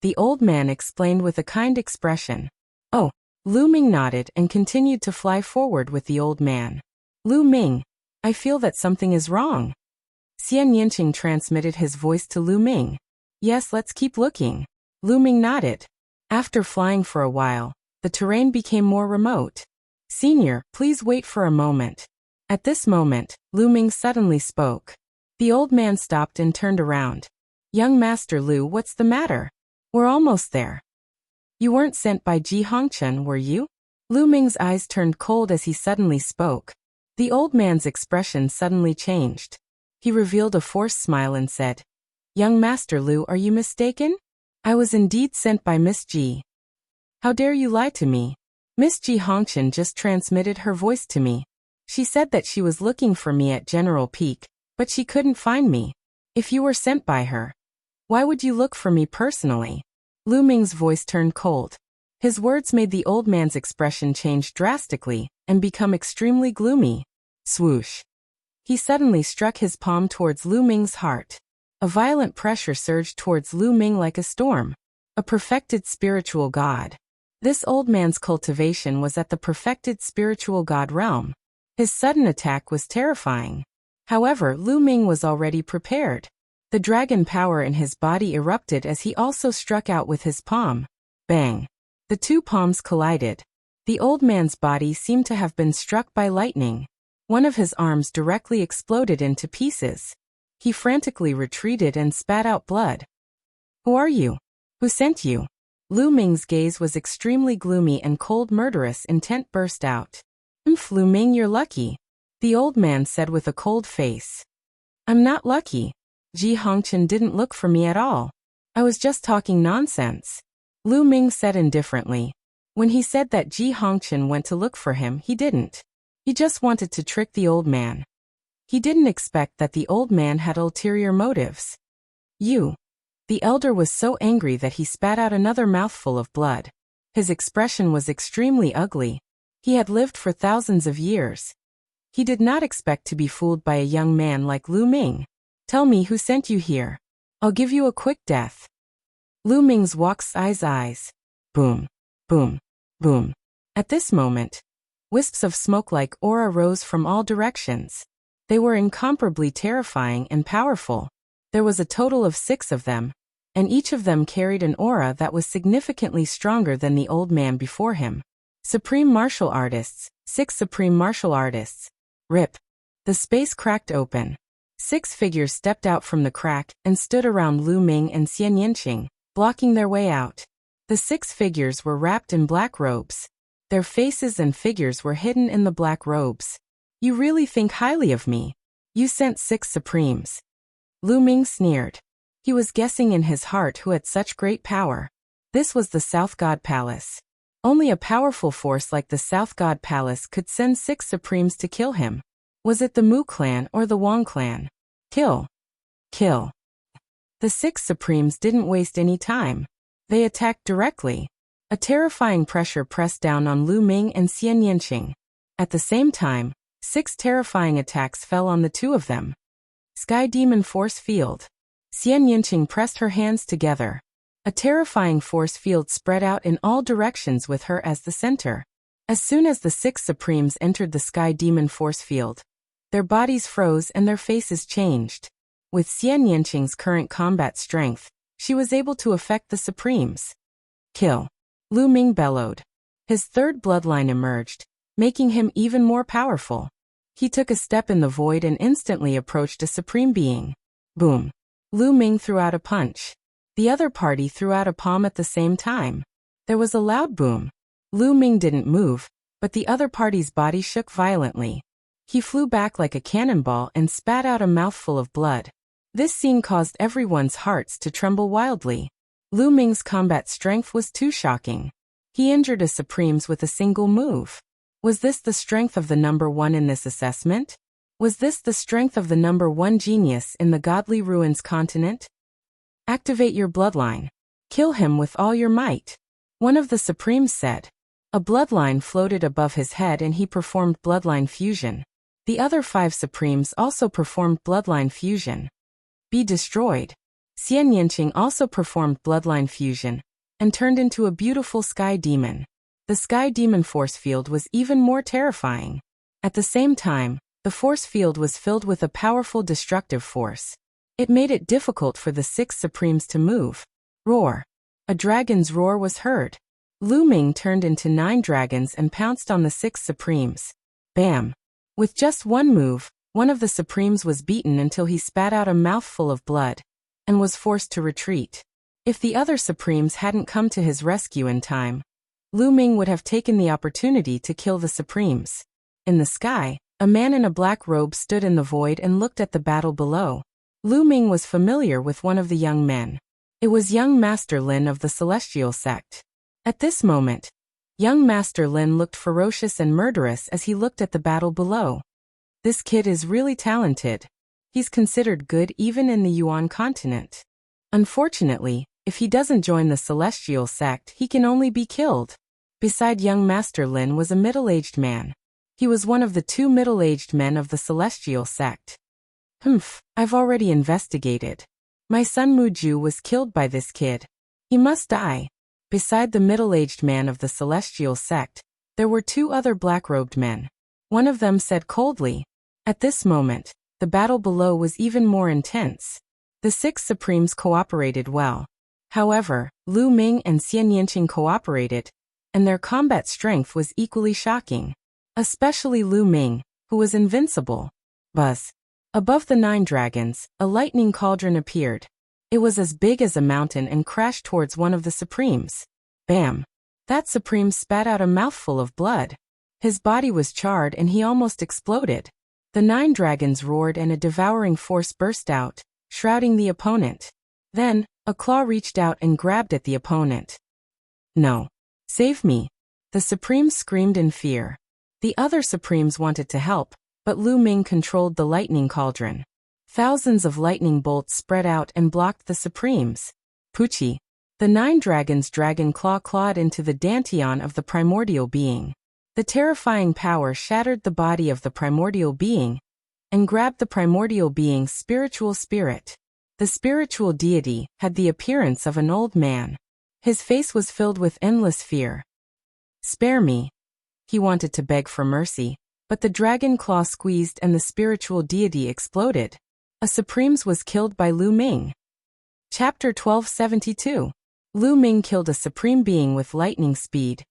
[SPEAKER 1] The old man explained with a kind expression. Oh, Lu Ming nodded and continued to fly forward with the old man. Lu Ming, I feel that something is wrong. Xian Yanqing transmitted his voice to Lu Ming. Yes, let's keep looking. Lu Ming nodded. After flying for a while, the terrain became more remote. Senior, please wait for a moment. At this moment, Lu Ming suddenly spoke. The old man stopped and turned around. Young Master Lu, what's the matter? We're almost there. You weren't sent by Ji Hongchen, were you? Lu Ming's eyes turned cold as he suddenly spoke. The old man's expression suddenly changed. He revealed a forced smile and said, Young Master Lu, are you mistaken? I was indeed sent by Miss Ji. How dare you lie to me? Miss Ji Hongchen just transmitted her voice to me. She said that she was looking for me at General Peak, but she couldn't find me. If you were sent by her, why would you look for me personally? Lu Ming's voice turned cold. His words made the old man's expression change drastically and become extremely gloomy. Swoosh. He suddenly struck his palm towards Lu Ming's heart. A violent pressure surged towards Lu Ming like a storm. A perfected spiritual god. This old man's cultivation was at the perfected spiritual god realm. His sudden attack was terrifying. However, Lu Ming was already prepared. The dragon power in his body erupted as he also struck out with his palm. Bang! The two palms collided. The old man's body seemed to have been struck by lightning. One of his arms directly exploded into pieces. He frantically retreated and spat out blood. Who are you? Who sent you? Lu Ming's gaze was extremely gloomy and cold. Murderous intent burst out. Lu Ming, you're lucky, the old man said with a cold face. I'm not lucky. Ji Hongqian didn't look for me at all. I was just talking nonsense. Lu Ming said indifferently. When he said that Ji Hongqian went to look for him, he didn't. He just wanted to trick the old man. He didn't expect that the old man had ulterior motives. You. The elder was so angry that he spat out another mouthful of blood. His expression was extremely ugly. He had lived for thousands of years. He did not expect to be fooled by a young man like Lu Ming. Tell me who sent you here. I'll give you a quick death. Lu Ming's eyes. Boom, boom, boom. At this moment, wisps of smoke like aura rose from all directions. They were incomparably terrifying and powerful. There was a total of 6 of them, and each of them carried an aura that was significantly stronger than the old man before him. Supreme martial artists, 6 supreme martial artists. Rip. The space cracked open. 6 figures stepped out from the crack and stood around Lu Ming and Xian Yanqing, blocking their way out. The 6 figures were wrapped in black robes. Their faces and figures were hidden in the black robes. You really think highly of me. You sent 6 supremes. Lu Ming sneered. He was guessing in his heart who had such great power. This was the South God Palace. Only a powerful force like the South God Palace could send 6 supremes to kill him. Was it the Mu clan or the Wang clan? Kill. Kill. The 6 supremes didn't waste any time. They attacked directly. A terrifying pressure pressed down on Lu Ming and Xian Yanqing. At the same time, 6 terrifying attacks fell on the 2 of them. Sky Demon Force Field. Xian Yanqing pressed her hands together. A terrifying force field spread out in all directions with her as the center. As soon as the 6 supremes entered the Sky Demon Force Field, their bodies froze and their faces changed. With Xian Yanqing's current combat strength, she was able to affect the supremes. Kill. Lu Ming bellowed. His 3rd bloodline emerged, making him even more powerful. He took a step in the void and instantly approached a supreme being. Boom. Lu Ming threw out a punch. The other party threw out a palm at the same time. There was a loud boom. Lu Ming didn't move, but the other party's body shook violently. He flew back like a cannonball and spat out a mouthful of blood. This scene caused everyone's hearts to tremble wildly. Lu Ming's combat strength was too shocking. He injured his supremes with a single move. Was this the strength of the number 1 in this assessment? Was this the strength of the number 1 genius in the Godly Ruins continent? Activate your bloodline. Kill him with all your might. One of the supremes said. A bloodline floated above his head and he performed bloodline fusion. The other 5 supremes also performed bloodline fusion. Be destroyed. Xian Yanqing also performed bloodline fusion and turned into a beautiful sky demon. The Sky Demon force field was even more terrifying. At the same time, the force field was filled with a powerful destructive force. It made it difficult for the 6 supremes to move. Roar. A dragon's roar was heard. Lu Ming turned into 9 dragons and pounced on the 6 supremes. Bam. With just one move, one of the supremes was beaten until he spat out a mouthful of blood and was forced to retreat. If the other supremes hadn't come to his rescue in time, Lu Ming would have taken the opportunity to kill the supremes. In the sky, a man in a black robe stood in the void and looked at the battle below. Lu Ming was familiar with one of the young men. It was young Master Lin of the Celestial Sect. At this moment, young Master Lin looked ferocious and murderous as he looked at the battle below. This kid is really talented. He's considered good even in the Yuan continent. Unfortunately, if he doesn't join the Celestial Sect, he can only be killed. Beside young Master Lin was a middle-aged man. He was one of the 2 middle-aged men of the Celestial Sect. I've already investigated. My son Muju was killed by this kid. He must die. Beside the middle-aged man of the celestial sect, there were two other black-robed men. One of them said coldly. At this moment, the battle below was even more intense. The 6 Supremes cooperated well. However, Lu Ming and Xian Yanqing cooperated, and their combat strength was equally shocking. Especially Lu Ming, who was invincible. Buzz. Above the 9 dragons, a lightning cauldron appeared. It was as big as a mountain and crashed towards one of the Supremes. Bam! That Supreme spat out a mouthful of blood. His body was charred and he almost exploded. The 9 dragons roared and a devouring force burst out, shrouding the opponent. Then, a claw reached out and grabbed at the opponent. No. Save me! The Supremes screamed in fear. The other Supremes wanted to help, but Lu Ming controlled the lightning cauldron. Thousands of lightning bolts spread out and blocked the Supremes. Pucci. The 9 dragons' dragon claw clawed into the dantian of the primordial being. The terrifying power shattered the body of the primordial being and grabbed the primordial being's spiritual spirit. The spiritual deity had the appearance of an old man. His face was filled with endless fear. Spare me. He wanted to beg for mercy, but the dragon claw squeezed and the spiritual deity exploded. A Supremes was killed by Lu Ming. Chapter 1272. Lu Ming killed a Supreme Being with lightning speed,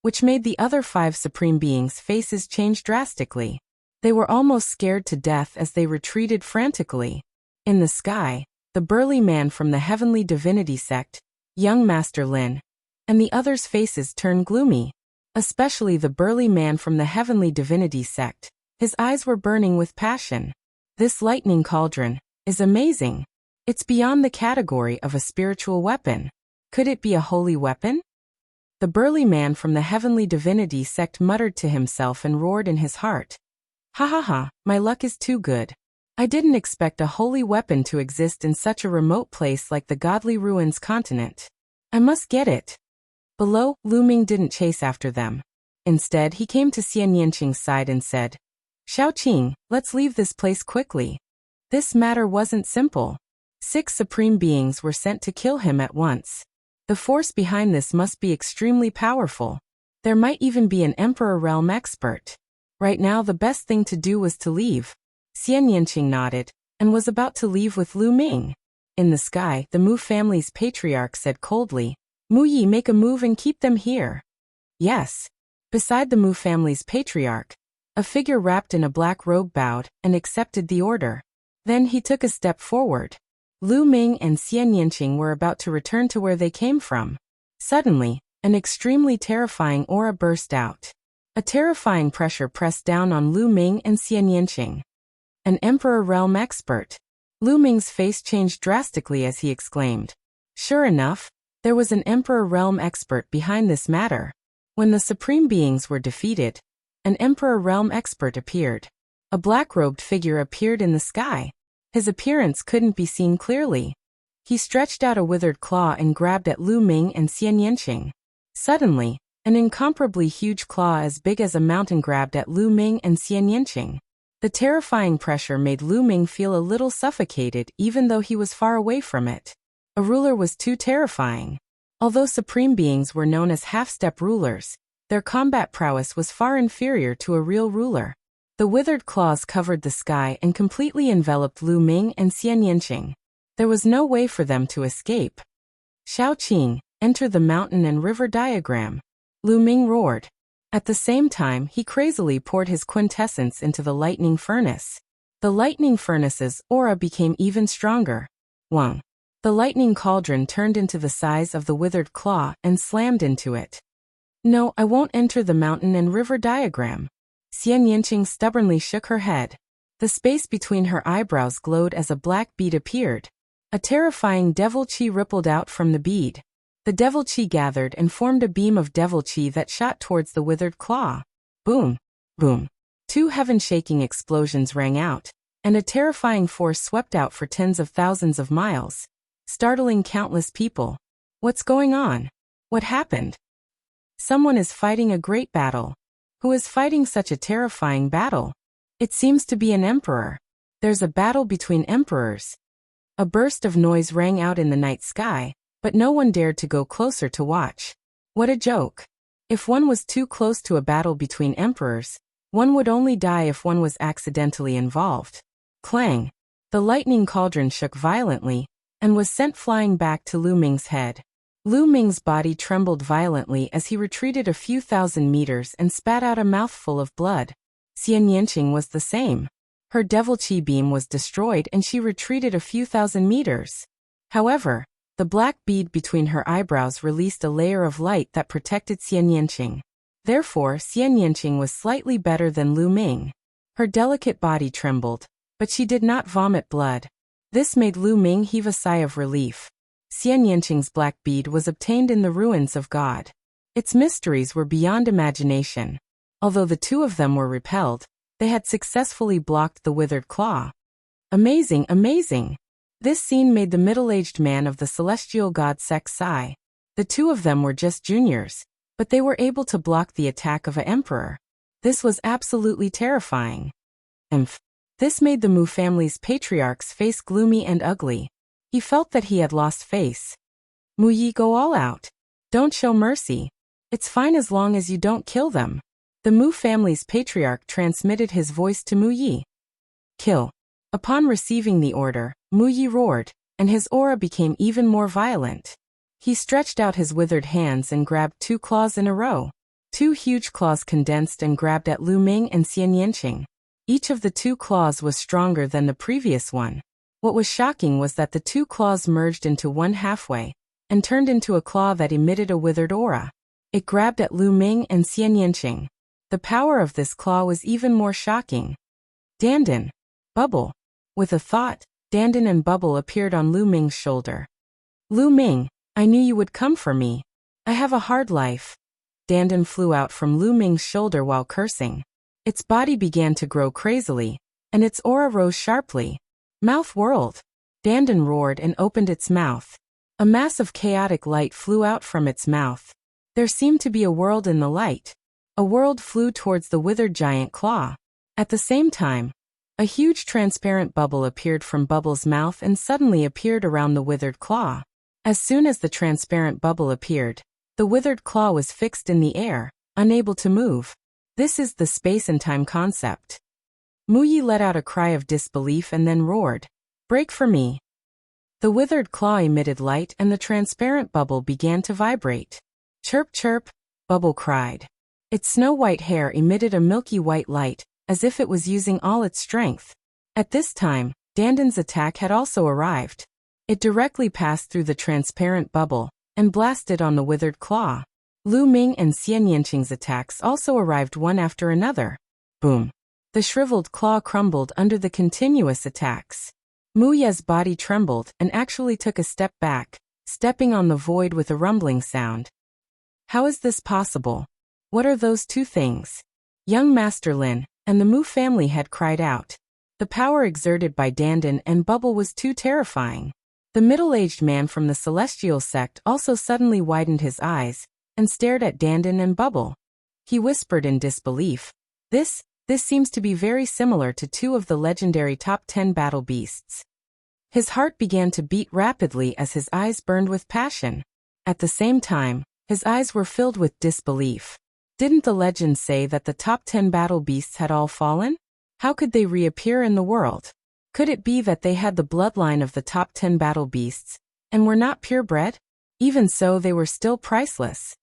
[SPEAKER 1] which made the other 5 Supreme Beings' faces change drastically. They were almost scared to death as they retreated frantically. In the sky, the burly man from the Heavenly Divinity sect, young Master Lin, and the others' faces turned gloomy. Especially the burly man from the Heavenly Divinity sect. His eyes were burning with passion. This lightning cauldron is amazing. It's beyond the category of a spiritual weapon. Could it be a holy weapon? The burly man from the Heavenly Divinity sect muttered to himself and roared in his heart. Ha ha ha, my luck is too good. I didn't expect a holy weapon to exist in such a remote place like the Godly Ruins continent. I must get it. Below, Lu Ming didn't chase after them. Instead, he came to Xian Yanqing's side and said, Xiaoqing, let's leave this place quickly. This matter wasn't simple. 6 Supreme Beings were sent to kill him at once. The force behind this must be extremely powerful. There might even be an Emperor Realm expert. Right now the best thing to do was to leave. Xian Yanqing nodded, and was about to leave with Lu Ming. In the sky, the Mu family's patriarch said coldly, Mu Yi, make a move and keep them here. Yes. Beside the Mu family's patriarch, a figure wrapped in a black robe bowed and accepted the order. Then he took a step forward. Lu Ming and Xian Yanqing were about to return to where they came from. Suddenly, an extremely terrifying aura burst out. A terrifying pressure pressed down on Lu Ming and Xian Yanqing. An Emperor Realm expert. Lu Ming's face changed drastically as he exclaimed. Sure enough, there was an Emperor Realm expert behind this matter. When the Supreme Beings were defeated, an Emperor Realm expert appeared. A black-robed figure appeared in the sky. His appearance couldn't be seen clearly. He stretched out a withered claw and grabbed at Lu Ming and Xian Yanqing. Suddenly, an incomparably huge claw as big as a mountain grabbed at Lu Ming and Xian Yanqing. The terrifying pressure made Lu Ming feel a little suffocated even though he was far away from it. A ruler was too terrifying. Although Supreme Beings were known as half-step rulers, their combat prowess was far inferior to a real ruler. The withered claws covered the sky and completely enveloped Lu Ming and Xian Yanqing. There was no way for them to escape. Xiaoqing, enter the mountain and river diagram. Lu Ming roared. At the same time, he crazily poured his quintessence into the lightning furnace. The lightning furnace's aura became even stronger. Wang. The lightning cauldron turned into the size of the withered claw and slammed into it. No, I won't enter the mountain and river diagram. Xian Yanqing stubbornly shook her head. The space between her eyebrows glowed as a black bead appeared. A terrifying devil chi rippled out from the bead. The devil chi gathered and formed a beam of devil chi that shot towards the withered claw. Boom! Boom! 2 heaven-shaking explosions rang out, and a terrifying force swept out for tens of thousands of miles, startling countless people. What's going on? What happened? Someone is fighting a great battle. Who is fighting such a terrifying battle? It seems to be an emperor. There's a battle between emperors. A burst of noise rang out in the night sky, but no one dared to go closer to watch. What a joke. If one was too close to a battle between emperors, one would only die if one was accidentally involved. Clang! The lightning cauldron shook violently, and was sent flying back to Lu Ming's head. Lu Ming's body trembled violently as he retreated a few thousand meters and spat out a mouthful of blood. Xian Yanqing was the same. Her devil chi beam was destroyed and she retreated a few thousand meters. However, the black bead between her eyebrows released a layer of light that protected Xian Yanqing. Therefore, Xian Yanqing was slightly better than Lu Ming. Her delicate body trembled, but she did not vomit blood. This made Lu Ming heave a sigh of relief. Xian Yanqing's black bead was obtained in the ruins of God. Its mysteries were beyond imagination. Although the two of them were repelled, they had successfully blocked the withered claw. Amazing, amazing! This scene made the middle-aged man of the celestial god sect sigh. The two of them were just juniors, but they were able to block the attack of an emperor. This was absolutely terrifying. This made the Mu family's patriarch's face gloomy and ugly. He felt that he had lost face. Mu Yi, go all out. Don't show mercy. It's fine as long as you don't kill them. The Mu family's patriarch transmitted his voice to Mu Yi. Kill. Upon receiving the order, Mu Yi roared, and his aura became even more violent. He stretched out his withered hands and grabbed two claws in a row. Two huge claws condensed and grabbed at Lu Ming and Xian Yanqing. Each of the two claws was stronger than the previous one. What was shocking was that the two claws merged into one halfway, and turned into a claw that emitted a withered aura. It grabbed at Lu Ming and Xian Yanqing. The power of this claw was even more shocking. Dandan. Bubble. With a thought, Dandan and Bubble appeared on Lu Ming's shoulder. Lu Ming, I knew you would come for me. I have a hard life. Dandan flew out from Lu Ming's shoulder while cursing. Its body began to grow crazily, and its aura rose sharply. Mouth whirled. Dandan roared and opened its mouth. A mass of chaotic light flew out from its mouth. There seemed to be a world in the light. A world flew towards the withered giant claw. At the same time, a huge transparent bubble appeared from Bubble's mouth and suddenly appeared around the withered claw. As soon as the transparent bubble appeared, the withered claw was fixed in the air, unable to move. This is the space and time concept. Mu Yi let out a cry of disbelief and then roared, "Break for me!" The withered claw emitted light and the transparent bubble began to vibrate. Chirp chirp, Bubble cried. Its snow-white hair emitted a milky white light, as if it was using all its strength. At this time, Dandan's attack had also arrived. It directly passed through the transparent bubble, and blasted on the withered claw. Lu Ming and Xian Yanqing's attacks also arrived one after another. Boom. The shriveled claw crumbled under the continuous attacks. Mu Ye's body trembled and actually took a step back, stepping on the void with a rumbling sound. How is this possible? What are those two things? Young Master Lin and the Mu family had cried out. The power exerted by Dandan and Bubble was too terrifying. The middle-aged man from the celestial sect also suddenly widened his eyes and stared at Dandan and Bubble. He whispered in disbelief, This seems to be very similar to two of the legendary top 10 battle beasts. His heart began to beat rapidly as his eyes burned with passion. At the same time, his eyes were filled with disbelief. Didn't the legend say that the top 10 battle beasts had all fallen? How could they reappear in the world? Could it be that they had the bloodline of the top 10 battle beasts, and were not purebred? Even so, they were still priceless.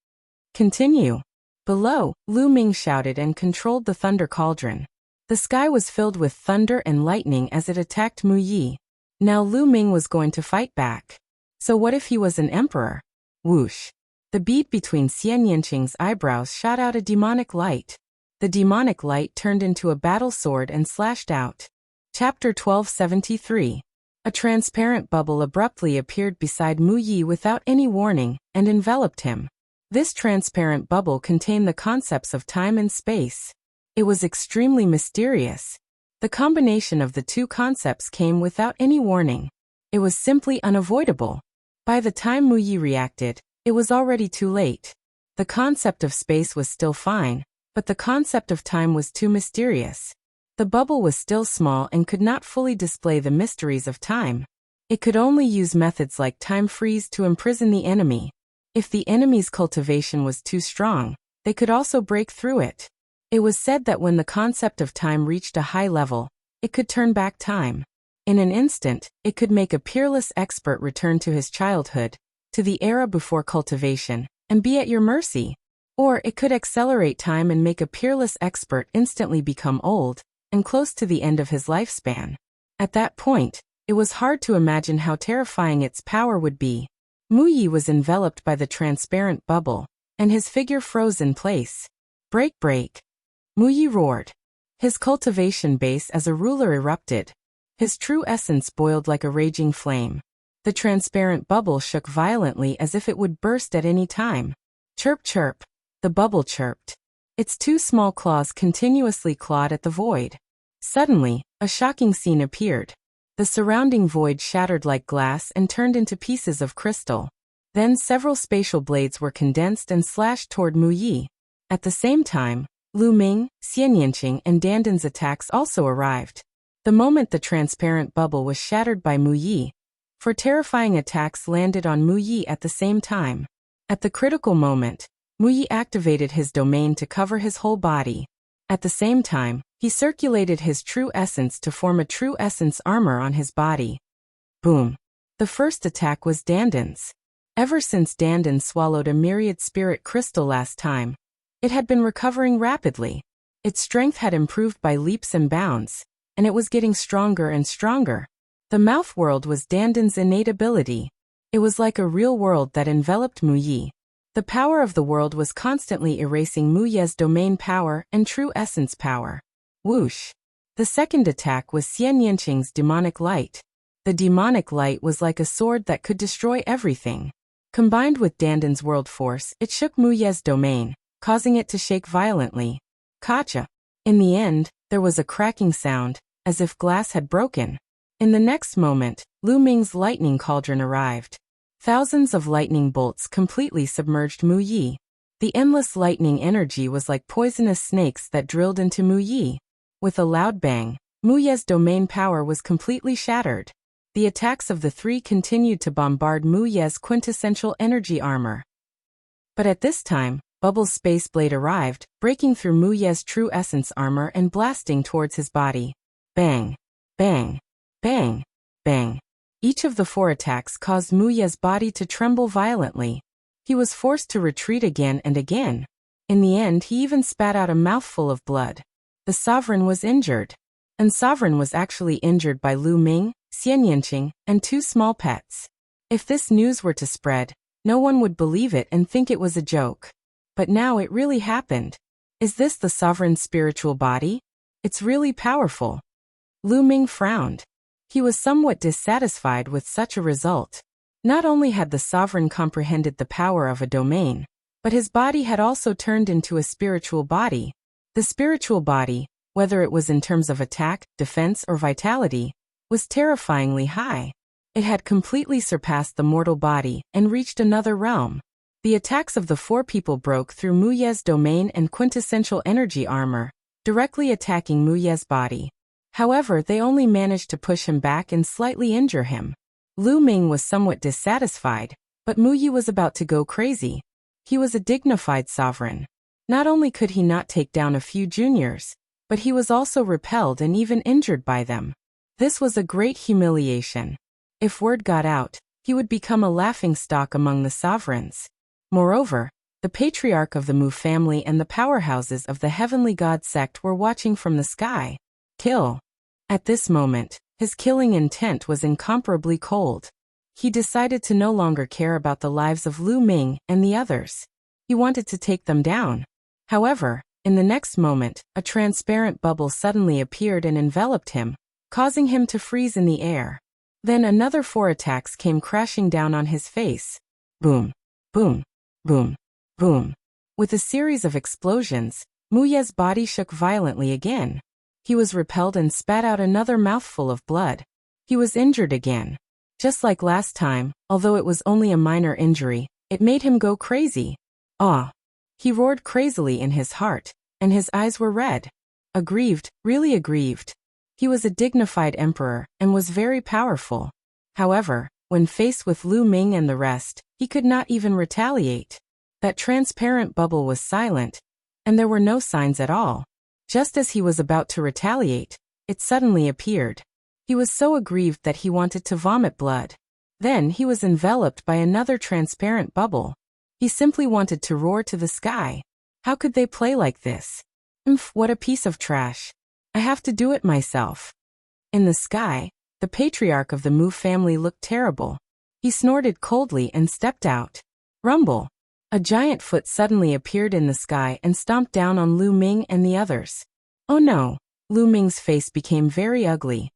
[SPEAKER 1] Continue. Below, Lu Ming shouted and controlled the thunder cauldron. The sky was filled with thunder and lightning as it attacked Mu Yi. Now Lu Ming was going to fight back. So what if he was an emperor? Whoosh. The bead between Xian Yanqing's eyebrows shot out a demonic light. The demonic light turned into a battle sword and slashed out. Chapter 1273. A transparent bubble abruptly appeared beside Mu Yi without any warning and enveloped him. This transparent bubble contained the concepts of time and space. It was extremely mysterious. The combination of the two concepts came without any warning. It was simply unavoidable. By the time Mu Yi reacted, it was already too late. The concept of space was still fine, but the concept of time was too mysterious. The bubble was still small and could not fully display the mysteries of time. It could only use methods like time freeze to imprison the enemy. If the enemy's cultivation was too strong, they could also break through it. It was said that when the concept of time reached a high level, it could turn back time. In an instant, it could make a peerless expert return to his childhood, to the era before cultivation, and be at your mercy. Or it could accelerate time and make a peerless expert instantly become old, and close to the end of his lifespan. At that point, it was hard to imagine how terrifying its power would be. Mu Yi was enveloped by the transparent bubble, and his figure froze in place. Break, break. Mu Yi roared. His cultivation base as a ruler erupted. His true essence boiled like a raging flame. The transparent bubble shook violently as if it would burst at any time. Chirp, chirp. The bubble chirped. Its two small claws continuously clawed at the void. Suddenly, a shocking scene appeared. The surrounding void shattered like glass and turned into pieces of crystal. Then several spatial blades were condensed and slashed toward Mu Yi. At the same time, Lu Ming, Xianyanqing and Dandan's attacks also arrived. The moment the transparent bubble was shattered by Mu Yi, four terrifying attacks landed on Mu Yi at the same time. At the critical moment, Mu Yi activated his domain to cover his whole body. At the same time, he circulated his true essence to form a true essence armor on his body. Boom. The first attack was Dandan's. Ever since Dandan swallowed a myriad spirit crystal last time, it had been recovering rapidly. Its strength had improved by leaps and bounds, and it was getting stronger and stronger. The mouth world was Dandan's innate ability. It was like a real world that enveloped Mu Yi. The power of the world was constantly erasing Mu Ye's domain power and true essence power. Whoosh. The second attack was Xianyanqing's demonic light. The demonic light was like a sword that could destroy everything. Combined with Dandan's world force, it shook Mu Ye's domain, causing it to shake violently. Kacha. In the end, there was a cracking sound, as if glass had broken. In the next moment, Lu Ming's lightning cauldron arrived. Thousands of lightning bolts completely submerged Mu Yi. The endless lightning energy was like poisonous snakes that drilled into Mu Yi. With a loud bang, Mu Ye's domain power was completely shattered. The attacks of the three continued to bombard Mu Ye's quintessential energy armor. But at this time, Bubble's space blade arrived, breaking through Mu Ye's true essence armor and blasting towards his body. Bang! Bang! Bang! Bang! Each of the four attacks caused Mu Ye's body to tremble violently. He was forced to retreat again and again. In the end, he even spat out a mouthful of blood. The sovereign was injured. And sovereign was actually injured by Lu Ming, Xianyanqing, and two small pets. If this news were to spread, no one would believe it and think it was a joke. But now it really happened. Is this the sovereign's spiritual body? It's really powerful. Lu Ming frowned. He was somewhat dissatisfied with such a result. Not only had the sovereign comprehended the power of a domain, but his body had also turned into a spiritual body. The spiritual body, whether it was in terms of attack, defense, or vitality, was terrifyingly high. It had completely surpassed the mortal body and reached another realm. The attacks of the four people broke through Mu Ye's domain and quintessential energy armor, directly attacking Mu Ye's body. However, they only managed to push him back and slightly injure him. Lu Ming was somewhat dissatisfied, but Mu Yi was about to go crazy. He was a dignified sovereign. Not only could he not take down a few juniors, but he was also repelled and even injured by them. This was a great humiliation. If word got out, he would become a laughingstock among the sovereigns. Moreover, the patriarch of the Mu family and the powerhouses of the heavenly god sect were watching from the sky. Kill. At this moment, his killing intent was incomparably cold. He decided to no longer care about the lives of Lu Ming and the others. He wanted to take them down. However, in the next moment, a transparent bubble suddenly appeared and enveloped him, causing him to freeze in the air. Then another four attacks came crashing down on his face. Boom, boom, boom, boom. With a series of explosions, Mu Ye's body shook violently again. He was repelled and spat out another mouthful of blood. He was injured again. Just like last time, although it was only a minor injury, it made him go crazy. Ah! He roared crazily in his heart, and his eyes were red. Aggrieved, really aggrieved. He was a dignified emperor, and was very powerful. However, when faced with Lu Ming and the rest, he could not even retaliate. That transparent bubble was silent, and there were no signs at all. Just as he was about to retaliate, it suddenly appeared. He was so aggrieved that he wanted to vomit blood. Then he was enveloped by another transparent bubble. He simply wanted to roar to the sky. How could they play like this? What a piece of trash. I have to do it myself. In the sky, the patriarch of the Mu family looked terrible. He snorted coldly and stepped out. Rumble. A giant foot suddenly appeared in the sky and stomped down on Lu Ming and the others. Oh no! Lu Ming's face became very ugly.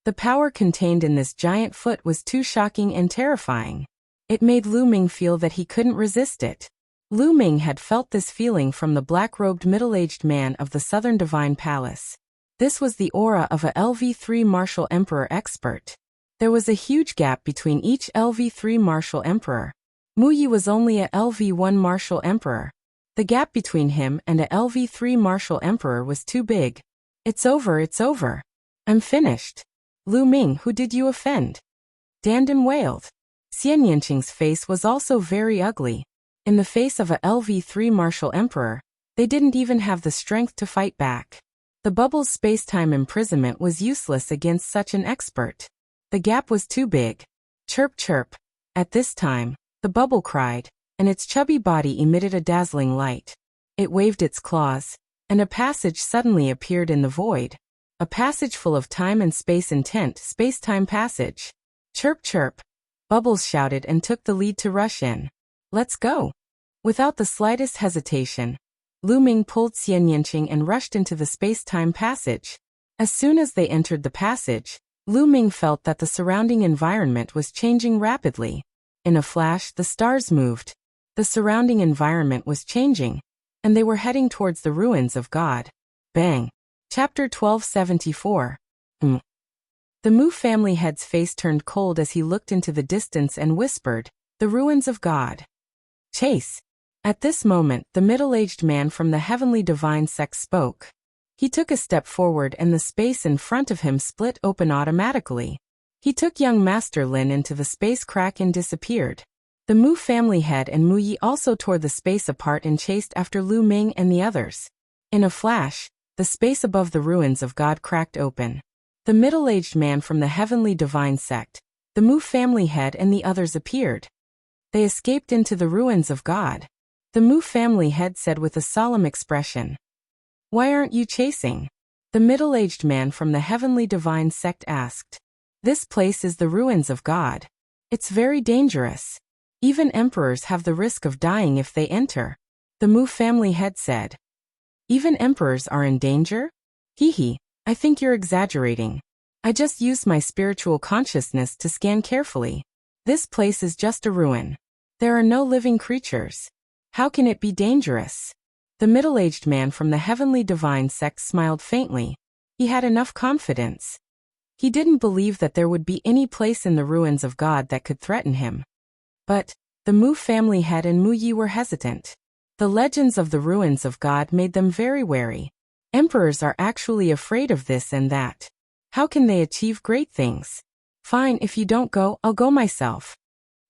[SPEAKER 1] The power contained in this giant foot was too shocking and terrifying. It made Lu Ming feel that he couldn't resist it. Lu Ming had felt this feeling from the black-robed middle-aged man of the Southern Divine Palace. This was the aura of a LV3 Martial Emperor expert. There was a huge gap between each LV3 Martial Emperor. Mu Yi was only a LV1 Martial Emperor. The gap between him and a LV3 Martial Emperor was too big. It's over, it's over. I'm finished. Lu Ming, who did you offend? Dandan wailed. Xian Yanqing's face was also very ugly. In the face of a LV3 Martial Emperor, they didn't even have the strength to fight back. The bubble's space-time imprisonment was useless against such an expert. The gap was too big. Chirp chirp. At this time, the bubble cried, and its chubby body emitted a dazzling light. It waved its claws, and a passage suddenly appeared in the void. A passage full of time and space intent, space-time passage. Chirp chirp. Bubbles shouted and took the lead to rush in. Let's go. Without the slightest hesitation, Lu Ming pulled Xian Yanqing and rushed into the space-time passage. As soon as they entered the passage, Lu Ming felt that the surrounding environment was changing rapidly. In a flash, the stars moved. The surrounding environment was changing, and they were heading towards the ruins of God. Bang. Chapter 1274. The Mu family head's face turned cold as he looked into the distance and whispered, "The ruins of God." Chase. At this moment, the middle-aged man from the heavenly divine sect spoke. He took a step forward and the space in front of him split open automatically. He took young Master Lin into the space crack and disappeared. The Mu family head and Mu Yi also tore the space apart and chased after Lu Ming and the others. In a flash, the space above the ruins of God cracked open. The middle-aged man from the heavenly divine sect, the Mu family head and the others appeared. They escaped into the ruins of God. The Mu family head said with a solemn expression. Why aren't you chasing? The middle-aged man from the heavenly divine sect asked. This place is the ruins of God. It's very dangerous. Even emperors have the risk of dying if they enter. The Mu family head said. Even emperors are in danger? Hee, I think you're exaggerating. I just used my spiritual consciousness to scan carefully. This place is just a ruin. There are no living creatures. How can it be dangerous? The middle-aged man from the heavenly divine sect smiled faintly. He had enough confidence. He didn't believe that there would be any place in the ruins of God that could threaten him. But the Mu family head and Mu Yi were hesitant. The legends of the ruins of God made them very wary. Emperors are actually afraid of this and that. How can they achieve great things? Fine, if you don't go, I'll go myself.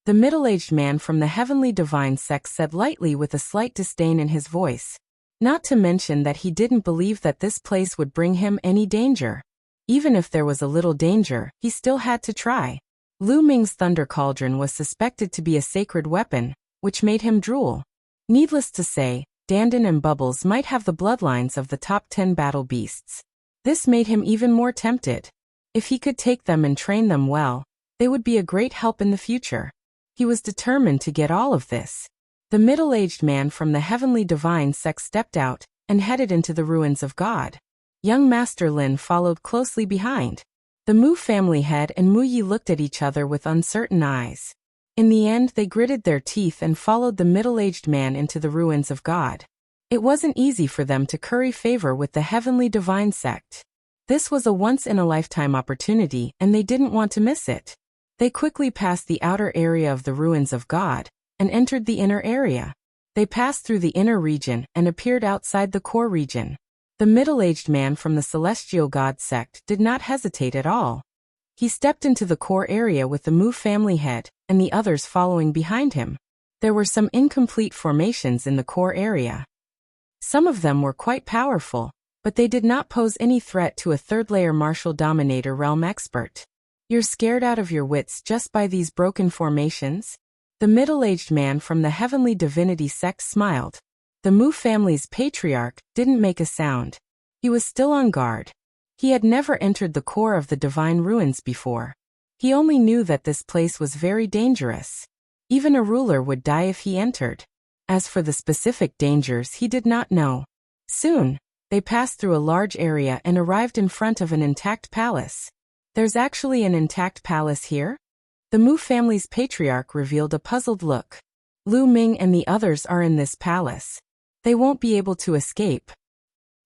[SPEAKER 1] The middle-aged man from the heavenly divine sect said lightly with a slight disdain in his voice. Not to mention that he didn't believe that this place would bring him any danger. Even if there was a little danger, he still had to try. Lu Ming's thunder cauldron was suspected to be a sacred weapon, which made him drool. Needless to say, Dandan and Bubbles might have the bloodlines of the top 10 battle beasts. This made him even more tempted. If he could take them and train them well, they would be a great help in the future. He was determined to get all of this. The middle-aged man from the heavenly divine sect stepped out and headed into the ruins of God. Young Master Lin followed closely behind. The Mu family head and Mu Yi looked at each other with uncertain eyes. In the end, they gritted their teeth and followed the middle-aged man into the ruins of God. It wasn't easy for them to curry favor with the heavenly divine sect. This was a once-in-a-lifetime opportunity, and they didn't want to miss it. They quickly passed the outer area of the ruins of God and entered the inner area. They passed through the inner region and appeared outside the core region. The middle-aged man from the celestial god sect did not hesitate at all. He stepped into the core area with the Mu family head, and the others following behind him. There were some incomplete formations in the core area. Some of them were quite powerful, but they did not pose any threat to a third-layer martial dominator realm expert. You're scared out of your wits just by these broken formations? The middle-aged man from the Heavenly Divinity sect smiled. The Mu family's patriarch didn't make a sound. He was still on guard. He had never entered the core of the divine ruins before. He only knew that this place was very dangerous. Even a ruler would die if he entered. As for the specific dangers, he did not know. Soon, they passed through a large area and arrived in front of an intact palace. There's actually an intact palace here? The Mu family's patriarch revealed a puzzled look. Lu Ming and the others are in this palace. They won't be able to escape.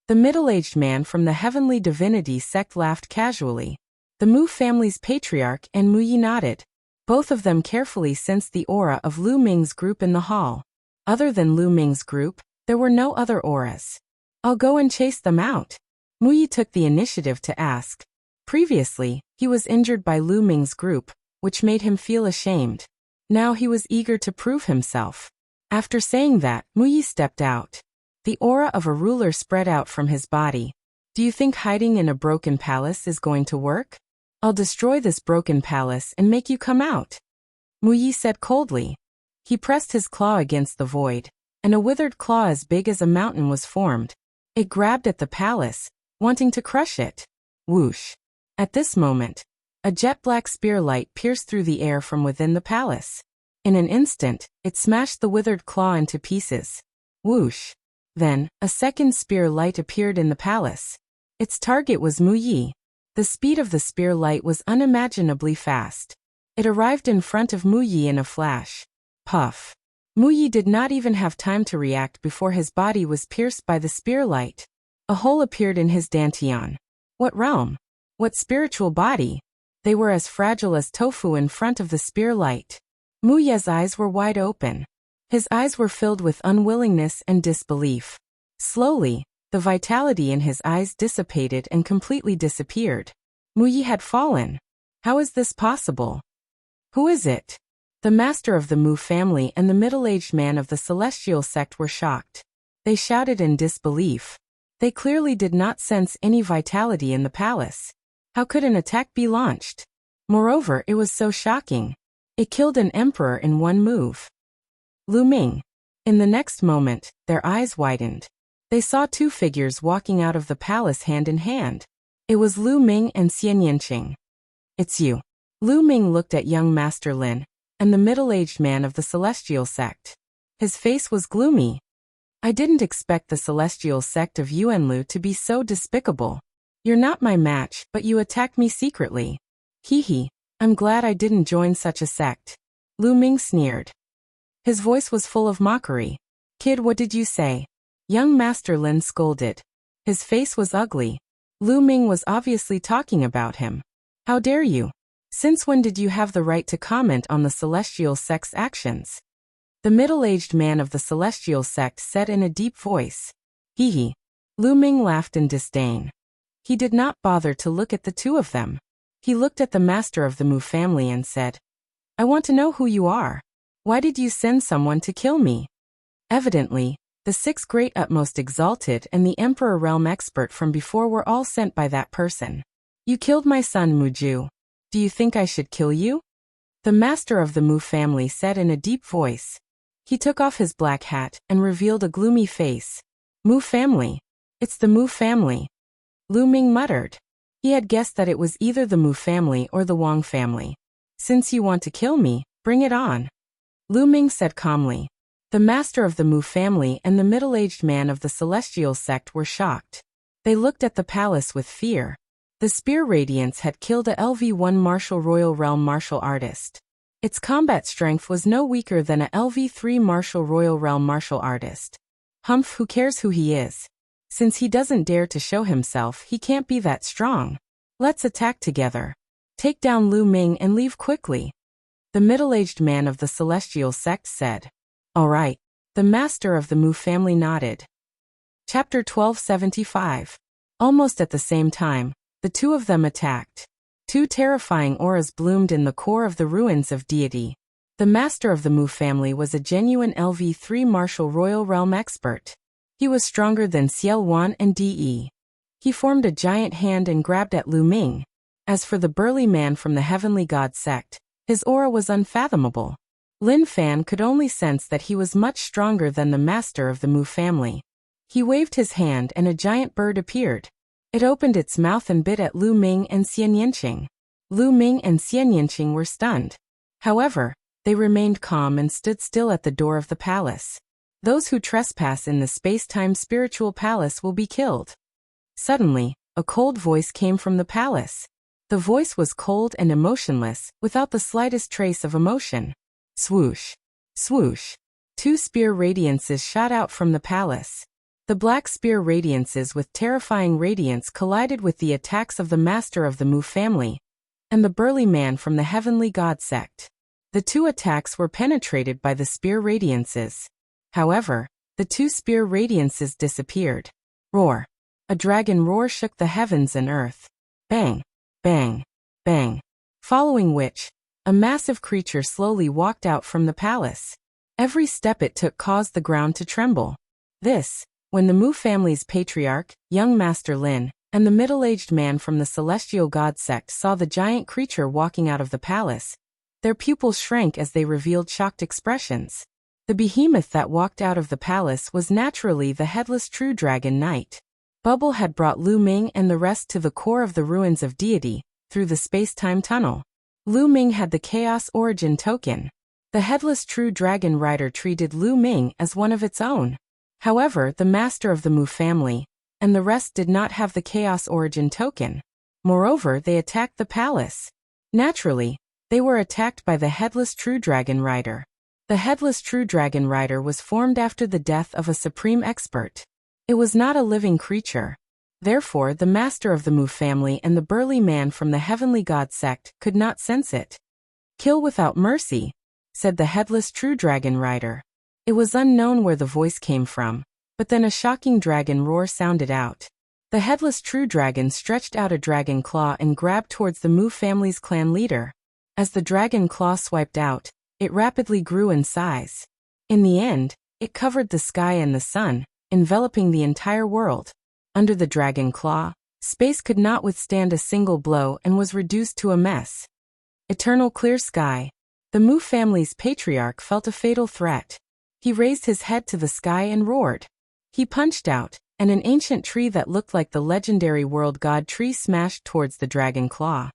[SPEAKER 1] The middle-aged man from the Heavenly Divinity sect laughed casually. The Mu family's patriarch and Mu Yi nodded. Both of them carefully sensed the aura of Lu Ming's group in the hall. Other than Lu Ming's group, there were no other auras. I'll go and chase them out. Mu Yi took the initiative to ask. Previously, he was injured by Lu Ming's group, which made him feel ashamed. Now he was eager to prove himself. After saying that, Mu Yi stepped out. The aura of a ruler spread out from his body. Do you think hiding in a broken palace is going to work? I'll destroy this broken palace and make you come out. Mu Yi said coldly. He pressed his claw against the void, and a withered claw as big as a mountain was formed. It grabbed at the palace, wanting to crush it. Whoosh. At this moment, a jet-black spear light pierced through the air from within the palace. In an instant, it smashed the withered claw into pieces. Whoosh. Then, a second spear light appeared in the palace. Its target was Mu Yi. The speed of the spear light was unimaginably fast. It arrived in front of Mu Yi in a flash. Puff. Mu Yi did not even have time to react before his body was pierced by the spear light. A hole appeared in his dantian. What realm? What spiritual body? They were as fragile as tofu in front of the spear light. Mu Ye's eyes were wide open. His eyes were filled with unwillingness and disbelief. Slowly, the vitality in his eyes dissipated and completely disappeared. Mu Yi had fallen. How is this possible? Who is it? The master of the Mu family and the middle-aged man of the celestial sect were shocked. They shouted in disbelief. They clearly did not sense any vitality in the palace. How could an attack be launched? Moreover, it was so shocking. It killed an emperor in one move. Lu Ming. In the next moment, their eyes widened. They saw two figures walking out of the palace hand in hand. It was Lu Ming and Xian Yanqing. It's you. Lu Ming looked at young Master Lin, and the middle-aged man of the celestial sect. His face was gloomy. I didn't expect the celestial sect of Yuanlu to be so despicable. You're not my match, but you attacked me secretly. Hee, I'm glad I didn't join such a sect. Lu Ming sneered. His voice was full of mockery. Kid, what did you say? Young Master Lin scolded. His face was ugly. Lu Ming was obviously talking about him. How dare you? Since when did you have the right to comment on the celestial sect's actions? The middle-aged man of the celestial sect said in a deep voice. Hee. Lu Ming laughed in disdain. He did not bother to look at the two of them. He looked at the master of the Mu family and said, I want to know who you are. Why did you send someone to kill me? Evidently, the six great utmost exalted and the emperor realm expert from before were all sent by that person. You killed my son Muju. Do you think I should kill you? The master of the Mu family said in a deep voice. He took off his black hat and revealed a gloomy face. Mu family. It's the Mu family. Lu Ming muttered. He had guessed that it was either the Mu family or the Wang family. Since you want to kill me, bring it on. Lu Ming said calmly. The master of the Mu family and the middle-aged man of the celestial sect were shocked. They looked at the palace with fear. The spear radiance had killed a LV-1 martial royal realm martial artist. Its combat strength was no weaker than a LV-3 martial royal realm martial artist. Humph, who cares who he is? Since he doesn't dare to show himself, he can't be that strong. Let's attack together. Take down Lu Ming and leave quickly. The middle-aged man of the celestial sect said. All right. The master of the Mu family nodded. Chapter 1275. Almost at the same time, the two of them attacked. Two terrifying auras bloomed in the core of the ruins of deity. The master of the Mu family was a genuine LV3 martial royal realm expert. He was stronger than Xiao Wan and De. He formed a giant hand and grabbed at Lu Ming. As for the burly man from the heavenly god sect, his aura was unfathomable. Lin Fan could only sense that he was much stronger than the master of the Mu family. He waved his hand and a giant bird appeared. It opened its mouth and bit at Lu Ming and Xian Yinqing. Lu Ming and Xian Yinqing were stunned. However, they remained calm and stood still at the door of the palace. Those who trespass in the space-time spiritual palace will be killed. Suddenly, a cold voice came from the palace. The voice was cold and emotionless, without the slightest trace of emotion. Swoosh! Swoosh! Two spear radiances shot out from the palace. The black spear radiances with terrifying radiance collided with the attacks of the master of the Mu family and the burly man from the heavenly god sect. The two attacks were penetrated by the spear radiances. However, the two spear radiances disappeared. Roar! A dragon roar shook the heavens and earth. Bang! Bang! Bang! Following which, a massive creature slowly walked out from the palace. Every step it took caused the ground to tremble. When the Mu family's patriarch, young Master Lin, and the middle-aged man from the celestial god sect saw the giant creature walking out of the palace, their pupils shrank as they revealed shocked expressions. The behemoth that walked out of the palace was naturally the headless true dragon knight. Bubble had brought Lu Ming and the rest to the core of the ruins of deity, through the space-time tunnel. Lu Ming had the Chaos Origin token. The headless true dragon rider treated Lu Ming as one of its own. However, the master of the Mu family and the rest did not have the Chaos Origin token. Moreover, they attacked the palace. Naturally, they were attacked by the headless true dragon rider. The headless true dragon rider was formed after the death of a supreme expert. It was not a living creature. Therefore, the master of the Mu family and the burly man from the heavenly god sect could not sense it. Kill without mercy, said the headless true dragon rider. It was unknown where the voice came from, but then a shocking dragon roar sounded out. The headless true dragon stretched out a dragon claw and grabbed towards the Mu family's clan leader. As the dragon claw swiped out, it rapidly grew in size. In the end, it covered the sky and the sun, enveloping the entire world. Under the dragon claw, space could not withstand a single blow and was reduced to a mess. Eternal clear sky. The Mu family's patriarch felt a fatal threat. He raised his head to the sky and roared. He punched out, and an ancient tree that looked like the legendary world god tree smashed towards the dragon claw.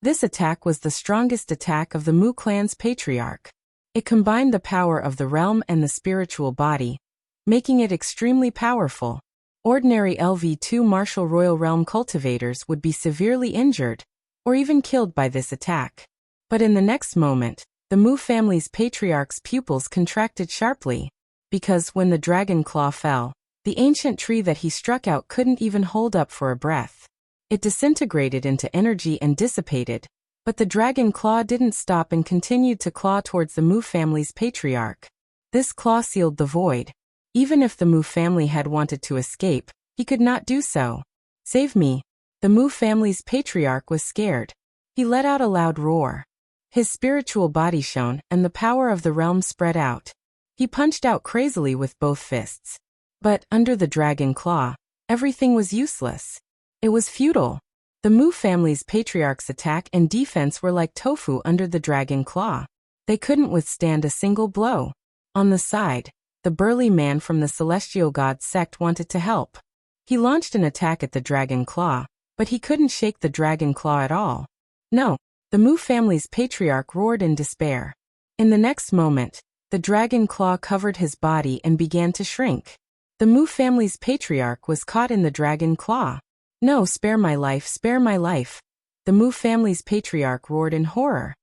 [SPEAKER 1] This attack was the strongest attack of the Mu clan's patriarch. It combined the power of the realm and the spiritual body, making it extremely powerful. Ordinary LV2 martial royal realm cultivators would be severely injured, or even killed by this attack. But in the next moment, the Mu family's patriarch's pupils contracted sharply, because when the dragon claw fell, the ancient tree that he struck out couldn't even hold up for a breath. It disintegrated into energy and dissipated, but the dragon claw didn't stop and continued to claw towards the Mu family's patriarch. This claw sealed the void. Even if the Mu family had wanted to escape, he could not do so. Save me. The Mu family's patriarch was scared. He let out a loud roar. His spiritual body shone, and the power of the realm spread out. He punched out crazily with both fists. But, under the dragon claw, everything was useless. It was futile. The Mu family's patriarch's attack and defense were like tofu under the dragon claw. They couldn't withstand a single blow. On the side, the burly man from the celestial god sect wanted to help. He launched an attack at the dragon claw, but he couldn't shake the dragon claw at all. No. The Mu family's patriarch roared in despair. In the next moment, the dragon claw covered his body and began to shrink. The Mu family's patriarch was caught in the dragon claw. No, spare my life, spare my life. The Mu family's patriarch roared in horror.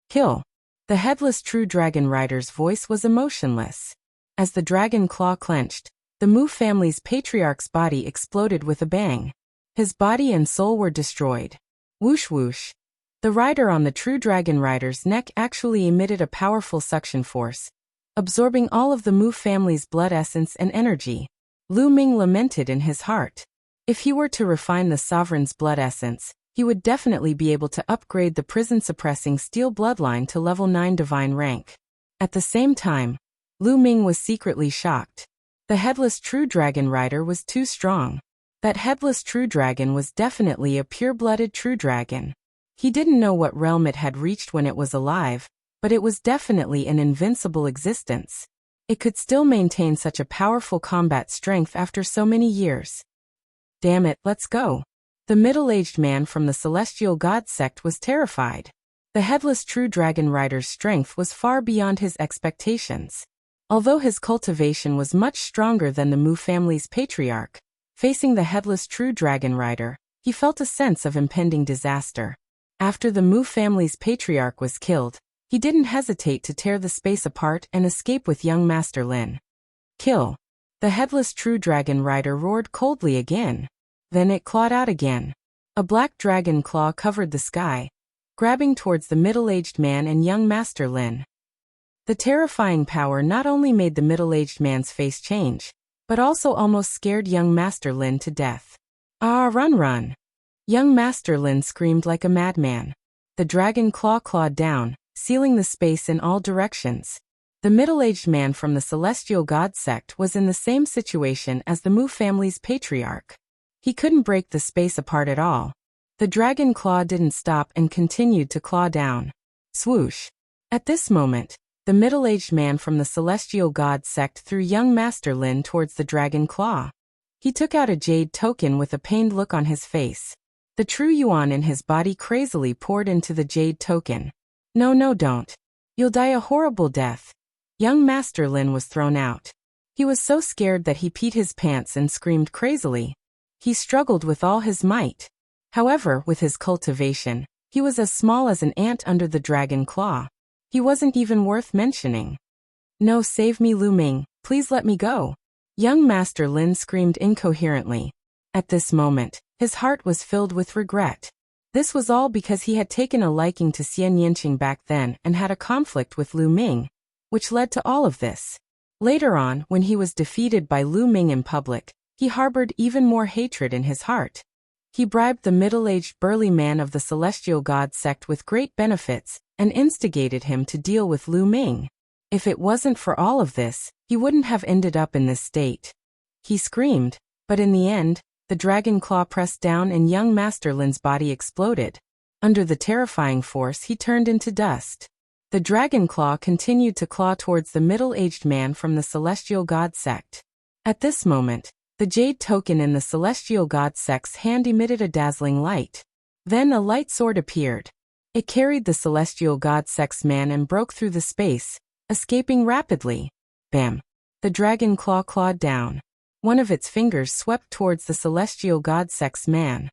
[SPEAKER 1] Kill. The headless true dragon rider's voice was emotionless. As the dragon claw clenched, the Mu family's patriarch's body exploded with a bang. His body and soul were destroyed. Whoosh whoosh. The rider on the true dragon rider's neck actually emitted a powerful suction force, absorbing all of the Mu family's blood essence and energy. Lu Ming lamented in his heart. If he were to refine the sovereign's blood essence, he would definitely be able to upgrade the prison-suppressing steel bloodline to level 9 divine rank. At the same time, Lu Ming was secretly shocked. The headless true dragon rider was too strong. That headless true dragon was definitely a pure-blooded true dragon. He didn't know what realm it had reached when it was alive, but it was definitely an invincible existence. It could still maintain such a powerful combat strength after so many years. Damn it, let's go. The middle-aged man from the celestial god sect was terrified. The headless true dragon rider's strength was far beyond his expectations. Although his cultivation was much stronger than the Mu family's patriarch, facing the headless true dragon rider, he felt a sense of impending disaster. After the Mu family's patriarch was killed, he didn't hesitate to tear the space apart and escape with young Master Lin. Kill. The headless true dragon rider roared coldly again. Then it clawed out again. A black dragon claw covered the sky, grabbing towards the middle-aged man and young Master Lin. The terrifying power not only made the middle-aged man's face change, but also almost scared young Master Lin to death. Ah, run, run! Young Master Lin screamed like a madman. The dragon claw clawed down, sealing the space in all directions. The middle-aged man from the celestial god sect was in the same situation as the Mu family's patriarch. He couldn't break the space apart at all. The dragon claw didn't stop and continued to claw down. Swoosh! At this moment, the middle-aged man from the celestial god sect threw young Master Lin towards the dragon claw. He took out a jade token with a pained look on his face. The true yuan in his body crazily poured into the jade token. No, no, don't. You'll die a horrible death. Young Master Lin was thrown out. He was so scared that he peed his pants and screamed crazily. He struggled with all his might. However, with his cultivation, he was as small as an ant under the dragon claw. He wasn't even worth mentioning. No, save me, Lu Ming, please let me go. Young Master Lin screamed incoherently. At this moment, his heart was filled with regret. This was all because he had taken a liking to Xian Yanqing back then and had a conflict with Lu Ming, which led to all of this. Later on, when he was defeated by Lu Ming in public, he harbored even more hatred in his heart. He bribed the middle-aged burly man of the celestial god sect with great benefits, and instigated him to deal with Lu Ming. If it wasn't for all of this, he wouldn't have ended up in this state. He screamed, but in the end, the dragon claw pressed down and young Master Lin's body exploded. Under the terrifying force, he turned into dust. The dragon claw continued to claw towards the middle-aged man from the celestial god sect. At this moment, the jade token in the celestial god sect's hand emitted a dazzling light. Then a light sword appeared. It carried the celestial god sect's man and broke through the space, escaping rapidly. Bam! The dragon claw clawed down. One of its fingers swept towards the celestial god sect's man.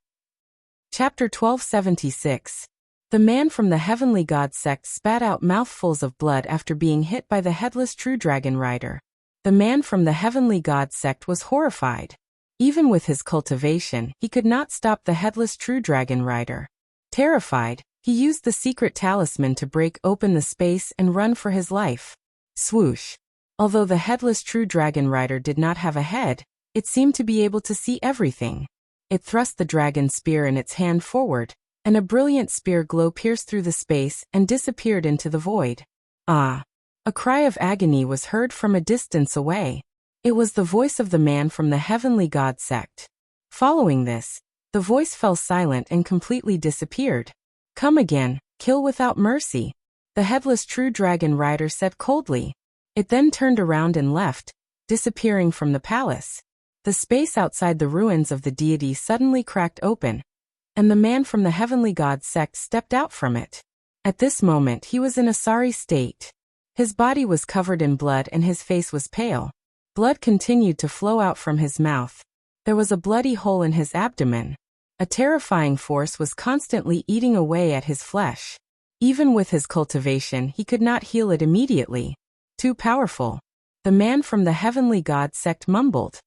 [SPEAKER 1] Chapter 1276. The man from the heavenly god sect spat out mouthfuls of blood after being hit by the headless true dragon rider. The man from the heavenly god sect was horrified. Even with his cultivation, he could not stop the headless true dragon rider. Terrified, he used the secret talisman to break open the space and run for his life. Swoosh! Although the headless true dragon rider did not have a head, it seemed to be able to see everything. It thrust the dragon spear in its hand forward, and a brilliant spear glow pierced through the space and disappeared into the void. Ah! A cry of agony was heard from a distance away. It was the voice of the man from the heavenly god sect. Following this, the voice fell silent and completely disappeared. Come again, kill without mercy, the headless true dragon rider said coldly. It then turned around and left, disappearing from the palace. The space outside the ruins of the deity suddenly cracked open, and the man from the heavenly god sect stepped out from it. At this moment he was in a sorry state. His body was covered in blood and his face was pale. Blood continued to flow out from his mouth. There was a bloody hole in his abdomen. A terrifying force was constantly eating away at his flesh. Even with his cultivation, he could not heal it immediately. Too powerful. The man from the heavenly god sect mumbled.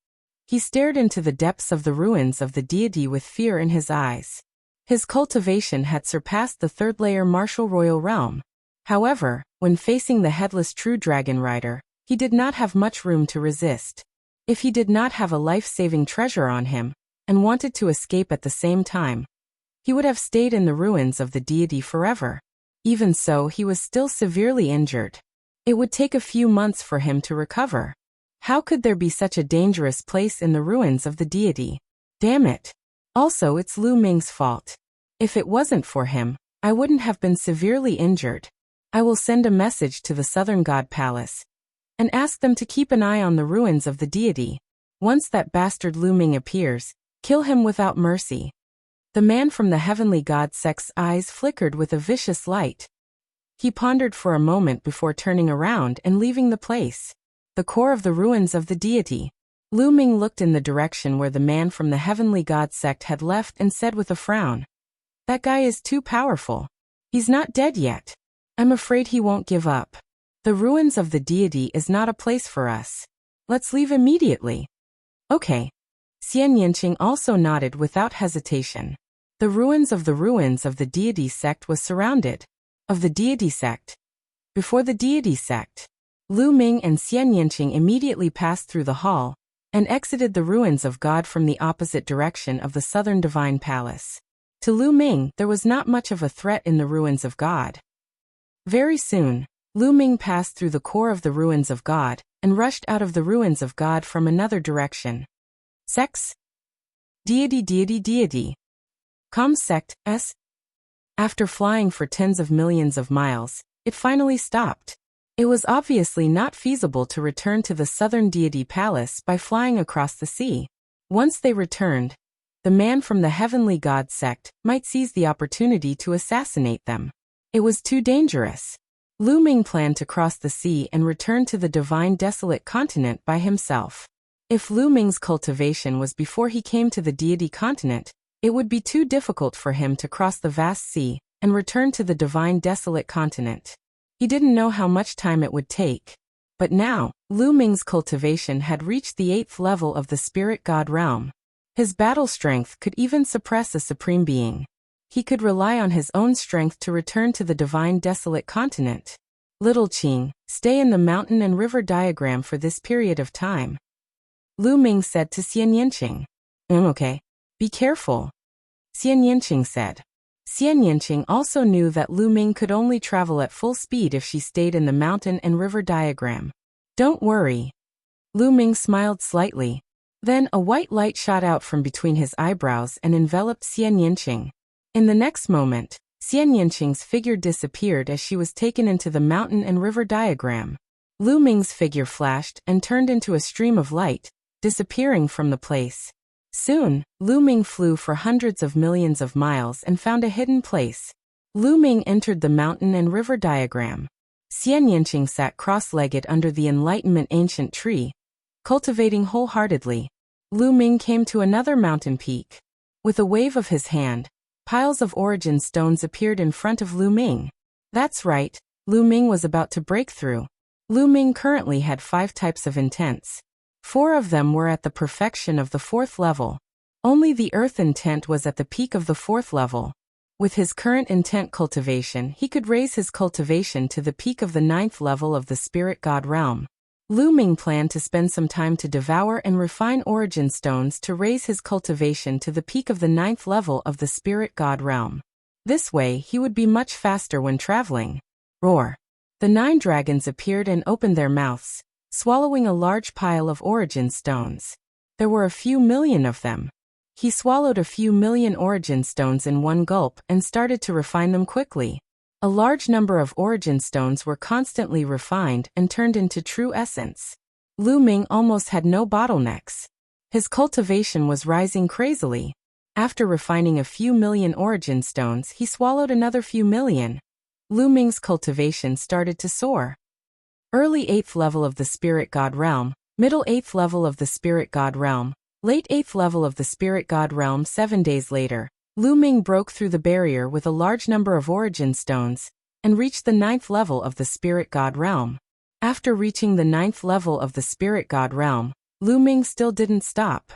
[SPEAKER 1] He stared into the depths of the ruins of the deity with fear in his eyes. His cultivation had surpassed the third-layer martial royal realm. However, when facing the headless true dragon rider, he did not have much room to resist. If he did not have a life-saving treasure on him, and wanted to escape at the same time, he would have stayed in the ruins of the deity forever. Even so, he was still severely injured. It would take a few months for him to recover. How could there be such a dangerous place in the ruins of the deity? Damn it. Also, it's Lu Ming's fault. If it wasn't for him, I wouldn't have been severely injured. I will send a message to the Southern God Palace and ask them to keep an eye on the ruins of the deity. Once that bastard Lu Ming appears, kill him without mercy. The man from the heavenly god sect's eyes flickered with a vicious light. He pondered for a moment before turning around and leaving the place. The core of the ruins of the deity. Lu Ming looked in the direction where the man from the heavenly god sect had left and said with a frown, "That guy is too powerful. He's not dead yet. I'm afraid he won't give up. The ruins of the deity is not a place for us. Let's leave immediately." Okay. Xian Yanqing also nodded without hesitation. The ruins of the deity sect was surrounded. Of the deity sect. Before the deity sect. Lu Ming and Xian Yanqing immediately passed through the hall and exited the ruins of God from the opposite direction of the Southern Divine Palace. To Lu Ming, there was not much of a threat in the ruins of God. Very soon, Lu Ming passed through the core of the ruins of God and rushed out of the ruins of God from another direction. Sex? Deity. Com sect, s. After flying for tens of millions of miles, it finally stopped. It was obviously not feasible to return to the Southern Deity Palace by flying across the sea. Once they returned, the man from the heavenly god sect might seize the opportunity to assassinate them. It was too dangerous. Lu Ming planned to cross the sea and return to the divine desolate continent by himself. If Lu Ming's cultivation was before he came to the deity continent, it would be too difficult for him to cross the vast sea and return to the divine desolate continent. He didn't know how much time it would take. But now, Lu Ming's cultivation had reached the 8th level of the spirit god realm. His battle strength could even suppress a supreme being. He could rely on his own strength to return to the divine desolate continent. Little Qing, stay in the mountain and river diagram for this period of time. Lu Ming said to Xian Yanqing. Okay. Be careful. Xian Yanqing said. Xian Yanqing also knew that Lu Ming could only travel at full speed if she stayed in the mountain and river diagram. Don't worry. Lu Ming smiled slightly. Then a white light shot out from between his eyebrows and enveloped Xian Yanqing. In the next moment, Xian Yanqing's figure disappeared as she was taken into the mountain and river diagram. Lu Ming's figure flashed and turned into a stream of light, disappearing from the place. Soon, Lu Ming flew for hundreds of millions of miles and found a hidden place. Lu Ming entered the mountain and river diagram. Xian Yanqing sat cross-legged under the Enlightenment ancient tree, cultivating wholeheartedly. Lu Ming came to another mountain peak. With a wave of his hand, piles of origin stones appeared in front of Lu Ming. That's right, Lu Ming was about to break through. Lu Ming currently had 5 types of intents. 4 of them were at the perfection of the 4th level. Only the earth intent was at the peak of the 4th level. With his current intent cultivation, he could raise his cultivation to the peak of the 9th level of the spirit god realm. Lu Ming planned to spend some time to devour and refine origin stones to raise his cultivation to the peak of the 9th level of the spirit god realm. This way, he would be much faster when traveling. Roar! The 9 dragons appeared and opened their mouths, swallowing a large pile of origin stones. There were a few million of them. He swallowed a few million origin stones in one gulp and started to refine them quickly. A large number of origin stones were constantly refined and turned into true essence. Lu Ming almost had no bottlenecks. His cultivation was rising crazily. After refining a few million origin stones, he swallowed another few million. Lu Ming's cultivation started to soar. Early 8th level of the spirit god realm, middle 8th level of the spirit god realm, late 8th level of the spirit god realm. 7 days later, Lu Ming broke through the barrier with a large number of origin stones and reached the 9th level of the spirit god realm. After reaching the 9th level of the spirit god realm, Lu Ming still didn't stop.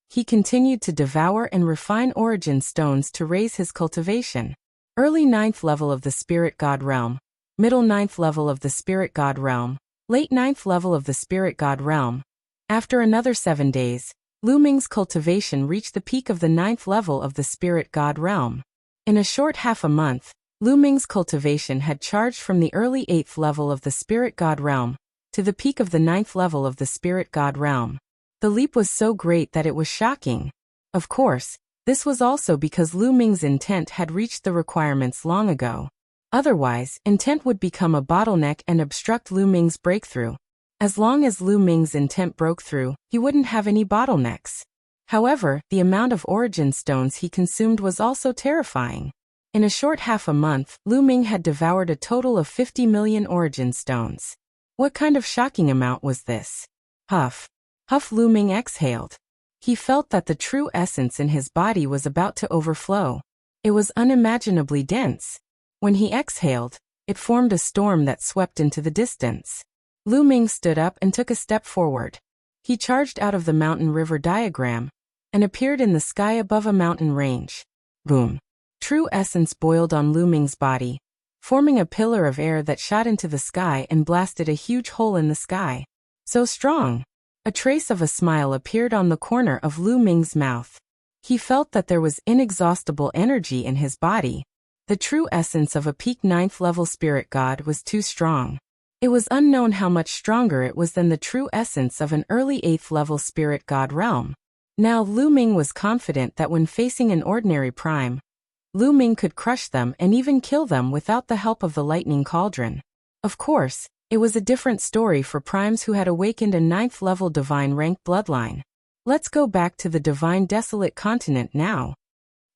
[SPEAKER 1] He continued to devour and refine origin stones to raise his cultivation. Early 9th level of the spirit god realm, middle 9th level of the spirit god realm, late 9th level of the spirit god realm. After another 7 days, Lu Ming's cultivation reached the peak of the 9th level of the spirit god realm. In a short half a month, Lu Ming's cultivation had charged from the early 8th level of the Spirit God realm to the peak of the 9th level of the Spirit God realm. The leap was so great that it was shocking. Of course, this was also because Lu Ming's intent had reached the requirements long ago. Otherwise, intent would become a bottleneck and obstruct Lu Ming's breakthrough. As long as Lu Ming's intent broke through, he wouldn't have any bottlenecks. However, the amount of origin stones he consumed was also terrifying. In a short half a month, Lu Ming had devoured a total of 50 million origin stones. What kind of shocking amount was this? Huff. Huff. Lu Ming exhaled. He felt that the true essence in his body was about to overflow. It was unimaginably dense. When he exhaled, it formed a storm that swept into the distance. Lu Ming stood up and took a step forward. He charged out of the mountain river diagram and appeared in the sky above a mountain range. Boom. True essence boiled on Lu Ming's body, forming a pillar of air that shot into the sky and blasted a huge hole in the sky. So strong. A trace of a smile appeared on the corner of Lu Ming's mouth. He felt that there was inexhaustible energy in his body. The true essence of a peak 9th level spirit god was too strong. It was unknown how much stronger it was than the true essence of an early 8th level spirit god realm. Now Lu Ming was confident that when facing an ordinary prime, Lu Ming could crush them and even kill them without the help of the lightning cauldron. Of course, it was a different story for primes who had awakened a 9th level divine rank bloodline. Let's go back to the divine desolate continent now.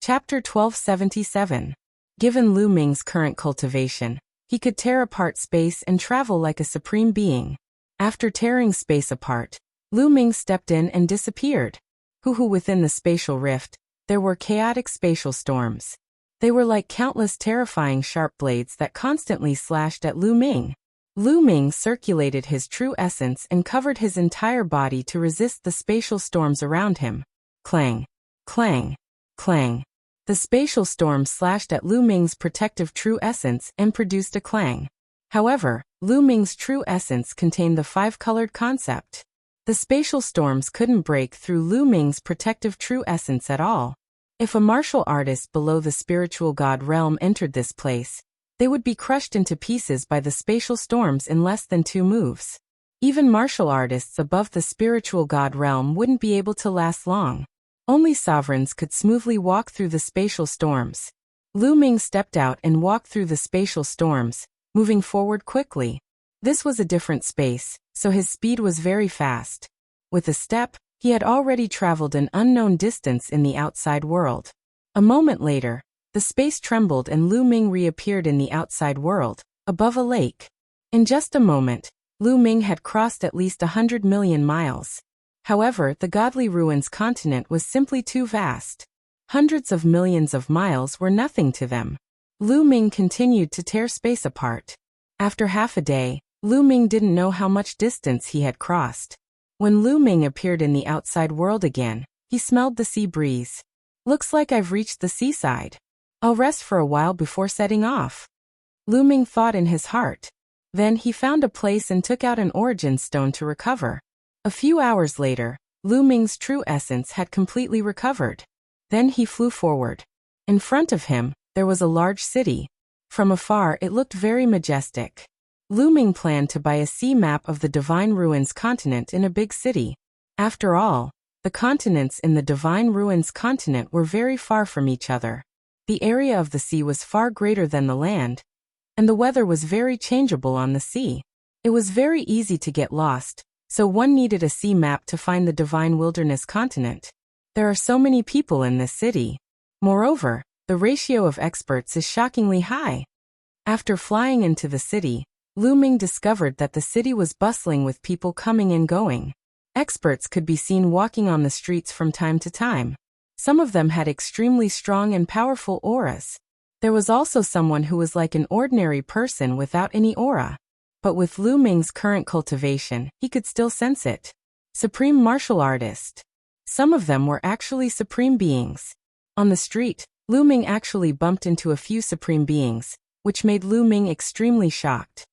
[SPEAKER 1] Chapter 1277. Given Lu Ming's current cultivation, he could tear apart space and travel like a supreme being. After tearing space apart, Lu Ming stepped in and disappeared. Within the spatial rift, there were chaotic spatial storms. They were like countless terrifying sharp blades that constantly slashed at Lu Ming. Lu Ming circulated his true essence and covered his entire body to resist the spatial storms around him. Clang, clang, clang. The spatial storm slashed at Lu Ming's protective true essence and produced a clang. However, Lu Ming's true essence contained the 5-colored concept. The spatial storms couldn't break through Lu Ming's protective true essence at all. If a martial artist below the spiritual god realm entered this place, they would be crushed into pieces by the spatial storms in less than 2 moves. Even martial artists above the spiritual god realm wouldn't be able to last long. Only sovereigns could smoothly walk through the spatial storms. Lu Ming stepped out and walked through the spatial storms, moving forward quickly. This was a different space, so his speed was very fast. With a step, he had already traveled an unknown distance in the outside world. A moment later, the space trembled and Lu Ming reappeared in the outside world, above a lake. In just a moment, Lu Ming had crossed at least 100 million miles. However, the godly ruins continent was simply too vast. Hundreds of millions of miles were nothing to them. Lu Ming continued to tear space apart. After half a day, Lu Ming didn't know how much distance he had crossed. When Lu Ming appeared in the outside world again, he smelled the sea breeze. Looks like I've reached the seaside. I'll rest for a while before setting off. Lu Ming thought in his heart. Then he found a place and took out an origin stone to recover. A few hours later, Lu Ming's true essence had completely recovered. Then he flew forward. In front of him, there was a large city. From afar it looked very majestic. Lu Ming planned to buy a sea map of the Divine Ruins continent in a big city. After all, the continents in the Divine Ruins continent were very far from each other. The area of the sea was far greater than the land, and the weather was very changeable on the sea. It was very easy to get lost, so one needed a sea map to find the Divine Wilderness continent. There are so many people in this city. Moreover, the ratio of experts is shockingly high. After flying into the city, Lu Ming discovered that the city was bustling with people coming and going. Experts could be seen walking on the streets from time to time. Some of them had extremely strong and powerful auras. There was also someone who was like an ordinary person without any aura. But with Lu Ming's current cultivation, he could still sense it. Supreme martial artist. Some of them were actually supreme beings. On the street, Lu Ming actually bumped into a few supreme beings, which made Lu Ming extremely shocked.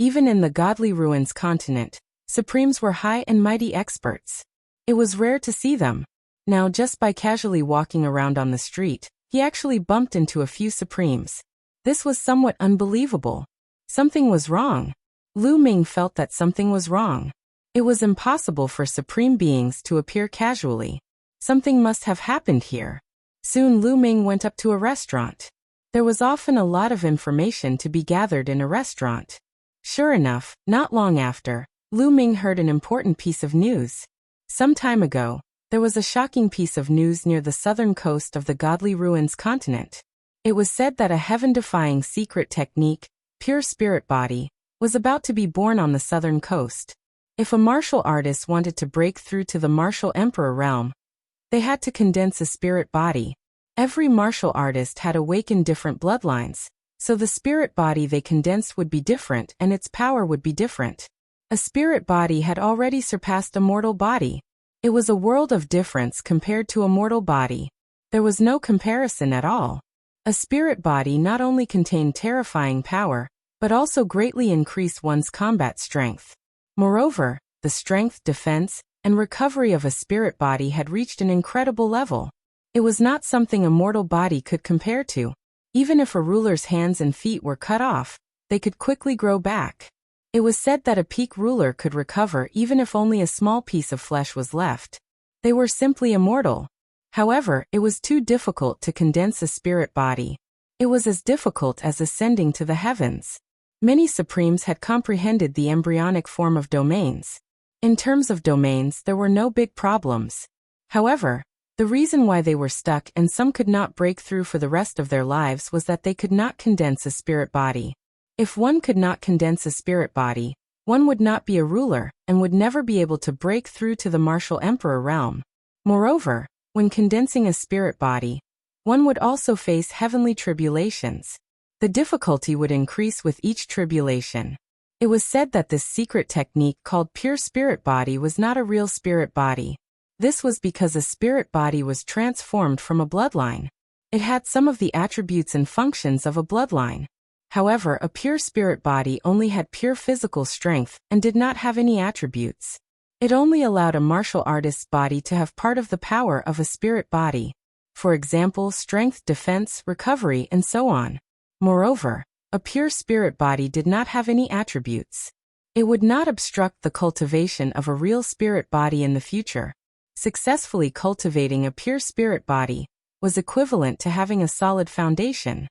[SPEAKER 1] Even in the Godly Ruins continent, Supremes were high and mighty experts. It was rare to see them. Now just by casually walking around on the street, he actually bumped into a few Supremes. This was somewhat unbelievable. Something was wrong. Lu Ming felt that something was wrong. It was impossible for Supreme beings to appear casually. Something must have happened here. Soon Lu Ming went up to a restaurant. There was often a lot of information to be gathered in a restaurant. Sure enough, not long after, Lu Ming heard an important piece of news. Some time ago, there was a shocking piece of news near the southern coast of the Godly Ruins continent. It was said that a heaven-defying secret technique, pure spirit body, was about to be born on the southern coast. If a martial artist wanted to break through to the martial emperor realm, they had to condense a spirit body. Every martial artist had awakened different bloodlines, so the spirit body they condensed would be different and its power would be different. A spirit body had already surpassed a mortal body. It was a world of difference compared to a mortal body. There was no comparison at all. A spirit body not only contained terrifying power, but also greatly increased one's combat strength. Moreover, the strength, defense, and recovery of a spirit body had reached an incredible level. It was not something a mortal body could compare to. Even if a ruler's hands and feet were cut off, they could quickly grow back. It was said that a peak ruler could recover even if only a small piece of flesh was left. They were simply immortal. However, it was too difficult to condense a spirit body. It was as difficult as ascending to the heavens. Many Supremes had comprehended the embryonic form of domains. In terms of domains, there were no big problems. However, the reason why they were stuck and some could not break through for the rest of their lives was that they could not condense a spirit body. If one could not condense a spirit body, one would not be a ruler and would never be able to break through to the martial emperor realm. Moreover, when condensing a spirit body, one would also face heavenly tribulations. The difficulty would increase with each tribulation. It was said that this secret technique called pure spirit body was not a real spirit body. This was because a spirit body was transformed from a bloodline. It had some of the attributes and functions of a bloodline. However, a pure spirit body only had pure physical strength and did not have any attributes. It only allowed a martial artist's body to have part of the power of a spirit body. For example, strength, defense, recovery, and so on. Moreover, a pure spirit body did not have any attributes. It would not obstruct the cultivation of a real spirit body in the future. Successfully cultivating a pure spirit body was equivalent to having a solid foundation.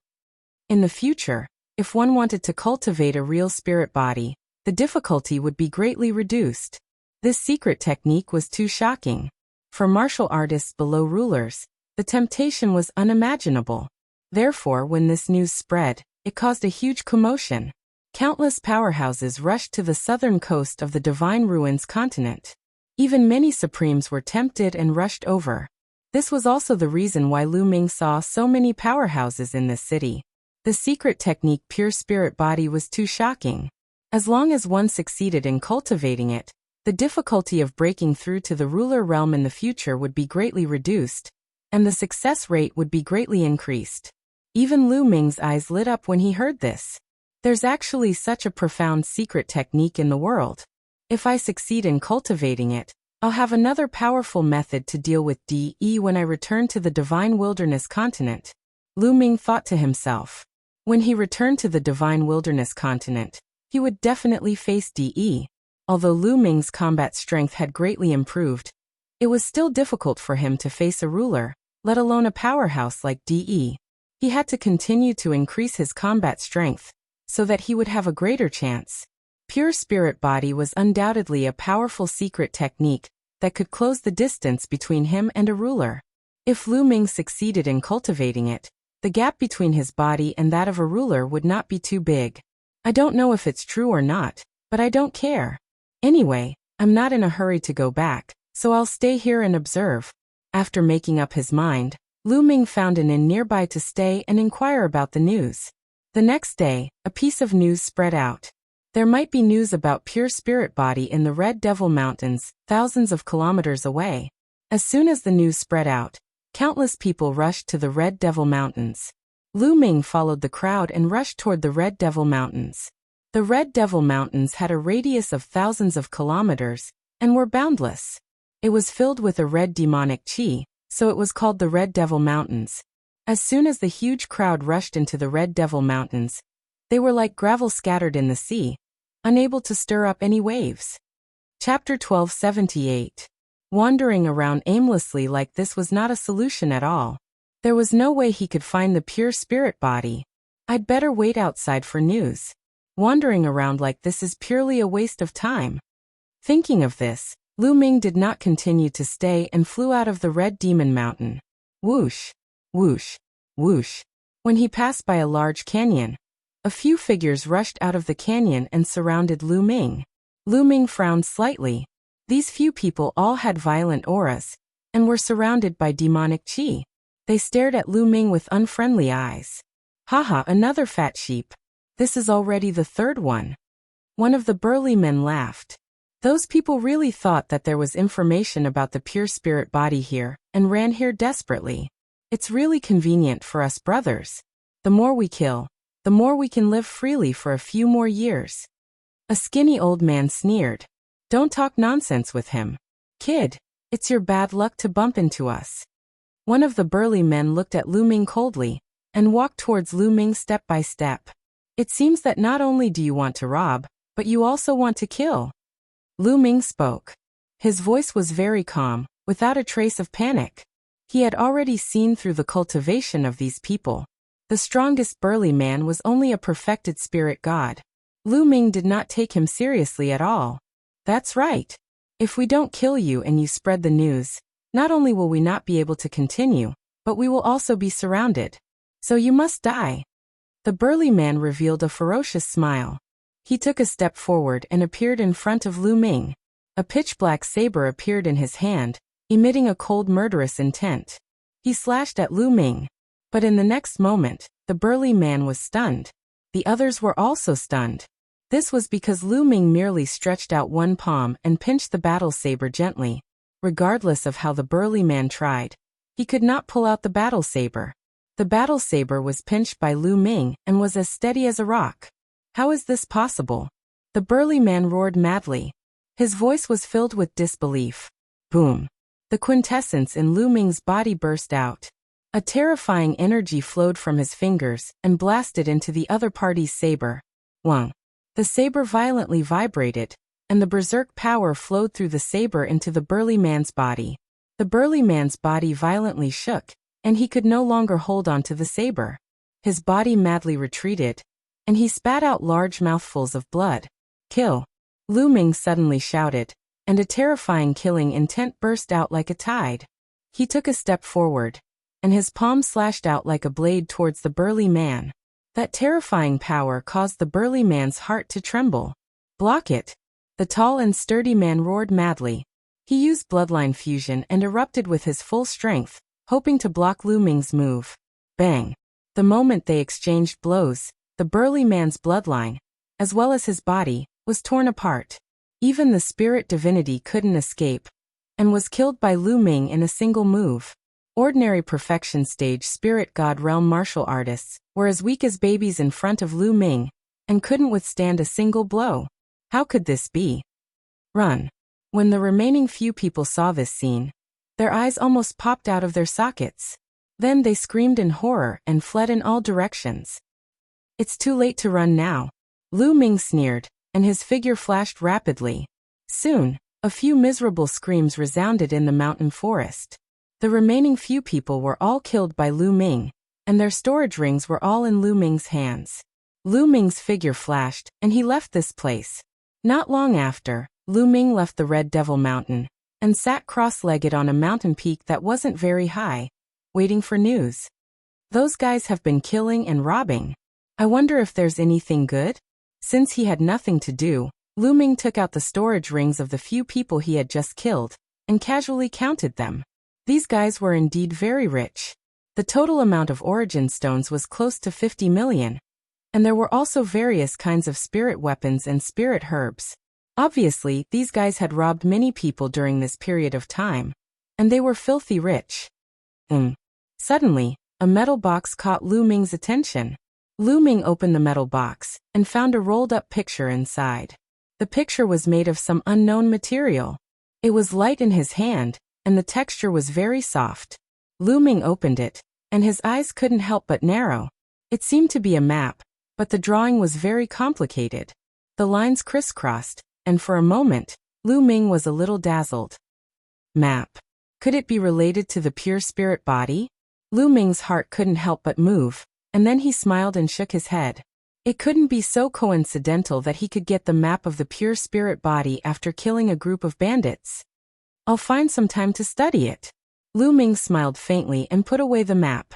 [SPEAKER 1] In the future, if one wanted to cultivate a real spirit body, the difficulty would be greatly reduced. This secret technique was too shocking. For martial artists below rulers, the temptation was unimaginable. Therefore, when this news spread, it caused a huge commotion. Countless powerhouses rushed to the southern coast of the Divine Ruins continent. Even many Supremes were tempted and rushed over. This was also the reason why Lu Ming saw so many powerhouses in this city. The secret technique pure spirit body was too shocking. As long as one succeeded in cultivating it, the difficulty of breaking through to the ruler realm in the future would be greatly reduced, and the success rate would be greatly increased. Even Lu Ming's eyes lit up when he heard this. There's actually such a profound secret technique in the world. If I succeed in cultivating it, I'll have another powerful method to deal with DE when I return to the Divine Wilderness continent. Lu Ming thought to himself. When he returned to the Divine Wilderness continent, he would definitely face DE. Although Lu Ming's combat strength had greatly improved, it was still difficult for him to face a ruler, let alone a powerhouse like DE. He had to continue to increase his combat strength, so that he would have a greater chance. Pure spirit body was undoubtedly a powerful secret technique that could close the distance between him and a ruler. If Lu Ming succeeded in cultivating it, the gap between his body and that of a ruler would not be too big. I don't know if it's true or not, but I don't care. Anyway, I'm not in a hurry to go back, so I'll stay here and observe. After making up his mind, Lu Ming found an inn nearby to stay and inquire about the news. The next day, a piece of news spread out. There might be news about pure spirit body in the Red Devil Mountains, thousands of kilometers away. As soon as the news spread out, countless people rushed to the Red Devil Mountains. Lu Ming followed the crowd and rushed toward the Red Devil Mountains. The Red Devil Mountains had a radius of thousands of kilometers and were boundless. It was filled with a red demonic chi, so it was called the Red Devil Mountains. As soon as the huge crowd rushed into the Red Devil Mountains, they were like gravel scattered in the sea, unable to stir up any waves. Chapter 1278. Wandering around aimlessly like this was not a solution at all. There was no way he could find the pure spirit body. I'd better wait outside for news. Wandering around like this is purely a waste of time. Thinking of this, Lu Ming did not continue to stay and flew out of the Red Demon Mountain. Whoosh, whoosh, whoosh. When he passed by a large canyon, a few figures rushed out of the canyon and surrounded Lu Ming. Lu Ming frowned slightly. These few people all had violent auras and were surrounded by demonic qi. They stared at Lu Ming with unfriendly eyes. Haha, another fat sheep. This is already the third one. One of the burly men laughed. Those people really thought that there was information about the pure spirit body here and ran here desperately. It's really convenient for us brothers. The more we kill, the more we can live freely for a few more years. A skinny old man sneered. Don't talk nonsense with him. Kid, it's your bad luck to bump into us. One of the burly men looked at Lu Ming coldly and walked towards Lu Ming step by step. It seems that not only do you want to rob, but you also want to kill. Lu Ming spoke. His voice was very calm, without a trace of panic. He had already seen through the cultivation of these people. The strongest burly man was only a perfected spirit god. Lu Ming did not take him seriously at all. That's right. If we don't kill you and you spread the news, not only will we not be able to continue, but we will also be surrounded. So you must die. The burly man revealed a ferocious smile. He took a step forward and appeared in front of Lu Ming. A pitch-black saber appeared in his hand, emitting a cold murderous intent. He slashed at Lu Ming. But in the next moment, the burly man was stunned. The others were also stunned. This was because Lu Ming merely stretched out one palm and pinched the battle saber gently. Regardless of how the burly man tried, he could not pull out the battle saber. The battle saber was pinched by Lu Ming and was as steady as a rock. How is this possible? The burly man roared madly. His voice was filled with disbelief. Boom. The quintessence in Lu Ming's body burst out. A terrifying energy flowed from his fingers and blasted into the other party's saber. Wang. The saber violently vibrated, and the berserk power flowed through the saber into the burly man's body. The burly man's body violently shook, and he could no longer hold on to the saber. His body madly retreated, and he spat out large mouthfuls of blood. Kill! Lu Ming suddenly shouted, and a terrifying killing intent burst out like a tide. He took a step forward, and his palm slashed out like a blade towards the burly man. That terrifying power caused the burly man's heart to tremble. Block it! The tall and sturdy man roared madly. He used bloodline fusion and erupted with his full strength, hoping to block Lu Ming's move. Bang! The moment they exchanged blows, the burly man's bloodline, as well as his body, was torn apart. Even the spirit divinity couldn't escape, and was killed by Lu Ming in a single move. Ordinary perfection stage spirit god realm martial artists were as weak as babies in front of Lu Ming, and couldn't withstand a single blow. How could this be? Run. When the remaining few people saw this scene, their eyes almost popped out of their sockets. Then they screamed in horror and fled in all directions. It's too late to run now. Lu Ming sneered, and his figure flashed rapidly. Soon, a few miserable screams resounded in the mountain forest. The remaining few people were all killed by Lu Ming, and their storage rings were all in Lu Ming's hands. Lu Ming's figure flashed, and he left this place. Not long after, Lu Ming left the Red Devil Mountain, and sat cross-legged on a mountain peak that wasn't very high, waiting for news. Those guys have been killing and robbing. I wonder if there's anything good? Since he had nothing to do, Lu Ming took out the storage rings of the few people he had just killed, and casually counted them. These guys were indeed very rich. The total amount of origin stones was close to 50 million. And there were also various kinds of spirit weapons and spirit herbs. Obviously, these guys had robbed many people during this period of time, and they were filthy rich. Suddenly, a metal box caught Lu Ming's attention. Lu Ming opened the metal box and found a rolled-up picture inside. The picture was made of some unknown material. It was light in his hand, and the texture was very soft. Lu Ming opened it, and his eyes couldn't help but narrow. It seemed to be a map, but the drawing was very complicated. The lines crisscrossed, and for a moment, Lu Ming was a little dazzled. Map. Could it be related to the pure spirit body? Lu Ming's heart couldn't help but move, and then he smiled and shook his head. It couldn't be so coincidental that he could get the map of the pure spirit body after killing a group of bandits. I'll find some time to study it. Lu Ming smiled faintly and put away the map.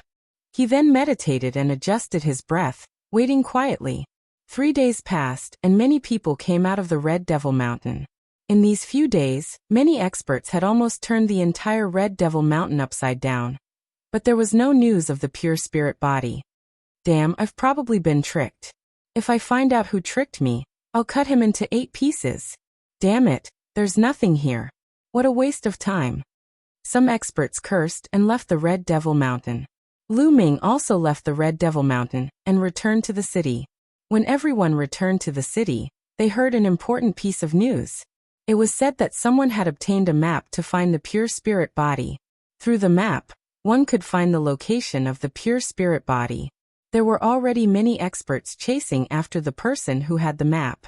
[SPEAKER 1] He then meditated and adjusted his breath, waiting quietly. 3 days passed, and many people came out of the Red Devil Mountain. In these few days, many experts had almost turned the entire Red Devil Mountain upside down. But there was no news of the pure spirit body. Damn, I've probably been tricked. If I find out who tricked me, I'll cut him into 8 pieces. Damn it, there's nothing here. What a waste of time. Some experts cursed and left the Red Devil Mountain. Lu Ming also left the Red Devil Mountain and returned to the city. When everyone returned to the city, they heard an important piece of news. It was said that someone had obtained a map to find the pure spirit body. Through the map, one could find the location of the pure spirit body. There were already many experts chasing after the person who had the map.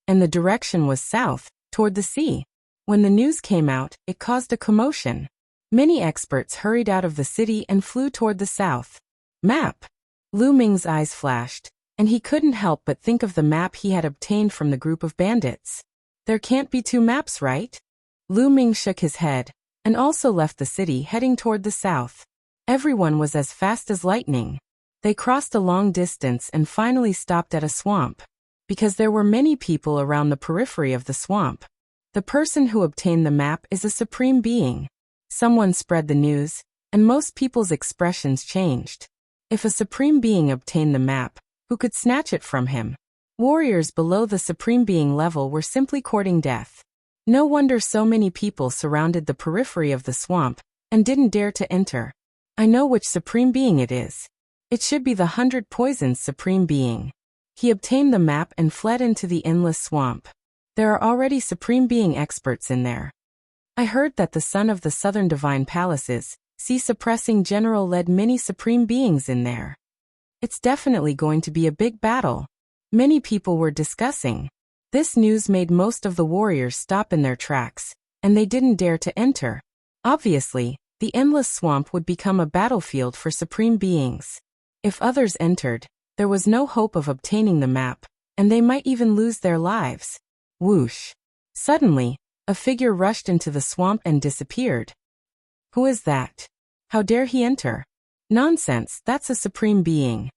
[SPEAKER 1] And the direction was south, toward the sea. When the news came out, it caused a commotion. Many experts hurried out of the city and flew toward the south. Map! Lu Ming's eyes flashed, and he couldn't help but think of the map he had obtained from the group of bandits. There can't be 2 maps, right? Lu Ming shook his head, and also left the city heading toward the south. Everyone was as fast as lightning. They crossed a long distance and finally stopped at a swamp. Because there were many people around the periphery of the swamp. The person who obtained the map is a supreme being. Someone spread the news, and most people's expressions changed. If a supreme being obtained the map, who could snatch it from him? Warriors below the supreme being level were simply courting death. No wonder so many people surrounded the periphery of the swamp, and didn't dare to enter. I know which supreme being it is. It should be the 100 Poisons supreme being. He obtained the map and fled into the endless swamp. There are already supreme being experts in there. I heard that the son of the southern divine palaces, suppressing general led many supreme beings in there. It's definitely going to be a big battle. Many people were discussing. This news made most of the warriors stop in their tracks, and they didn't dare to enter. Obviously, the endless swamp would become a battlefield for supreme beings. If others entered, there was no hope of obtaining the map, and they might even lose their lives. Whoosh! Suddenly, a figure rushed into the swamp and disappeared. Who is that? How dare he enter? Nonsense, that's a supreme being.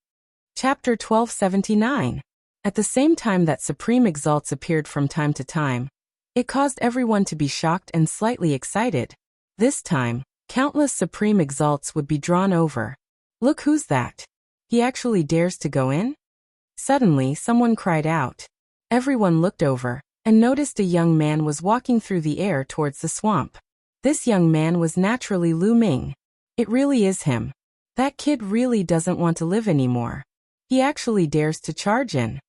[SPEAKER 1] Chapter 1279. At the same time that supreme exalts appeared from time to time, it caused everyone to be shocked and slightly excited. This time, countless supreme exalts would be drawn over. Look who's that? He actually dares to go in? Suddenly, someone cried out. Everyone looked over, and noticed a young man was walking through the air towards the swamp. This young man was naturally Lu Ming. It really is him. That kid really doesn't want to live anymore. He actually dares to charge in.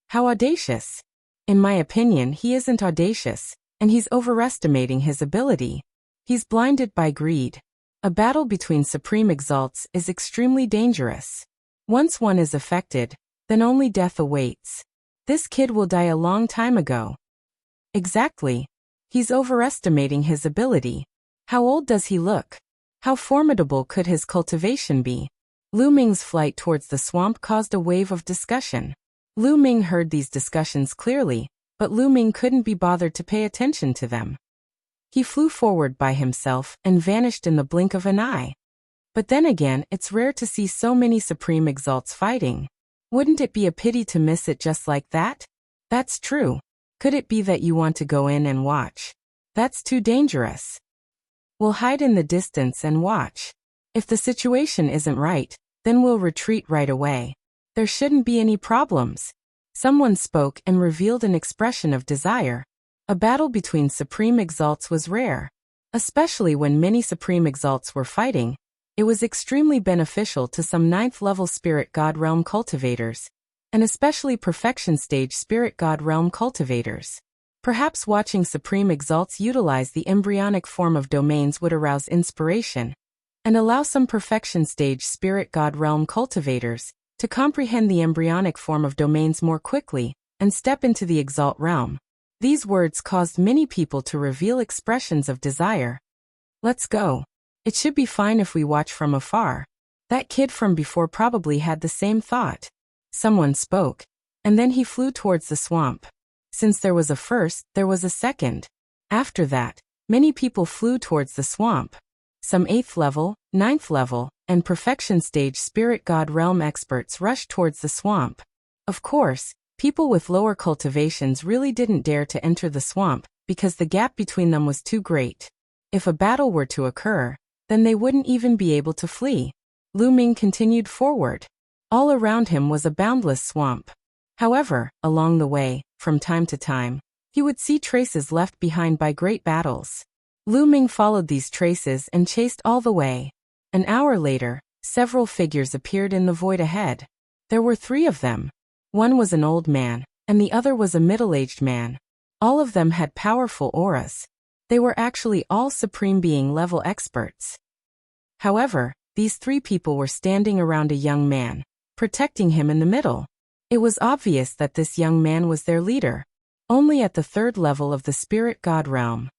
[SPEAKER 1] How audacious. In my opinion, he isn't audacious, and he's overestimating his ability. He's blinded by greed. A battle between supreme exalts is extremely dangerous. Once one is affected, then only death awaits. This kid will die a long time ago. Exactly. He's overestimating his ability. How old does he look? How formidable could his cultivation be? Lu Ming's flight towards the swamp caused a wave of discussion. Lu Ming heard these discussions clearly, but Lu Ming couldn't be bothered to pay attention to them. He flew forward by himself and vanished in the blink of an eye. But then again, it's rare to see so many supreme exalts fighting. Wouldn't it be a pity to miss it just like that? That's true. Could it be that you want to go in and watch? That's too dangerous. We'll hide in the distance and watch. If the situation isn't right, then we'll retreat right away. There shouldn't be any problems. Someone spoke and revealed an expression of desire. A battle between supreme exalts was rare. Especially when many supreme exalts were fighting, it was extremely beneficial to some 9th level spirit god realm cultivators, and especially perfection stage spirit god realm cultivators. Perhaps watching supreme exalts utilize the embryonic form of domains would arouse inspiration. and allow some perfection stage spirit god realm cultivators to comprehend the embryonic form of domains more quickly and step into the exalt realm. These words caused many people to reveal expressions of desire. Let's go. It should be fine if we watch from afar. That kid from before probably had the same thought. Someone spoke, and then he flew towards the swamp. Since there was a first, there was a second. After that, many people flew towards the swamp. Some 8th level, 9th level, and perfection stage spirit god realm experts rushed towards the swamp. Of course, people with lower cultivations really didn't dare to enter the swamp because the gap between them was too great. If a battle were to occur, then they wouldn't even be able to flee. Lu Ming continued forward. All around him was a boundless swamp. However, along the way, from time to time, he would see traces left behind by great battles. Lu Ming followed these traces and chased all the way. An hour later, several figures appeared in the void ahead. There were 3 of them. One was an old man, and the other was a middle-aged man. All of them had powerful auras. They were actually all Supreme Being level experts. However, these 3 people were standing around a young man, protecting him in the middle. It was obvious that this young man was their leader, only at the 3rd level of the spirit god realm.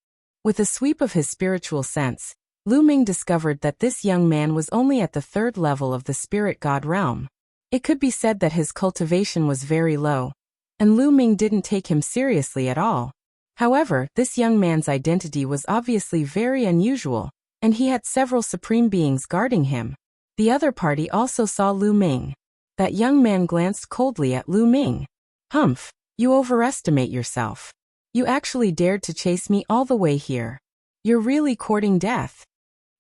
[SPEAKER 1] With a sweep of his spiritual sense, Lu Ming discovered that this young man was only at the 3rd level of the spirit god realm. It could be said that his cultivation was very low, and Lu Ming didn't take him seriously at all. However, this young man's identity was obviously very unusual, and he had several supreme beings guarding him. The other party also saw Lu Ming. That young man glanced coldly at Lu Ming. "Humph, you overestimate yourself. You actually dared to chase me all the way here. You're really courting death."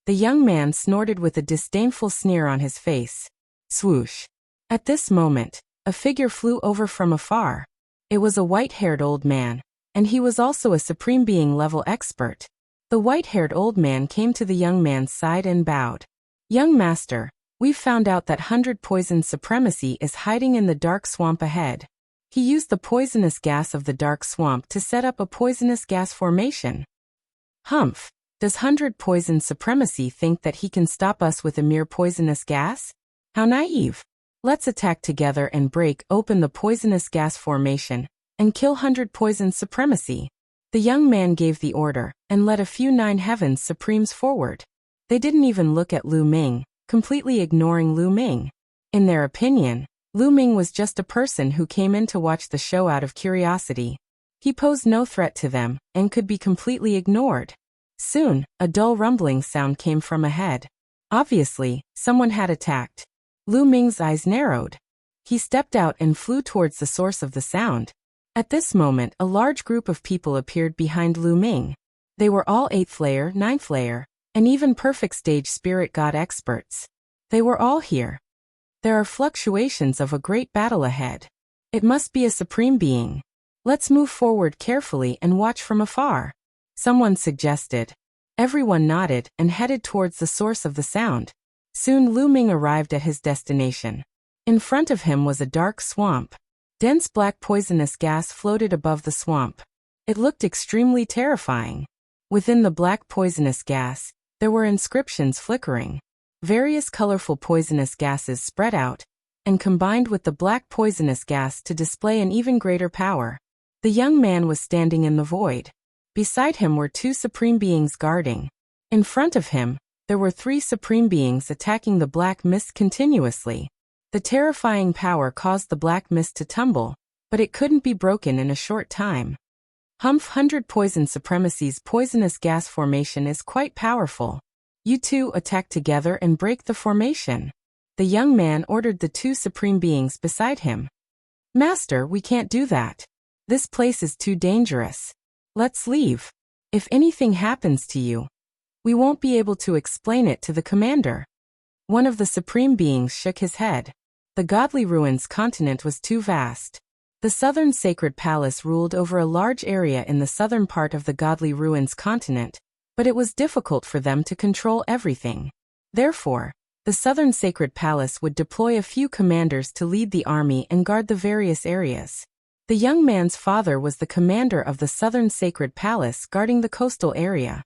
[SPEAKER 1] The young man snorted with a disdainful sneer on his face. Swoosh. At this moment, a figure flew over from afar. It was a white-haired old man, and he was also a Supreme Being level expert. The white-haired old man came to the young man's side and bowed. "Young master, we've found out that 100 Poison Supremacy is hiding in the dark swamp ahead." He used the poisonous gas of the dark swamp to set up a poisonous gas formation. "Humph, does 100 Poison Supremacy think that he can stop us with a mere poisonous gas? How naive. Let's attack together and break open the poisonous gas formation and kill 100 Poison Supremacy." The young man gave the order and led a few 9 Heavens Supremes forward. They didn't even look at Lu Ming, completely ignoring Lu Ming. In their opinion, Lu Ming was just a person who came in to watch the show out of curiosity. He posed no threat to them and could be completely ignored. Soon, a dull rumbling sound came from ahead. Obviously, someone had attacked. Lu Ming's eyes narrowed. He stepped out and flew towards the source of the sound. At this moment, a large group of people appeared behind Lu Ming. They were all 8th layer, 9th layer, and even perfect stage spirit god experts. They were all here. There are fluctuations of a great battle ahead. It must be a supreme being. Let's move forward carefully and watch from afar, someone suggested. Everyone nodded and headed towards the source of the sound. Soon Lu Ming arrived at his destination. In front of him was a dark swamp. Dense black poisonous gas floated above the swamp. It looked extremely terrifying. Within the black poisonous gas, there were inscriptions flickering. Various colorful poisonous gases spread out and combined with the black poisonous gas to display an even greater power. The young man was standing in the void. Beside him were 2 supreme beings guarding. In front of him, there were 3 supreme beings attacking the black mist continuously. The terrifying power caused the black mist to tumble, but it couldn't be broken in a short time. Humph 100 Poison Supremacy's poisonous gas formation is quite powerful. You 2 attack together and break the formation. The young man ordered the 2 supreme beings beside him. "Master, we can't do that. This place is too dangerous. Let's leave. If anything happens to you, we won't be able to explain it to the commander." One of the supreme beings shook his head. The Godly Ruins continent was too vast. The Southern Sacred Palace ruled over a large area in the southern part of the Godly Ruins continent, but it was difficult for them to control everything. Therefore, the Southern Sacred Palace would deploy a few commanders to lead the army and guard the various areas. The young man's father was the commander of the Southern Sacred Palace guarding the coastal area.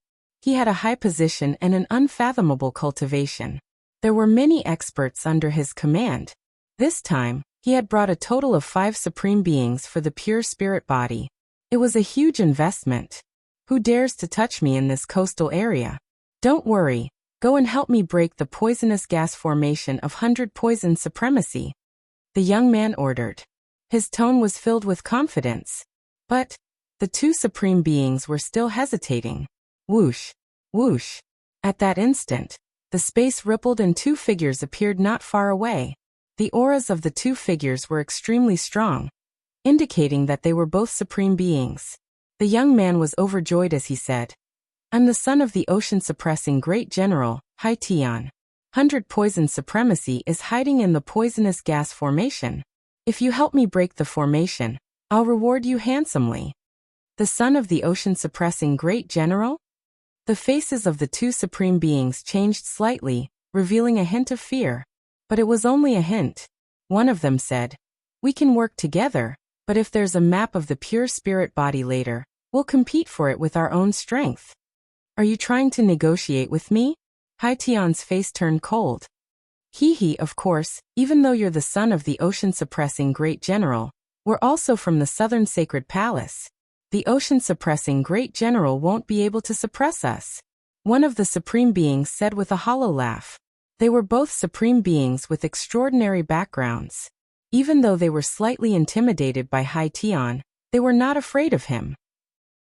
[SPEAKER 1] He had a high position and an unfathomable cultivation. There were many experts under his command. This time, he had brought a total of 5 supreme beings for the pure spirit body. It was a huge investment. Who dares to touch me in this coastal area? Don't worry, go and help me break the poisonous gas formation of 100 poison supremacy. The young man ordered. His tone was filled with confidence. But the 2 supreme beings were still hesitating. Whoosh, whoosh. At that instant, the space rippled and 2 figures appeared not far away. The auras of the 2 figures were extremely strong, indicating that they were both supreme beings. The young man was overjoyed as he said, I'm the son of the ocean-suppressing great general, Haitian. 100 poison supremacy is hiding in the poisonous gas formation. If you help me break the formation, I'll reward you handsomely. The son of the ocean-suppressing great general? The faces of the 2 supreme beings changed slightly, revealing a hint of fear. But it was only a hint. One of them said, we can work together, but if there's a map of the pure spirit body later, we'll compete for it with our own strength. Are you trying to negotiate with me? Haitian's face turned cold. He, of course, even though you're the son of the ocean-suppressing great general, we're also from the southern sacred palace. The ocean-suppressing great general won't be able to suppress us. One of the supreme beings said with a hollow laugh. They were both supreme beings with extraordinary backgrounds. Even though they were slightly intimidated by Haitian, they were not afraid of him.